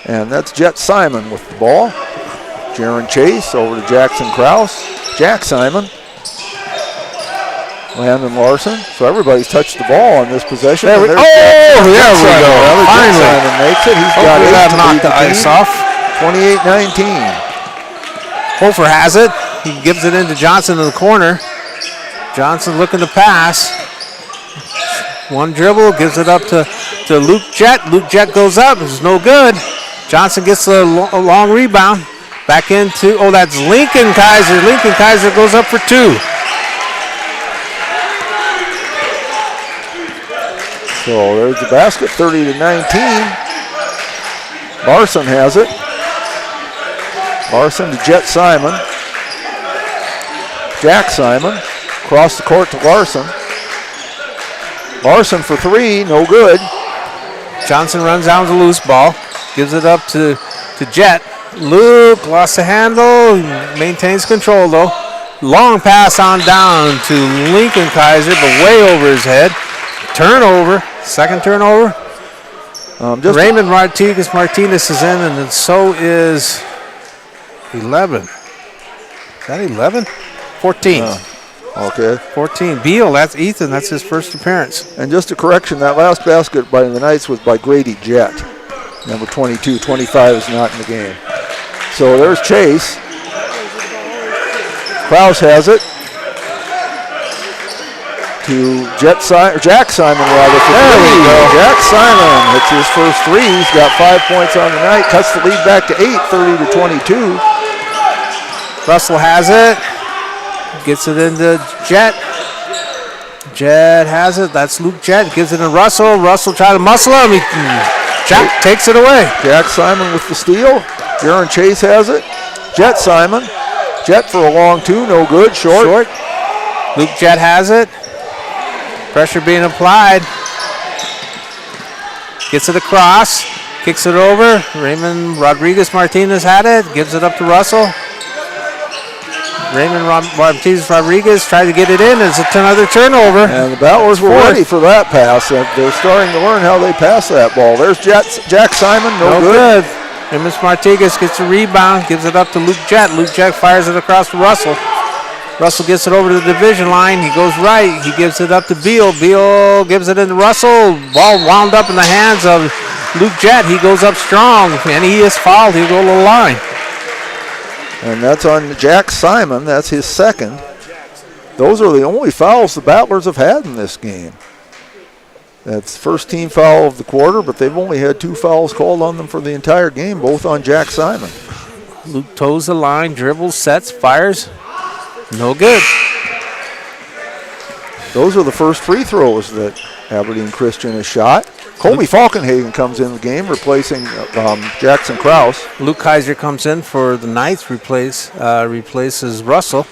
Speaker 11: And that's Jet Simon with the ball. Jaron Chase over to Jackson Krause. Jack Simon. Landon Larson. So everybody's touched the ball on this possession.
Speaker 4: There we go. Finally.
Speaker 11: Simon makes it. He's got 8
Speaker 4: that
Speaker 11: to
Speaker 4: knocked
Speaker 11: lead
Speaker 4: the ice off.
Speaker 11: 28-19.
Speaker 4: Hofer has it. He gives it into Johnson in the corner. Johnson looking to pass. One dribble, gives it up to Luke Jett. Luke Jett goes up. It's no good. Johnson gets a long rebound. Back into, that's Lincoln Kaiser. Lincoln Kaiser goes up for 2.
Speaker 11: So there's the basket, 30-19. Larson has it. Larson to Jet Simon. Jack Simon. Across the court to Larson. Larson for 3, no good.
Speaker 4: Johnson runs down the loose ball. Gives it up to Jet. Luke lost the handle. Maintains control though. Long pass on down to Lincoln Kaiser, but way over his head. Turnover. Second turnover. Raymond Martinez is in, and then so is 11. Is that 11? 14.
Speaker 11: Okay.
Speaker 4: 14. Beal, that's Ethan. That's his first appearance.
Speaker 11: And just a correction, that last basket by the Knights was by Grady Jett. Number 22. 25 is not in the game. So there's Chase. Krause has it to Jack Simon rather. There we go. Jack Simon hits his first 3. He's got 5 points on the night. Cuts the lead back to 8, 30-22.
Speaker 4: Russell has it. Gets it into Jett. Jett has it. That's Luke Jett. Gives it to Russell. Russell trying to muscle him. Jack takes it away.
Speaker 11: Jack Simon with the steal. Jaron Chase has it. Jet Simon. Jett for a long 2. No good. Short.
Speaker 4: Luke Jett has it. Pressure being applied. Gets it across. Kicks it over. Raymond Rodriguez-Martinez had it. Gives it up to Russell. Raymond Martinez-Rodriguez tried to get it in. It's another turnover.
Speaker 11: And the Battlers were ready for that pass. They're starting to learn how they pass that ball. There's Jack Simon. No good.
Speaker 4: Raymond Martinez gets a rebound. Gives it up to Luke Jett. Luke Jett fires it across to Russell. Russell gets it over to the division line. He goes right. He gives it up to Beal. Beal gives it into Russell. Ball wound up in the hands of Luke Jett. He goes up strong, and he is fouled. He'll go to the line.
Speaker 11: And that's on Jack Simon. That's his second. Those are the only fouls the Battlers have had in this game. That's first team foul of the quarter, but they've only had 2 fouls called on them for the entire game, both on Jack Simon.
Speaker 4: Luke toes the line, dribbles, sets, fires. No good.
Speaker 11: Those are the first free throws that Aberdeen Christian has shot. Colby Falkenhagen comes in the game, replacing Jackson Krause.
Speaker 4: Luke Kaiser comes in for the Knights, replaces Russell.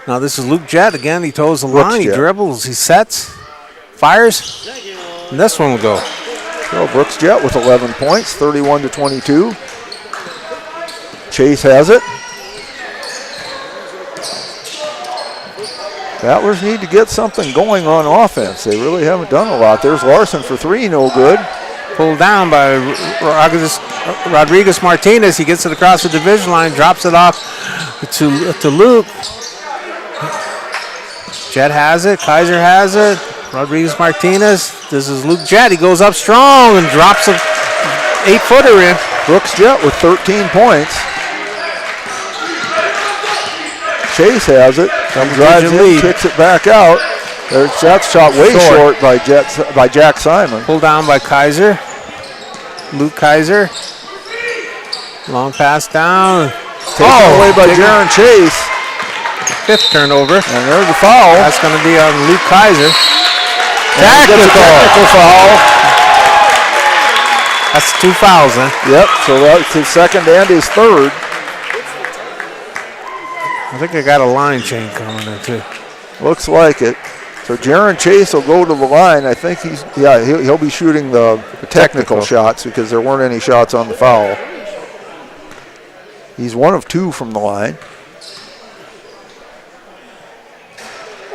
Speaker 4: Now this is Luke Jett again. He toes the line, he dribbles, he sets, fires, and this one will go.
Speaker 11: So Brooks Jett with 11 points, 31-22. Chase has it. Battlers need to get something going on offense. They really haven't done a lot. There's Larson for 3, no good.
Speaker 4: Pulled down by Rodriguez-Martinez. He gets it across the division line, drops it off to Luke. Jett has it, Kaiser has it, Rodriguez-Martinez. This is Luke Jett. He goes up strong and drops an 8-footer in.
Speaker 11: Brooks Jett with 13 points. Chase has it. Drives in, kicks it back out. That's shot way short by Jack Simon.
Speaker 4: Pulled down by Kaiser. Luke Kaiser. Long pass down.
Speaker 11: Taken away by Jaron Chase.
Speaker 4: 5th turnover.
Speaker 11: And there's the foul.
Speaker 4: That's going to be on Luke Kaiser.
Speaker 11: Technical foul.
Speaker 4: That's 2 fouls, huh?
Speaker 11: Yep, so that's his second and his third.
Speaker 4: I think I got a line chain coming in too.
Speaker 11: Looks like it. So Jaron Chase will go to the line. I think he'll be shooting the technical shots because there weren't any shots on the foul. He's 1 of 2 from the line.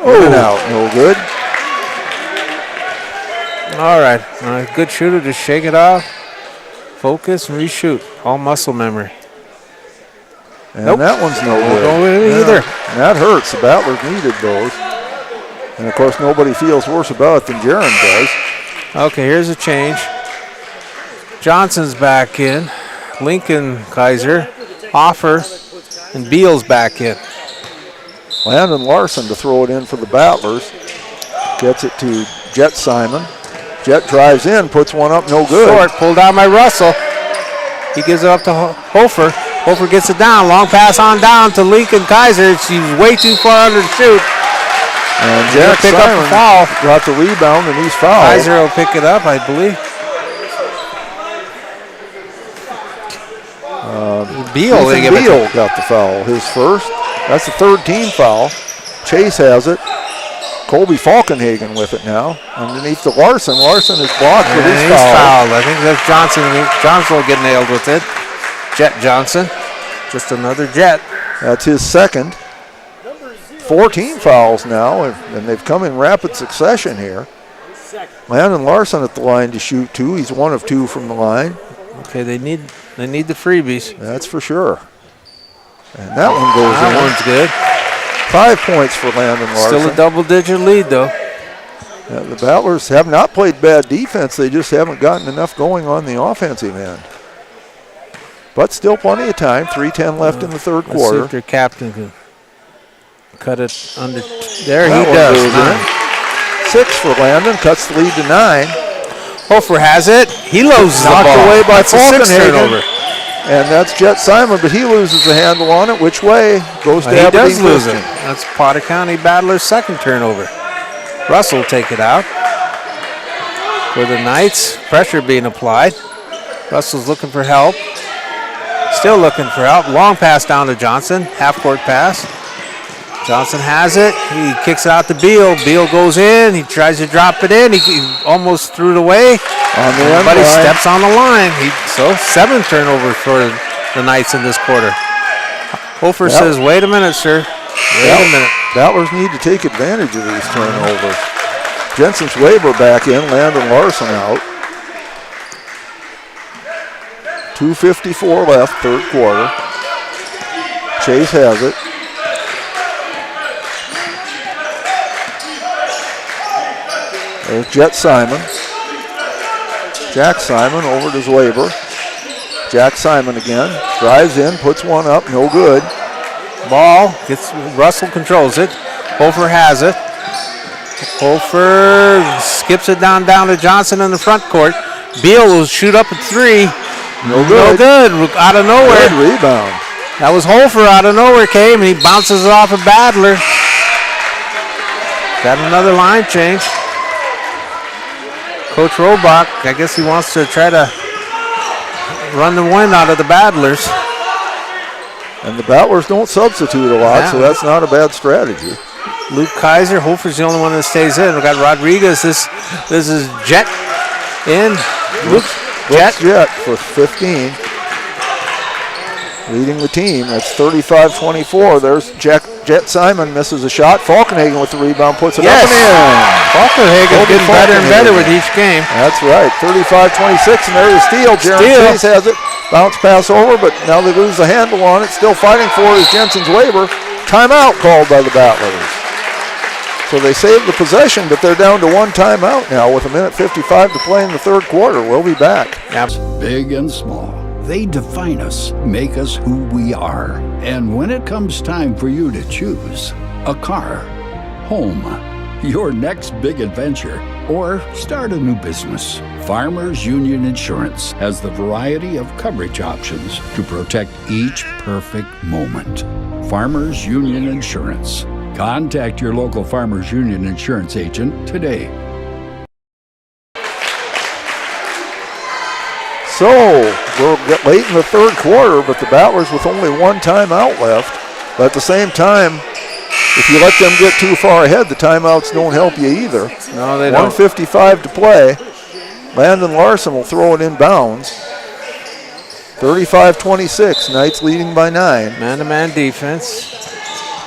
Speaker 11: Oh, and out, no good.
Speaker 4: All right, good shooter. Just shake it off, focus, and reshoot. All muscle memory.
Speaker 11: And that one's no good.
Speaker 4: Don't go either.
Speaker 11: And that hurts. The Battlers needed those. And, of course, nobody feels worse about it than Jaron does.
Speaker 4: Okay, here's a change. Johnson's back in. Lincoln Kaiser, Offer, and Beal's back in.
Speaker 11: Landon Larson to throw it in for the Battlers. Gets it to Jet Simon. Jet drives in, puts one up, no good.
Speaker 4: Short, pulled out by Russell. He gives it up to Hofer. Hofer gets it down. Long pass on down to Lincoln Kaiser. She's way too far under to shoot.
Speaker 11: And Jack
Speaker 4: pick up the foul.
Speaker 11: Got the rebound, and he's fouled.
Speaker 4: Kaiser will pick it up, I believe. Beal
Speaker 11: got the foul, his first. That's the third team foul. Chase has it. Colby Falkenhagen with it now. Underneath to Larson. Larson is blocked with his foul.
Speaker 4: Fouled. I think that's Johnson. Johnson will get nailed with it. Jet Johnson. Just another Jet.
Speaker 11: That's his second. 14 fouls now, and they've come in rapid succession here. Landon Larson at the line to shoot 2. He's 1 of 2 from the line.
Speaker 4: Okay, they need the freebies.
Speaker 11: That's for sure. And that one goes in.
Speaker 4: That one's good.
Speaker 11: 5 points for Landon Larson.
Speaker 4: Still a double-digit lead, though.
Speaker 11: The Battlers have not played bad defense. They just haven't gotten enough going on the offensive end. But still plenty of time. 3:10 left in the third quarter.
Speaker 4: Let's see if their captain can cut it under. There he does.
Speaker 11: 6 for Landon. Cuts the lead to 9.
Speaker 4: Hofer has it. He loses the ball.
Speaker 11: Knocked away by
Speaker 4: Falkenhagen.
Speaker 11: And that's Jet Simon, but he loses the handle on it. Which way? Goes to Aberdeen.
Speaker 4: He does lose it. That's Potter County Battlers' second turnover. Russell will take it out. For the Knights, pressure being applied. Russell's looking for help. Still looking for help. Long pass down to Johnson. Half-court pass. Johnson has it. He kicks it out to Beal. Beal goes in. He tries to drop it in. He almost threw it away. But he steps on the line. So 7 turnovers for the Knights in this quarter. Hofer says, wait a minute, sir. Wait a minute.
Speaker 11: Battlers need to take advantage of these turnovers. Jensen's Weber back in. Landon Larson out. 2:54 left, third quarter. Chase has it. There's Jet Simon. Jack Simon over to Weber. Jack Simon again. Drives in, puts one up, no good.
Speaker 4: Ball gets Russell controls it. Hofer has it. Hofer skips it down to Johnson in the front court. Beal will shoot up at 3.
Speaker 11: No good.
Speaker 4: Out of nowhere.
Speaker 11: Good rebound.
Speaker 4: That was Hofer out of nowhere came, and he bounces it off a Battler. Got another line change. Coach Robach, I guess he wants to try to run the wind out of the Battlers.
Speaker 11: And the Battlers don't substitute a lot, so that's not a bad strategy.
Speaker 4: Luke Kaiser, Hofer's the only one that stays in. We got Rodriguez. This is Jet in.
Speaker 11: Jet for 15. Leading the team. That's 35-24. There's Jet Simon misses a shot. Falkenhagen with the rebound puts it up and in.
Speaker 4: Falkenhagen getting better and better with each game.
Speaker 11: That's right. 35-26, and there's a steal. Jaron Chase has it. Bounce pass over, but now they lose the handle on it. Still fighting for it is Jensen's Weber. Timeout called by the Battlers. So they saved the possession, but they're down to 1 timeout now with 1:55 to play in the third quarter. We'll be back.
Speaker 22: Big and small, they define us, make us who we are. And when it comes time for you to choose a car, home, your next big adventure, or start a new business, Farmers Union Insurance has the variety of coverage options to protect each perfect moment. Farmers Union Insurance. Contact your local Farmers Union Insurance agent today.
Speaker 11: So we'll get late in the third quarter, but the Battlers with only 1 timeout left. But at the same time, if you let them get too far ahead, the timeouts don't help you either.
Speaker 4: No, they don't.
Speaker 11: 1:55 to play. Landon Larson will throw it in bounds. 35-26, Knights leading by 9.
Speaker 4: Man-to-man defense.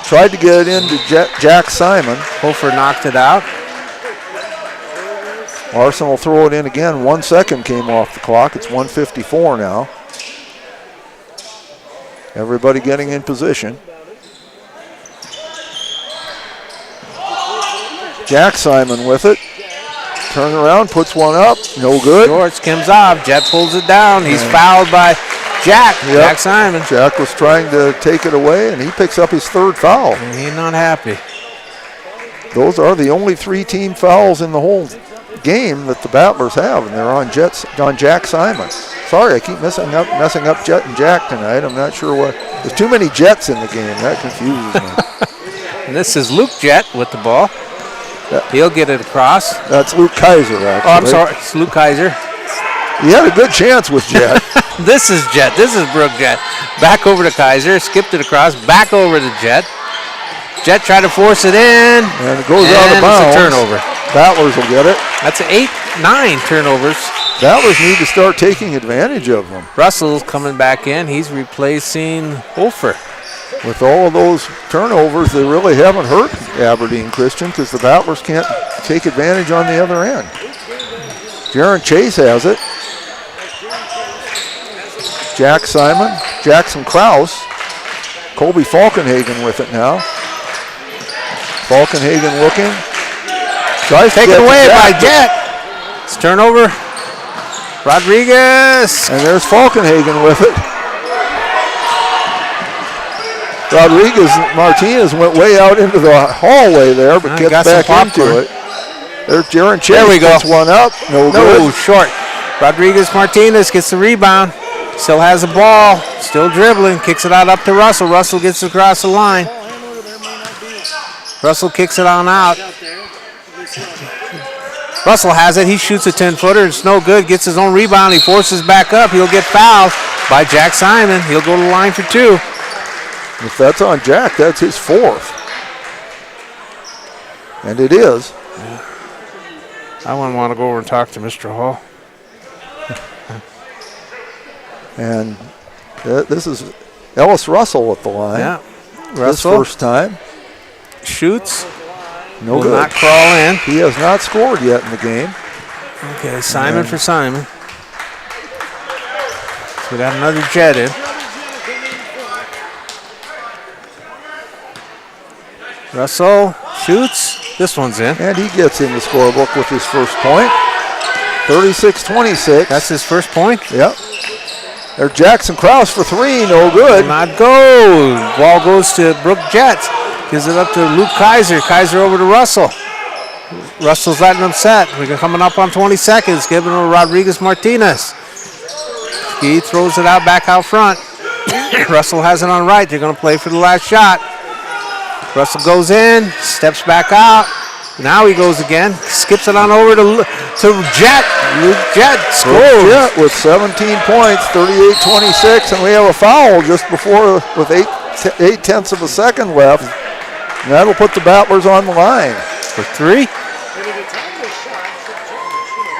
Speaker 11: Tried to get it into Jack Simon.
Speaker 4: Hofer knocked it out.
Speaker 11: Larson will throw it in again. 1 second came off the clock. It's 1:54 now. Everybody getting in position. Jack Simon with it. Turn around, puts one up. No good.
Speaker 4: Short skims off. Jet pulls it down. He's fouled by Jack.
Speaker 11: Yep.
Speaker 4: Jack Simon.
Speaker 11: Jack was trying to take it away, and he picks up his 3rd foul.
Speaker 4: And he's not happy.
Speaker 11: Those are the only 3 team fouls in the whole game that the Battlers have, and they're on Jack Simon. Sorry, I keep messing up Jet and Jack tonight. I'm not sure what. There's too many Jets in the game. That confuses me.
Speaker 4: And this is Luke Jet with the ball. He'll get it across.
Speaker 11: That's Luke Kaiser, actually.
Speaker 4: Oh, I'm sorry. It's Luke Kaiser.
Speaker 11: He had a good chance with Jet.
Speaker 4: This is Jet. This is Brooke Jet. Back over to Kaiser. Skipped it across. Back over to Jet. Jet tried to force it in.
Speaker 11: And it goes out of bounds.
Speaker 4: It's a turnover.
Speaker 11: Battlers will get it.
Speaker 4: That's 8-9 turnovers.
Speaker 11: Battlers need to start taking advantage of them.
Speaker 4: Russell's coming back in. He's replacing Hofer.
Speaker 11: With all of those turnovers, they really haven't hurt Aberdeen Christian because the Battlers can't take advantage on the other end. Jaron Chase has it. Jack Simon, Jackson Krause, Colby Falkenhagen with it now. Falkenhagen looking. Tries
Speaker 4: taken away by Jet. It's turnover. Rodriguez.
Speaker 11: And there's Falkenhagen with it. Martinez went way out into the hallway there, but gets back into it. There's Jaron Chase.
Speaker 4: There we go.
Speaker 11: Puts one up. No good.
Speaker 4: Short. Rodriguez-Martinez gets the rebound. Still has the ball. Still dribbling. Kicks it out up to Russell. Russell gets across the line. Russell kicks it on out. Russell has it. He shoots a 10-footer. It's no good. Gets his own rebound. He forces back up. He'll get fouled by Jack Simon. He'll go to the line for 2.
Speaker 11: If that's on Jack, that's his 4th. And it is.
Speaker 4: Yeah. I wouldn't want to go over and talk to Mr. Hall.
Speaker 11: And this is Ellis Russell at the line.
Speaker 4: Yeah.
Speaker 11: Russell. His first time.
Speaker 4: Shoots.
Speaker 11: No
Speaker 4: Will
Speaker 11: good.
Speaker 4: not crawl in.
Speaker 11: He has not scored yet in the game.
Speaker 4: Okay, Simon for Simon. So we got another Jet in. Russell shoots. This one's in.
Speaker 11: And he gets in the scorebook with his first point. 36-26.
Speaker 4: That's his first point?
Speaker 11: Yep. There's Jackson Krause for 3. No good.
Speaker 4: Not go. Ball goes to Brooke Jet. Gives it up to Luke Kaiser. Kaiser over to Russell. Russell's letting him set. We're coming up on 20 seconds. Giving it to Rodriguez-Martinez. He throws it out back out front. Russell has it on right. They're going to play for the last shot. Russell goes in, steps back out. Now he goes again, skips it on over to Jet. Luke Jet scores.
Speaker 11: Jet with 17 points, 38-26, and we have a foul just before with 8/10 of a second left. And that'll put the Battlers on the line.
Speaker 4: For 3?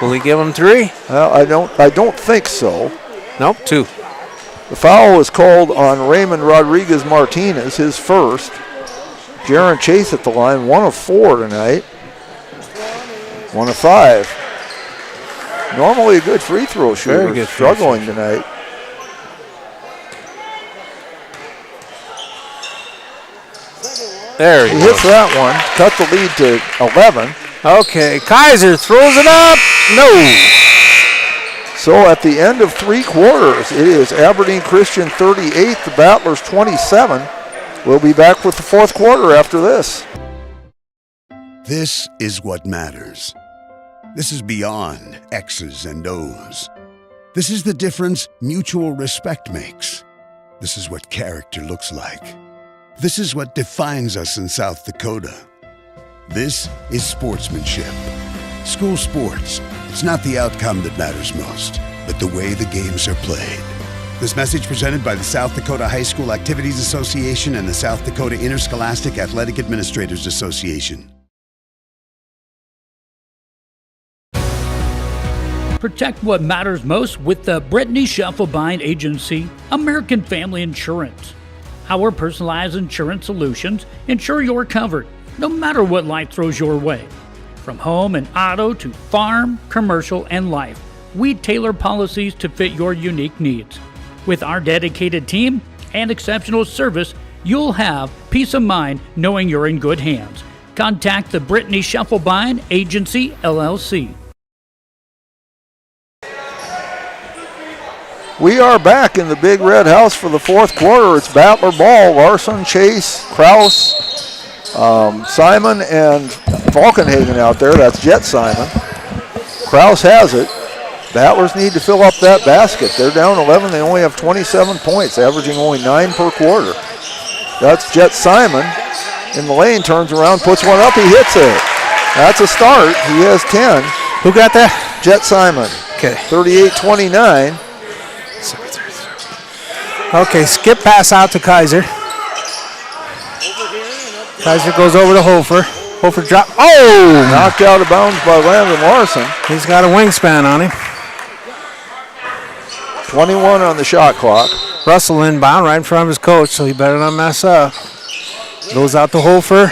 Speaker 4: Will he give them 3?
Speaker 11: Well, I don't think so.
Speaker 4: Nope, 2.
Speaker 11: The foul was called on Raymond Rodriguez-Martinez, his first. Jaron Chase at the line, 1 of 4 tonight. 1 of 5. Normally a good free throw shooter.
Speaker 4: Very good.
Speaker 11: Struggling tonight.
Speaker 4: There he
Speaker 11: hits that one. Cut the lead to 11.
Speaker 4: Okay, Kaiser throws it up. No.
Speaker 11: So at the end of 3 quarters, it is Aberdeen Christian 38, the Battlers 27. We'll be back with the 4th quarter after this.
Speaker 5: This is what matters. This is beyond X's and O's. This is the difference mutual respect makes. This is what character looks like. This is what defines us in South Dakota. This is sportsmanship. School sports, it's not the outcome that matters most, but the way the games are played. This message presented by the South Dakota High School Activities Association and the South Dakota Interscholastic Athletic Administrators Association.
Speaker 13: Protect what matters most with the Brittany Scheffelbein Agency, American Family Insurance. Our personalized insurance solutions ensure you're covered, no matter what life throws your way. From home and auto to farm, commercial, and life, we tailor policies to fit your unique needs. With our dedicated team and exceptional service, you'll have peace of mind knowing you're in good hands. Contact the Brittany Scheffelbein Agency, LLC.
Speaker 11: We are back in the Big Red House for the fourth quarter. It's Battler ball. Larson, Chase, Kraus, Simon, and Falkenhagen out there. That's Jet Simon. Kraus has it. Battlers need to fill up that basket. They're down 11. They only have 27 points, averaging only 9 per quarter. That's Jet Simon in the lane, turns around, puts one up. He hits it. That's a start. He has 10.
Speaker 4: Who got that?
Speaker 11: Jet Simon.
Speaker 4: Okay.
Speaker 11: 38-29.
Speaker 4: Okay, skip pass out to Kaiser. Kaiser goes over to Hofer. Hofer drop. Oh!
Speaker 11: Knocked out of bounds by Landon Larson.
Speaker 4: He's got a wingspan on him.
Speaker 11: 21 on the shot clock.
Speaker 4: Russell inbound right in front of his coach, so he better not mess up. Goes out to Hofer.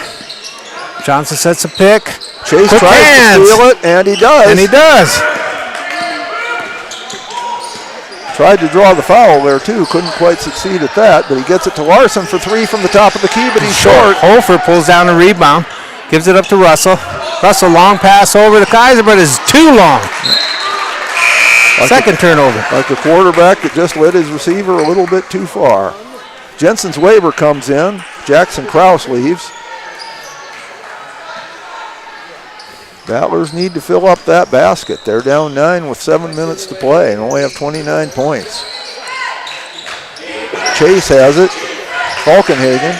Speaker 4: Johnson sets a pick.
Speaker 11: Chase tries to steal it, and he does.
Speaker 4: And he does.
Speaker 11: Tried to draw the foul there, too. Couldn't quite succeed at that, but he gets it to Larson for 3 from the top of the key, but he's short.
Speaker 4: Hofer pulls down a rebound, gives it up to Russell. Russell, long pass over to Kaiser, but it's too long. Second turnover.
Speaker 11: Like a quarterback that just led his receiver a little bit too far. Jensen's waiver comes in. Jackson Kraus leaves. Battlers need to fill up that basket. They're down 9 with 7 minutes to play and only have 29 points. Chase has it. Falkenhagen.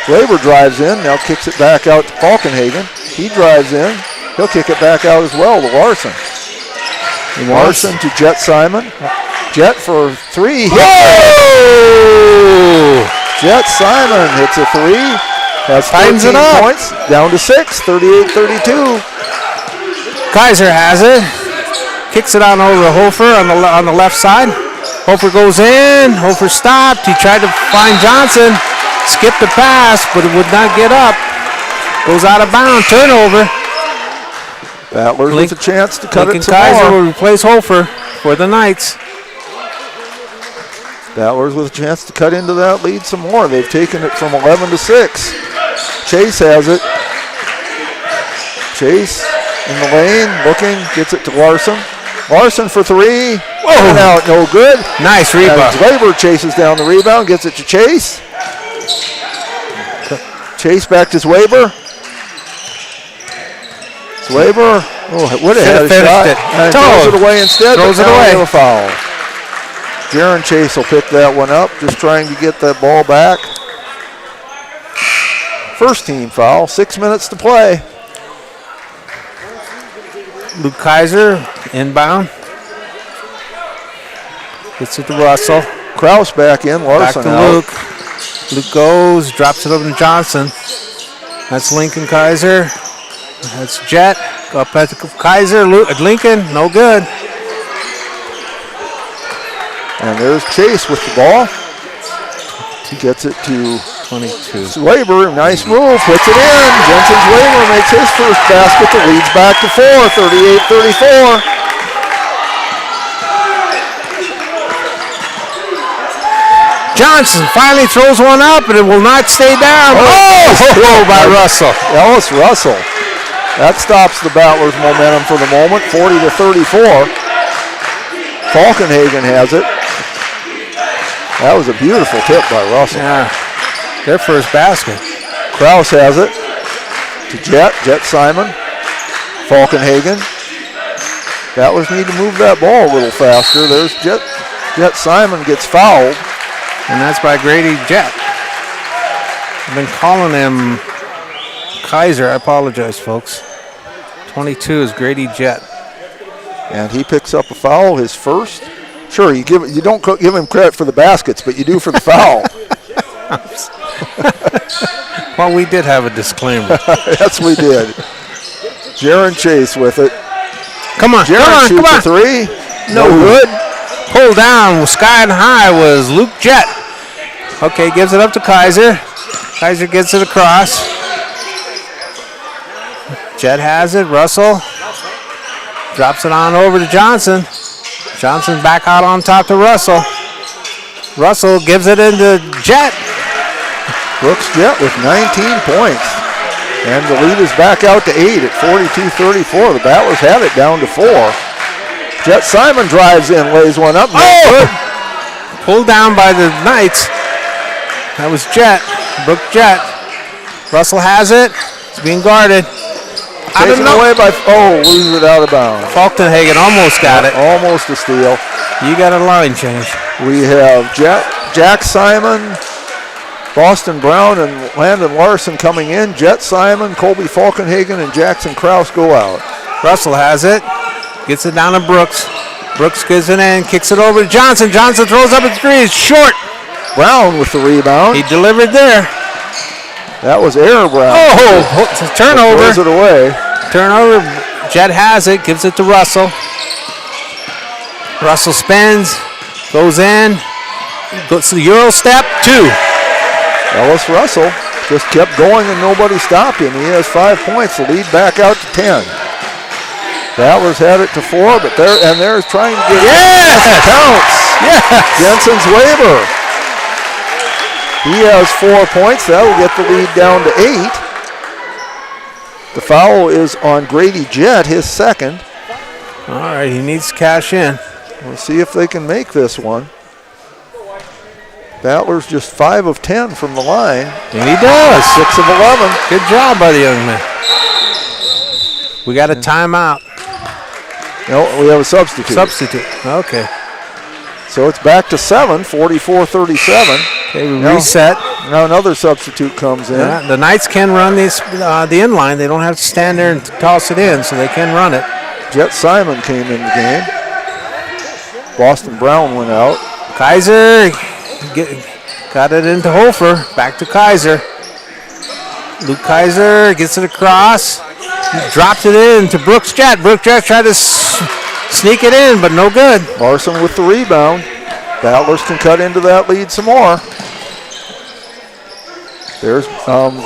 Speaker 11: Glaber drives in, now kicks it back out to Falkenhagen. He drives in. He'll kick it back out as well to Larson. Larson to Jet Simon. Jet for 3.
Speaker 4: Whoa!
Speaker 11: Jet Simon hits a 3. Has 13 points, down to 6, 38-32.
Speaker 4: Kaiser has it. Kicks it on over to Hofer on the left side. Hofer goes in. Hofer stopped. He tried to find Johnson. Skipped the pass, but it would not get up. Goes out of bounds. Turnover.
Speaker 11: Battlers with a chance to cut it some
Speaker 4: Kaiser
Speaker 11: more.
Speaker 4: will replace Hofer for the Knights.
Speaker 11: Battlers with a chance to cut into that lead some more. They've taken it from 11 to 6. Chase has it. Chase in the lane, looking, gets it to Larson. Larson for 3. And out, no good.
Speaker 4: Nice rebound.
Speaker 11: Glaber chases down the rebound, gets it to Chase. Chase back to Zwaber. Zwaber, would have had a shot. And throws it away instead.
Speaker 4: Throws it away.
Speaker 11: A foul. Jaron Chase will pick that one up, just trying to get that ball back. First team foul, 6 minutes to play.
Speaker 4: Luke Kaiser inbound. Gets it to Russell.
Speaker 11: Kraus back in, Larson
Speaker 4: back to
Speaker 11: out.
Speaker 4: Luke. Luke goes, drops it over to Johnson. That's Lincoln Kaiser. That's Jet. Up at Kaiser. Lincoln, no good.
Speaker 11: And there's Chase with the ball. He gets it to
Speaker 4: 22.
Speaker 11: Zwaber, nice move, puts it in. Jensen Zwaber makes his first basket. The lead's back to 4, 38-34.
Speaker 4: Johnson finally throws one up, and it will not stay down. Oh, by Russell.
Speaker 11: Ellis Russell. That stops the Battlers' momentum for the moment, 40-34. Falkenhagen has it. That was a beautiful tip by Russell.
Speaker 4: Yeah, their first basket.
Speaker 11: Kraus has it to Jet Simon. Falkenhagen. Battlers need to move that ball a little faster. There's Jet Simon gets fouled.
Speaker 4: And that's by Grady Jet. I've been calling him Kaiser. I apologize, folks. 22 is Grady Jet.
Speaker 11: And he picks up a foul, his first. Sure, you don't give him credit for the baskets, but you do for the foul.
Speaker 4: Well, we did have a disclaimer.
Speaker 11: Yes, we did. Jaron Chase with it.
Speaker 4: Come on,
Speaker 11: Jaron shoots a three. No good.
Speaker 4: Pulled down, sky and high was Luke Jett. Okay, gives it up to Kaiser. Kaiser gets it across. Jett has it. Russell drops it on over to Johnson. Johnson back out on top to Russell. Russell gives it into Jett.
Speaker 11: Brooks Jett with 19 points. And the lead is back out to 8 at 42-34. The Battlers have it down to 4. Jett Simon drives in, lays one up.
Speaker 4: Oh! Pulled down by the Knights. That was Jett. Brooke Jett. Russell has it. It's being guarded.
Speaker 11: Taken away by, loses it out of bounds.
Speaker 4: Falkenhagen almost got it.
Speaker 11: Almost a steal.
Speaker 4: You got a line change.
Speaker 11: We have Jack Simon, Boston Brown, and Landon Larson coming in. Jett Simon, Colby Falkenhagen, and Jackson Krause go out.
Speaker 4: Russell has it. Gets it down to Brooks. Brooks gives it in, kicks it over to Johnson. Johnson throws up a three. It's short.
Speaker 11: Brown with the rebound.
Speaker 4: He delivered there.
Speaker 11: That was Air Brown.
Speaker 4: Turnover.
Speaker 11: Throws it away.
Speaker 4: Turnover. Jett has it, gives it to Russell. Russell spins, goes in, goes to the Euro step, 2.
Speaker 11: Ellis Russell just kept going and nobody stopped him. He has 5 points. The lead back out to 10. Battlers had it to 4, but there's trying to get it. Counts.
Speaker 4: Yes.
Speaker 11: Jensen's waiver. He has 4 points. That'll get the lead down to 8. The foul is on Grady Jett, his second.
Speaker 4: All right, he needs to cash in.
Speaker 11: We'll see if they can make this one. Battlers just 5 of 10 from the line.
Speaker 4: And he does.
Speaker 11: 6 of 11.
Speaker 4: Good job by the young man. We got a timeout.
Speaker 11: No, we have a substitute.
Speaker 4: Okay.
Speaker 11: So it's back to 7, 44-37.
Speaker 4: Okay, we reset.
Speaker 11: Now another substitute comes in.
Speaker 4: Yeah, the Knights can run the inline. They don't have to stand there and toss it in, so they can run it.
Speaker 11: Jett Simon came in the game. Boston Brown went out.
Speaker 4: Kaiser got it into Hofer. Back to Kaiser. Luke Kaiser gets it across. Drops it in to Brooks Jett. Brooks Jett tried to sneak it in, but no good.
Speaker 11: Larson with the rebound. Battlers can cut into that lead some more. There's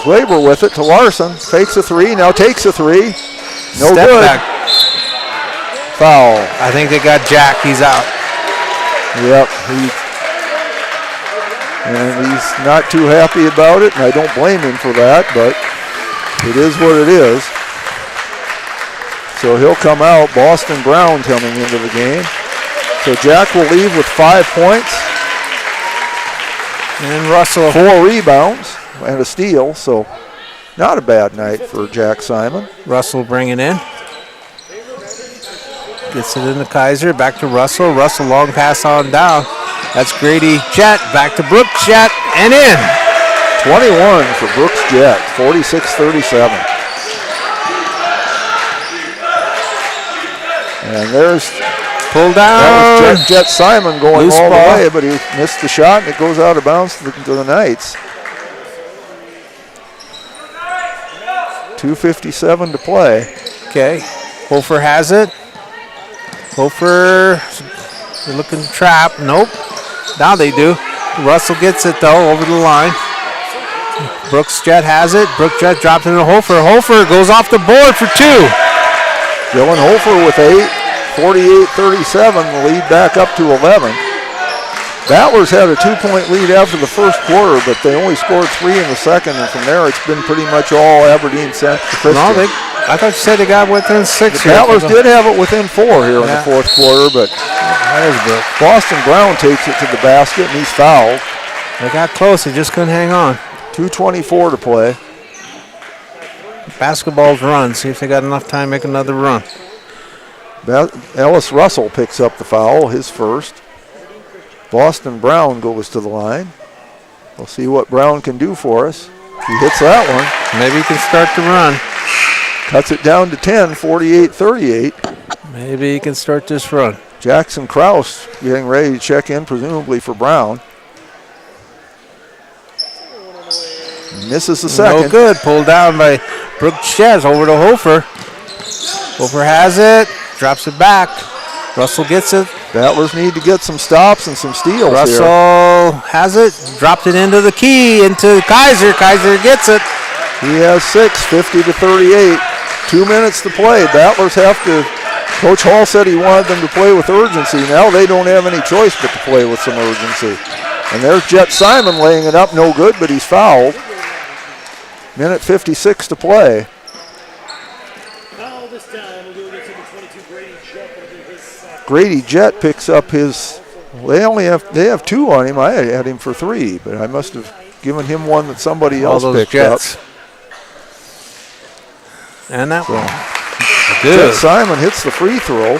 Speaker 11: Glaber with it to Larson. Fakes a three, now takes a three. No
Speaker 4: Step
Speaker 11: good.
Speaker 4: Back.
Speaker 11: Foul.
Speaker 4: I think they got Jack. He's out.
Speaker 11: Yep. And he's not too happy about it, and I don't blame him for that, but it is what it is. So he'll come out. Boston Brown coming into the game. So Jack will leave with 5 points.
Speaker 4: And Russell.
Speaker 11: 4 rebounds and a steal, so not a bad night for Jack Simon.
Speaker 4: Russell bringing in. Gets it into Kaiser, back to Russell. Russell long pass on down. That's Grady Jett, back to Brooks Jett, and in.
Speaker 11: 21 for Brooks Jett, 46-37. And there's
Speaker 4: pulled down.
Speaker 11: That was Jett Simon going
Speaker 4: Loose
Speaker 11: all
Speaker 4: ball.
Speaker 11: the way, but he missed the shot, and it goes out of bounds to the Knights. 2:57 to play.
Speaker 4: Okay, Hofer has it. Hofer, they're looking to trap. Nope. Now they do. Russell gets it though over the line. Brooks Jett has it. Brooks Jett drops it into Hofer. Hofer goes off the board for 2.
Speaker 11: Dylan Hofer with 8. 48-37, the lead back up to 11. Battlers had a 2-point lead after the first quarter, but they only scored 3 in the second, and from there it's been pretty much all Aberdeen Christian.
Speaker 4: No, I thought you said they got within 6.
Speaker 11: The Battlers did have it within 4 here in the fourth quarter, but Boston Brown takes it to the basket, and he's fouled.
Speaker 4: They got close, they just couldn't hang on.
Speaker 11: 2:24 to play.
Speaker 4: Basketball's run, see if they got enough time to make another run.
Speaker 11: Ellis Russell picks up the foul, his first. Boston Brown goes to the line. We'll see what Brown can do for us. He hits that one.
Speaker 4: Maybe he can start to run.
Speaker 11: Cuts it down to 10, 48-38.
Speaker 4: Maybe he can start this run.
Speaker 11: Jackson Krause getting ready to check in, presumably for Brown. Misses the second.
Speaker 4: No good. Pulled down by Brooke Chez over to Hofer. Hofer has it. Drops it back. Russell gets it.
Speaker 11: Battlers need to get some stops and some steals
Speaker 4: Russell has it. Dropped it into the key, into Kaiser. Kaiser gets it.
Speaker 11: He has 6, 50-38. 2 minutes to play. Battlers have to. Coach Hall said he wanted them to play with urgency. Now they don't have any choice but to play with some urgency. And there's Jet Simon laying it up. No good, but he's fouled. Minute 56 to play. Grady Jett picks up his. They have 2 on him. I had him for 3, but I must have given him one that somebody else picked
Speaker 4: Jets.
Speaker 11: up.
Speaker 4: And that one.
Speaker 11: Jet Simon hits the free throw.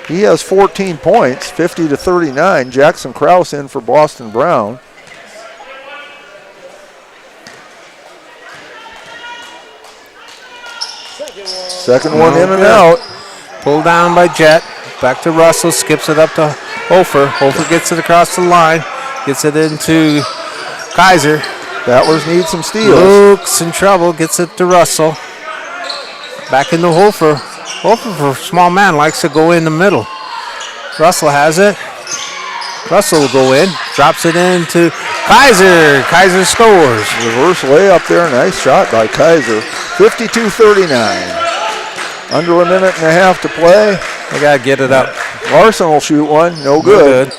Speaker 11: He has 14 points, 50-39. Jackson Krause in for Boston Brown. Second one in and out.
Speaker 4: Pulled down by Jet. Back to Russell. Skips it up to Hofer. Hofer gets it across the line. Gets it into Kaiser.
Speaker 11: Battlers need some steals.
Speaker 4: Luke's in trouble. Gets it to Russell. Back into Hofer. Hofer, for a small man, likes to go in the middle. Russell has it. Russell will go in. Drops it into Kaiser. Kaiser scores.
Speaker 11: Reverse layup there. Nice shot by Kaiser. 52-39. Under a minute and a half to play.
Speaker 4: They got to get it up.
Speaker 11: Larson will shoot one. No good.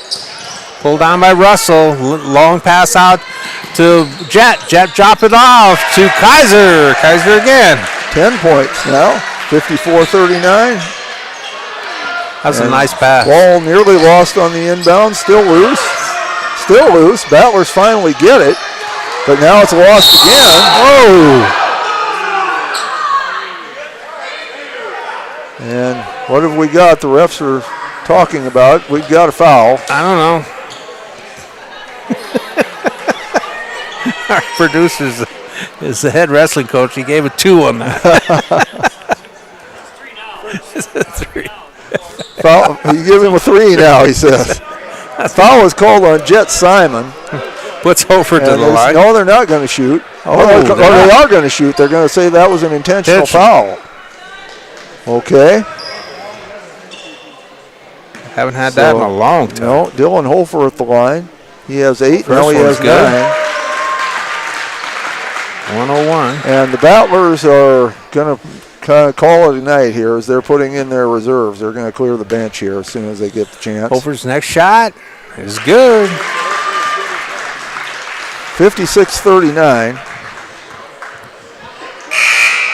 Speaker 4: Pulled down by Russell. Long pass out to Jet. Jet drop it off to Kaiser. Kaiser again.
Speaker 11: 10 points now. 54-39.
Speaker 4: That's a nice pass.
Speaker 11: Ball nearly lost on the inbound. Still loose. Still loose. Battlers finally get it. But now it's lost again.
Speaker 4: Whoa.
Speaker 11: And what have we got? The refs are talking about. We've got a foul.
Speaker 4: I don't know. Our producer is the head wrestling coach. He gave a 2 on that.
Speaker 11: Foul, you give him a 3 now, he says. Foul was called on Jet Simon.
Speaker 4: Puts Hofer to the line.
Speaker 11: No, they're not going to shoot. Or they are going to shoot. They're going to say that was an intentional foul. Okay.
Speaker 4: Haven't had that in a long time.
Speaker 11: No, Dylan Hofer at the line. He has 8. Now he has 9.
Speaker 4: 101.
Speaker 11: And the Battlers are going to kind of call it a night here as they're putting in their reserves. They're going to clear the bench here as soon as they get the chance.
Speaker 4: Hofer's next shot is good.
Speaker 11: 56-39.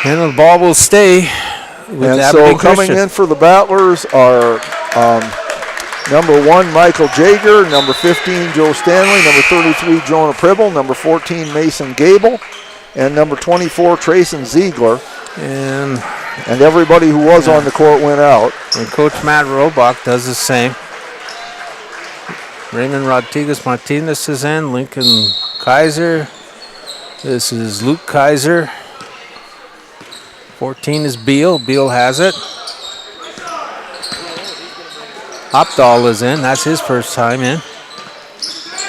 Speaker 4: And the ball will stay.
Speaker 11: And so coming in for the Battlers are number 1, Michael Jager, number 15, Joe Stanley, number 33, Jonah Pribble, number 14, Mason Gable, and number 24, Trayson Ziegler.
Speaker 4: And
Speaker 11: everybody who was on the court went out.
Speaker 4: And Coach Matt Robach does the same. Raymond Rodriguez Martinez is in. Lincoln Kaiser. This is Luke Kaiser. 14 is Beal. Beal has it. Opdahl is in. That's his first time in.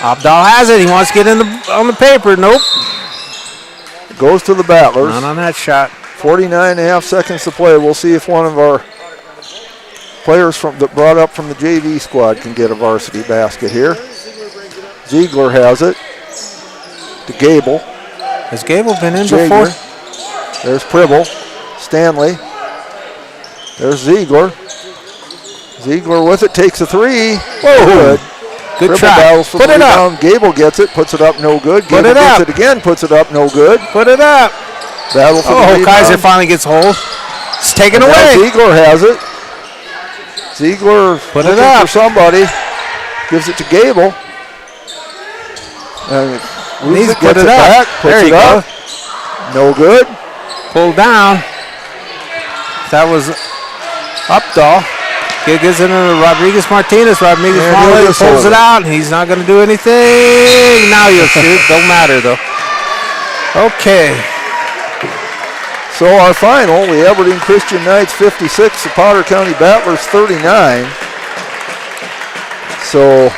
Speaker 4: Opdahl has it. He wants to get in on the paper. Nope.
Speaker 11: Goes to the Battlers.
Speaker 4: Not on that shot.
Speaker 11: 49.5 seconds to play. We'll see if one of our players that brought up from the JV squad can get a varsity basket here. Ziegler has it to Gable.
Speaker 4: Has Gable been in
Speaker 11: Jager.
Speaker 4: before?
Speaker 11: There's Pribble. Stanley. There's Ziegler. Ziegler with it, takes a 3.
Speaker 4: Whoa.
Speaker 11: Good.
Speaker 4: Good
Speaker 11: Pribble
Speaker 4: try.
Speaker 11: battles for
Speaker 4: Put
Speaker 11: the
Speaker 4: it
Speaker 11: rebound.
Speaker 4: up.
Speaker 11: Gable gets it, puts it up, no good.
Speaker 4: Put
Speaker 11: Gable
Speaker 4: it
Speaker 11: gets
Speaker 4: up.
Speaker 11: it again, puts it up, no good.
Speaker 4: Put it up.
Speaker 11: Battle for the rebound.
Speaker 4: Kaiser finally gets hold. It's taken
Speaker 11: And
Speaker 4: away.
Speaker 11: now Ziegler has it. Ziegler
Speaker 4: Put it
Speaker 11: looking
Speaker 4: up.
Speaker 11: for somebody. Gives it to Gable. And
Speaker 4: Needs
Speaker 11: gets
Speaker 4: to put it up.
Speaker 11: back, puts
Speaker 4: There you
Speaker 11: it up. No good.
Speaker 4: Pulled down. That was Updahl. Gives it to Rodriguez Martinez. Rodriguez Martinez pulls it out. He's not going to do anything. Now you'll shoot. Don't matter though. Okay.
Speaker 11: So our final, the Aberdeen Christian Knights 56, the Potter County Battlers 39. So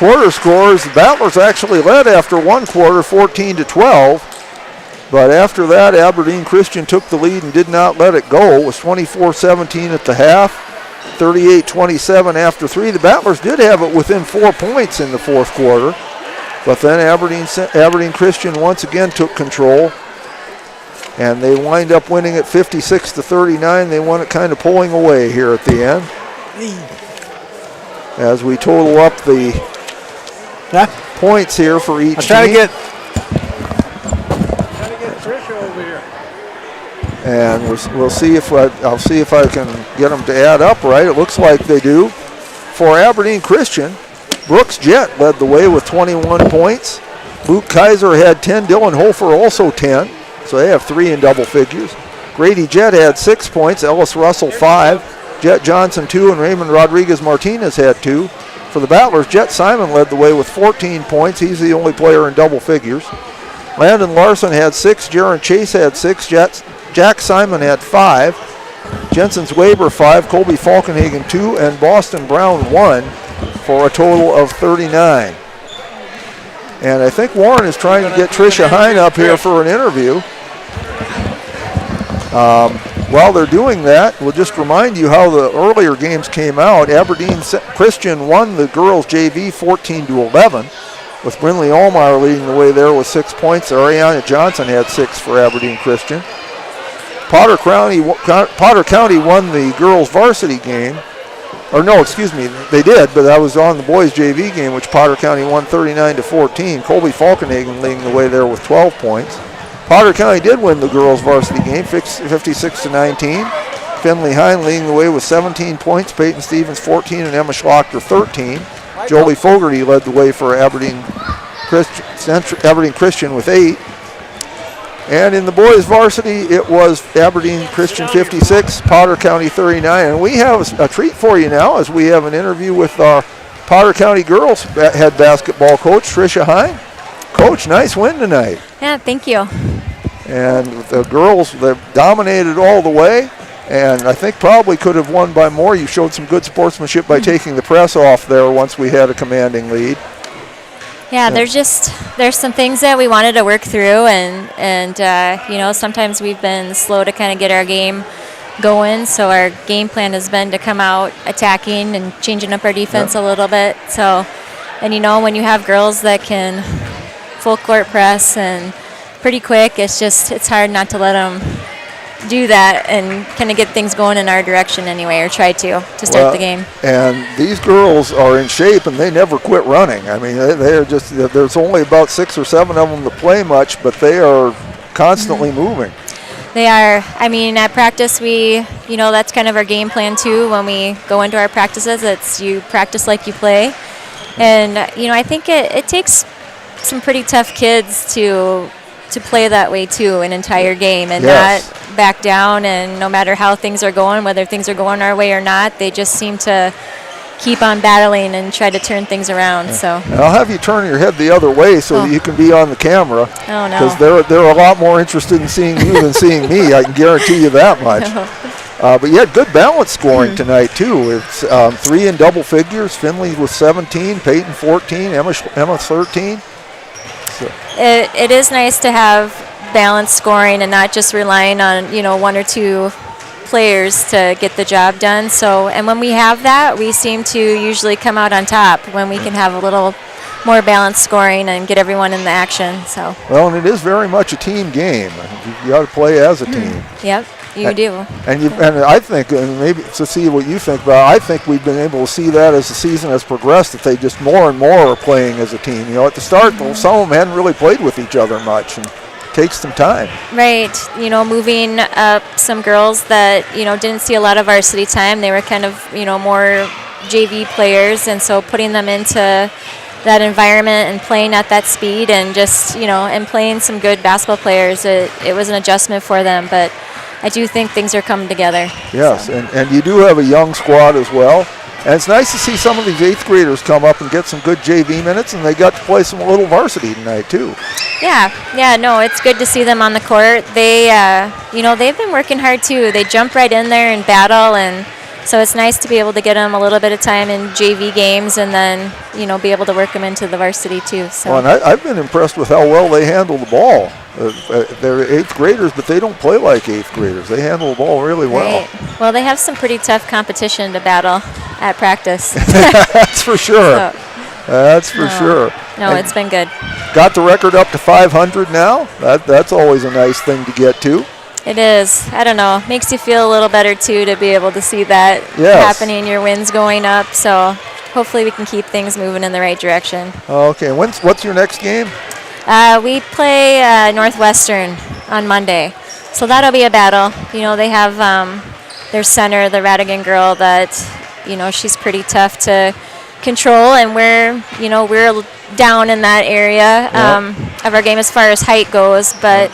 Speaker 11: quarter scores, the Battlers actually led after one quarter, 14-12. But after that, Aberdeen Christian took the lead and did not let it go. It was 24-17 at the half, 38-27 after three. The Battlers did have it within 4 points in the fourth quarter. But then Aberdeen Christian once again took control. And they wind up winning it 56-39. They won it kind of pulling away here at the end. As we total up the points here for each team.
Speaker 4: Trying to get Trisha over here.
Speaker 11: And we'll see if I'll see if I can get them to add up right. It looks like they do. For Aberdeen Christian, Brooks Jett led the way with 21 points. Luke Kaiser had 10. Dylan Hofer also 10. So they have 3 in double figures. Grady Jett had 6 points. Ellis Russell 5. Jet Johnson 2, and Raymond Rodriguez Martinez had 2. For the Battlers, Jet Simon led the way with 14 points. He's the only player in double figures. Landon Larson had 6. Jaron Chase had 6. Jack Simon had 5. Jensen's Weber 5. Colby Falkenhagen 2. And Boston Brown 1 for a total of 39. And I think Warren is trying to get Tricia Hine up here for an interview. While they're doing that, we'll just remind you how the earlier games came out. Aberdeen Christian won the girls JV 14-11, with Brinley Allmeyer leading the way there with 6 points. Ariana Johnson had 6 for Aberdeen Christian. Potter County won the girls varsity game. Or no, excuse me, they did, but that was on the boys JV game, which Potter County won 39-14. Colby Falkenhagen leading the way there with 12 points. Potter County did win the girls varsity game, 56-19. Finley Hine leading the way with 17 points. Peyton Stevens 14 and Emma Schlochter 13. Jolie Fogarty led the way for Aberdeen Christian with 8. And in the boys varsity, it was Aberdeen Christian 56, Potter County 39. And we have a treat for you now, as we have an interview with our Potter County girls head basketball coach, Tricia Hine. Coach, nice win tonight.
Speaker 2: Yeah, thank you.
Speaker 11: And the girls, they've dominated all the way, and I think probably could have won by more. You showed some good sportsmanship by taking the press off there once we had a commanding lead.
Speaker 2: Yeah, there's some things that we wanted to work through, and sometimes we've been slow to kind of get our game going, so our game plan has been to come out attacking and changing up our defense a little bit. So, and when you have girls that can full court press and pretty quick, it's hard not to let them do that and kind of get things going in our direction anyway, or try to start the game.
Speaker 11: And these girls are in shape, and they never quit running. I mean, they're just, there's only about 6 or 7 of them that play much, but they are constantly moving.
Speaker 2: They are. I mean, at practice, that's kind of our game plan too. When we go into our practices, it's you practice like you play. And, I think it takes some pretty tough kids to play that way too, an entire game, and not back down. And no matter how things are going, whether things are going our way or not, they just seem to keep on battling and try to turn things around. So
Speaker 11: and I'll have you turn your head the other way so that you can be on the camera.
Speaker 2: Oh, no.
Speaker 11: Because they're a lot more interested in seeing you than seeing me. I can guarantee you that much. But you had good balance scoring tonight too. It's 3 in double figures. Finley with 17, Peyton 14, Emma 13. So.
Speaker 2: It is nice to have balanced scoring and not just relying on 1 or 2 players to get the job done. So, and when we have that, we seem to usually come out on top when we can have a little more balanced scoring and get everyone in the action. So.
Speaker 11: Well, and it is very much a team game. You got to play as a team.
Speaker 2: Yep. You do.
Speaker 11: And I think, and maybe to see what you think about, I think we've been able to see that as the season has progressed, that they just more and more are playing as a team. At the start, some of them hadn't really played with each other much, and it takes some time.
Speaker 2: Right. Moving up some girls that, didn't see a lot of varsity time. They were kind of, more JV players, and so putting them into that environment and playing at that speed and just, and playing some good basketball players, it was an adjustment for them, but I do think things are coming together.
Speaker 11: Yes, so. and you do have a young squad as well. And it's nice to see some of these 8th graders come up and get some good JV minutes, and they got to play some little varsity tonight too.
Speaker 2: Yeah, no, it's good to see them on the court. They, they've been working hard too. They jump right in there and battle, and so it's nice to be able to get them a little bit of time in JV games and then, be able to work them into the varsity too. So.
Speaker 11: Well, and I've been impressed with how well they handle the ball. They're 8th graders, but they don't play like 8th graders. They handle the ball really well.
Speaker 2: Right. Well, they have some pretty tough competition to battle at practice.
Speaker 11: That's for sure. That's for sure.
Speaker 2: No,
Speaker 11: and
Speaker 2: it's been good.
Speaker 11: Got the record up to 500 now. That's always a nice thing to get to.
Speaker 2: It is. I don't know. Makes you feel a little better, too, to be able to see that happening, your wins going up. So hopefully we can keep things moving in the right direction.
Speaker 11: Okay. What's your next game?
Speaker 2: We play Northwestern on Monday. So that'll be a battle. They have their center, the Radigan girl, that, she's pretty tough to control. And we're down in that area of our game as far as height goes. But...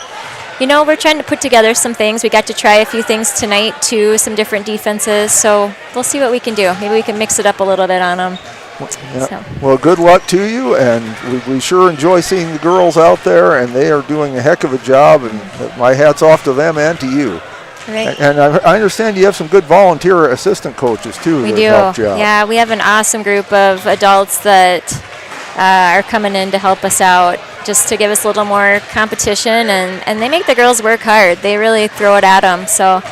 Speaker 2: we're trying to put together some things. We got to try a few things tonight, too, some different defenses. So we'll see what we can do. Maybe we can mix it up a little bit on them.
Speaker 11: Yeah. So. Well, good luck to you, and we sure enjoy seeing the girls out there, and they are doing a heck of a job, and my hat's off to them and to you.
Speaker 2: Right.
Speaker 11: And I understand you have some good volunteer assistant coaches, too.
Speaker 2: We
Speaker 11: that
Speaker 2: do.
Speaker 11: helped you out.
Speaker 2: Yeah, we have an awesome group of adults that are coming in to help us out, just to give us a little more competition, and they make the girls work hard. They really throw it at them. So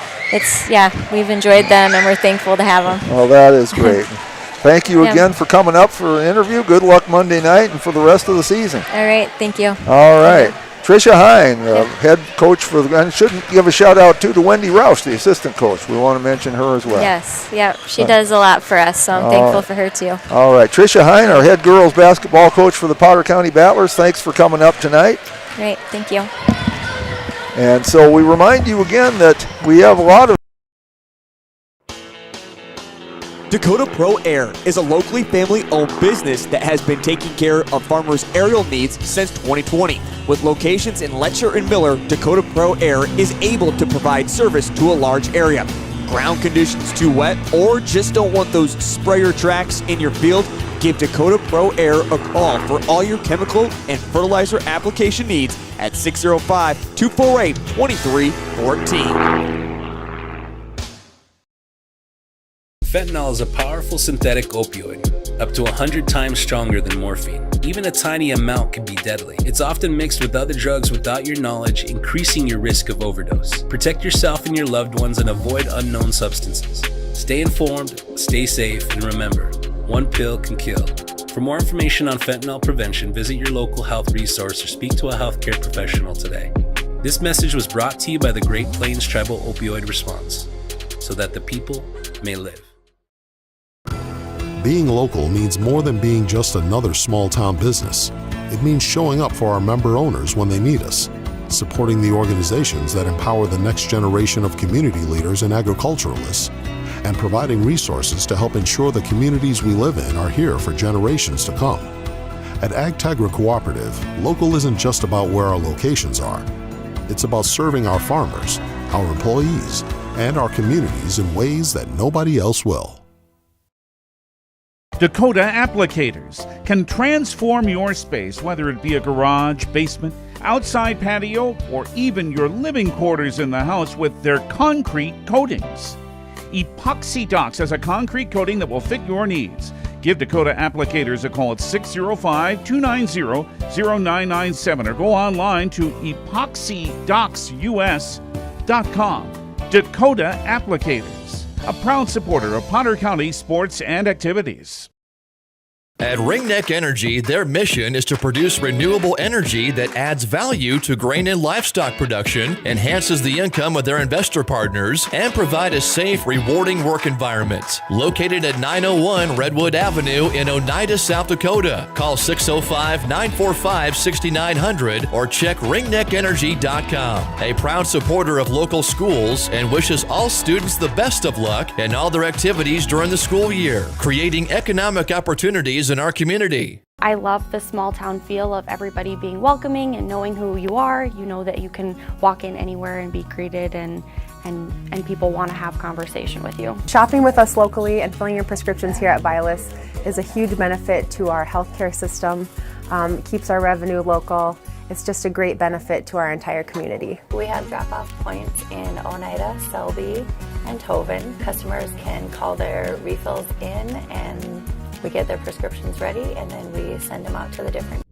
Speaker 2: we've enjoyed them, and we're thankful to have them.
Speaker 11: Well, that is great. Thank you again for coming up for an interview. Good luck Monday night and for the rest of the season.
Speaker 2: All right, thank you.
Speaker 11: All right. Tricia Hine, head coach and shouldn't give a shout out to Wendy Roush, the assistant coach. We want to mention her as well.
Speaker 2: Yes, she does a lot for us, so I'm thankful for her too.
Speaker 11: All right, Tricia Hine, our head girls basketball coach for the Potter County Battlers. Thanks for coming up tonight.
Speaker 2: Great, thank you.
Speaker 11: And so we remind you again that we have a lot of
Speaker 3: Dakota Pro Air is a locally family-owned business that has been taking care of farmers' aerial needs since 2020. With locations in Letcher and Miller, Dakota Pro Air is able to provide service to a large area. Ground conditions too wet, or just don't want those sprayer tracks in your field? Give Dakota Pro Air a call for all your chemical and fertilizer application needs at 605-248-2314.
Speaker 6: Fentanyl is a powerful synthetic opioid, up to 100 times stronger than morphine. Even a tiny amount can be deadly. It's often mixed with other drugs without your knowledge, increasing your risk of overdose. Protect yourself and your loved ones and avoid unknown substances. Stay informed, stay safe, and remember, one pill can kill. For more information on fentanyl prevention, visit your local health resource or speak to a healthcare professional today. This message was brought to you by the Great Plains Tribal Opioid Response, so that the people may live.
Speaker 14: Being local means more than being just another small-town business. It means showing up for our member owners when they need us, supporting the organizations that empower the next generation of community leaders and agriculturalists, and providing resources to help ensure the communities we live in are here for generations to come. At AgTegra Cooperative, local isn't just about where our locations are. It's about serving our farmers, our employees, and our communities in ways that nobody else will.
Speaker 23: Dakota Applicators can transform your space, whether it be a garage, basement, outside patio, or even your living quarters in the house, with their concrete coatings. Epoxy Docs has a concrete coating that will fit your needs. Give Dakota Applicators a call at 605-290-0997 or go online to epoxydocsus.com. Dakota Applicators, a proud supporter of Potter County sports and activities.
Speaker 24: At Ringneck Energy, their mission is to produce renewable energy that adds value to grain and livestock production, enhances the income of their investor partners, and provide a safe, rewarding work environment. Located at 901 Redwood Avenue in Oneida, South Dakota. Call 605-945-6900 or check ringneckenergy.com. A proud supporter of local schools and wishes all students the best of luck in all their activities during the school year, creating economic opportunities in our community.
Speaker 25: I love the small town feel of everybody being welcoming and knowing who you are. You know that you can walk in anywhere and be greeted and and people want to have conversation with you.
Speaker 7: Shopping with us locally and filling your prescriptions here at Vilas is a huge benefit to our healthcare system. It keeps our revenue local. It's just a great benefit to our entire community.
Speaker 8: We have drop-off points in Oneida, Selby, and Tobin. Customers can call their refills in and we get their prescriptions ready and then we send them out to the different.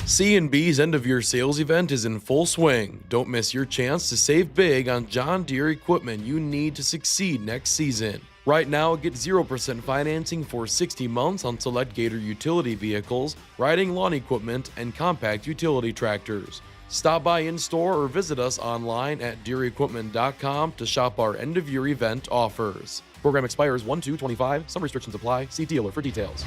Speaker 9: C&B's end-of-year sales event is in full swing. Don't miss your chance to save big on John Deere equipment you need to succeed next season. Right now, get 0% financing for 60 months on select Gator utility vehicles, riding lawn equipment, and compact utility tractors. Stop by in-store or visit us online at DeereEquipment.com to shop our end-of-year event offers. Program expires 1/2/25. Some restrictions apply. See dealer for details.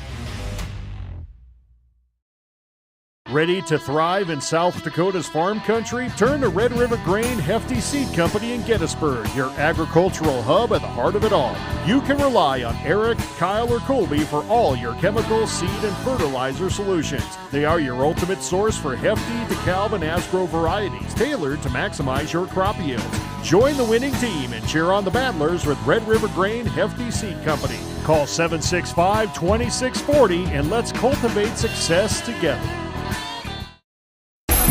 Speaker 10: Ready to thrive in South Dakota's farm country? Turn to Red River Grain Hefty Seed Company in Gettysburg, your agricultural hub at the heart of it all. You can rely on Eric, Kyle, or Colby for all your chemical, seed, and fertilizer solutions. They are your ultimate source for Hefty, DeKalb, and Asgrow varieties, tailored to maximize your crop yields. Join the winning team and cheer on the Battlers with Red River Grain Hefty Seed Company. Call 765-2640 and let's cultivate success together.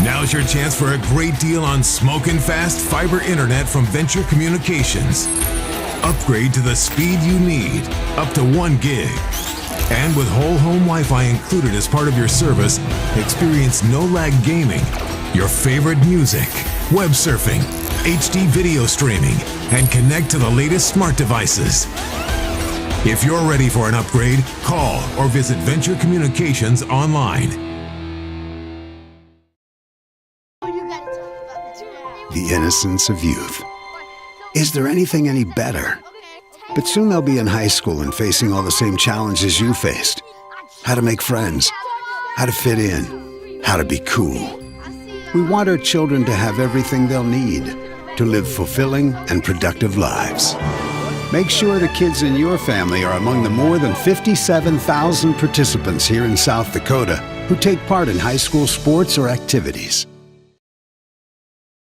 Speaker 15: Now's your chance for a great deal on smoking fast fiber internet from Venture Communications. Upgrade to the speed you need, up to 1 gig. And with whole home Wi-Fi included as part of your service, experience no-lag gaming, your favorite music, web surfing, HD video streaming, and connect to the latest smart devices. If you're ready for an upgrade, call or visit Venture Communications online.
Speaker 5: The innocence of youth. Is there anything any better? But soon they'll be in high school and facing all the same challenges you faced. How to make friends, how to fit in, how to be cool. We want our children to have everything they'll need to live fulfilling and productive lives. Make sure the kids in your family are among the more than 57,000 participants here in South Dakota who take part in high school sports or activities.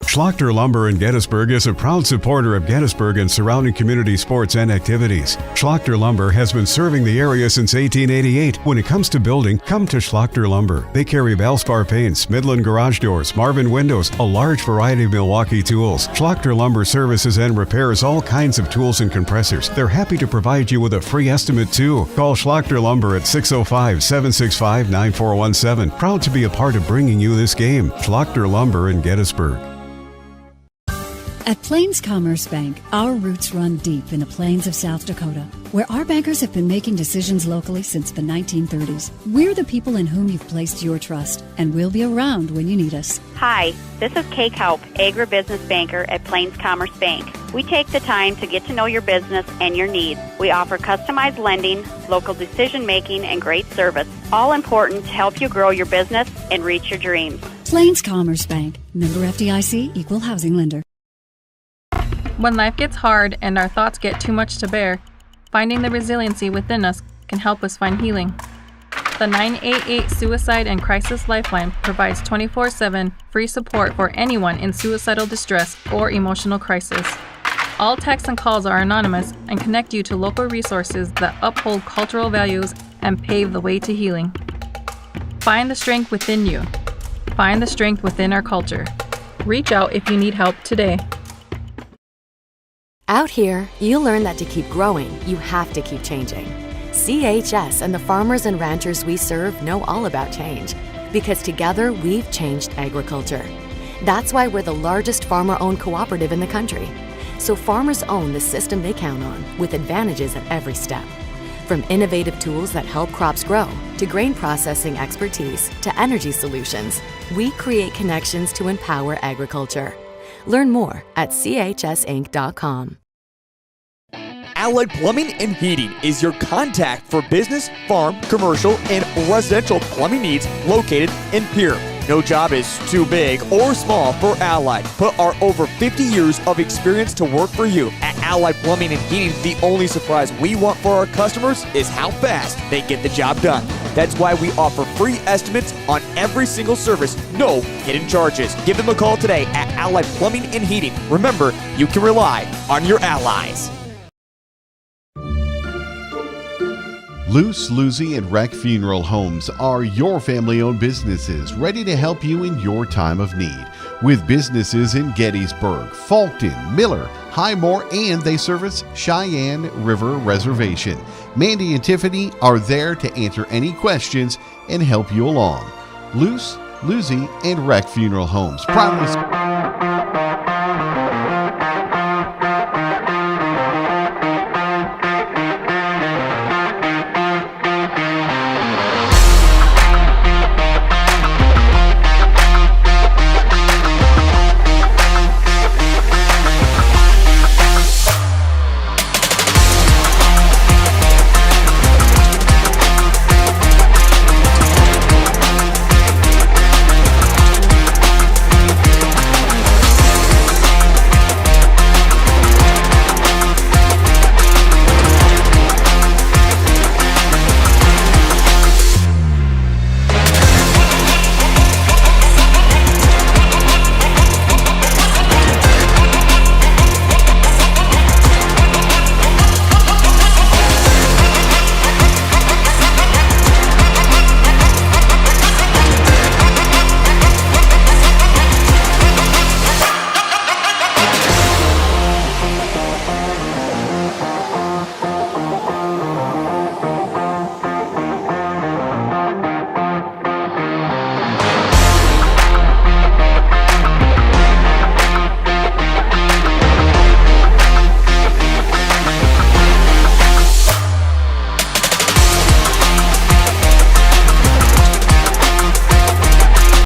Speaker 26: Schlachter Lumber in Gettysburg is a proud supporter of Gettysburg and surrounding community sports and activities. Schlachter Lumber has been serving the area since 1888. When it comes to building, come to Schlachter Lumber. They carry Valspar paints, Midland garage doors, Marvin windows, a large variety of Milwaukee tools. Schlachter Lumber services and repairs all kinds of tools and compressors. They're happy to provide you with a free estimate too. Call Schlachter Lumber at 605-765-9417. Proud to be a part of bringing you this game. Schlachter Lumber in Gettysburg.
Speaker 27: At Plains Commerce Bank, our roots run deep in the plains of South Dakota, where our bankers have been making decisions locally since the 1930s. We're the people in whom you've placed your trust, and we'll be around when you need us.
Speaker 28: Hi, this is Kay Kaup, agribusiness banker at Plains Commerce Bank. We take the time to get to know your business and your needs. We offer customized lending, local decision-making, and great service, all important to help you grow your business and reach your dreams.
Speaker 27: Plains Commerce Bank, member FDIC, equal housing lender.
Speaker 29: When life gets hard and our thoughts get too much to bear, finding the resiliency within us can help us find healing. The 988 Suicide and Crisis Lifeline provides 24/7 free support for anyone in suicidal distress or emotional crisis. All texts and calls are anonymous and connect you to local resources that uphold cultural values and pave the way to healing. Find the strength within you. Find the strength within our culture. Reach out if you need help today.
Speaker 30: Out here, you learn that to keep growing, you have to keep changing. CHS and the farmers and ranchers we serve know all about change, because together we've changed agriculture. That's why we're the largest farmer-owned cooperative in the country. So farmers own the system they count on, with advantages at every step. From innovative tools that help crops grow, to grain processing expertise, to energy solutions, we create connections to empower agriculture. Learn more at chsinc.com.
Speaker 3: Allied Plumbing and Heating is your contact for business, farm, commercial, and residential plumbing needs located in Pierre. No job is too big or small for Allied. Put our over 50 years of experience to work for you. At Allied Plumbing and Heating, the only surprise we want for our customers is how fast they get the job done. That's why we offer free estimates on every single service, no hidden charges. Give them a call today at Allied Plumbing and Heating. Remember, you can rely on your allies.
Speaker 1: Luce, Lucy, and Wreck Funeral Homes are your family-owned businesses ready to help you in your time of need. With businesses in Gettysburg, Fulton, Miller, Highmore, and they service Cheyenne River Reservation. Mandy and Tiffany are there to answer any questions and help you along. Luce, Lucy, and Wreck Funeral Homes proudly